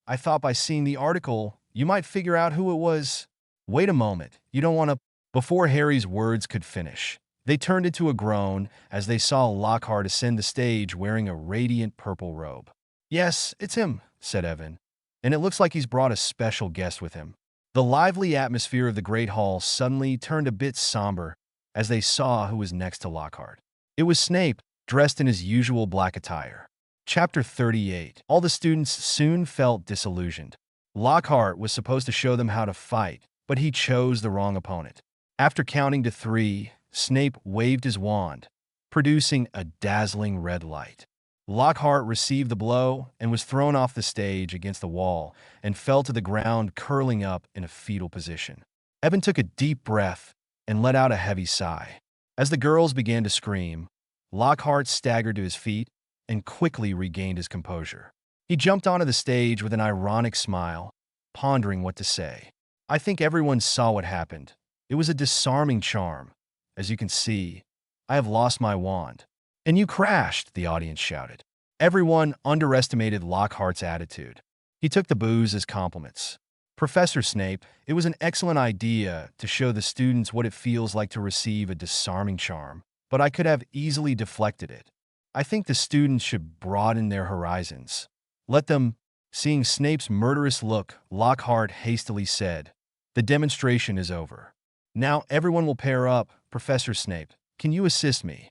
I thought by seeing the article, you might figure out who it was. Wait a moment, you don't want to... Before Harry's words could finish, they turned into a groan as they saw Lockhart ascend the stage wearing a radiant purple robe. Yes, it's him, said Evan, and it looks like he's brought a special guest with him. The lively atmosphere of the Great Hall suddenly turned a bit somber as they saw who was next to Lockhart. It was Snape, dressed in his usual black attire. Chapter 38. All the students soon felt disillusioned. Lockhart was supposed to show them how to fight, but he chose the wrong opponent. After counting to 3, Snape waved his wand, producing a dazzling red light. Lockhart received the blow and was thrown off the stage against the wall and fell to the ground, curling up in a fetal position. Evan took a deep breath and let out a heavy sigh. As the girls began to scream, Lockhart staggered to his feet and quickly regained his composure. He jumped onto the stage with an ironic smile, pondering what to say. I think everyone saw what happened. It was a disarming charm. As you can see, I have lost my wand. And you crashed, the audience shouted. Everyone underestimated Lockhart's attitude. He took the boos as compliments. Professor Snape, it was an excellent idea to show the students what it feels like to receive a disarming charm, but I could have easily deflected it. I think the students should broaden their horizons. Let them... Seeing Snape's murderous look, Lockhart hastily said, the demonstration is over. Now everyone will pair up. Professor Snape, can you assist me?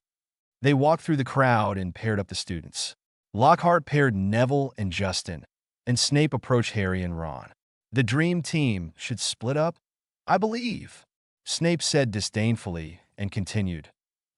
They walked through the crowd and paired up the students. Lockhart paired Neville and Justin, and Snape approached Harry and Ron. The dream team should split up, I believe, Snape said disdainfully and continued.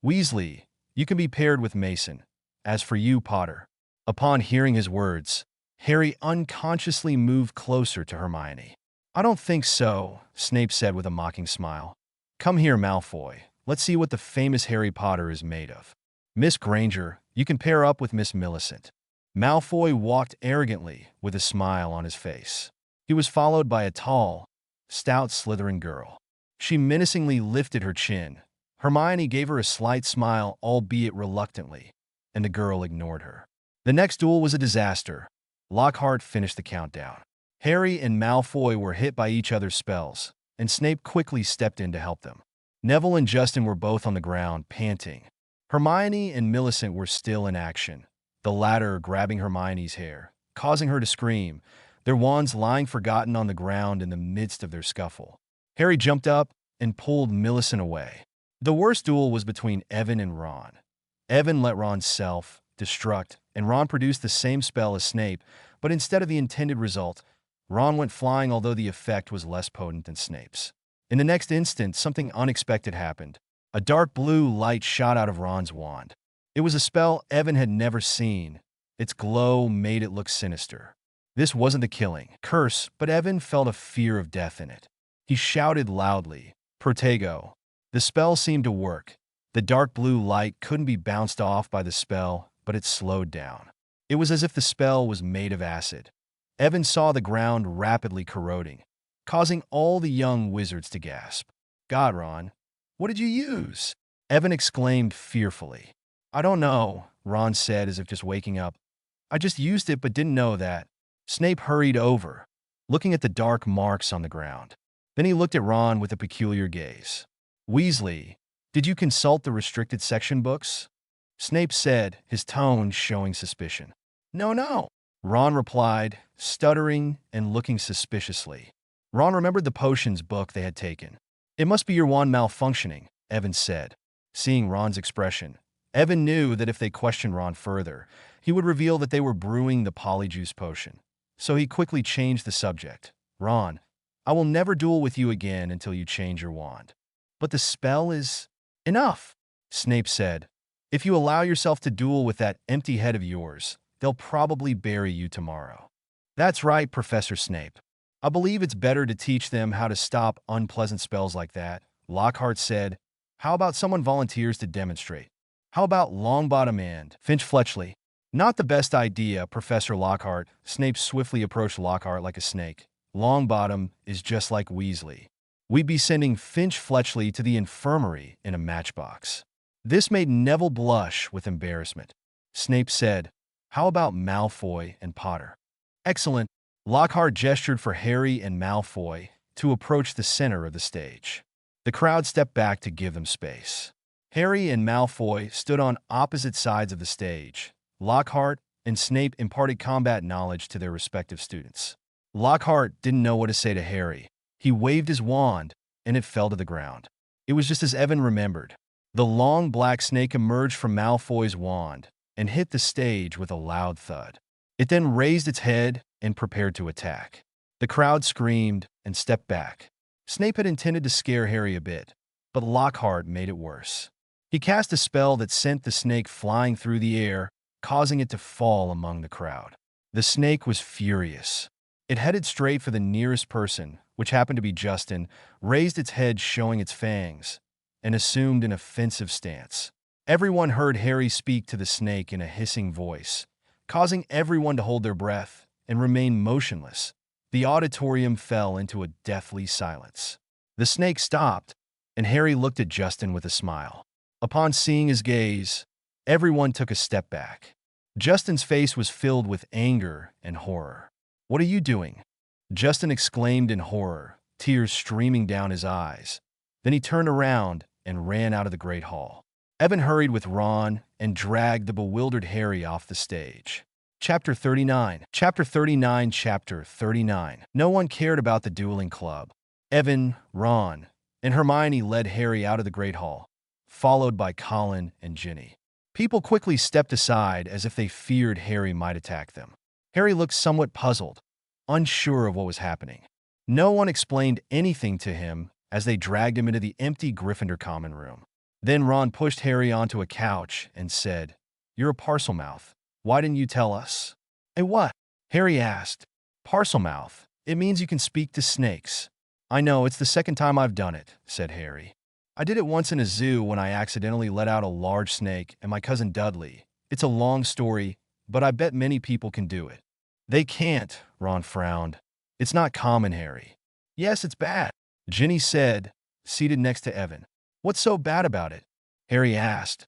Weasley, you can be paired with Mason. As for you, Potter. Upon hearing his words, Harry unconsciously moved closer to Hermione. I don't think so, Snape said with a mocking smile. Come here, Malfoy. Let's see what the famous Harry Potter is made of. Miss Granger, you can pair up with Miss Millicent. Malfoy walked arrogantly with a smile on his face. He was followed by a tall, stout Slytherin girl. She menacingly lifted her chin. Hermione gave her a slight smile, albeit reluctantly, and the girl ignored her. The next duel was a disaster. Lockhart finished the countdown. Harry and Malfoy were hit by each other's spells, and Snape quickly stepped in to help them. Neville and Justin were both on the ground, panting. Hermione and Millicent were still in action, the latter grabbing Hermione's hair. causing her to scream, their wands lying forgotten on the ground in the midst of their scuffle. Harry jumped up and pulled Millicent away. The worst duel was between Evan and Ron. Evan let Ron self-destruct, and Ron produced the same spell as Snape, but instead of the intended result, Ron went flying, although the effect was less potent than Snape's. In the next instant, something unexpected happened. A dark blue light shot out of Ron's wand. It was a spell Evan had never seen. Its glow made it look sinister. This wasn't the killing curse, but Evan felt a fear of death in it. He shouted loudly, "Protego!" The spell seemed to work. The dark blue light couldn't be bounced off by the spell, but it slowed down. It was as if the spell was made of acid. Evan saw the ground rapidly corroding, causing all the young wizards to gasp. "God, Ron, what did you use?" Evan exclaimed fearfully. "I don't know," Ron said as if just waking up. "I just used it but didn't know that." Snape hurried over, looking at the dark marks on the ground. Then he looked at Ron with a peculiar gaze. "Weasley, did you consult the restricted section books?" Snape said, his tone showing suspicion. No. Ron replied, stuttering and looking suspiciously. Ron remembered the potions book they had taken. "It must be your wand malfunctioning," Evan said. Seeing Ron's expression, Evan knew that if they questioned Ron further, he would reveal that they were brewing the Polyjuice Potion. So he quickly changed the subject. "Ron, I will never duel with you again until you change your wand." "But the spell is..." "Enough," Snape said. "If you allow yourself to duel with that empty head of yours, they'll probably bury you tomorrow." "That's right, Professor Snape. I believe it's better to teach them how to stop unpleasant spells like that," Lockhart said. "How about someone volunteers to demonstrate?" "How about Longbottom and Finch Fletchley?" "Not the best idea, Professor Lockhart." Snape swiftly approached Lockhart like a snake. "Longbottom is just like Weasley. We'd be sending Finch Fletchley to the infirmary in a matchbox." This made Neville blush with embarrassment. Snape said, "How about Malfoy and Potter?" "Excellent." Lockhart gestured for Harry and Malfoy to approach the center of the stage. The crowd stepped back to give them space. Harry and Malfoy stood on opposite sides of the stage. Lockhart and Snape imparted combat knowledge to their respective students. Lockhart didn't know what to say to Harry. He waved his wand, and it fell to the ground. It was just as Evan remembered. The long black snake emerged from Malfoy's wand and hit the stage with a loud thud. It then raised its head and prepared to attack. The crowd screamed and stepped back. Snape had intended to scare Harry a bit, but Lockhart made it worse. He cast a spell that sent the snake flying through the air, causing it to fall among the crowd. The snake was furious. It headed straight for the nearest person, which happened to be Justin, raised its head showing its fangs, and assumed an offensive stance. Everyone heard Harry speak to the snake in a hissing voice, causing everyone to hold their breath and remain motionless. The auditorium fell into a deathly silence. The snake stopped, and Harry looked at Justin with a smile. Upon seeing his gaze, everyone took a step back. Justin's face was filled with anger and horror. "What are you doing?" Justin exclaimed in horror, tears streaming down his eyes. Then he turned around and ran out of the Great Hall. Evan hurried with Ron and dragged the bewildered Harry off the stage. Chapter 39. No one cared about the Dueling Club. Evan, Ron, and Hermione led Harry out of the Great Hall, followed by Colin and Ginny. People quickly stepped aside as if they feared Harry might attack them. Harry looked somewhat puzzled, unsure of what was happening. No one explained anything to him as they dragged him into the empty Gryffindor common room. Then Ron pushed Harry onto a couch and said, "You're a Parselmouth. Why didn't you tell us?" "A what?" Harry asked. "Parselmouth. It means you can speak to snakes." "I know, it's the second time I've done it," said Harry. "I did it once in a zoo when I accidentally let out a large snake and my cousin Dudley. It's a long story, but I bet many people can do it." "They can't," Ron frowned. "It's not common, Harry." "Yes, it's bad," Ginny said, seated next to Evan. "What's so bad about it?" Harry asked.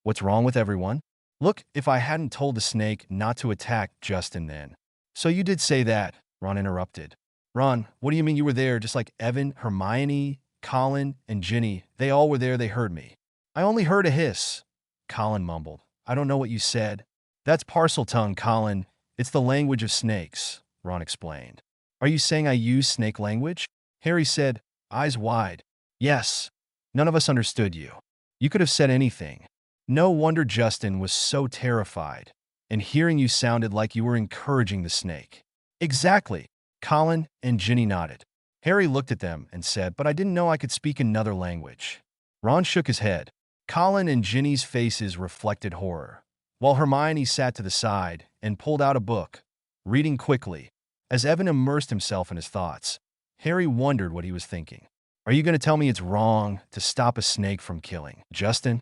"What's wrong with everyone?" "Look, if I hadn't told the snake not to attack Justin then." "So you did say that," Ron interrupted. "Ron, what do you mean you were there just like Evan, Hermione, Colin, and Ginny? They all were there, they heard me." "I only heard a hiss," Colin mumbled. "I don't know what you said." "That's Parseltongue, Colin. It's the language of snakes, Ron explained. Are you saying I use snake language? Harry said, eyes wide. Yes. None of us understood you. You could have said anything. No wonder Justin was so terrified, and hearing you sounded like you were encouraging the snake. Exactly. Colin and Ginny nodded. Harry looked at them and said, but I didn't know I could speak another language. Ron shook his head. Colin and Ginny's faces reflected horror, while Hermione sat to the side and pulled out a book, reading quickly. As Evan immersed himself in his thoughts, Harry wondered what he was thinking. Are you going to tell me it's wrong to stop a snake from killing Justin?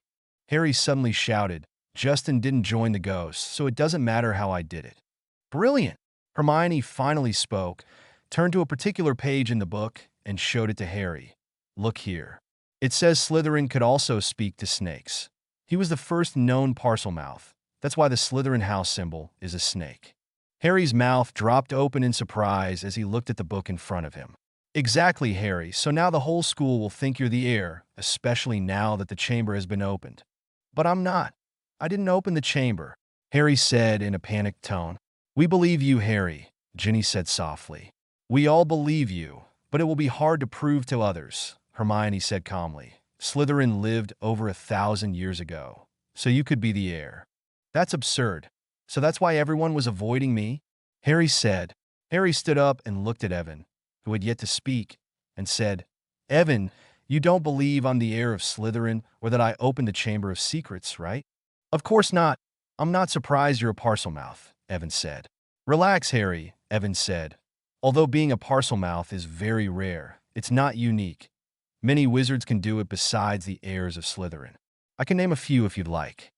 Harry suddenly shouted. Justin didn't join the ghost, so it doesn't matter how I did it. Brilliant! Hermione finally spoke, turned to a particular page in the book, and showed it to Harry. Look here. It says Slytherin could also speak to snakes. He was the first known Parselmouth. That's why the Slytherin house symbol is a snake. Harry's mouth dropped open in surprise as he looked at the book in front of him. Exactly, Harry. So now the whole school will think you're the heir, especially now that the chamber has been opened. But I'm not. I didn't open the chamber, Harry said in a panicked tone. We believe you, Harry, Ginny said softly. We all believe you, but it will be hard to prove to others, Hermione said calmly. Slytherin lived over 1,000 years ago, so you could be the heir. That's absurd. So that's why everyone was avoiding me? Harry said. Harry stood up and looked at Evan, who had yet to speak, and said, Evan, you don't believe I'm the heir of Slytherin or that I opened the Chamber of Secrets, right? Of course not. I'm not surprised you're a Parselmouth, Evan said. Relax, Harry, Evan said. Although being a Parselmouth is very rare, it's not unique. Many wizards can do it besides the heirs of Slytherin. I can name a few if you'd like.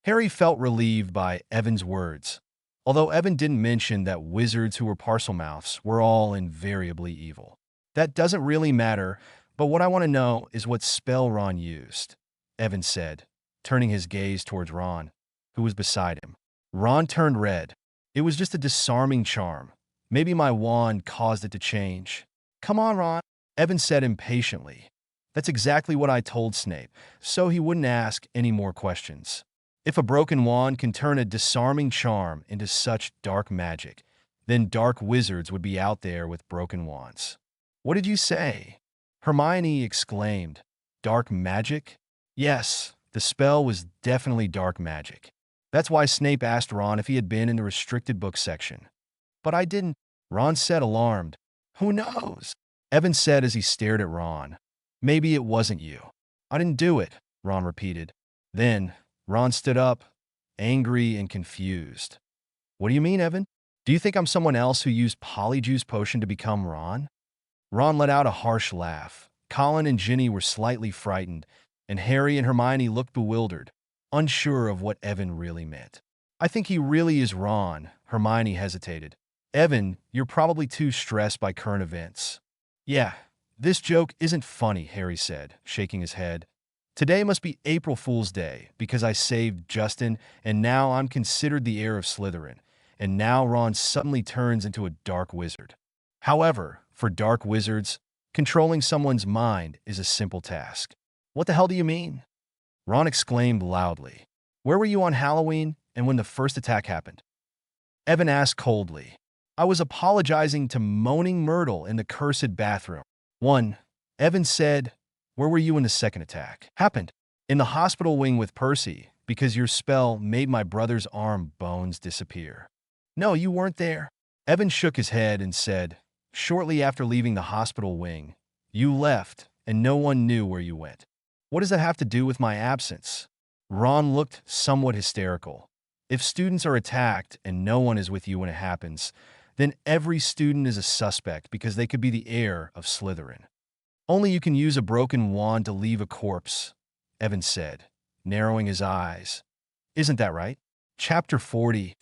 Harry felt relieved by Evan's words, although Evan didn't mention that wizards who were Parselmouths were all invariably evil. That doesn't really matter, but what I want to know is what spell Ron used, Evan said, turning his gaze towards Ron, who was beside him. Ron turned red. It was just a disarming charm. Maybe my wand caused it to change. Come on, Ron, Evan said impatiently. That's exactly what I told Snape, so he wouldn't ask any more questions. If a broken wand can turn a disarming charm into such dark magic, then dark wizards would be out there with broken wands. What did you say? Hermione exclaimed. Dark magic? Yes, the spell was definitely dark magic. That's why Snape asked Ron if he had been in the restricted book section. But I didn't, Ron said, alarmed. Who knows? Evan said as he stared at Ron. Maybe it wasn't you. I didn't do it, Ron repeated. Then, Ron stood up, angry and confused. What do you mean, Evan? Do you think I'm someone else who used Polyjuice Potion to become Ron? Ron let out a harsh laugh. Colin and Ginny were slightly frightened, and Harry and Hermione looked bewildered, unsure of what Evan really meant. I think he really is Ron, Hermione hesitated. Evan, you're probably too stressed by current events. Yeah, this joke isn't funny, Harry said, shaking his head. Today must be April Fool's Day because I saved Justin and now I'm considered the heir of Slytherin, and now Ron suddenly turns into a dark wizard. However, for dark wizards, controlling someone's mind is a simple task. What the hell do you mean? Ron exclaimed loudly. Where were you on Halloween and when the first attack happened? Evan asked coldly. I was apologizing to Moaning Myrtle in the cursed bathroom. 1. Evan said, where were you when the second attack happened? In the hospital wing with Percy, because your spell made my brother's arm bones disappear. No, you weren't there. Evan shook his head and said, shortly after leaving the hospital wing, you left and no one knew where you went. What does that have to do with my absence? Ron looked somewhat hysterical. If students are attacked and no one is with you when it happens, then every student is a suspect because they could be the heir of Slytherin. Only you can use a broken wand to leave a corpse, Evan said, narrowing his eyes. Isn't that right? Chapter 40.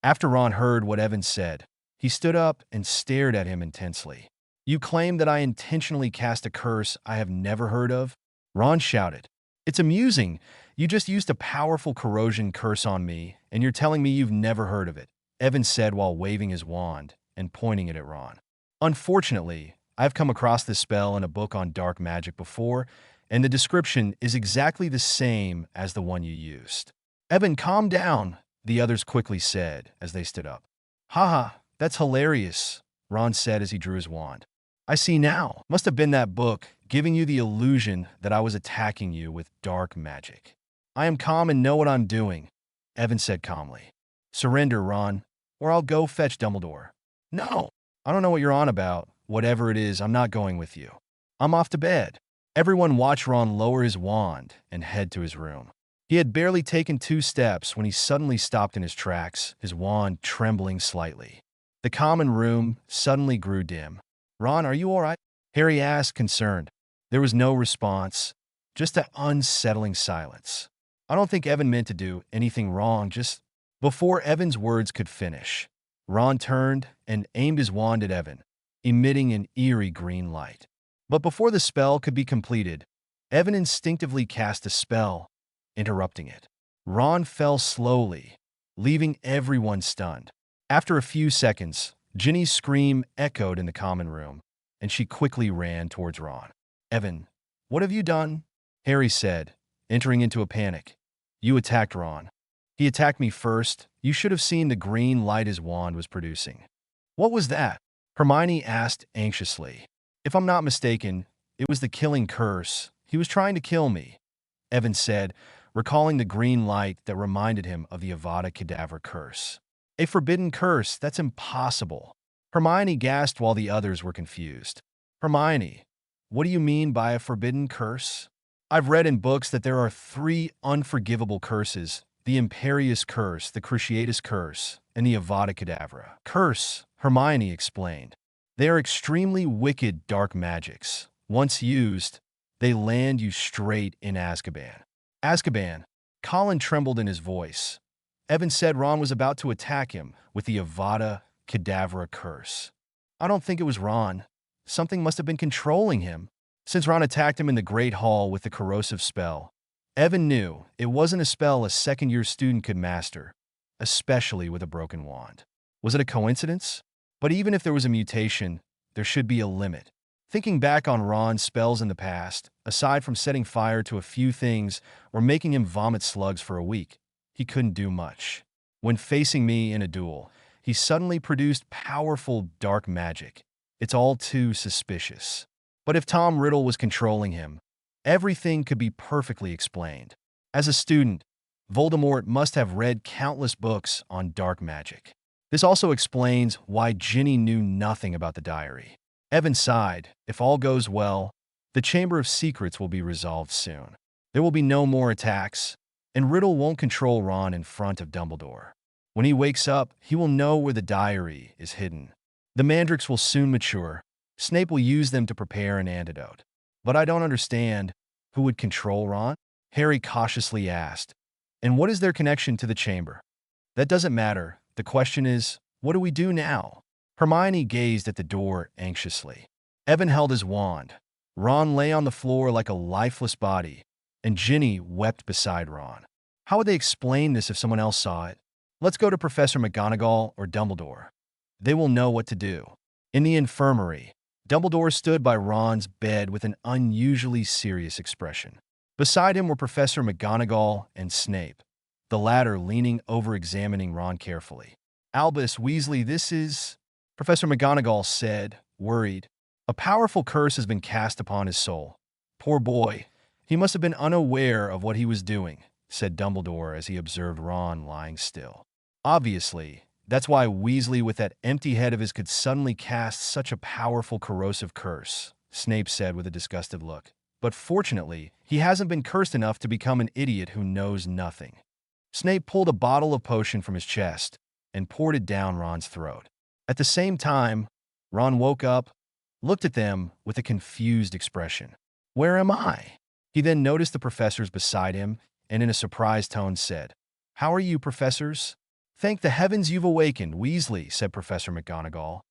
After Ron heard what Evan said, he stood up and stared at him intensely. You claim that I intentionally cast a curse I have never heard of? Ron shouted. It's amusing. You just used a powerful corrosion curse on me, and you're telling me you've never heard of it, Evan said while waving his wand and pointing it at Ron. Unfortunately, I've come across this spell in a book on dark magic before, and the description is exactly the same as the one you used. Evan, calm down, the others quickly said as they stood up. Haha, that's hilarious, Ron said as he drew his wand. I see now. Must have been that book giving you the illusion that I was attacking you with dark magic. I am calm and know what I'm doing, Evan said calmly. Surrender, Ron, or I'll go fetch Dumbledore. No, I don't know what you're on about. Whatever it is, I'm not going with you. I'm off to bed. Everyone watched Ron lower his wand and head to his room. He had barely taken 2 steps when he suddenly stopped in his tracks, his wand trembling slightly. The common room suddenly grew dim. Ron, are you all right? Harry asked, concerned. There was no response, just an unsettling silence. I don't think Evan meant to do anything wrong, just... Before Evan's words could finish, Ron turned and aimed his wand at Evan, emitting an eerie green light. But before the spell could be completed, Evan instinctively cast a spell, interrupting it. Ron fell slowly, leaving everyone stunned. After a few seconds, Ginny's scream echoed in the common room, and she quickly ran towards Ron. Evan, what have you done? Harry said, entering into a panic. You attacked Ron. He attacked me first. You should have seen the green light his wand was producing. What was that? Hermione asked anxiously. If I'm not mistaken, it was the killing curse. He was trying to kill me, Evan said, recalling the green light that reminded him of the Avada Kedavra curse. A forbidden curse? That's impossible. Hermione gasped while the others were confused. Hermione, what do you mean by a forbidden curse? I've read in books that there are 3 unforgivable curses: the Imperious Curse, the Cruciatus Curse, and the Avada Kedavra curse, Hermione explained. They are extremely wicked dark magics. Once used, they land you straight in Azkaban. Azkaban. Colin trembled in his voice. Evan said Ron was about to attack him with the Avada Kedavra curse. I don't think it was Ron. Something must have been controlling him. Since Ron attacked him in the Great Hall with the corrosive spell, Evan knew it wasn't a spell a second-year student could master, especially with a broken wand. Was it a coincidence? But even if there was a mutation, there should be a limit. Thinking back on Ron's spells in the past, aside from setting fire to a few things or making him vomit slugs for a week, he couldn't do much. When facing me in a duel, he suddenly produced powerful dark magic. It's all too suspicious. But if Tom Riddle was controlling him, everything could be perfectly explained. As a student, Voldemort must have read countless books on dark magic. This also explains why Ginny knew nothing about the diary. Evan sighed. If all goes well, the Chamber of Secrets will be resolved soon. There will be no more attacks, and Riddle won't control Ron in front of Dumbledore. When he wakes up, he will know where the diary is hidden. The mandrakes will soon mature. Snape will use them to prepare an antidote. But I don't understand. Who would control Ron? Harry cautiously asked. And what is their connection to the chamber? That doesn't matter. The question is, what do we do now? Hermione gazed at the door anxiously. Evan held his wand. Ron lay on the floor like a lifeless body, and Ginny wept beside Ron. How would they explain this if someone else saw it? Let's go to Professor McGonagall or Dumbledore. They will know what to do. In the infirmary, Dumbledore stood by Ron's bed with an unusually serious expression. Beside him were Professor McGonagall and Snape, the latter leaning over examining Ron carefully. Albus Weasley, this is... Professor McGonagall said, worried. A powerful curse has been cast upon his soul. Poor boy. He must have been unaware of what he was doing, said Dumbledore as he observed Ron lying still. Obviously, that's why Weasley with that empty head of his could suddenly cast such a powerful corrosive curse, Snape said with a disgusted look. But fortunately, he hasn't been cursed enough to become an idiot who knows nothing. Snape pulled a bottle of potion from his chest and poured it down Ron's throat. At the same time, Ron woke up, looked at them with a confused expression. Where am I? He then noticed the professors beside him and in a surprised tone said, How are you, professors? Thank the heavens you've awakened, Weasley, said Professor McGonagall.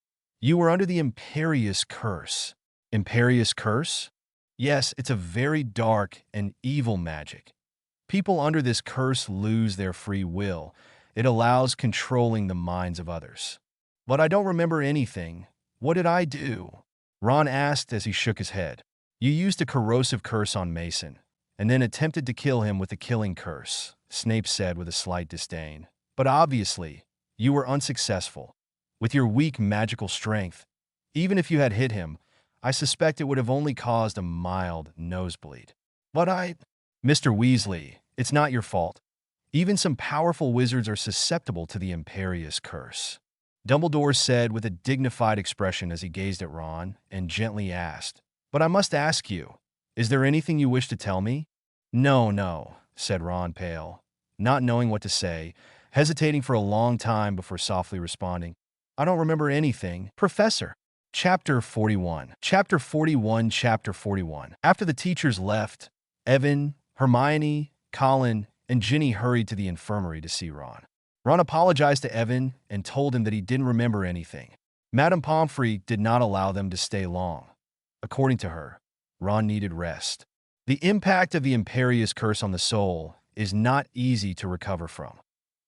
You were under the Imperious Curse. Imperious Curse? Yes, it's a very dark and evil magic. People under this curse lose their free will. It allows controlling the minds of others. But I don't remember anything. What did I do? Ron asked as he shook his head. You used a corrosive curse on Mason, and then attempted to kill him with a killing curse, Snape said with a slight disdain. But obviously, you were unsuccessful. With your weak magical strength, even if you had hit him, I suspect it would have only caused a mild nosebleed. But Mr. Weasley, it's not your fault. Even some powerful wizards are susceptible to the Imperious Curse. Dumbledore said with a dignified expression as he gazed at Ron and gently asked, "But I must ask you, is there anything you wish to tell me?" "No, no," said Ron, pale, not knowing what to say, hesitating for a long time before softly responding, "I don't remember anything, Professor." Chapter 41. Chapter 41. Chapter 41. After the teachers left, Evan, Hermione, Colin, and Ginny hurried to the infirmary to see Ron. Ron apologized to Evan and told him that he didn't remember anything. Madame Pomfrey did not allow them to stay long. According to her, Ron needed rest. The impact of the Imperious Curse on the soul is not easy to recover from.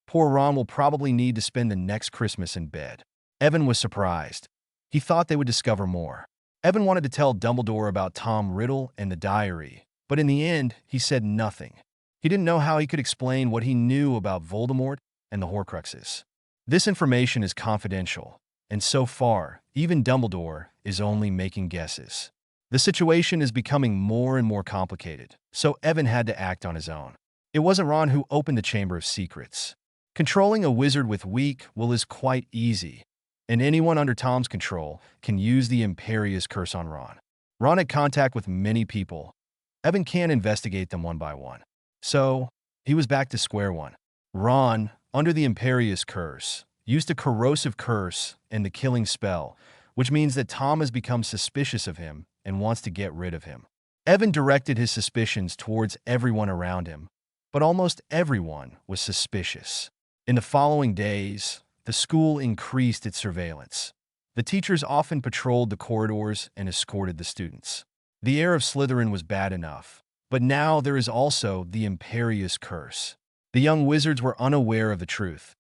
Poor Ron will probably need to spend the next Christmas in bed. Evan was surprised. He thought they would discover more. Evan wanted to tell Dumbledore about Tom Riddle and the diary, but in the end, he said nothing. He didn't know how he could explain what he knew about Voldemort and the Horcruxes. This information is confidential, and so far, even Dumbledore is only making guesses. The situation is becoming more and more complicated, so Evan had to act on his own. It wasn't Ron who opened the Chamber of Secrets. Controlling a wizard with weak will is quite easy, and anyone under Tom's control can use the Imperious Curse on Ron. Ron had contact with many people. Evan can't investigate them one by one. So, he was back to square one. Ron, under the Imperious Curse, used a corrosive curse and the killing spell, which means that Tom has become suspicious of him and wants to get rid of him. Evan directed his suspicions towards everyone around him, but almost everyone was suspicious. In the following days, the school increased its surveillance. The teachers often patrolled the corridors and escorted the students. The air of Slytherin was bad enough, but now there is also the Imperious Curse. The young wizards were unaware of the truth.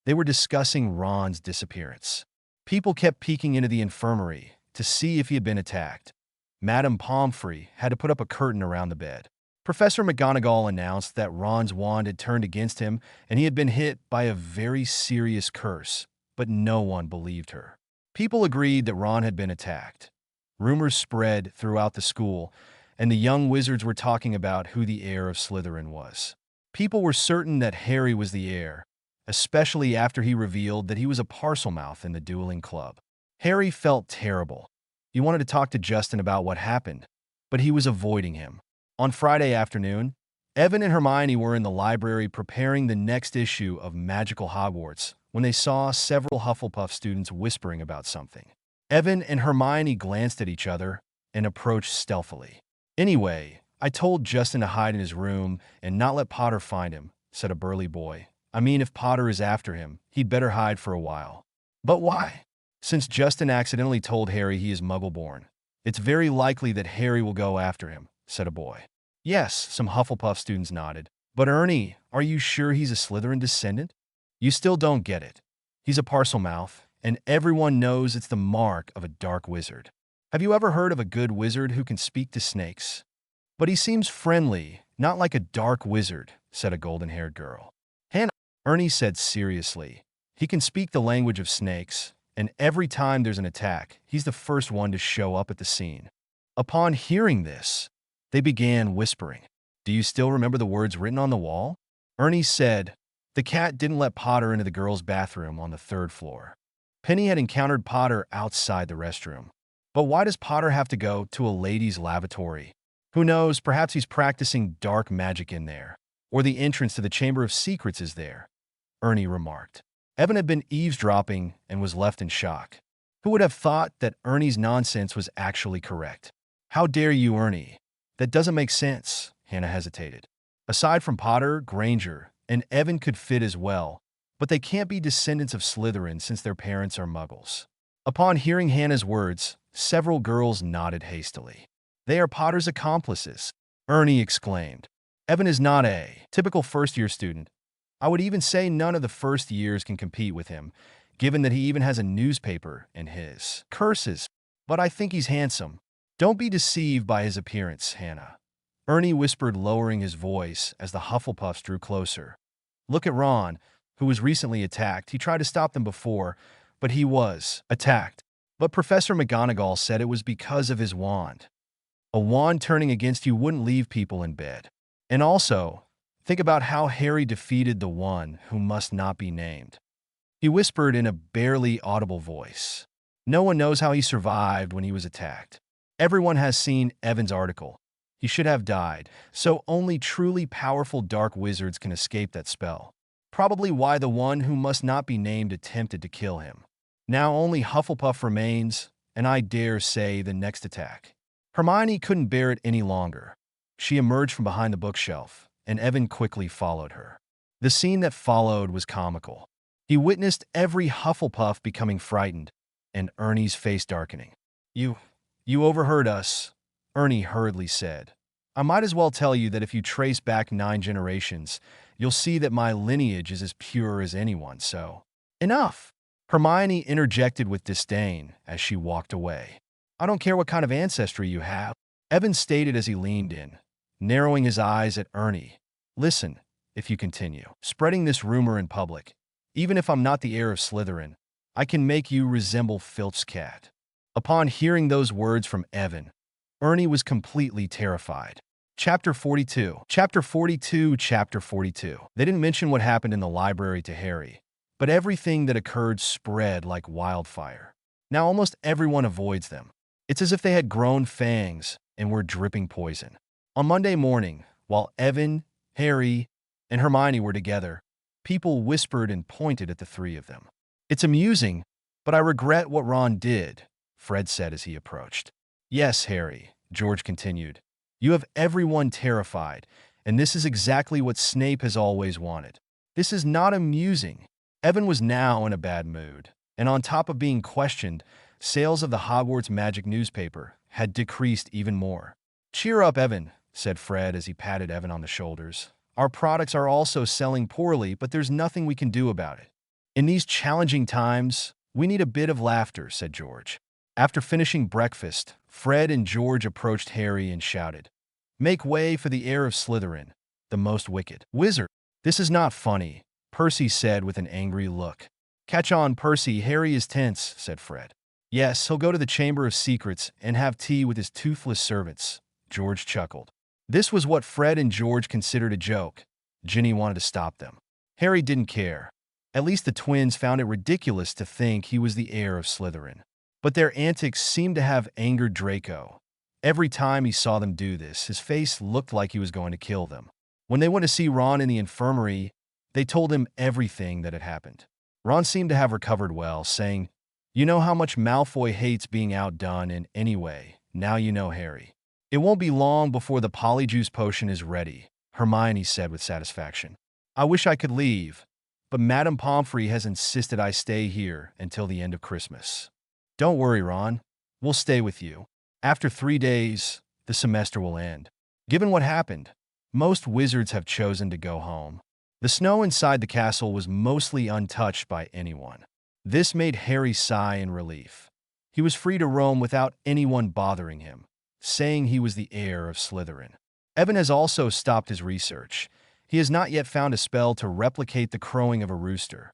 They were discussing Ron's disappearance. People kept peeking into the infirmary to see if he had been attacked. Madame Pomfrey had to put up a curtain around the bed. Professor McGonagall announced that Ron's wand had turned against him and he had been hit by a very serious curse, but no one believed her. People agreed that Ron had been attacked. Rumors spread throughout the school, and the young wizards were talking about who the heir of Slytherin was. People were certain that Harry was the heir, especially after he revealed that he was a Parselmouth in the Dueling Club. Harry felt terrible. He wanted to talk to Justin about what happened, but he was avoiding him. On Friday afternoon, Evan and Hermione were in the library preparing the next issue of Magical Hogwarts when they saw several Hufflepuff students whispering about something. Evan and Hermione glanced at each other and approached stealthily. "Anyway, I told Justin to hide in his room and not let Potter find him," said a burly boy. "I mean, if Potter is after him, he'd better hide for a while." "But why?" "Since Justin accidentally told Harry he is Muggle-born, it's very likely that Harry will go after him," said a boy. "Yes," some Hufflepuff students nodded. "But Ernie, are you sure he's a Slytherin descendant?" "You still don't get it. He's a Parselmouth, and everyone knows it's the mark of a dark wizard. Have you ever heard of a good wizard who can speak to snakes?" "But he seems friendly, not like a dark wizard," said a golden-haired girl. "Hannah," Ernie said seriously, "he can speak the language of snakes, and every time there's an attack, he's the first one to show up at the scene." Upon hearing this, they began whispering. "Do you still remember the words written on the wall?" Ernie said, "The cat didn't let Potter into the girls' bathroom on the 3rd floor. Penny had encountered Potter outside the restroom. But why does Potter have to go to a ladies' lavatory? Who knows, perhaps he's practicing dark magic in there. Or the entrance to the Chamber of Secrets is there," Ernie remarked. Evan had been eavesdropping and was left in shock. Who would have thought that Ernie's nonsense was actually correct? "How dare you, Ernie? That doesn't make sense," Hannah hesitated. "Aside from Potter, Granger, and Evan could fit as well, but they can't be descendants of Slytherin since their parents are Muggles." Upon hearing Hannah's words, several girls nodded hastily. "They are Potter's accomplices," Ernie exclaimed. "Evan is not a typical first-year student. I would even say none of the first years can compete with him, given that he even has a newspaper in his curses. But I think he's handsome. Don't be deceived by his appearance, Hannah," Ernie whispered, lowering his voice as the Hufflepuffs drew closer. "Look at Ron, who was recently attacked. He tried to stop them before, but he was attacked. But Professor McGonagall said it was because of his wand. A wand turning against you wouldn't leave people in bed. And also, think about how Harry defeated the one who must not be named. He whispered in a barely audible voice. No one knows how he survived when he was attacked. Everyone has seen Evan's article. He should have died, so only truly powerful dark wizards can escape that spell. Probably why the one who must not be named attempted to kill him. Now only Hufflepuff remains, and I dare say the next attack. Hermione couldn't bear it any longer. She emerged from behind the bookshelf, and Evan quickly followed her. The scene that followed was comical. He witnessed every Hufflepuff becoming frightened, and Ernie's face darkening. You overheard us, Ernie hurriedly said. I might as well tell you that if you trace back 9 generations, you'll see that my lineage is as pure as anyone's, so… Enough! Hermione interjected with disdain as she walked away. I don't care what kind of ancestry you have, Evan stated as he leaned in, narrowing his eyes at Ernie. Listen, if you continue spreading this rumor in public, even if I'm not the heir of Slytherin, I can make you resemble Filch's cat. Upon hearing those words from Evan, Ernie was completely terrified. Chapter 42. Chapter 42. Chapter 42. They didn't mention what happened in the library to Harry, but everything that occurred spread like wildfire. Now almost everyone avoids them. It's as if they had grown fangs and were dripping poison. On Monday morning, while Evan, Harry, and Hermione were together, people whispered and pointed at the three of them. It's amusing, but I regret what Ron did, Fred said as he approached. Yes, Harry, George continued. You have everyone terrified, and this is exactly what Snape has always wanted. This is not amusing. Evan was now in a bad mood, and on top of being questioned, sales of the Hogwarts Magic newspaper had decreased even more. Cheer up, Evan, said Fred as he patted Evan on the shoulders. Our products are also selling poorly, but there's nothing we can do about it. In these challenging times, we need a bit of laughter, said George. After finishing breakfast, Fred and George approached Harry and shouted, Make way for the heir of Slytherin, the most wicked wizard. This is not funny, Percy said with an angry look. Catch on, Percy, Harry is tense, said Fred. Yes, he'll go to the Chamber of Secrets and have tea with his toothless servants, George chuckled. This was what Fred and George considered a joke. Ginny wanted to stop them. Harry didn't care. At least the twins found it ridiculous to think he was the heir of Slytherin. But their antics seemed to have angered Draco. Every time he saw them do this, his face looked like he was going to kill them. When they went to see Ron in the infirmary, they told him everything that had happened. Ron seemed to have recovered well, saying, You know how much Malfoy hates being outdone, and anyway, now you know, Harry. It won't be long before the Polyjuice Potion is ready, Hermione said with satisfaction. I wish I could leave, but Madame Pomfrey has insisted I stay here until the end of Christmas. Don't worry, Ron. We'll stay with you. After 3 days, the semester will end. Given what happened, most wizards have chosen to go home. The snow inside the castle was mostly untouched by anyone. This made Harry sigh in relief. He was free to roam without anyone bothering him, saying he was the heir of Slytherin. Evan has also stopped his research. He has not yet found a spell to replicate the crowing of a rooster.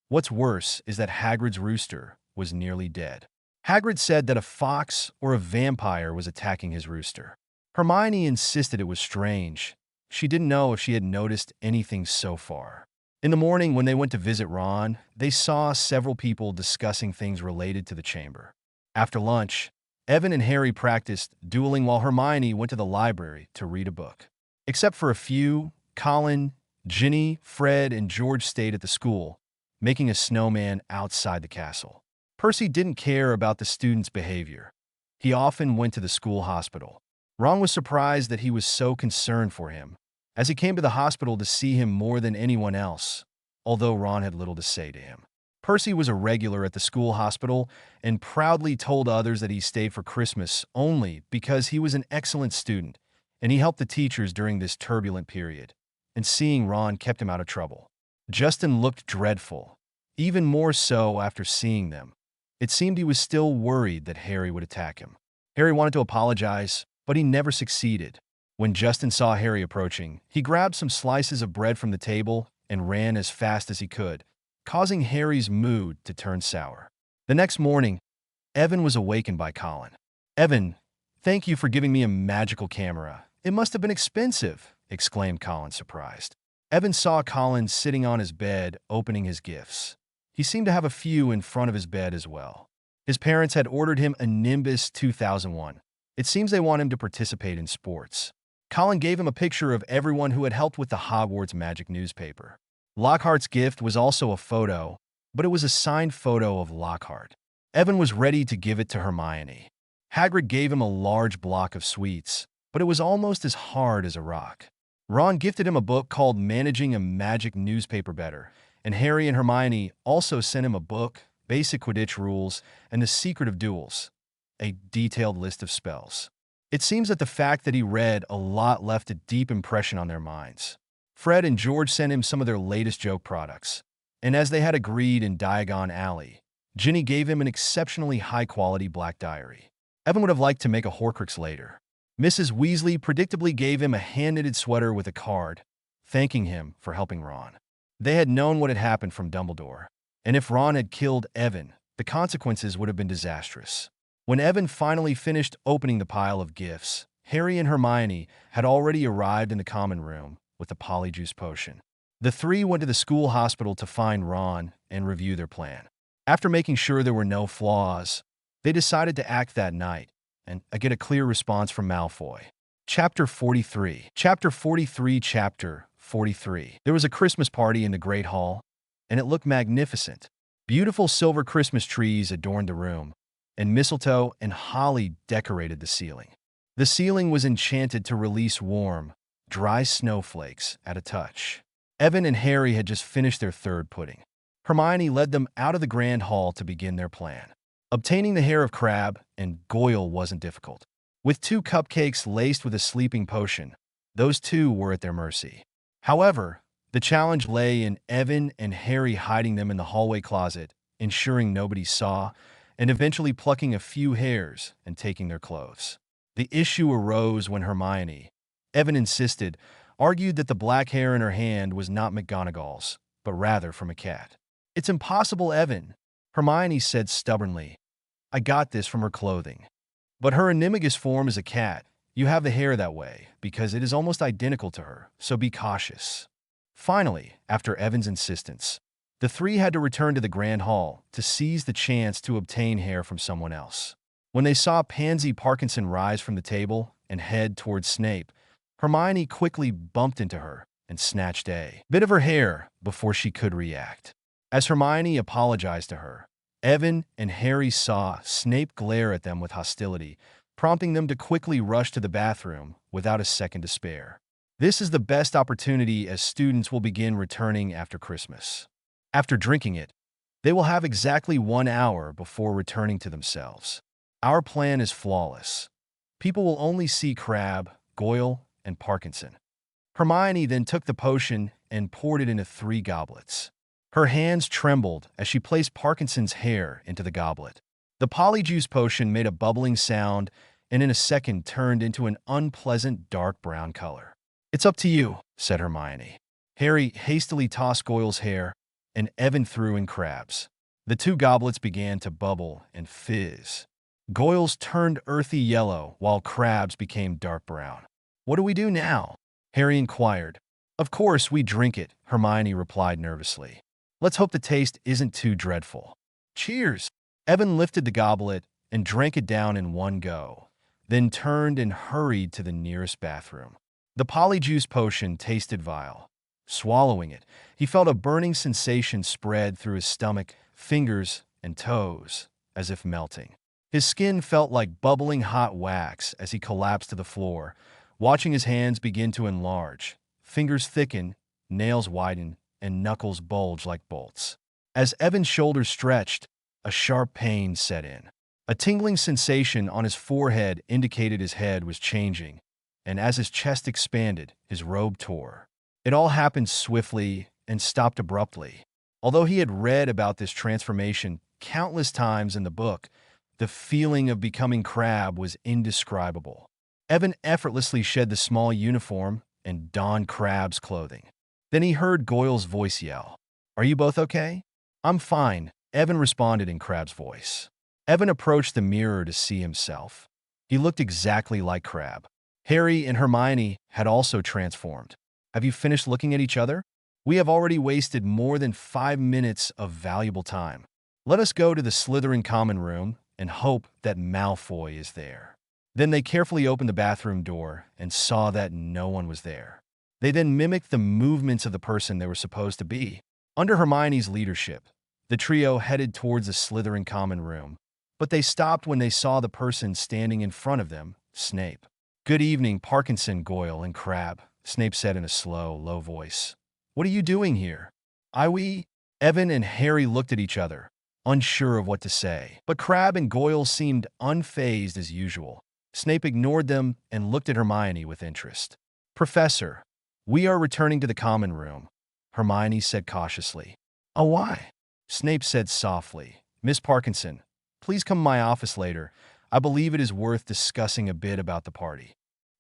What's worse is that Hagrid's rooster was nearly dead. Hagrid said that a fox or a vampire was attacking his rooster. Hermione insisted it was strange. She didn't know if she had noticed anything so far. In the morning, when they went to visit Ron, they saw several people discussing things related to the chamber. After lunch, Evan and Harry practiced dueling while Hermione went to the library to read a book. Except for a few, Colin, Ginny, Fred, and George stayed at the school, making a snowman outside the castle. Percy didn't care about the students' behavior. He often went to the school hospital. Ron was surprised that he was so concerned for him, as he came to the hospital to see him more than anyone else, although Ron had little to say to him. Percy was a regular at the school hospital and proudly told others that he stayed for Christmas only because he was an excellent student and he helped the teachers during this turbulent period, and seeing Ron kept him out of trouble. Justin looked dreadful, even more so after seeing them. It seemed he was still worried that Harry would attack him. Harry wanted to apologize, but he never succeeded. When Justin saw Harry approaching, he grabbed some slices of bread from the table and ran as fast as he could, causing Harry's mood to turn sour. The next morning, Evan was awakened by Colin. "Evan, thank you for giving me a magical camera. It must have been expensive," exclaimed Colin, surprised. Evan saw Colin sitting on his bed, opening his gifts. He seemed to have a few in front of his bed as well. His parents had ordered him a Nimbus 2001. It seems they want him to participate in sports. Colin gave him a picture of everyone who had helped with the Hogwarts Magic Newspaper. Lockhart's gift was also a photo, but it was a signed photo of Lockhart. Evan was ready to give it to Hermione. Hagrid gave him a large block of sweets, but it was almost as hard as a rock. Ron gifted him a book called Managing a Magic Newspaper Better, and Harry and Hermione also sent him a book, Basic Quidditch Rules, and The Secret of Duels, a detailed list of spells. It seems that the fact that he read a lot left a deep impression on their minds. Fred and George sent him some of their latest joke products, and as they had agreed in Diagon Alley, Ginny gave him an exceptionally high-quality black diary. Evan would have liked to make a Horcrux later. Mrs. Weasley predictably gave him a hand-knitted sweater with a card, thanking him for helping Ron. They had known what had happened from Dumbledore, and if Ron had killed Evan, the consequences would have been disastrous. When Evan finally finished opening the pile of gifts, Harry and Hermione had already arrived in the common room with the Polyjuice Potion. The three went to the school hospital to find Ron and review their plan. After making sure there were no flaws, they decided to act that night and get a clear response from Malfoy. Chapter 43. Chapter 43. There was a Christmas party in the Great Hall, and it looked magnificent. Beautiful silver Christmas trees adorned the room, and mistletoe and holly decorated the ceiling. The ceiling was enchanted to release warm, dry snowflakes at a touch. Evan and Harry had just finished their third pudding. Hermione led them out of the grand hall to begin their plan. Obtaining the hair of Crabbe and Goyle wasn't difficult. With 2 cupcakes laced with a sleeping potion, those two were at their mercy. However, the challenge lay in Evan and Harry hiding them in the hallway closet, ensuring nobody saw, and eventually plucking a few hairs and taking their clothes. The issue arose when Hermione, Evan insisted, argued that the black hair in her hand was not McGonagall's, but rather from a cat. "It's impossible, Evan," Hermione said stubbornly. "I got this from her clothing. But her animagus form is a cat. You have the hair that way, because it is almost identical to her, so be cautious." Finally, after Evan's insistence, the three had to return to the Grand Hall to seize the chance to obtain hair from someone else. When they saw Pansy Parkinson rise from the table and head towards Snape, Hermione quickly bumped into her and snatched a bit of her hair before she could react. As Hermione apologized to her, Evan and Harry saw Snape glare at them with hostility, prompting them to quickly rush to the bathroom without a second to spare. This is the best opportunity as students will begin returning after Christmas. After drinking it, they will have exactly 1 hour before returning to themselves. Our plan is flawless. People will only see Crabbe, Goyle, and Parkinson. Hermione then took the potion and poured it into 3 goblets. Her hands trembled as she placed Parkinson's hair into the goblet. The Polyjuice Potion made a bubbling sound and in a second turned into an unpleasant dark brown color. "It's up to you," said Hermione. Harry hastily tossed Goyle's hair, and Evan threw in Crabbe's. The 2 goblets began to bubble and fizz. Goyle's turned earthy yellow, while Crabbe's became dark brown. "What do we do now?" Harry inquired. "Of course we drink it," Hermione replied nervously. "Let's hope the taste isn't too dreadful." "Cheers!" Evan lifted the goblet and drank it down in one go, then turned and hurried to the nearest bathroom. The Polyjuice Potion tasted vile. Swallowing it, he felt a burning sensation spread through his stomach, fingers, and toes, as if melting. His skin felt like bubbling hot wax as he collapsed to the floor, watching his hands begin to enlarge, fingers thicken, nails widen, and knuckles bulge like bolts. As Evan's shoulders stretched, a sharp pain set in. A tingling sensation on his forehead indicated his head was changing, and as his chest expanded, his robe tore. It all happened swiftly and stopped abruptly. Although he had read about this transformation countless times in the book, the feeling of becoming Crabbe was indescribable. Evan effortlessly shed the small uniform and donned Crabbe's clothing. Then he heard Goyle's voice yell, "Are you both okay?" "I'm fine," Evan responded in Crabbe's voice. Evan approached the mirror to see himself. He looked exactly like Crabbe. Harry and Hermione had also transformed. "Have you finished looking at each other? We have already wasted more than 5 minutes of valuable time. Let us go to the Slytherin common room and hope that Malfoy is there." Then they carefully opened the bathroom door and saw that no one was there. They then mimicked the movements of the person they were supposed to be. Under Hermione's leadership, the trio headed towards the Slytherin common room, but they stopped when they saw the person standing in front of them, Snape. "Good evening, Parkinson, Goyle, and Crabbe," Snape said in a slow, low voice. "What are you doing here?" "YEA." Evan and Harry looked at each other, unsure of what to say. But Crabbe and Goyle seemed unfazed as usual. Snape ignored them and looked at Hermione with interest. "Professor, we are returning to the common room," Hermione said cautiously. "Oh, why?" Snape said softly. "Miss Parkinson, please come to my office later. I believe it is worth discussing a bit about the party."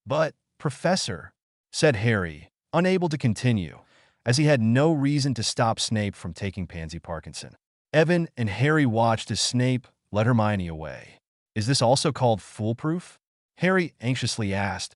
"But, Professor," said Harry, unable to continue, as he had no reason to stop Snape from taking Pansy Parkinson. Evan and Harry watched as Snape led Hermione away. "Is this also called foolproof?" Harry anxiously asked.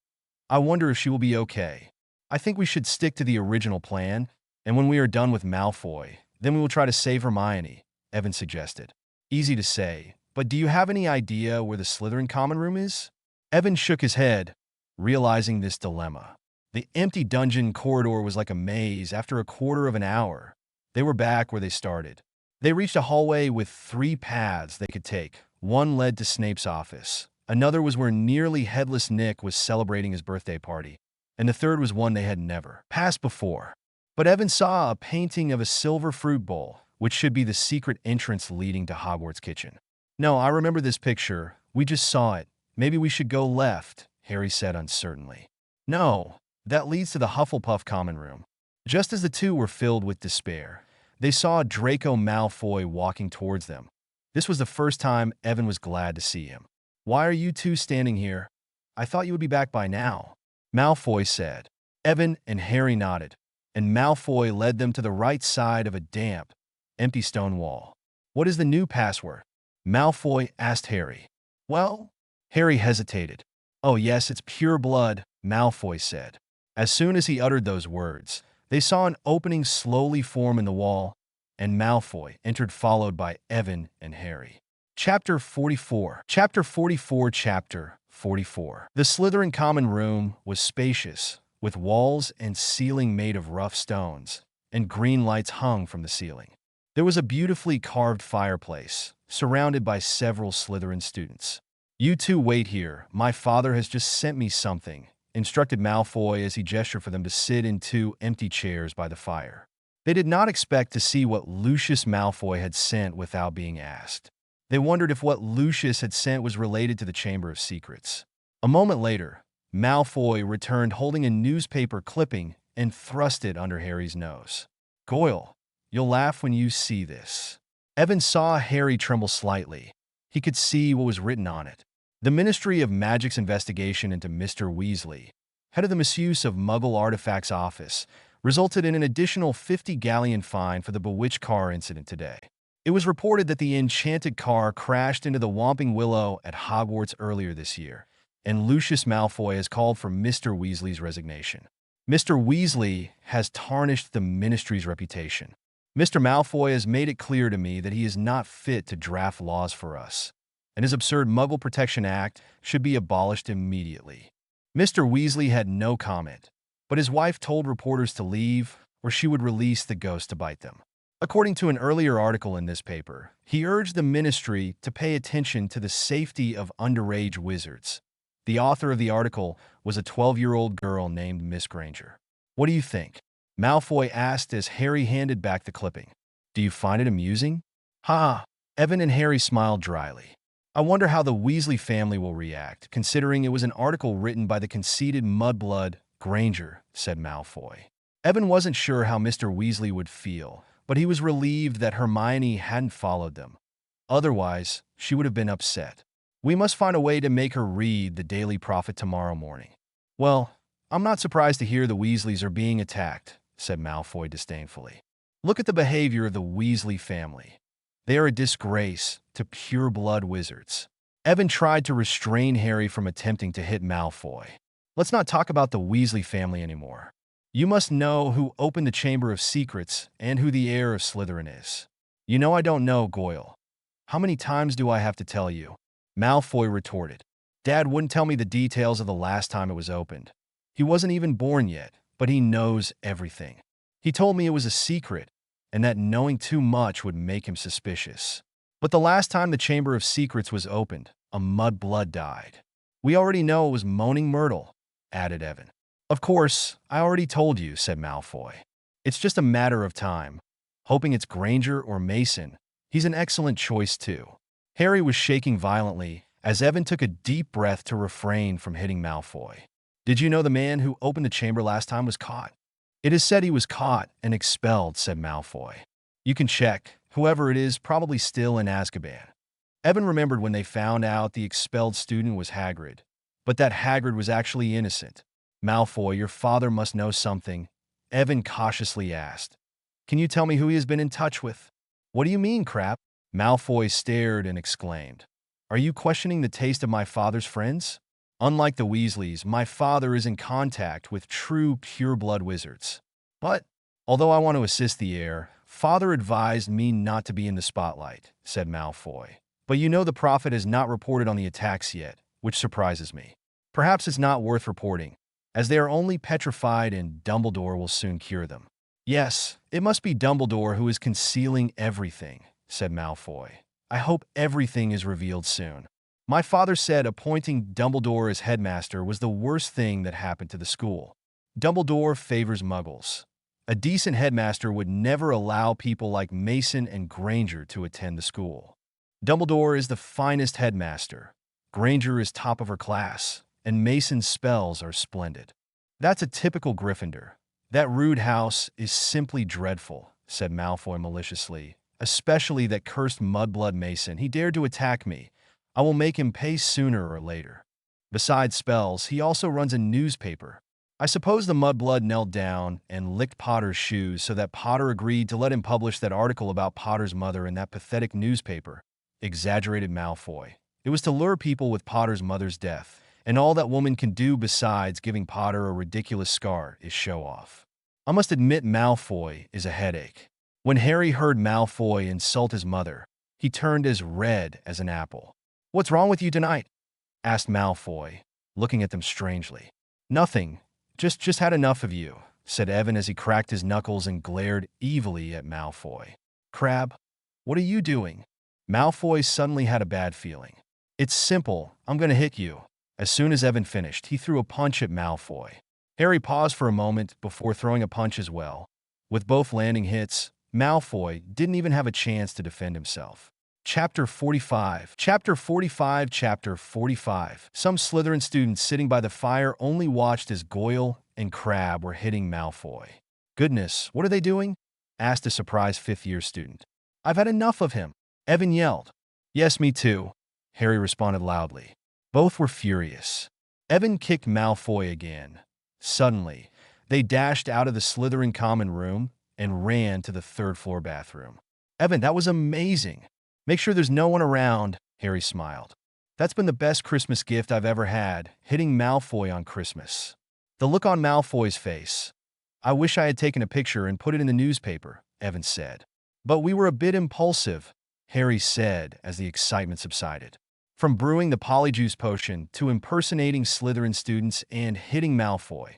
"I wonder if she will be okay. I think we should stick to the original plan, and when we are done with Malfoy, then we will try to save Hermione," Evan suggested. "Easy to say, but do you have any idea where the Slytherin common room is?" Evan shook his head, realizing this dilemma. The empty dungeon corridor was like a maze after a quarter of an hour. They were back where they started. They reached a hallway with 3 paths they could take. One led to Snape's office. Another was where nearly headless Nick was celebrating his birthday party. And the third was one they had never passed before. But Evan saw a painting of a silver fruit bowl, which should be the secret entrance leading to Hogwarts kitchen. "No, I remember this picture. We just saw it. Maybe we should go left," Harry said uncertainly. "No, that leads to the Hufflepuff common room." Just as the two were filled with despair, they saw Draco Malfoy walking towards them. This was the first time Evan was glad to see him. "Why are you two standing here? I thought you would be back by now," Malfoy said. Evan and Harry nodded, and Malfoy led them to the right side of a damp, empty stone wall. "What is the new password?" Malfoy asked Harry. "Well," Harry hesitated. "Oh yes, it's pure blood," Malfoy said. As soon as he uttered those words, they saw an opening slowly form in the wall, and Malfoy entered, followed by Evan and Harry. Chapter 44. Chapter 44. Chapter 44. The Slytherin common room was spacious, with walls and ceiling made of rough stones, and green lights hung from the ceiling. There was a beautifully carved fireplace, surrounded by several Slytherin students. "You two wait here. My father has just sent me something," instructed Malfoy as he gestured for them to sit in 2 empty chairs by the fire. They did not expect to see what Lucius Malfoy had sent without being asked. They wondered if what Lucius had sent was related to the Chamber of Secrets. A moment later, Malfoy returned holding a newspaper clipping and thrust it under Harry's nose. "Goyle, you'll laugh when you see this." Evan saw Harry tremble slightly. He could see what was written on it. The Ministry of Magic's investigation into Mr. Weasley, head of the misuse of Muggle artifacts office, resulted in an additional 50 galleon fine for the bewitched car incident today. It was reported that the enchanted car crashed into the Whomping Willow at Hogwarts earlier this year, and Lucius Malfoy has called for Mr. Weasley's resignation. Mr. Weasley has tarnished the Ministry's reputation. Mr. Malfoy has made it clear to me that he is not fit to draft laws for us, and his absurd Muggle Protection Act should be abolished immediately. Mr. Weasley had no comment, but his wife told reporters to leave, or she would release the ghost to bite them. According to an earlier article in this paper, he urged the Ministry to pay attention to the safety of underage wizards. The author of the article was a 12-year-old girl named Miss Granger. "What do you think?" Malfoy asked as Harry handed back the clipping. "Do you find it amusing?" "Ha!" Evan and Harry smiled dryly. "I wonder how the Weasley family will react, considering it was an article written by the conceited mudblood Granger," said Malfoy. Evan wasn't sure how Mr. Weasley would feel, but he was relieved that Hermione hadn't followed them. Otherwise, she would have been upset. "We must find a way to make her read the Daily Prophet tomorrow morning." "Well, I'm not surprised to hear the Weasleys are being attacked," said Malfoy disdainfully. Look at the behavior of the Weasley family. They are a disgrace to pure-blood wizards. Evan tried to restrain Harry from attempting to hit Malfoy. Let's not talk about the Weasley family anymore. You must know who opened the Chamber of Secrets and who the heir of Slytherin is. You know I don't know, Goyle. How many times do I have to tell you? Malfoy retorted. Dad wouldn't tell me the details of the last time it was opened. He wasn't even born yet, but he knows everything. He told me it was a secret, and that knowing too much would make him suspicious. But the last time the Chamber of Secrets was opened, a mudblood died. We already know it was Moaning Myrtle, added Evan. Of course, I already told you, said Malfoy. It's just a matter of time. Hoping it's Granger or Mason. He's an excellent choice, too. Harry was shaking violently as Evan took a deep breath to refrain from hitting Malfoy. Did you know the man who opened the chamber last time was caught? It is said he was caught and expelled, said Malfoy. You can check. Whoever it is probably still in Azkaban. Evan remembered when they found out the expelled student was Hagrid, but that Hagrid was actually innocent. Malfoy, your father must know something, Evan cautiously asked. Can you tell me who he has been in touch with? What do you mean, Crab? Malfoy stared and exclaimed. Are you questioning the taste of my father's friends? Unlike the Weasleys, my father is in contact with true pure-blood wizards. But, although I want to assist the heir, Father advised me not to be in the spotlight, said Malfoy. But you know the Prophet has not reported on the attacks yet, which surprises me. Perhaps it's not worth reporting, as they are only petrified and Dumbledore will soon cure them. Yes, it must be Dumbledore who is concealing everything, said Malfoy. I hope everything is revealed soon. My father said appointing Dumbledore as headmaster was the worst thing that happened to the school. Dumbledore favors muggles. A decent headmaster would never allow people like Mason and Granger to attend the school. Dumbledore is the finest headmaster. Granger is top of her class, and Mason's spells are splendid. That's a typical Gryffindor. That rude house is simply dreadful, said Malfoy maliciously. Especially that cursed mudblood Mason. He dared to attack me. I will make him pay sooner or later. Besides spells, he also runs a newspaper. I suppose the mudblood knelt down and licked Potter's shoes so that Potter agreed to let him publish that article about Potter's mother in that pathetic newspaper, exaggerated Malfoy. It was to lure people with Potter's mother's death, and all that woman can do besides giving Potter a ridiculous scar is show off. I must admit Malfoy is a headache. When Harry heard Malfoy insult his mother, he turned as red as an apple. What's wrong with you tonight? Asked Malfoy, looking at them strangely. Nothing. Just had enough of you, said Evan as he cracked his knuckles and glared evilly at Malfoy. Crab, what are you doing? Malfoy suddenly had a bad feeling. It's simple. I'm going to hit you. As soon as Evan finished, he threw a punch at Malfoy. Harry paused for a moment before throwing a punch as well. With both landing hits, Malfoy didn't even have a chance to defend himself. Chapter 45. Chapter 45. Chapter 45. Some Slytherin students sitting by the fire only watched as Goyle and Crabbe were hitting Malfoy. Goodness, what are they doing? Asked a surprised fifth-year student. I've had enough of him, Evan yelled. Yes, me too, Harry responded loudly. Both were furious. Evan kicked Malfoy again. Suddenly, they dashed out of the Slytherin common room and ran to the third-floor bathroom. Evan, that was amazing. Make sure there's no one around, Harry smiled. That's been the best Christmas gift I've ever had, hitting Malfoy on Christmas. The look on Malfoy's face. I wish I had taken a picture and put it in the newspaper, Evan said. But we were a bit impulsive, Harry said as the excitement subsided. From brewing the Polyjuice Potion to impersonating Slytherin students and hitting Malfoy,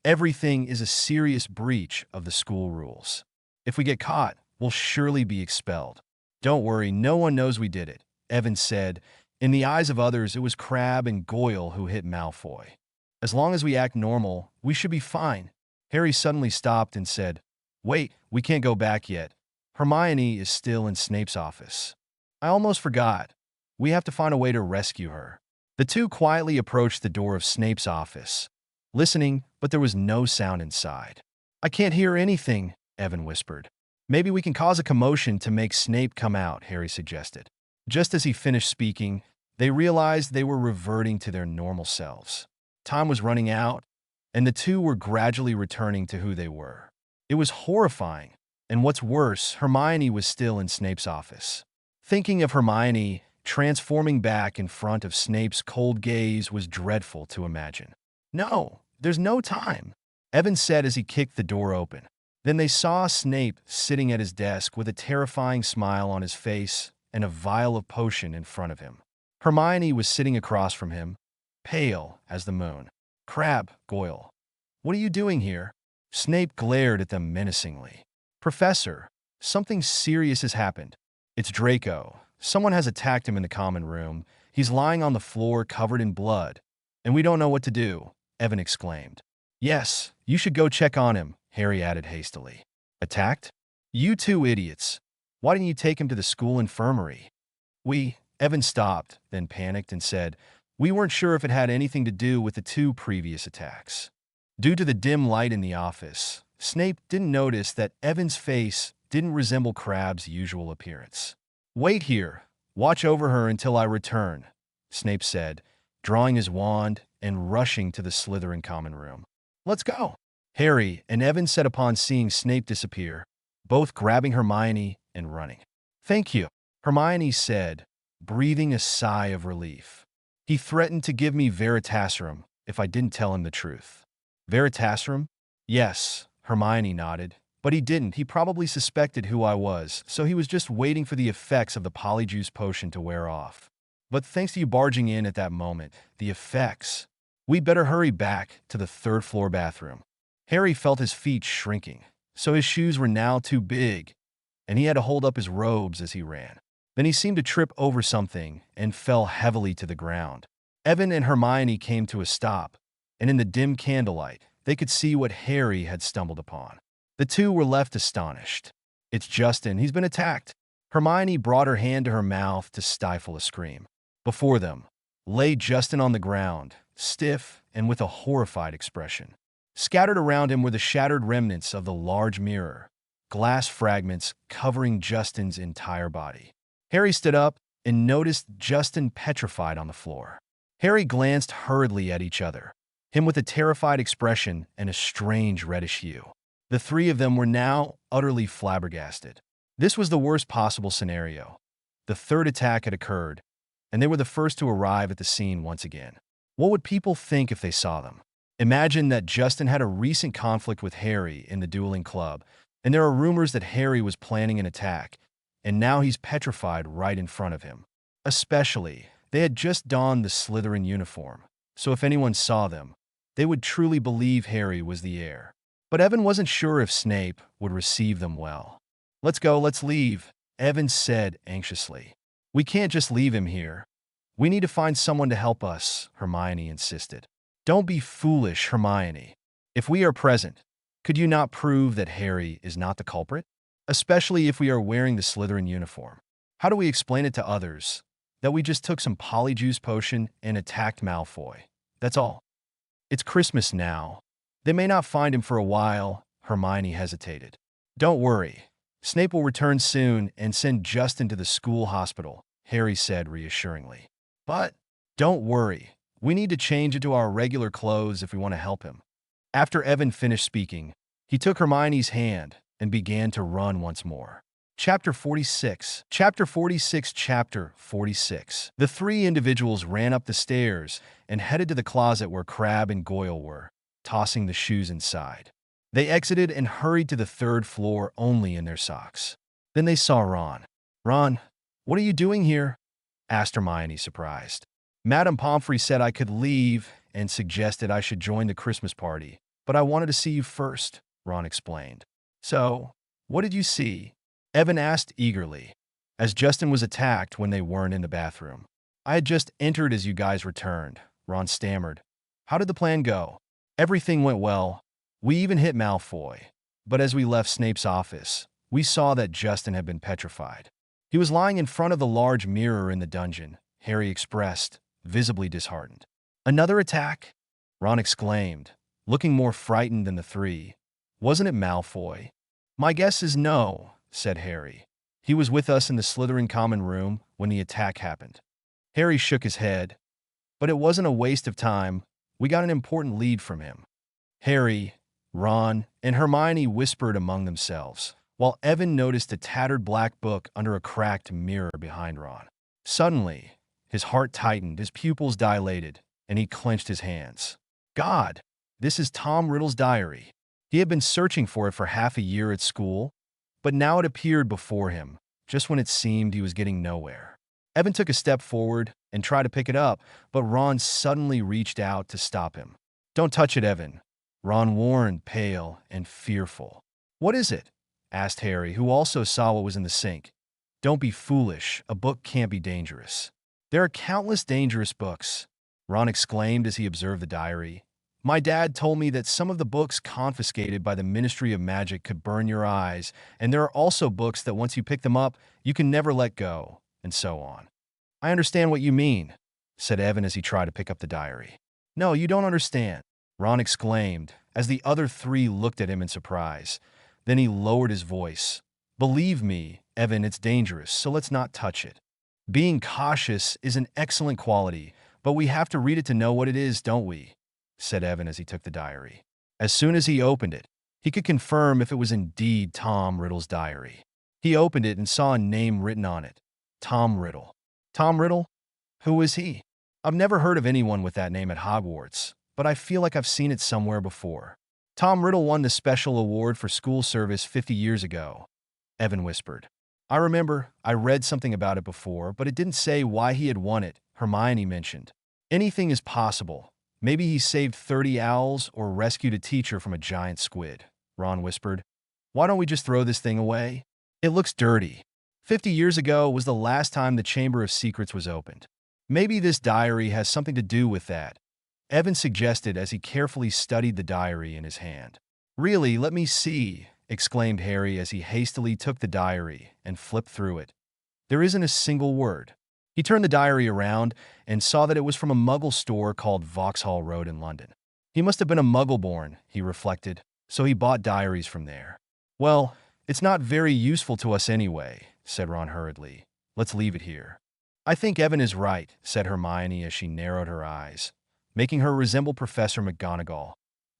everything is a serious breach of the school rules. If we get caught, we'll surely be expelled. Don't worry, no one knows we did it, Evan said. In the eyes of others, it was Crabbe and Goyle who hit Malfoy. As long as we act normal, we should be fine. Harry suddenly stopped and said, Wait, we can't go back yet. Hermione is still in Snape's office. I almost forgot. We have to find a way to rescue her. The two quietly approached the door of Snape's office, listening, but there was no sound inside. I can't hear anything, Evan whispered. Maybe we can cause a commotion to make Snape come out, Harry suggested. Just as he finished speaking, they realized they were reverting to their normal selves. Time was running out, and the two were gradually returning to who they were. It was horrifying. And what's worse, Hermione was still in Snape's office. Thinking of Hermione transforming back in front of Snape's cold gaze was dreadful to imagine. "No, there's no time," Evan said as he kicked the door open. Then they saw Snape sitting at his desk with a terrifying smile on his face and a vial of potion in front of him. Hermione was sitting across from him, pale as the moon. "Crab, Goyle, what are you doing here?" Snape glared at them menacingly. "Professor, something serious has happened. It's Draco. Someone has attacked him in the common room. He's lying on the floor covered in blood, and we don't know what to do," Evan exclaimed. "Yes, you should go check on him," Harry added hastily. "Attacked? You two idiots. Why didn't you take him to the school infirmary?" Evan stopped, then panicked and said, "We weren't sure if it had anything to do with the two previous attacks." Due to the dim light in the office, Snape didn't notice that Evan's face didn't resemble Crabbe's usual appearance. "Wait here. Watch over her until I return," Snape said, drawing his wand and rushing to the Slytherin common room. "Let's go." Harry and Evan set upon seeing Snape disappear, both grabbing Hermione and running. "Thank you," Hermione said, breathing a sigh of relief. "He threatened to give me Veritaserum if I didn't tell him the truth." "Veritaserum?" "Yes," Hermione nodded. "But he didn't. He probably suspected who I was, so he was just waiting for the effects of the Polyjuice Potion to wear off. But thanks to you barging in at that moment, the effects. We'd better hurry back to the third-floor bathroom." Harry felt his feet shrinking, so his shoes were now too big, and he had to hold up his robes as he ran. Then he seemed to trip over something and fell heavily to the ground. Evan and Hermione came to a stop, and in the dim candlelight, they could see what Harry had stumbled upon. The two were left astonished. "It's Justin. He's been attacked." Hermione brought her hand to her mouth to stifle a scream. Before them lay Justin on the ground, stiff and with a horrified expression. Scattered around him were the shattered remnants of the large mirror, glass fragments covering Justin's entire body. Harry stood up and noticed Justin petrified on the floor. Harry glanced hurriedly at each other, him with a terrified expression and a strange reddish hue. The three of them were now utterly flabbergasted. This was the worst possible scenario. The third attack had occurred, and they were the first to arrive at the scene once again. What would people think if they saw them? Imagine that Justin had a recent conflict with Harry in the Dueling Club, and there are rumors that Harry was planning an attack, and now he's petrified right in front of him. Especially, they had just donned the Slytherin uniform, so if anyone saw them, they would truly believe Harry was the heir. But Evan wasn't sure if Snape would receive them well. "Let's go, let's leave," Evan said anxiously. "We can't just leave him here. We need to find someone to help us," Hermione insisted. "Don't be foolish, Hermione. If we are present, could you not prove that Harry is not the culprit? Especially if we are wearing the Slytherin uniform. How do we explain it to others that we just took some Polyjuice Potion and attacked Malfoy? That's all. It's Christmas now. They may not find him for a while." Hermione hesitated. "Don't worry. Snape will return soon and send Justin to the school hospital," Harry said reassuringly. "But don't worry. We need to change into our regular clothes if we want to help him." After Evan finished speaking, he took Hermione's hand and began to run once more. Chapter 46. Chapter 46. Chapter 46. The three individuals ran up the stairs and headed to the closet where Crabbe and Goyle were, tossing the shoes inside. They exited and hurried to the third floor only in their socks. Then they saw Ron. "Ron, what are you doing here?" asked Hermione, surprised. "Madame Pomfrey said I could leave and suggested I should join the Christmas party, but I wanted to see you first," Ron explained. "So, what did you see?" Evan asked eagerly, as Justin was attacked when they weren't in the bathroom. "I had just entered as you guys returned," Ron stammered. "How did the plan go?" "Everything went well. We even hit Malfoy. But as we left Snape's office, we saw that Justin had been petrified. He was lying in front of the large mirror in the dungeon," Harry expressed, visibly disheartened. "Another attack?" Ron exclaimed, looking more frightened than the three. "Wasn't it Malfoy?" "My guess is no," said Harry. "He was with us in the Slytherin common room when the attack happened." Harry shook his head. "But it wasn't a waste of time. We got an important lead from him." "Harry, Ron and Hermione whispered among themselves, while Evan noticed a tattered black book under a cracked mirror behind Ron. Suddenly, his heart tightened, his pupils dilated, and he clenched his hands. God, this is Tom Riddle's diary. He had been searching for it for half a year at school, but now it appeared before him, just when it seemed he was getting nowhere. Evan took a step forward and tried to pick it up, but Ron suddenly reached out to stop him. "Don't touch it, Evan," Ron warned, pale and fearful. "What is it?" asked Harry, who also saw what was in the sink. "Don't be foolish. A book can't be dangerous." "There are countless dangerous books," Ron exclaimed as he observed the diary. "My dad told me that some of the books confiscated by the Ministry of Magic could burn your eyes, and there are also books that once you pick them up, you can never let go, and so on." "I understand what you mean," said Evan as he tried to pick up the diary. "No, you don't understand," Ron exclaimed as the other three looked at him in surprise. Then he lowered his voice. "Believe me, Evan, it's dangerous, so let's not touch it. Being cautious is an excellent quality, but we have to read it to know what it is, don't we?" said Evan as he took the diary. As soon as he opened it, he could confirm if it was indeed Tom Riddle's diary. He opened it and saw a name written on it. Tom Riddle. Tom Riddle? Who is he? "I've never heard of anyone with that name at Hogwarts, but I feel like I've seen it somewhere before." "Tom Riddle won the special award for school service 50 years ago," Evan whispered. "I remember I read something about it before, but it didn't say why he had won it," Hermione mentioned. "Anything is possible. Maybe he saved 30 owls or rescued a teacher from a giant squid," Ron whispered. "Why don't we just throw this thing away? It looks dirty. 50 years ago was the last time the Chamber of Secrets was opened. Maybe this diary has something to do with that," Evan suggested as he carefully studied the diary in his hand. "Really, let me see," exclaimed Harry as he hastily took the diary and flipped through it. "There isn't a single word." He turned the diary around and saw that it was from a Muggle store called Vauxhall Road in London. He must have been a Muggle-born, he reflected, so he bought diaries from there. "Well, it's not very useful to us anyway," said Ron hurriedly. "Let's leave it here." "I think Evan is right," said Hermione as she narrowed her eyes, making her resemble Professor McGonagall.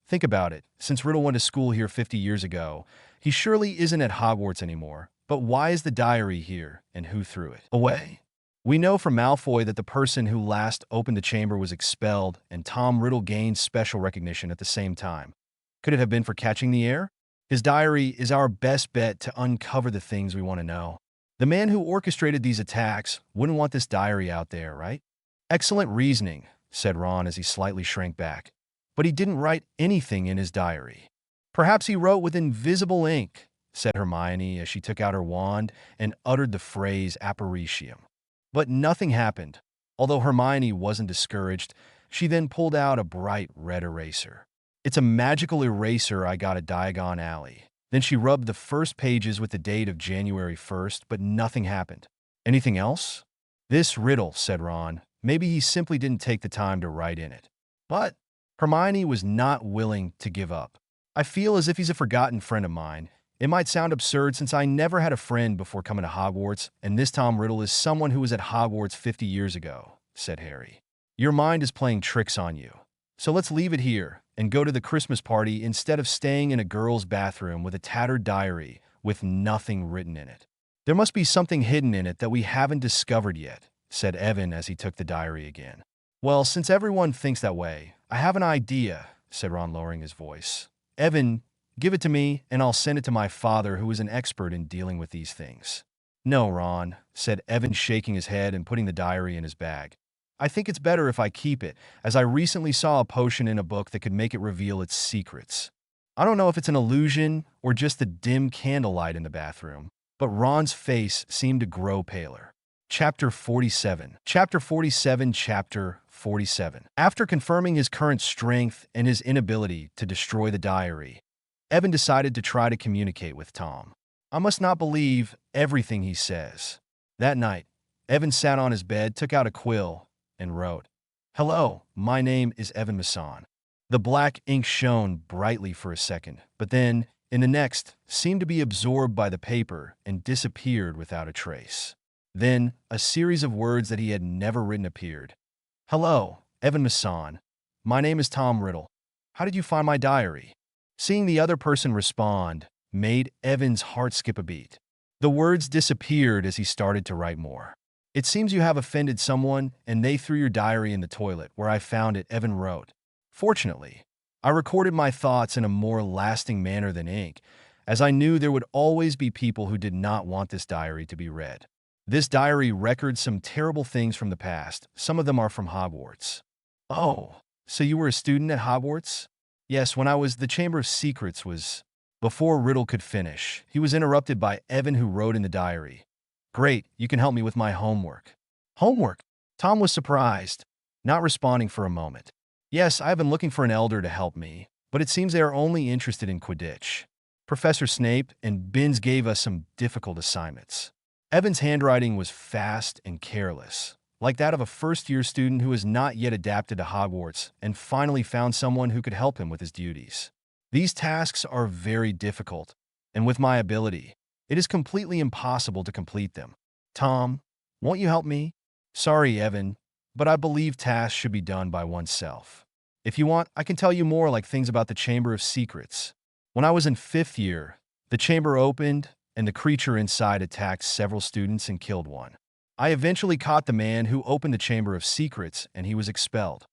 "Think about it. Since Riddle went to school here 50 years ago, he surely isn't at Hogwarts anymore. But why is the diary here, and who threw it away? We know from Malfoy that the person who last opened the chamber was expelled, and Tom Riddle gained special recognition at the same time. Could it have been for catching the air? His diary is our best bet to uncover the things we want to know. The man who orchestrated these attacks wouldn't want this diary out there, right?" "Excellent reasoning," said Ron as he slightly shrank back. "But he didn't write anything in his diary." "Perhaps he wrote with invisible ink," said Hermione as she took out her wand and uttered the phrase Apparitium. But nothing happened. Although Hermione wasn't discouraged, she then pulled out a bright red eraser. "It's a magical eraser I got at Diagon Alley." Then she rubbed the first pages with the date of January 1st, but nothing happened. "Anything else?" "This riddle," said Ron. "Maybe he simply didn't take the time to write in it." But Hermione was not willing to give up. "I feel as if he's a forgotten friend of mine. It might sound absurd since I never had a friend before coming to Hogwarts, and this Tom Riddle is someone who was at Hogwarts 50 years ago," said Harry. "Your mind is playing tricks on you. So let's leave it here and go to the Christmas party instead of staying in a girl's bathroom with a tattered diary with nothing written in it. There must be something hidden in it that we haven't discovered yet," said Evan as he took the diary again. "Well, since everyone thinks that way, I have an idea," said Ron, lowering his voice. "Evan, give it to me, and I'll send it to my father, who is an expert in dealing with these things." "No, Ron," said Evan, shaking his head and putting the diary in his bag. "I think it's better if I keep it, as I recently saw a potion in a book that could make it reveal its secrets. I don't know if it's an illusion or just the dim candlelight in the bathroom," but Ron's face seemed to grow paler. Chapter 47. Chapter 47. Chapter 47. After confirming his current strength and his inability to destroy the diary, Evan decided to try to communicate with Tom. "I must not believe everything he says." That night, Evan sat on his bed, took out a quill, and wrote, "Hello, my name is Evan Masson." The black ink shone brightly for a second, but then, in the next, seemed to be absorbed by the paper and disappeared without a trace. Then, a series of words that he had never written appeared. "Hello, Evan Masson. My name is Tom Riddle. How did you find my diary?" Seeing the other person respond made Evan's heart skip a beat. The words disappeared as he started to write more. It seems you have offended someone, and they threw your diary in the toilet where I found it, Evan wrote. Fortunately, I recorded my thoughts in a more lasting manner than ink, as I knew there would always be people who did not want this diary to be read. This diary records some terrible things from the past. Some of them are from Hogwarts. Oh, so you were a student at Hogwarts? Yes, when I was, the Chamber of Secrets was. Before Riddle could finish, he was interrupted by Evan, who wrote in the diary. Great, you can help me with my homework. Homework? Tom was surprised, not responding for a moment. Yes, I have been looking for an elder to help me, but it seems they are only interested in Quidditch. Professor Snape and Binns gave us some difficult assignments. Evan's handwriting was fast and careless, like that of a first-year student who has not yet adapted to Hogwarts and finally found someone who could help him with his duties. These tasks are very difficult, and with my ability, it is completely impossible to complete them. Tom, won't you help me? Sorry, Evan, but I believe tasks should be done by oneself. If you want, I can tell you more, like things about the Chamber of Secrets. When I was in 5th year, the chamber opened, and the creature inside attacked several students and killed one. I eventually caught the man who opened the Chamber of Secrets, and he was expelled.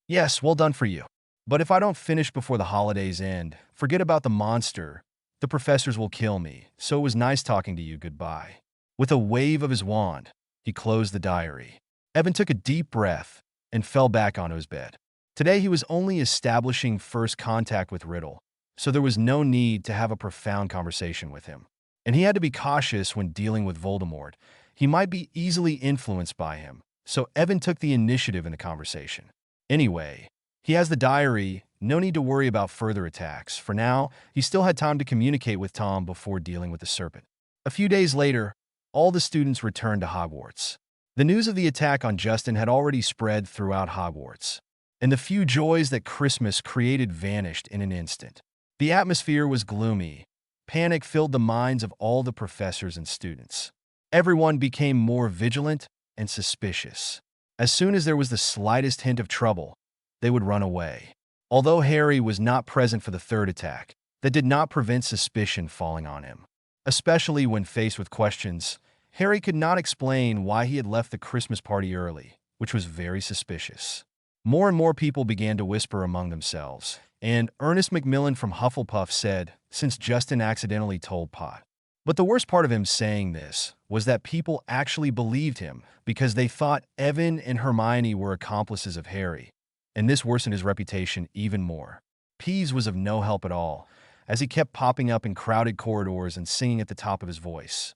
Yes, well done for you. But if I don't finish before the holidays end, forget about the monster. The professors will kill me, so it was nice talking to you. Goodbye. With a wave of his wand, he closed the diary. Evan took a deep breath and fell back onto his bed. Today he was only establishing first contact with Riddle, so there was no need to have a profound conversation with him. And he had to be cautious when dealing with Voldemort. He might be easily influenced by him, so Evan took the initiative in the conversation. Anyway, he has the diary, no need to worry about further attacks. For now, he still had time to communicate with Tom before dealing with the serpent. A few days later, all the students returned to Hogwarts. The news of the attack on Justin had already spread throughout Hogwarts, and the few joys that Christmas created vanished in an instant. The atmosphere was gloomy. Panic filled the minds of all the professors and students. Everyone became more vigilant and suspicious. As soon as there was the slightest hint of trouble, they would run away. Although Harry was not present for the third attack, that did not prevent suspicion falling on him. Especially when faced with questions, Harry could not explain why he had left the Christmas party early, which was very suspicious. More and more people began to whisper among themselves, and Ernest Macmillan from Hufflepuff said, since Justin accidentally told Pot. But the worst part of him saying this was that people actually believed him because they thought Evan and Hermione were accomplices of Harry, and this worsened his reputation even more. Peeves was of no help at all, as he kept popping up in crowded corridors and singing at the top of his voice.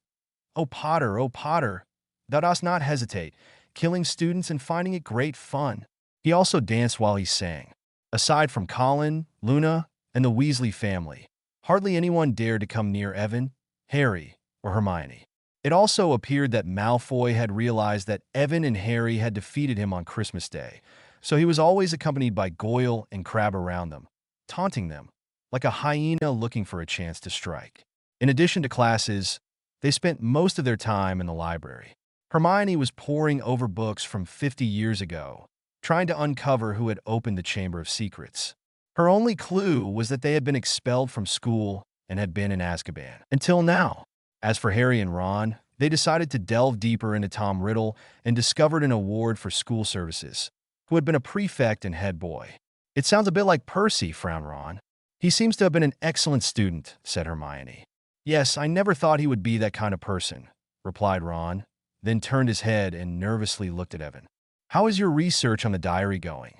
Oh Potter, thou dost not hesitate, killing students and finding it great fun. He also danced while he sang. Aside from Colin, Luna, and the Weasley family, hardly anyone dared to come near Evan, Harry, or Hermione. It also appeared that Malfoy had realized that Evan and Harry had defeated him on Christmas Day, so he was always accompanied by Goyle and Crabbe around them, taunting them, like a hyena looking for a chance to strike. In addition to classes, they spent most of their time in the library. Hermione was poring over books from 50 years ago, trying to uncover who had opened the Chamber of Secrets. Her only clue was that they had been expelled from school and had been in Azkaban. Until now. As for Harry and Ron, they decided to delve deeper into Tom Riddle and discovered an award for school services, who had been a prefect and head boy. It sounds a bit like Percy, frowned Ron. He seems to have been an excellent student, said Hermione. Yes, I never thought he would be that kind of person, replied Ron, then turned his head and nervously looked at Evan. How is your research on the diary going?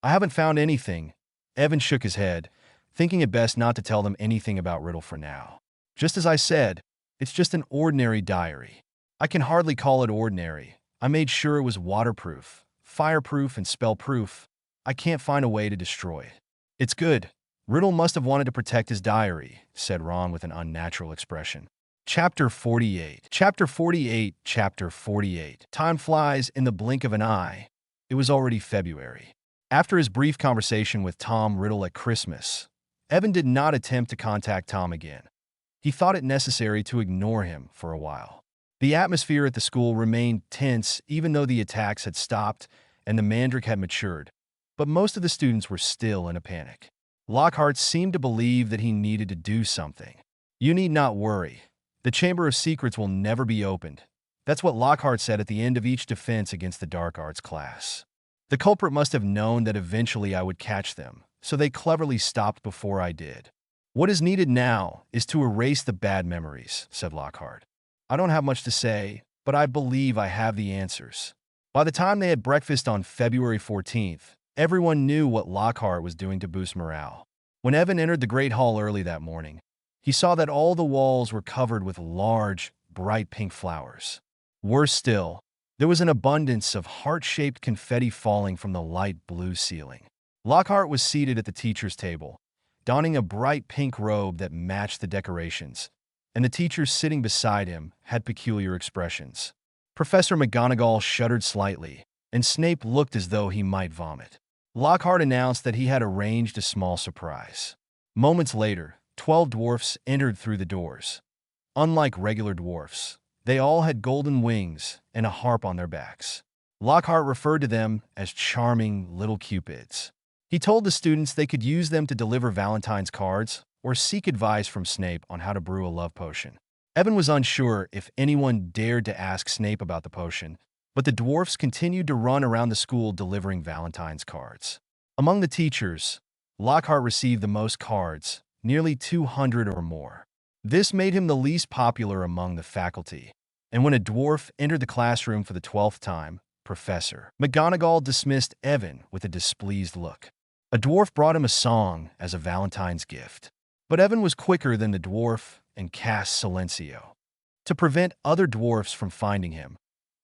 I haven't found anything. Evan shook his head, thinking it best not to tell them anything about Riddle for now. Just as I said, it's just an ordinary diary. I can hardly call it ordinary. I made sure it was waterproof, fireproof, and spell-proof. I can't find a way to destroy it. It's good. Riddle must have wanted to protect his diary, said Ron with an unnatural expression. Chapter 48. Chapter 48. Chapter 48. Time flies in the blink of an eye. It was already February. After his brief conversation with Tom Riddle at Christmas, Evan did not attempt to contact Tom again. He thought it necessary to ignore him for a while. The atmosphere at the school remained tense even though the attacks had stopped and the Mandrake had matured, but most of the students were still in a panic. Lockhart seemed to believe that he needed to do something. "You need not worry. The Chamber of Secrets will never be opened." That's what Lockhart said at the end of each defense against the Dark Arts class. "The culprit must have known that eventually I would catch them, so they cleverly stopped before I did. What is needed now is to erase the bad memories," said Lockhart. "I don't have much to say, but I believe I have the answers." By the time they had breakfast on February 14th, everyone knew what Lockhart was doing to boost morale. When Evan entered the Great Hall early that morning, he saw that all the walls were covered with large, bright pink flowers. Worse still, there was an abundance of heart-shaped confetti falling from the light blue ceiling. Lockhart was seated at the teacher's table, donning a bright pink robe that matched the decorations, and the teachers sitting beside him had peculiar expressions. Professor McGonagall shuddered slightly, and Snape looked as though he might vomit. Lockhart announced that he had arranged a small surprise. Moments later, 12 dwarfs entered through the doors. Unlike regular dwarfs, they all had golden wings and a harp on their backs. Lockhart referred to them as charming little cupids. He told the students they could use them to deliver Valentine's cards or seek advice from Snape on how to brew a love potion. Evan was unsure if anyone dared to ask Snape about the potion, but the dwarfs continued to run around the school delivering Valentine's cards. Among the teachers, Lockhart received the most cards, nearly 200 or more. This made him the least popular among the faculty, and when a dwarf entered the classroom for the 12th time, Professor McGonagall dismissed Evan with a displeased look. A dwarf brought him a song as a Valentine's gift, but Evan was quicker than the dwarf and cast Silencio. To prevent other dwarfs from finding him,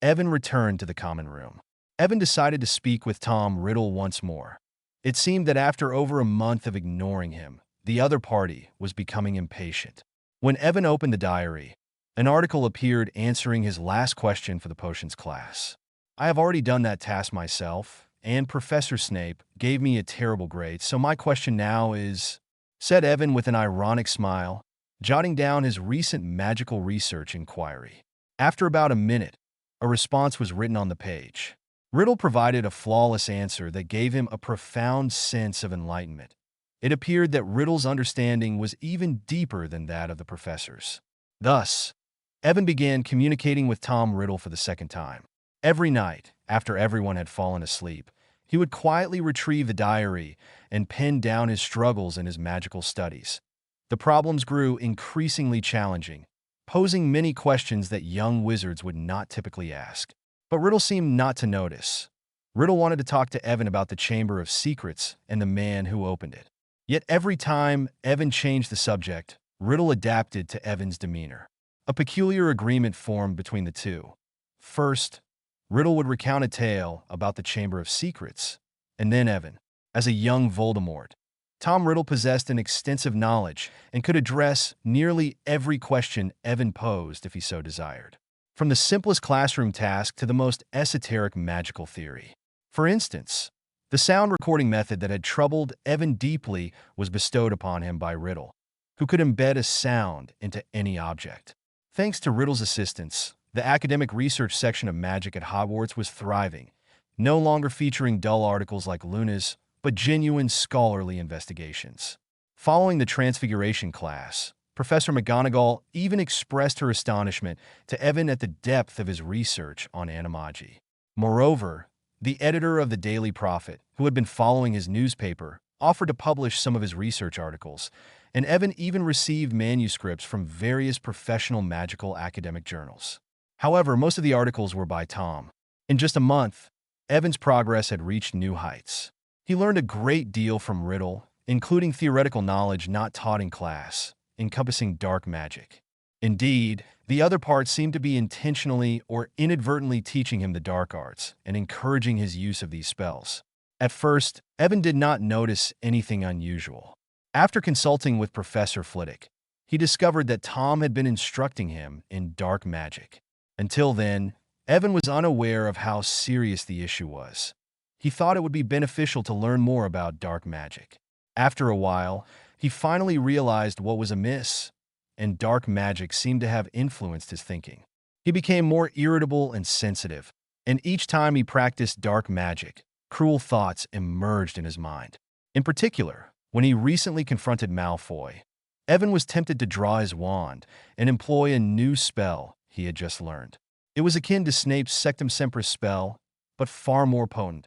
Evan returned to the common room. Evan decided to speak with Tom Riddle once more. It seemed that after over a month of ignoring him, the other party was becoming impatient. When Evan opened the diary, an article appeared answering his last question for the potions class. "I have already done that task myself, and Professor Snape gave me a terrible grade, so my question now is," said Evan with an ironic smile, jotting down his recent magical research inquiry. After about a minute, a response was written on the page. Riddle provided a flawless answer that gave him a profound sense of enlightenment. It appeared that Riddle's understanding was even deeper than that of the professor's. Thus, Evan began communicating with Tom Riddle for the second time. Every night, after everyone had fallen asleep, he would quietly retrieve the diary and pen down his struggles in his magical studies. The problems grew increasingly challenging, posing many questions that young wizards would not typically ask. But Riddle seemed not to notice. Riddle wanted to talk to Evan about the Chamber of Secrets and the man who opened it. Yet every time Evan changed the subject, Riddle adapted to Evan's demeanor. A peculiar agreement formed between the two. First, Riddle would recount a tale about the Chamber of Secrets, and then Evan, as a young Voldemort. Tom Riddle possessed an extensive knowledge and could address nearly every question Evan posed if he so desired, from the simplest classroom task to the most esoteric magical theory. For instance, the sound recording method that had troubled Evan deeply was bestowed upon him by Riddle, who could embed a sound into any object. Thanks to Riddle's assistance, the academic research section of magic at Hogwarts was thriving, no longer featuring dull articles like Luna's, but genuine scholarly investigations. Following the Transfiguration class, Professor McGonagall even expressed her astonishment to Evan at the depth of his research on animagi. Moreover, the editor of the Daily Prophet, who had been following his newspaper, offered to publish some of his research articles, and Evan even received manuscripts from various professional magical academic journals. However, most of the articles were by Tom. In just a month, Evan's progress had reached new heights. He learned a great deal from Riddle, including theoretical knowledge not taught in class, encompassing dark magic. Indeed, the other part seemed to be intentionally or inadvertently teaching him the dark arts and encouraging his use of these spells. At first, Evan did not notice anything unusual. After consulting with Professor Flitwick, he discovered that Tom had been instructing him in dark magic. Until then, Evan was unaware of how serious the issue was. He thought it would be beneficial to learn more about dark magic. After a while, he finally realized what was amiss, and dark magic seemed to have influenced his thinking. He became more irritable and sensitive, and each time he practiced dark magic, cruel thoughts emerged in his mind. In particular, When he recently confronted Malfoy, Evan was tempted to draw his wand and employ a new spell he had just learned. It was akin to Snape's Sectum Sempra spell, but far more potent,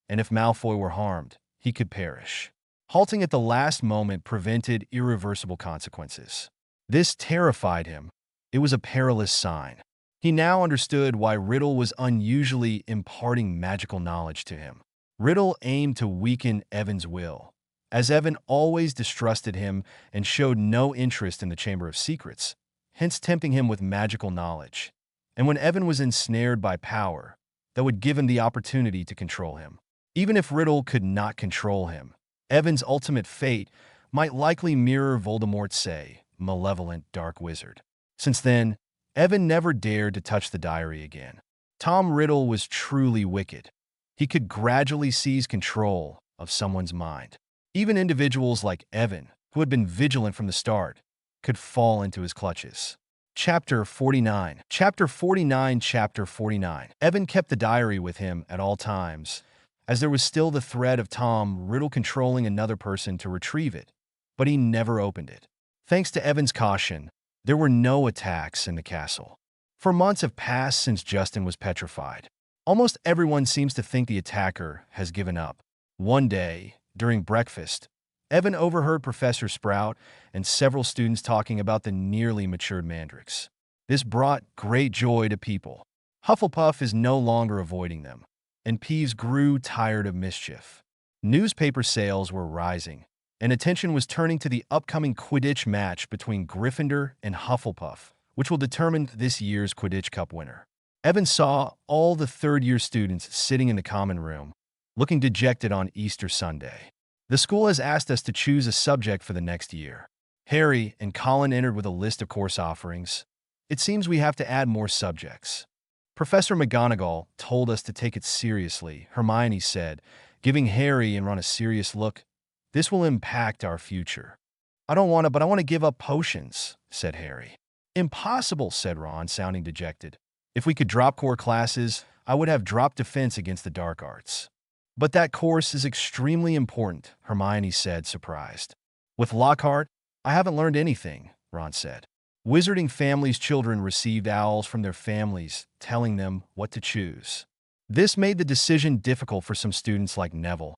and if Malfoy were harmed, he could perish. Halting at the last moment prevented irreversible consequences. This terrified him. It was a perilous sign. He now understood why Riddle was unusually imparting magical knowledge to him. Riddle aimed to weaken Evan's will, as Evan always distrusted him and showed no interest in the Chamber of Secrets, hence tempting him with magical knowledge. And when Evan was ensnared by power, that would give him the opportunity to control him. Even if Riddle could not control him, Evan's ultimate fate might likely mirror Voldemort's, say, malevolent dark wizard. Since then, Evan never dared to touch the diary again. Tom Riddle was truly wicked. He could gradually seize control of someone's mind. Even individuals like Evan, who had been vigilant from the start, could fall into his clutches. Chapter 49. Chapter 49. Chapter 49. Evan kept the diary with him at all times, as there was still the threat of Tom Riddle controlling another person to retrieve it, but he never opened it. Thanks to Evan's caution, there were no attacks in the castle. For months have passed since Justin was petrified. Almost everyone seems to think the attacker has given up. One day, during breakfast, Evan overheard Professor Sprout and several students talking about the nearly matured mandrakes. This brought great joy to people. Hufflepuff is no longer avoiding them, and Peeves grew tired of mischief. Newspaper sales were rising, and attention was turning to the upcoming Quidditch match between Gryffindor and Hufflepuff, which will determine this year's Quidditch Cup winner. Evan saw all the third-year students sitting in the common room, looking dejected on Easter Sunday. The school has asked us to choose a subject for the next year. Harry and Colin entered with a list of course offerings. It seems we have to add more subjects. Professor McGonagall told us to take it seriously, Hermione said, giving Harry and Ron a serious look. This will impact our future. I don't want to, but I want to give up potions, said Harry. Impossible, said Ron, sounding dejected. If we could drop core classes, I would have dropped defense against the dark arts. But that course is extremely important, Hermione said, surprised. With Lockhart, I haven't learned anything, Ron said. Wizarding families' children received owls from their families, telling them what to choose. This made the decision difficult for some students like Neville,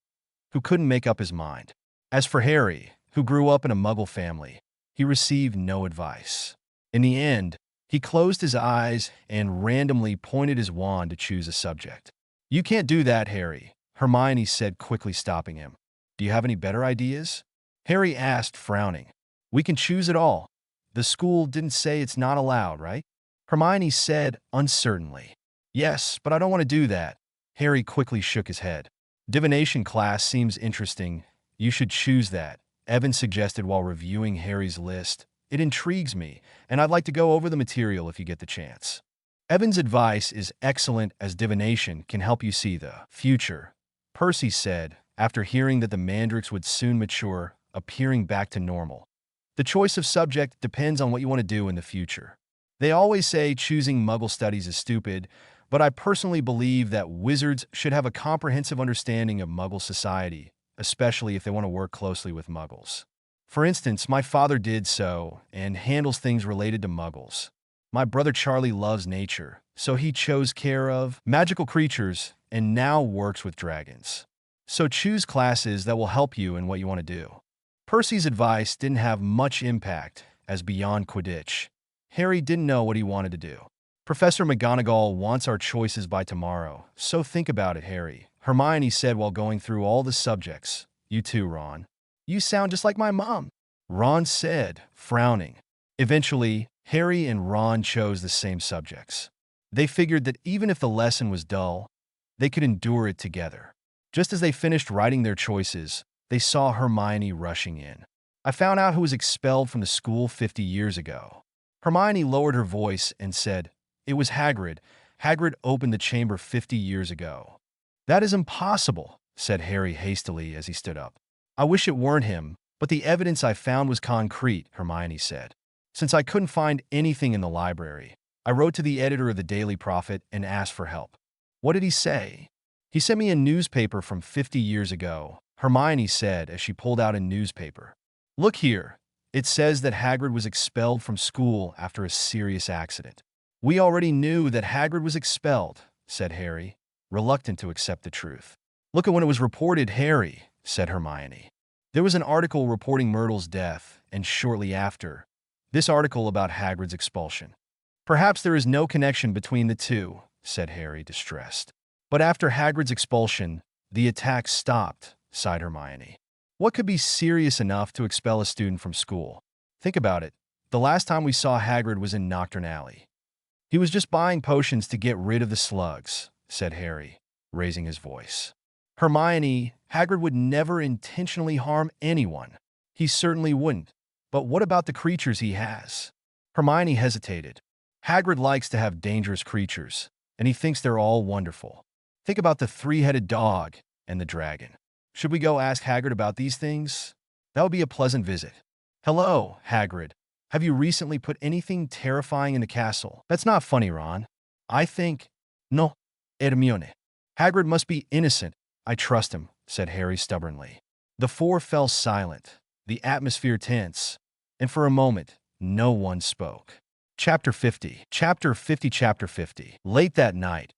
who couldn't make up his mind. As for Harry, who grew up in a Muggle family, he received no advice. In the end, he closed his eyes and randomly pointed his wand to choose a subject. You can't do that, Harry, Hermione said, quickly stopping him. Do you have any better ideas? Harry asked, frowning. We can choose it all. The school didn't say it's not allowed, right? Hermione said uncertainly. Yes, but I don't want to do that. Harry quickly shook his head. Divination class seems interesting. You should choose that, Evan suggested while reviewing Harry's list. It intrigues me, and I'd like to go over the material if you get the chance. Evan's advice is excellent, as divination can help you see the future, Percy said, after hearing that the mandrakes would soon mature, appearing back to normal. The choice of subject depends on what you want to do in the future. They always say choosing Muggle studies is stupid, but I personally believe that wizards should have a comprehensive understanding of Muggle society, especially if they want to work closely with Muggles. For instance, my father did so and handles things related to Muggles. My brother Charlie loves nature, so he chose care of magical creatures and now works with dragons. So choose classes that will help you in what you want to do. Percy's advice didn't have much impact, as beyond Quidditch, Harry didn't know what he wanted to do. Professor McGonagall wants our choices by tomorrow, so think about it, Harry, Hermione said while going through all the subjects. You too, Ron. You sound just like my mom, Ron said, frowning. Eventually, Harry and Ron chose the same subjects. They figured that even if the lesson was dull, they could endure it together. Just as they finished writing their choices, they saw Hermione rushing in. I found out who was expelled from the school 50 years ago. Hermione lowered her voice and said, It was Hagrid. Hagrid opened the chamber 50 years ago. That is impossible, said Harry hastily as he stood up. I wish it weren't him, but the evidence I found was concrete, Hermione said. Since I couldn't find anything in the library, I wrote to the editor of the Daily Prophet and asked for help. What did he say? He sent me a newspaper from 50 years ago, Hermione said as she pulled out a newspaper. Look here. It says that Hagrid was expelled from school after a serious accident. We already knew that Hagrid was expelled, said Harry, reluctant to accept the truth. Look at when it was reported, Harry, said Hermione. There was an article reporting Myrtle's death, and shortly after, this article about Hagrid's expulsion. Perhaps there is no connection between the two, said Harry, distressed. But after Hagrid's expulsion, the attacks stopped, sighed Hermione. What could be serious enough to expel a student from school? Think about it. The last time we saw Hagrid was in Diagon Alley. He was just buying potions to get rid of the slugs, said Harry, raising his voice. Hermione, Hagrid would never intentionally harm anyone. He certainly wouldn't. But what about the creatures he has? Hermione hesitated. Hagrid likes to have dangerous creatures, and he thinks they're all wonderful. Think about the three-headed dog and the dragon. Should we go ask Hagrid about these things? That would be a pleasant visit. Hello, Hagrid. Have you recently put anything terrifying in the castle? That's not funny, Ron. I think... No, Hermione. Hagrid must be innocent. I trust him, said Harry stubbornly. The four fell silent, the atmosphere tense, and for a moment, no one spoke. Chapter 50. Chapter 50. Late that night,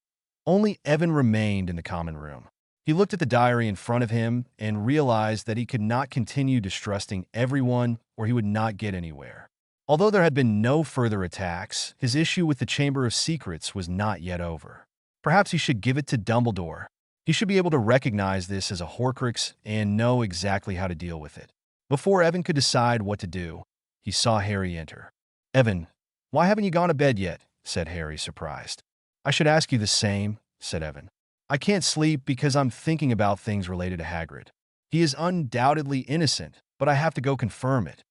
only Evan remained in the common room. He looked at the diary in front of him and realized that he could not continue distrusting everyone or he would not get anywhere. Although there had been no further attacks, his issue with the Chamber of Secrets was not yet over. Perhaps he should give it to Dumbledore. He should be able to recognize this as a Horcrux and know exactly how to deal with it. Before Evan could decide what to do, he saw Harry enter. Evan, why haven't you gone to bed yet? Said Harry, surprised. I should ask you the same, said Evan. I can't sleep because I'm thinking about things related to Hagrid. He is undoubtedly innocent, but I have to go confirm it.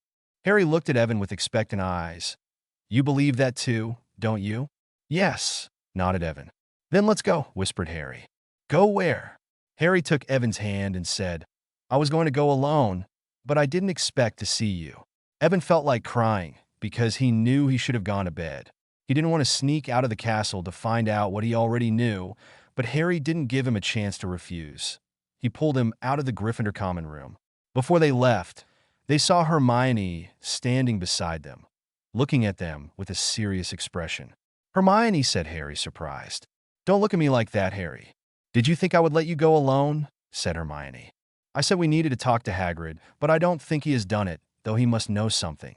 Harry looked at Evan with expectant eyes. You believe that too, don't you? Yes, nodded Evan. Then let's go, whispered Harry. Go where? Harry took Evan's hand and said, I was going to go alone, but I didn't expect to see you. Evan felt like crying because he knew he should have gone to bed. He didn't want to sneak out of the castle to find out what he already knew, but Harry didn't give him a chance to refuse. He pulled him out of the Gryffindor common room. Before they left, they saw Hermione standing beside them, looking at them with a serious expression. Hermione, said Harry, surprised. Don't look at me like that, Harry. Did you think I would let you go alone? Said Hermione. I said we needed to talk to Hagrid, but I don't think he has done it, though he must know something.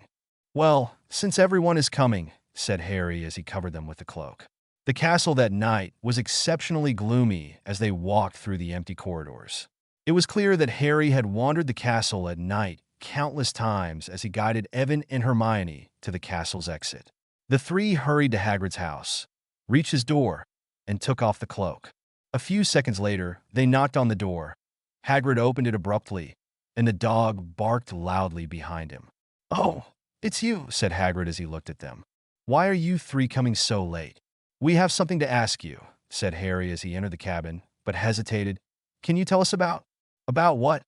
Well, since everyone is coming, said Harry as he covered them with the cloak. The castle that night was exceptionally gloomy as they walked through the empty corridors. It was clear that Harry had wandered the castle at night countless times as he guided Evan and Hermione to the castle's exit. The three hurried to Hagrid's house, reached his door, and took off the cloak. A few seconds later, they knocked on the door. Hagrid opened it abruptly, and the dog barked loudly behind him. Oh, it's you, said Hagrid as he looked at them. Why are you three coming so late? We have something to ask you, said Harry as he entered the cabin, but hesitated. Can you tell us about what?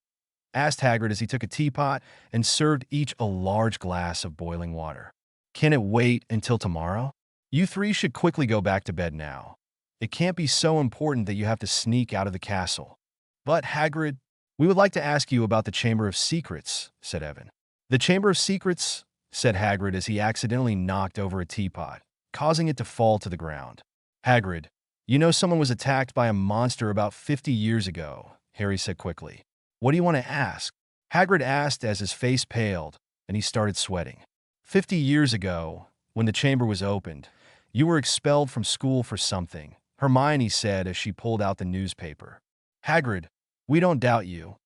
Asked Hagrid as he took a teapot and served each a large glass of boiling water. Can it wait until tomorrow? You three should quickly go back to bed now. It can't be so important that you have to sneak out of the castle. But, Hagrid, we would like to ask you about the Chamber of Secrets, said Evan. The Chamber of Secrets, said Hagrid as he accidentally knocked over a teapot, causing it to fall to the ground. Hagrid, you know someone was attacked by a monster about 50 years ago, Harry said quickly. What do you want to ask? Hagrid asked as his face paled, and he started sweating. 50 years ago, when the chamber was opened, you were expelled from school for something, Hermione said as she pulled out the newspaper. Hagrid, we don't doubt you,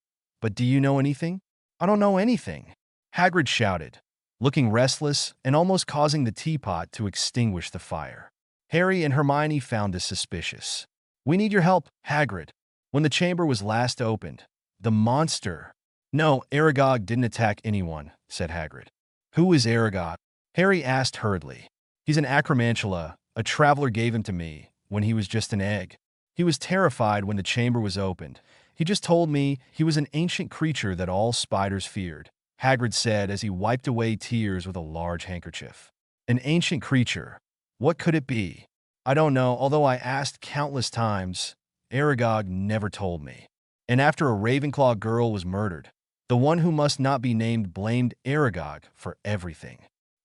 but do you know anything? I don't know anything, Hagrid shouted, looking restless and almost causing the teapot to extinguish the fire. Harry and Hermione found this suspicious. We need your help, Hagrid. When the chamber was last opened, the monster... No, Aragog didn't attack anyone, said Hagrid. Who is Aragog? Harry asked hurriedly. He's an acromantula. A traveler gave him to me when he was just an egg. He was terrified when the chamber was opened. He just told me he was an ancient creature that all spiders feared, Hagrid said as he wiped away tears with a large handkerchief. An ancient creature. What could it be? I don't know, although I asked countless times. Aragog never told me. And after a Ravenclaw girl was murdered, the one who must not be named blamed Aragog for everything.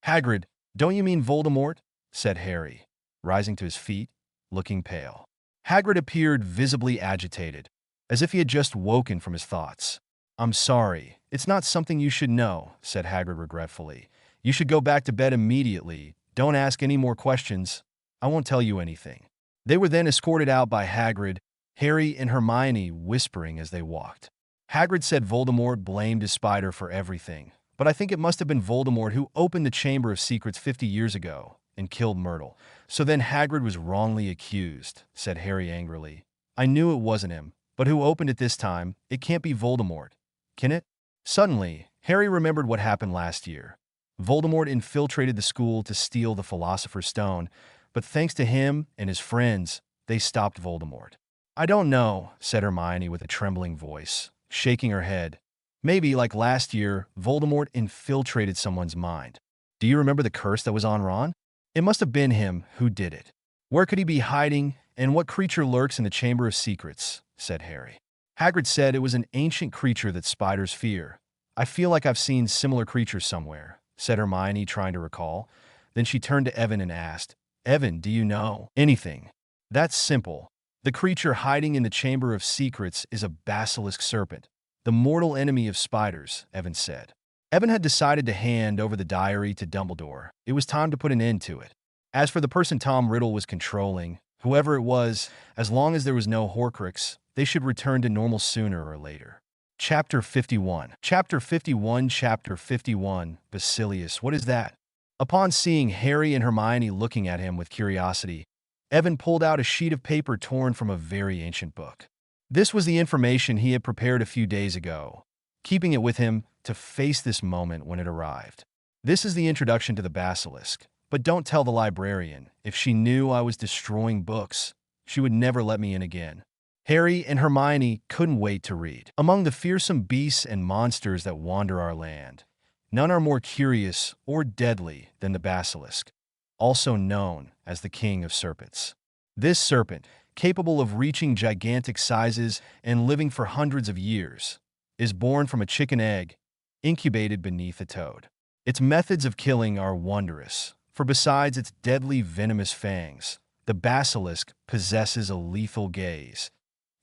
Hagrid, don't you mean Voldemort? Said Harry, rising to his feet, looking pale. Hagrid appeared visibly agitated, as if he had just woken from his thoughts. I'm sorry, it's not something you should know, said Hagrid regretfully. You should go back to bed immediately. Don't ask any more questions. I won't tell you anything. They were then escorted out by Hagrid, Harry and Hermione whispering as they walked. Hagrid said Voldemort blamed his spider for everything, but I think it must have been Voldemort who opened the Chamber of Secrets 50 years ago and killed Myrtle. So then Hagrid was wrongly accused, said Harry angrily. I knew it wasn't him, but who opened it this time? It can't be Voldemort, can it? Suddenly, Harry remembered what happened last year. Voldemort infiltrated the school to steal the Philosopher's Stone, but thanks to him and his friends, they stopped Voldemort. I don't know, said Hermione with a trembling voice, shaking her head. Maybe, like last year, Voldemort infiltrated someone's mind. Do you remember the curse that was on Ron? It must have been him who did it. Where could he be hiding, and what creature lurks in the Chamber of Secrets? Said Harry. Hagrid said it was an ancient creature that spiders fear. I feel like I've seen similar creatures somewhere, said Hermione, trying to recall. Then she turned to Evan and asked, Evan, do you know anything? That's simple. The creature hiding in the Chamber of Secrets is a basilisk serpent, the mortal enemy of spiders, Evan said. Evan had decided to hand over the diary to Dumbledore. It was time to put an end to it. As for the person Tom Riddle was controlling, whoever it was, as long as there was no Horcrux, they should return to normal sooner or later. Chapter 51. Chapter 51. Chapter 51. Basilius, what is that? Upon seeing Harry and Hermione looking at him with curiosity, Evan pulled out a sheet of paper torn from a very ancient book. This was the information he had prepared a few days ago, keeping it with him to face this moment when it arrived. This is the introduction to the Basilisk, but don't tell the librarian. If she knew I was destroying books, she would never let me in again. Harry and Hermione couldn't wait to read. Among the fearsome beasts and monsters that wander our land, none are more curious or deadly than the Basilisk, also known as the King of Serpents. This serpent, capable of reaching gigantic sizes and living for hundreds of years, is born from a chicken egg, incubated beneath a toad. Its methods of killing are wondrous, for besides its deadly venomous fangs, the Basilisk possesses a lethal gaze,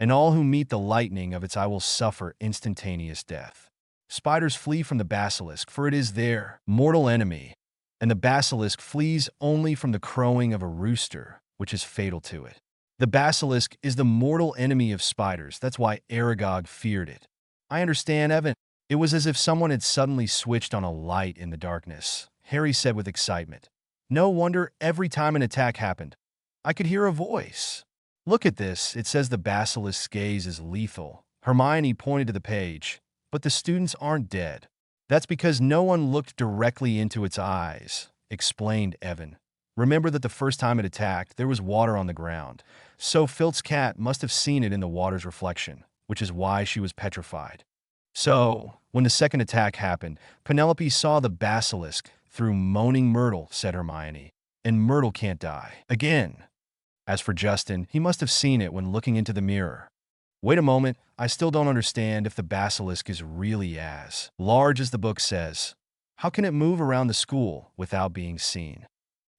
and all who meet the lightning of its eye will suffer instantaneous death. Spiders flee from the Basilisk, for it is their mortal enemy, and the Basilisk flees only from the crowing of a rooster, which is fatal to it. The Basilisk is the mortal enemy of spiders. That's why Aragog feared it. I understand, Evan. It was as if someone had suddenly switched on a light in the darkness, Harry said with excitement. No wonder every time an attack happened, I could hear a voice. Look at this. It says the Basilisk's gaze is lethal. Hermione pointed to the page. But the students aren't dead. That's because no one looked directly into its eyes, explained Evan. Remember that the first time it attacked, there was water on the ground. So Filch's cat must have seen it in the water's reflection, which is why she was petrified. So, when the second attack happened, Penelope saw the Basilisk through moaning Myrtle, said Hermione. And Myrtle can't die. Again. As for Justin, he must have seen it when looking into the mirror. Wait a moment, I still don't understand if the Basilisk is really as large as the book says. How can it move around the school without being seen?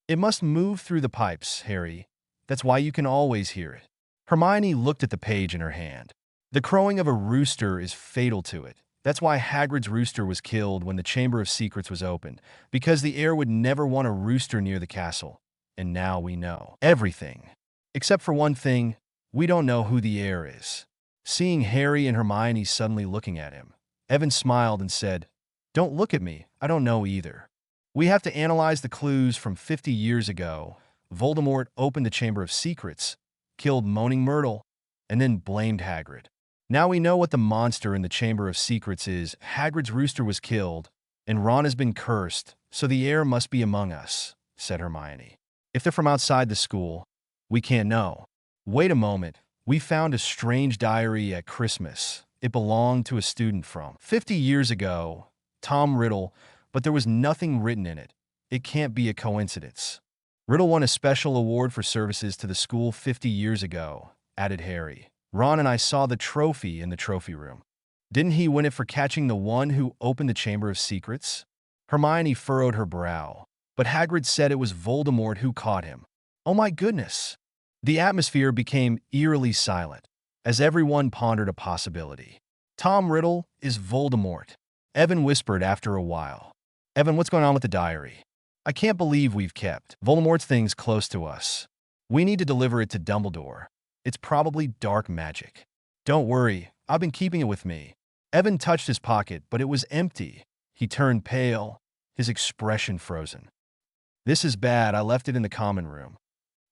It must move through the pipes, Harry. That's why you can always hear it. Hermione looked at the page in her hand. The crowing of a rooster is fatal to it. That's why Hagrid's rooster was killed when the Chamber of Secrets was opened, because the heir would never want a rooster near the castle. And now we know everything. Except for one thing, we don't know who the heir is. Seeing Harry and Hermione suddenly looking at him, Evan smiled and said, Don't look at me, I don't know either. We have to analyze the clues from 50 years ago. Voldemort opened the Chamber of Secrets, killed Moaning Myrtle, and then blamed Hagrid. Now we know what the monster in the Chamber of Secrets is. Hagrid's rooster was killed, and Ron has been cursed, so the heir must be among us, said Hermione. If they're from outside the school, we can't know. Wait a moment. We found a strange diary at Christmas. It belonged to a student from 50 years ago, Tom Riddle, but there was nothing written in it. It can't be a coincidence. Riddle won a special award for services to the school 50 years ago, added Harry. Ron and I saw the trophy in the trophy room. Didn't he win it for catching the one who opened the Chamber of Secrets? Hermione furrowed her brow, but Hagrid said it was Voldemort who caught him. Oh my goodness! The atmosphere became eerily silent, as everyone pondered a possibility. Tom Riddle is Voldemort, Evan whispered after a while. Evan, what's going on with the diary? I can't believe we've kept Voldemort's things close to us. We need to deliver it to Dumbledore. It's probably dark magic. Don't worry, I've been keeping it with me. Evan touched his pocket, but it was empty. He turned pale, his expression frozen. This is bad, I left it in the common room.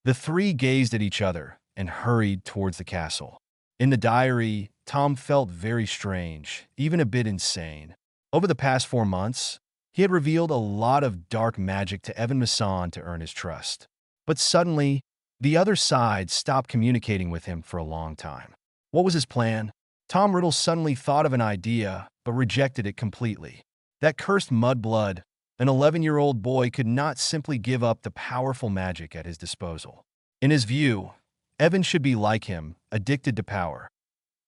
The three gazed at each other and hurried towards the castle. In the diary, Tom felt very strange, even a bit insane. Over the past 4 months, he had revealed a lot of dark magic to Evan Masson to earn his trust. But suddenly, the other side stopped communicating with him for a long time. What was his plan? Tom Riddle suddenly thought of an idea, but rejected it completely. That cursed mudblood, an 11-year-old boy, could not simply give up the powerful magic at his disposal. In his view, Evan should be like him, addicted to power.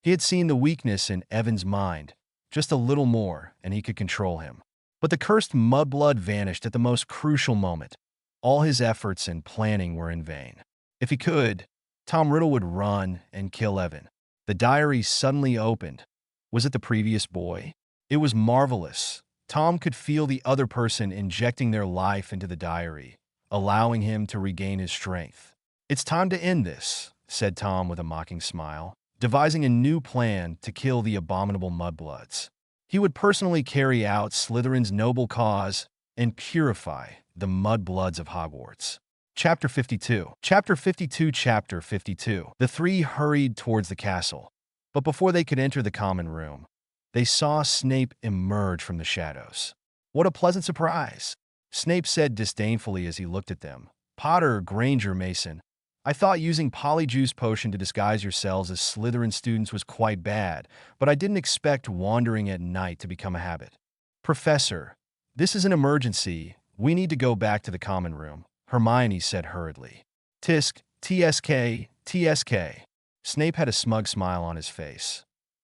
He had seen the weakness in Evan's mind, just a little more, and he could control him. But the cursed mudblood vanished at the most crucial moment. All his efforts and planning were in vain. If he could, Tom Riddle would run and kill Evan. The diary suddenly opened. Was it the previous boy? It was marvelous. Tom could feel the other person injecting their life into the diary, allowing him to regain his strength. It's time to end this, said Tom with a mocking smile, devising a new plan to kill the abominable mudbloods. He would personally carry out Slytherin's noble cause and purify the mudbloods of Hogwarts. Chapter 52. Chapter 52. Chapter 52. The three hurried towards the castle, but before they could enter the common room, they saw Snape emerge from the shadows. What a pleasant surprise! Snape said disdainfully as he looked at them. Potter, Granger, Mason, I thought using Polyjuice Potion to disguise yourselves as Slytherin students was quite bad, but I didn't expect wandering at night to become a habit. Professor, this is an emergency. We need to go back to the common room, Hermione said hurriedly. Tisk, TSK, TSK. Snape had a smug smile on his face.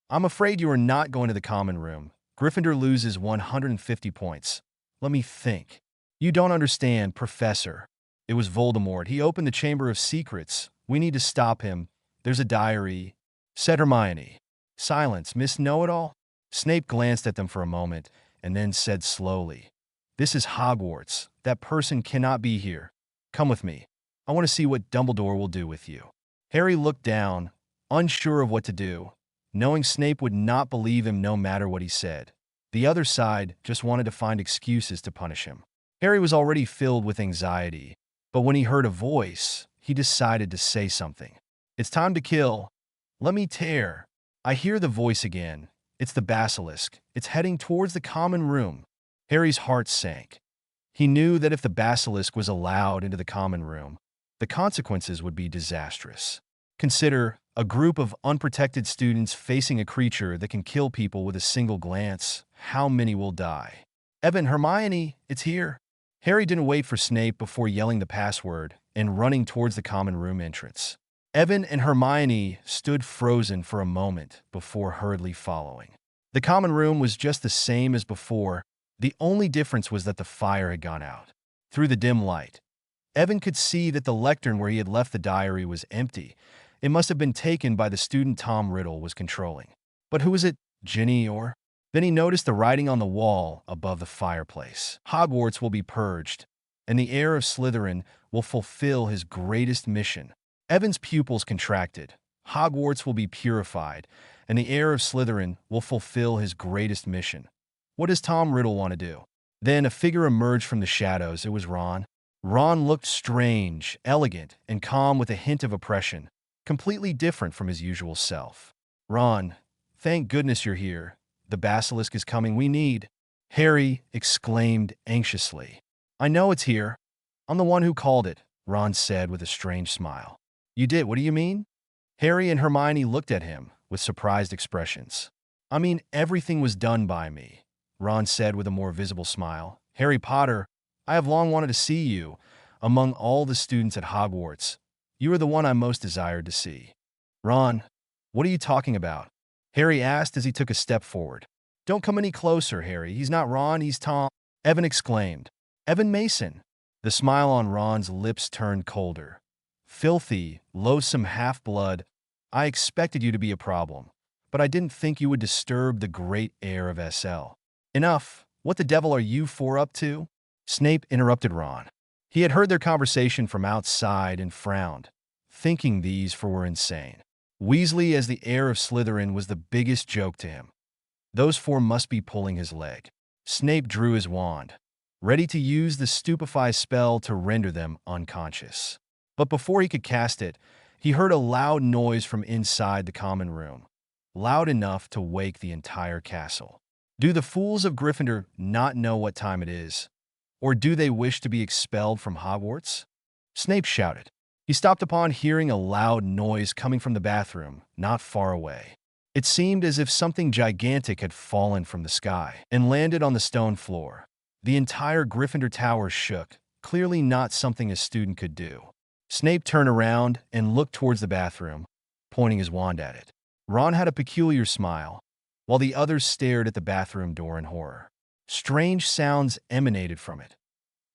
I'm afraid you are not going to the common room. Gryffindor loses 150 points. Let me think. You don't understand, Professor. It was Voldemort. He opened the Chamber of Secrets. We need to stop him. There's a diary, said Hermione. Silence, Miss Know-It-All. Snape glanced at them for a moment and then said slowly, This is Hogwarts. That person cannot be here. Come with me. I want to see what Dumbledore will do with you. Harry looked down, unsure of what to do, knowing Snape would not believe him no matter what he said. The other side just wanted to find excuses to punish him. Harry was already filled with anxiety, but when he heard a voice, he decided to say something. It's time to kill. Let me tear. I hear the voice again. It's the Basilisk. It's heading towards the common room. Harry's heart sank. He knew that if the Basilisk was allowed into the common room, the consequences would be disastrous. Consider a group of unprotected students facing a creature that can kill people with a single glance. How many will die? Evan, Hermione, it's here. Harry didn't wait for Snape before yelling the password and running towards the common room entrance. Evan and Hermione stood frozen for a moment before hurriedly following. The common room was just the same as before. The only difference was that the fire had gone out. Through the dim light, Evan could see that the lectern where he had left the diary was empty. It must have been taken by the student Tom Riddle was controlling. But who was it? Ginny or? Then he noticed the writing on the wall above the fireplace. Hogwarts will be purged, and the heir of Slytherin will fulfill his greatest mission. Evan's pupils contracted. Hogwarts will be purified, and the heir of Slytherin will fulfill his greatest mission. What does Tom Riddle want to do? Then a figure emerged from the shadows. It was Ron. Ron looked strange, elegant, and calm with a hint of oppression, completely different from his usual self. Ron, thank goodness you're here. The Basilisk is coming. We need. Harry exclaimed anxiously. I know it's here. I'm the one who called it, Ron said with a strange smile. You did? What do you mean? Harry and Hermione looked at him with surprised expressions. I mean, everything was done by me, Ron said with a more visible smile. Harry Potter, I have long wanted to see you. Among all the students at Hogwarts, you are the one I most desired to see. Ron, What are you talking about? Harry asked as he took a step forward. Don't come any closer, Harry. He's not Ron, he's Tom, Evan exclaimed. Evan Mason. The smile on Ron's lips turned colder. Filthy, loathsome half-blood. I expected you to be a problem, but I didn't think you would disturb the great heir of SL. Enough. What the devil are you four up to? Snape interrupted Ron. He had heard their conversation from outside and frowned, thinking these four were insane. Weasley as the heir of Slytherin was the biggest joke to him. Those four must be pulling his leg. Snape drew his wand, ready to use the stupefy spell to render them unconscious. But before he could cast it, he heard a loud noise from inside the common room, loud enough to wake the entire castle. Do the fools of Gryffindor not know what time it is? Or do they wish to be expelled from Hogwarts? Snape shouted. He stopped upon hearing a loud noise coming from the bathroom, not far away. It seemed as if something gigantic had fallen from the sky and landed on the stone floor. The entire Gryffindor tower shook, clearly not something a student could do. Snape turned around and looked towards the bathroom, pointing his wand at it. Ron had a peculiar smile, while the others stared at the bathroom door in horror. Strange sounds emanated from it.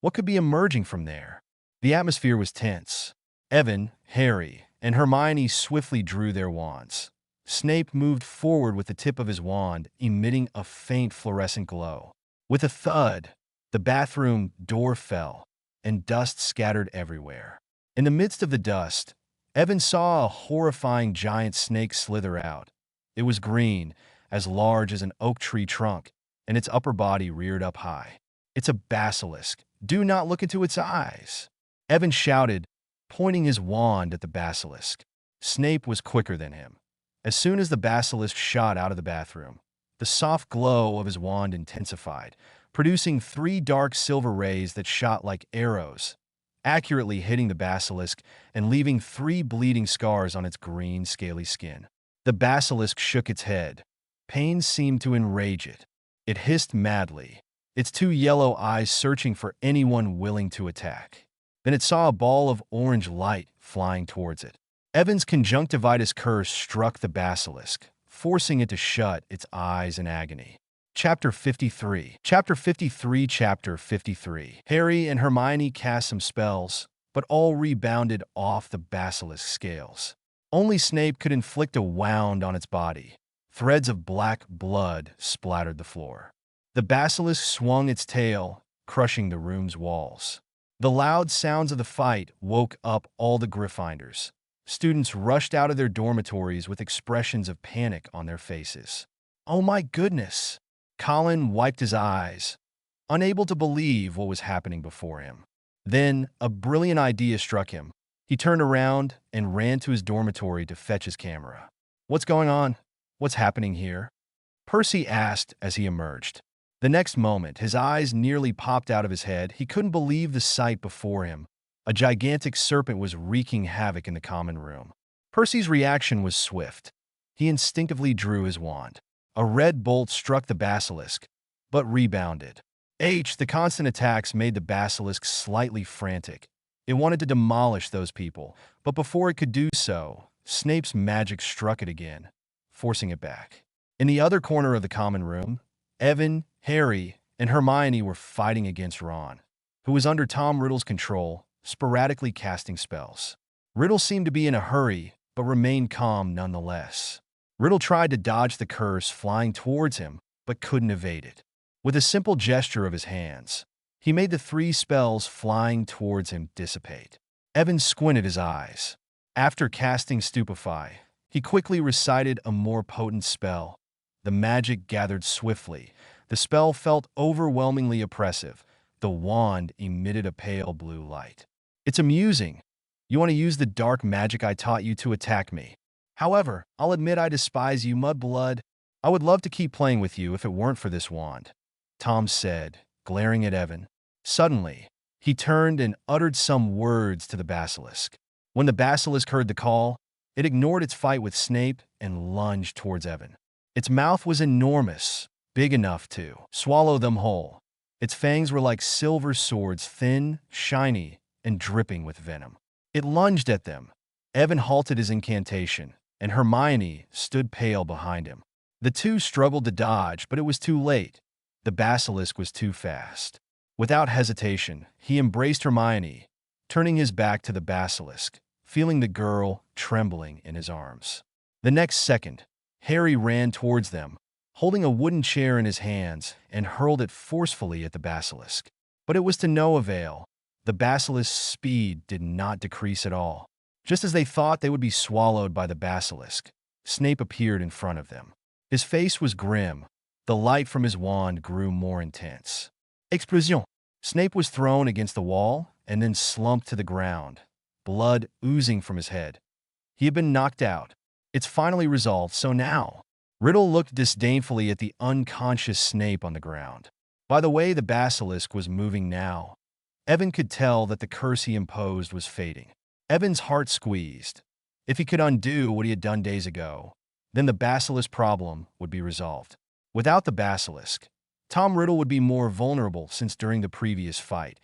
What could be emerging from there? The atmosphere was tense. Evan, Harry, and Hermione swiftly drew their wands. Snape moved forward with the tip of his wand, emitting a faint fluorescent glow. With a thud, the bathroom door fell, and dust scattered everywhere. In the midst of the dust, Evan saw a horrifying giant snake slither out. It was green, as large as an oak tree trunk, and its upper body reared up high. It's a basilisk. Do not look into its eyes. Evan shouted, pointing his wand at the basilisk. Snape was quicker than him. As soon as the basilisk shot out of the bathroom, the soft glow of his wand intensified, producing 3 dark silver rays that shot like arrows, accurately hitting the basilisk and leaving 3 bleeding scars on its green, scaly skin. The basilisk shook its head. Pain seemed to enrage it. It hissed madly, its 2 yellow eyes searching for anyone willing to attack. Then it saw a ball of orange light flying towards it. Evan's conjunctivitis curse struck the basilisk, forcing it to shut its eyes in agony. Chapter 53. Chapter 53. Harry and Hermione cast some spells, but all rebounded off the basilisk scales. Only Snape could inflict a wound on its body. Threads of black blood splattered the floor. The basilisk swung its tail, crushing the room's walls. The loud sounds of the fight woke up all the Gryffindors. Students rushed out of their dormitories with expressions of panic on their faces. Oh my goodness! Colin wiped his eyes, unable to believe what was happening before him. Then, a brilliant idea struck him. He turned around and ran to his dormitory to fetch his camera. What's going on? What's happening here? Percy asked as he emerged. The next moment, his eyes nearly popped out of his head. He couldn't believe the sight before him. A gigantic serpent was wreaking havoc in the common room. Percy's reaction was swift. He instinctively drew his wand. A red bolt struck the basilisk, but rebounded. The constant attacks made the basilisk slightly frantic. It wanted to demolish those people, but before it could do so, Snape's magic struck it again, forcing it back. In the other corner of the common room, Evan, Harry, and Hermione were fighting against Ron, who was under Tom Riddle's control, sporadically casting spells. Riddle seemed to be in a hurry, but remained calm nonetheless. Riddle tried to dodge the curse flying towards him, but couldn't evade it. With a simple gesture of his hands, he made the 3 spells flying towards him dissipate. Evan squinted his eyes. After casting Stupefy, he quickly recited a more potent spell. The magic gathered swiftly. The spell felt overwhelmingly oppressive. The wand emitted a pale blue light. It's amusing. You want to use the dark magic I taught you to attack me. However, I'll admit I despise you, Mudblood. I would love to keep playing with you if it weren't for this wand, Tom said, glaring at Evan. Suddenly, he turned and uttered some words to the basilisk. When the basilisk heard the call, it ignored its fight with Snape and lunged towards Evan. Its mouth was enormous, big enough to swallow them whole. Its fangs were like silver swords, thin, shiny, and dripping with venom. It lunged at them. Evan halted his incantation and Hermione stood pale behind him. The two struggled to dodge, but it was too late. The basilisk was too fast. Without hesitation, he embraced Hermione, turning his back to the basilisk, feeling the girl trembling in his arms. The next second, Harry ran towards them, holding a wooden chair in his hands, and hurled it forcefully at the basilisk. But it was to no avail. The basilisk's speed did not decrease at all. Just as they thought they would be swallowed by the basilisk, Snape appeared in front of them. His face was grim. The light from his wand grew more intense. Explosion! Snape was thrown against the wall and then slumped to the ground, blood oozing from his head. He had been knocked out. It's finally resolved, so now. Riddle looked disdainfully at the unconscious Snape on the ground. By the way the basilisk was moving now, Evan could tell that the curse he imposed was fading. Evan's heart squeezed. If he could undo what he had done days ago, then the basilisk problem would be resolved. Without the basilisk, Tom Riddle would be more vulnerable since during the previous fight,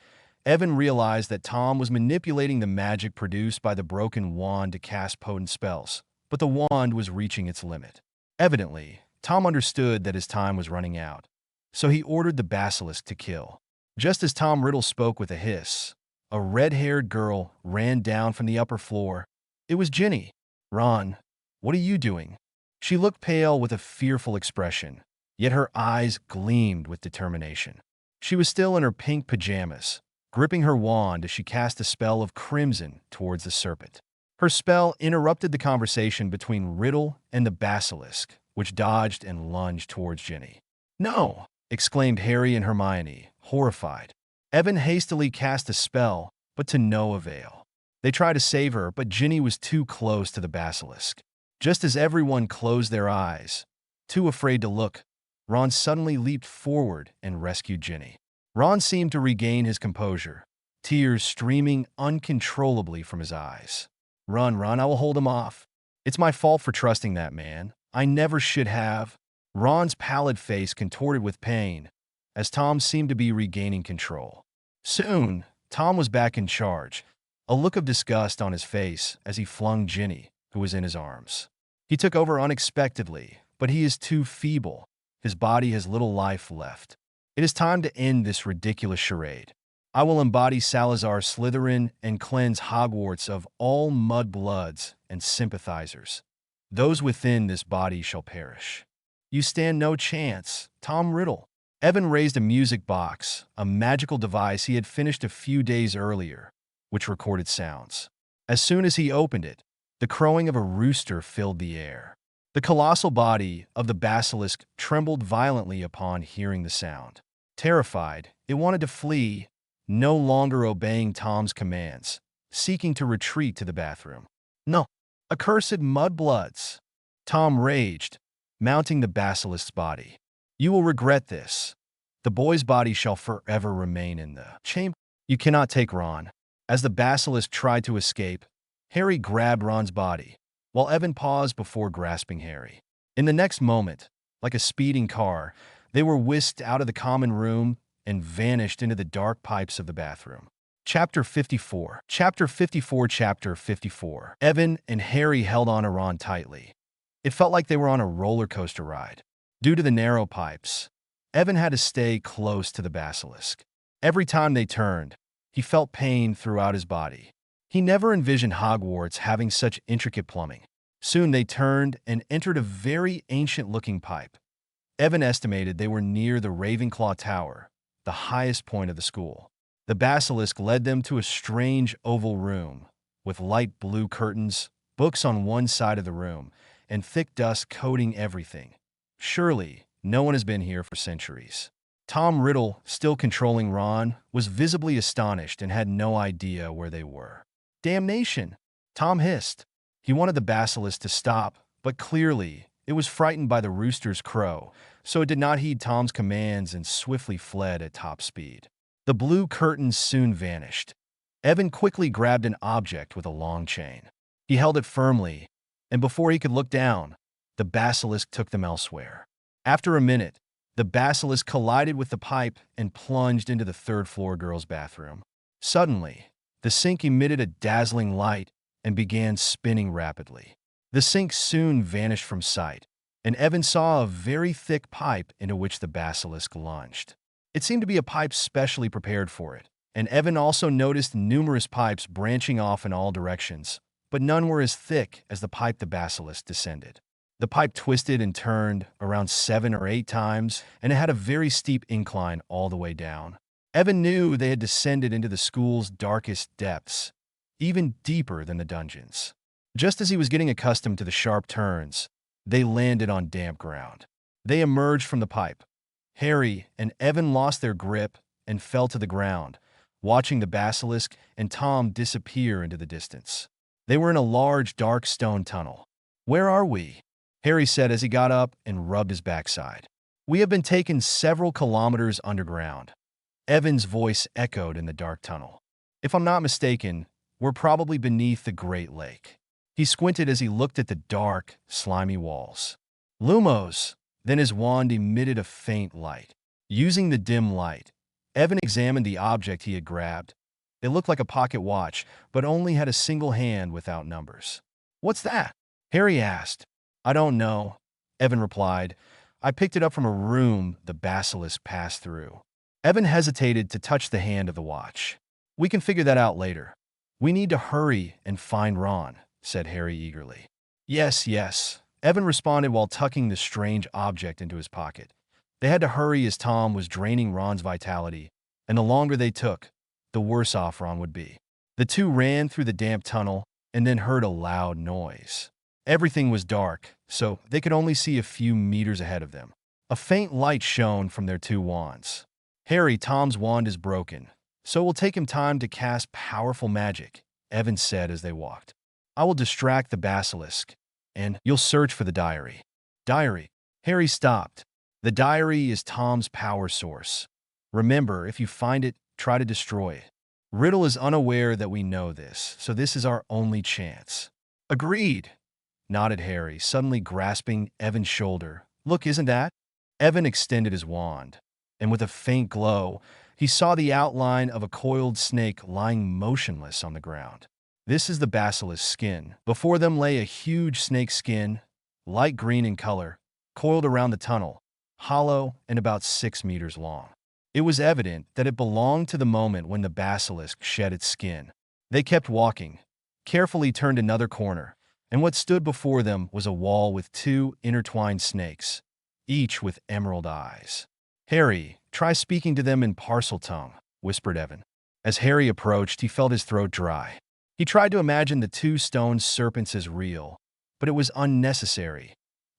Evan realized that Tom was manipulating the magic produced by the broken wand to cast potent spells, but the wand was reaching its limit. Evidently, Tom understood that his time was running out, so he ordered the basilisk to kill. Just as Tom Riddle spoke with a hiss, a red-haired girl ran down from the upper floor. It was Ginny. "Ron, what are you doing?" She looked pale with a fearful expression, yet her eyes gleamed with determination. She was still in her pink pajamas, gripping her wand as she cast a spell of crimson towards the serpent. Her spell interrupted the conversation between Riddle and the basilisk, which dodged and lunged towards Ginny. "No!" exclaimed Harry and Hermione, horrified. Evan hastily cast a spell, but to no avail. They tried to save her, but Ginny was too close to the basilisk. Just as everyone closed their eyes, too afraid to look, Ron suddenly leaped forward and rescued Ginny. Ron seemed to regain his composure, tears streaming uncontrollably from his eyes. Run, I will hold him off. It's my fault for trusting that man. I never should have." Ron's pallid face contorted with pain, as Tom seemed to be regaining control. Soon, Tom was back in charge, a look of disgust on his face as he flung Ginny, who was in his arms. He took over unexpectedly, but he is too feeble. His body has little life left. It is time to end this ridiculous charade. I will embody Salazar Slytherin and cleanse Hogwarts of all mudbloods and sympathizers. Those within this body shall perish. You stand no chance, Tom Riddle. Evan raised a music box, a magical device he had finished a few days earlier, which recorded sounds. As soon as he opened it, the crowing of a rooster filled the air. The colossal body of the basilisk trembled violently upon hearing the sound. Terrified, it wanted to flee, no longer obeying Tom's commands, seeking to retreat to the bathroom. "No, accursed mudbloods!" Tom raged, mounting the basilisk's body. "You will regret this. The boy's body shall forever remain in the chamber." "You cannot take Ron." As the basilisk tried to escape, Harry grabbed Ron's body, while Evan paused before grasping Harry. In the next moment, like a speeding car, they were whisked out of the common room and vanished into the dark pipes of the bathroom. Chapter 54. Chapter 54. Evan and Harry held on to Ron tightly. It felt like they were on a roller coaster ride. Due to the narrow pipes, Evan had to stay close to the basilisk. Every time they turned, he felt pain throughout his body. He never envisioned Hogwarts having such intricate plumbing. Soon they turned and entered a very ancient-looking pipe. Evan estimated they were near the Ravenclaw Tower, the highest point of the school. The basilisk led them to a strange oval room, with light blue curtains, books on one side of the room, and thick dust coating everything. Surely, no one has been here for centuries. Tom Riddle, still controlling Ron, was visibly astonished and had no idea where they were. "Damnation!" Tom hissed. He wanted the basilisk to stop, but clearly, it was frightened by the rooster's crow, so it did not heed Tom's commands and swiftly fled at top speed. The blue curtains soon vanished. Evan quickly grabbed an object with a long chain. He held it firmly, and before he could look down, the basilisk took them elsewhere. After a minute, the basilisk collided with the pipe and plunged into the third-floor girls' bathroom. Suddenly, the sink emitted a dazzling light and began spinning rapidly. The sink soon vanished from sight, and Evan saw a very thick pipe into which the basilisk lunged. It seemed to be a pipe specially prepared for it, and Evan also noticed numerous pipes branching off in all directions, but none were as thick as the pipe the basilisk descended. The pipe twisted and turned around 7 or 8 times, and it had a very steep incline all the way down. Evan knew they had descended into the school's darkest depths, even deeper than the dungeons. Just as he was getting accustomed to the sharp turns, they landed on damp ground. They emerged from the pipe. Harry and Evan lost their grip and fell to the ground, watching the basilisk and Tom disappear into the distance. They were in a large, dark stone tunnel. "Where are we?" Harry said as he got up and rubbed his backside. "We have been taken several kilometers underground." Evan's voice echoed in the dark tunnel. "If I'm not mistaken, we're probably beneath the Great Lake." He squinted as he looked at the dark, slimy walls. "Lumos!" Then his wand emitted a faint light. Using the dim light, Evan examined the object he had grabbed. It looked like a pocket watch, but only had a single hand without numbers. "What's that?" Harry asked. "I don't know," Evan replied. "I picked it up from a room the basilisk passed through." Evan hesitated to touch the hand of the watch. "We can figure that out later. We need to hurry and find Ron," said Harry eagerly. "Yes, yes," Evan responded while tucking the strange object into his pocket. They had to hurry as Tom was draining Ron's vitality, and the longer they took, the worse off Ron would be. The two ran through the damp tunnel and then heard a loud noise. Everything was dark, so they could only see a few meters ahead of them. A faint light shone from their two wands. "Harry, Tom's wand is broken, so it will take him time to cast powerful magic," Evan said as they walked. "I will distract the basilisk, and you'll search for the diary." "Diary?" Harry stopped. "The diary is Tom's power source. Remember, if you find it, try to destroy it. Riddle is unaware that we know this, so this is our only chance." "Agreed," nodded Harry, suddenly grasping Evan's shoulder. "Look, isn't that?" Evan extended his wand, and with a faint glow, he saw the outline of a coiled snake lying motionless on the ground. "This is the basilisk's skin." Before them lay a huge snake skin, light green in color, coiled around the tunnel, hollow and about 6 meters long. It was evident that it belonged to the moment when the basilisk shed its skin. They kept walking, carefully turned another corner, and what stood before them was a wall with 2 intertwined snakes, each with emerald eyes. "Harry, try speaking to them in parcel tongue," whispered Evan. As Harry approached, he felt his throat dry. He tried to imagine the 2 stone serpents as real, but it was unnecessary.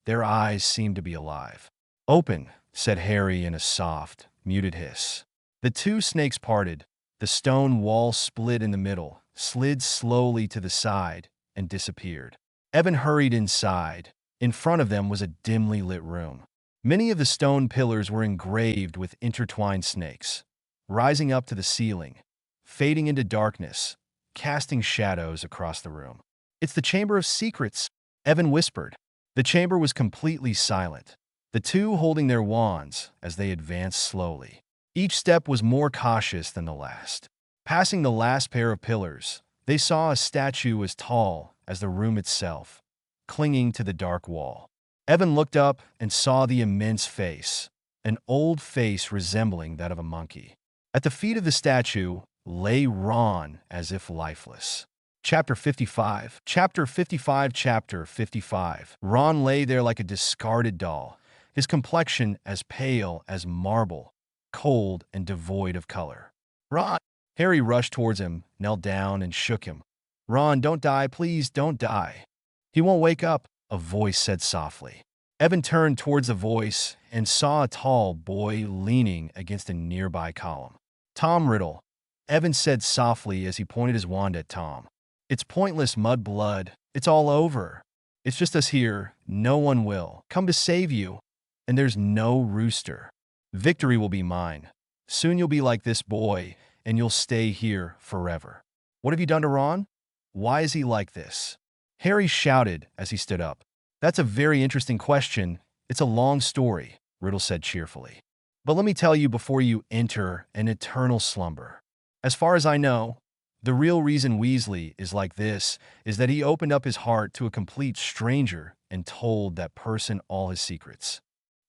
Their eyes seemed to be alive. "Open," said Harry in a soft, muted hiss. The 2 snakes parted. The stone wall split in the middle, slid slowly to the side, and disappeared. Evan hurried inside. In front of them was a dimly lit room. Many of the stone pillars were engraved with intertwined snakes, rising up to the ceiling, fading into darkness, casting shadows across the room. "It's the Chamber of Secrets," Evan whispered. The chamber was completely silent, the 2 holding their wands as they advanced slowly. Each step was more cautious than the last. Passing the last pair of pillars, they saw a statue as tall as the room itself, clinging to the dark wall. Evan looked up and saw the immense face, an old face resembling that of a monkey. At the feet of the statue lay Ron as if lifeless. Chapter 55. Chapter 55. Chapter 55. Ron lay there like a discarded doll, his complexion as pale as marble, cold and devoid of color. "Ron!" Harry rushed towards him, knelt down, and shook him. "Ron, don't die, please don't die." "He won't wake up," a voice said softly. Evan turned towards the voice and saw a tall boy leaning against a nearby column. "Tom Riddle," Evan said softly as he pointed his wand at Tom. "It's pointless, mudblood. It's all over. It's just us here. No one will come to save you. And there's no rooster. Victory will be mine. Soon you'll be like this boy, and you'll stay here forever." "What have you done to Ron? Why is he like this?" Harry shouted as he stood up. "That's a very interesting question. It's a long story," Riddle said cheerfully. "But let me tell you before you enter an eternal slumber. As far as I know, The real reason Weasley is like this is that he opened up his heart to a complete stranger and told that person all his secrets.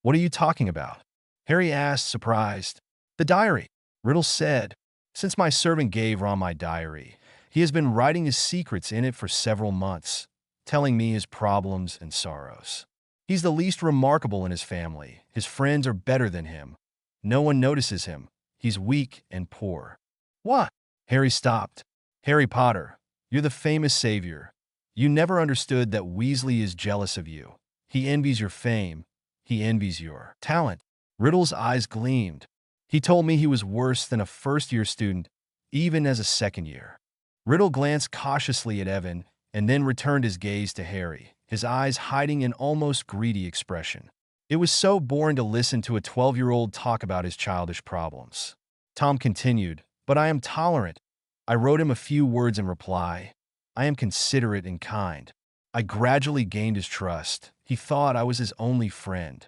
What are you talking about? Harry asked, surprised. The diary, Riddle said. Since my servant gave Ron my diary, he has been writing his secrets in it for several months, telling me his problems and sorrows. He's the least remarkable in his family. His friends are better than him. No one notices him. He's weak and poor. What? Harry stopped. Harry Potter, you're the famous savior. You never understood that Weasley is jealous of you. He envies your fame. He envies your talent. Riddle's eyes gleamed. He told me he was worse than a first-year student, even as a second-year. Riddle glanced cautiously at Evan and then returned his gaze to Harry, his eyes hiding an almost greedy expression. It was so boring to listen to a 12-year-old talk about his childish problems. Tom continued, but I am tolerant. I wrote him a few words in reply. I am considerate and kind. I gradually gained his trust. He thought I was his only friend.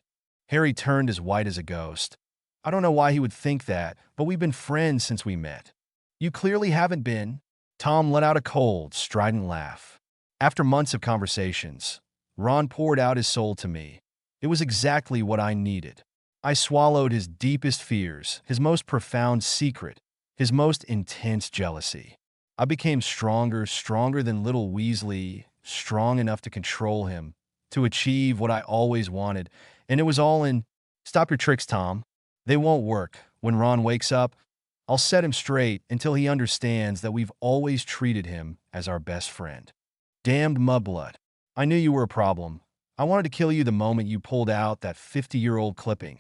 Harry turned as white as a ghost. I don't know why he would think that, but we've been friends since we met. You clearly haven't been. Tom let out a cold, strident laugh. After months of conversations, Ron poured out his soul to me. It was exactly what I needed. I swallowed his deepest fears, his most profound secret, his most intense jealousy. I became stronger than little Weasley, strong enough to control him, to achieve what I always wanted, and it was all in, stop your tricks, Tom. They won't work. When Ron wakes up, I'll set him straight until he understands that we've always treated him as our best friend. Damned mudblood. I knew you were a problem. I wanted to kill you the moment you pulled out that 50-year-old clipping,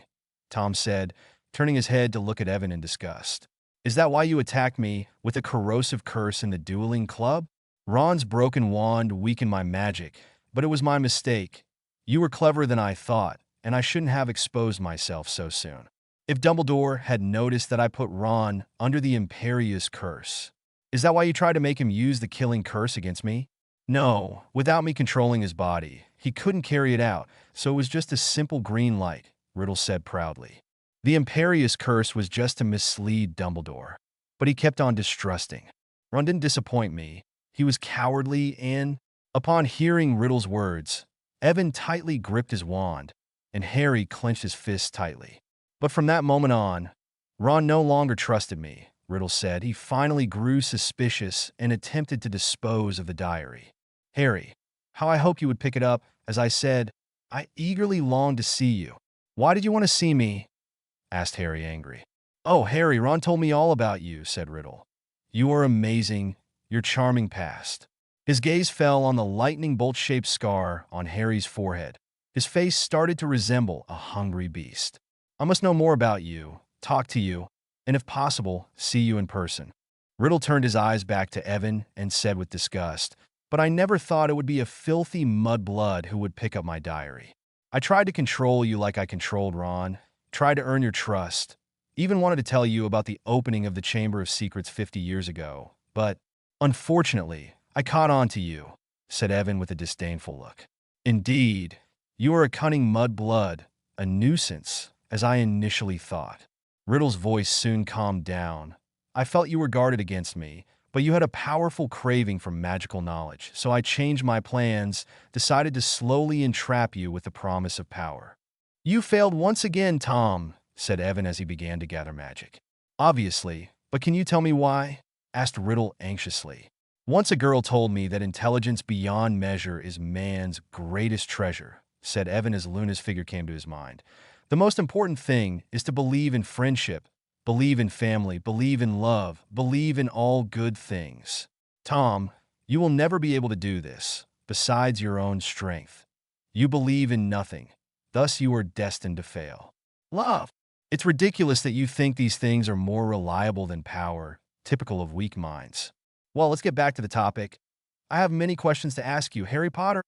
Tom said, turning his head to look at Evan in disgust. Is that why you attacked me with a corrosive curse in the Dueling Club? Ron's broken wand weakened my magic, but it was my mistake. You were cleverer than I thought, and I shouldn't have exposed myself so soon. If Dumbledore had noticed that I put Ron under the Imperious curse, is that why you tried to make him use the killing curse against me? No, without me controlling his body, he couldn't carry it out, so it was just a simple green light, Riddle said proudly. The Imperious curse was just to mislead Dumbledore, but he kept on distrusting. Ron didn't disappoint me. He was cowardly and, upon hearing Riddle's words, Evan tightly gripped his wand, and Harry clenched his fists tightly. But from that moment on, Ron no longer trusted me, Riddle said. He finally grew suspicious and attempted to dispose of the diary. Harry, how I hoped you would pick it up. As I said, I eagerly longed to see you. Why did you want to see me? Asked Harry, angry. Oh, Harry, Ron told me all about you, said Riddle. You are amazing, your charming past. His gaze fell on the lightning bolt-shaped scar on Harry's forehead. His face started to resemble a hungry beast. I must know more about you, talk to you, and if possible, see you in person. Riddle turned his eyes back to Evan and said with disgust, but I never thought it would be a filthy mudblood who would pick up my diary. I tried to control you like I controlled Ron, tried to earn your trust, even wanted to tell you about the opening of the Chamber of Secrets 50 years ago, but, unfortunately, I caught on to you, said Evan with a disdainful look. Indeed, you are a cunning mudblood, a nuisance, as I initially thought. Riddle's voice soon calmed down. I felt you were guarded against me, but you had a powerful craving for magical knowledge, so I changed my plans, decided to slowly entrap you with the promise of power. You failed once again, Tom, said Evan as he began to gather magic. Obviously, but can you tell me why? Asked Riddle anxiously. Once a girl told me that intelligence beyond measure is man's greatest treasure, said Evan as Luna's figure came to his mind. The most important thing is to believe in friendship, believe in family, believe in love, believe in all good things. Tom, you will never be able to do this, besides your own strength. You believe in nothing, thus you are destined to fail. Love. It's ridiculous that you think these things are more reliable than power, typical of weak minds. Well, let's get back to the topic. I have many questions to ask you, Harry Potter.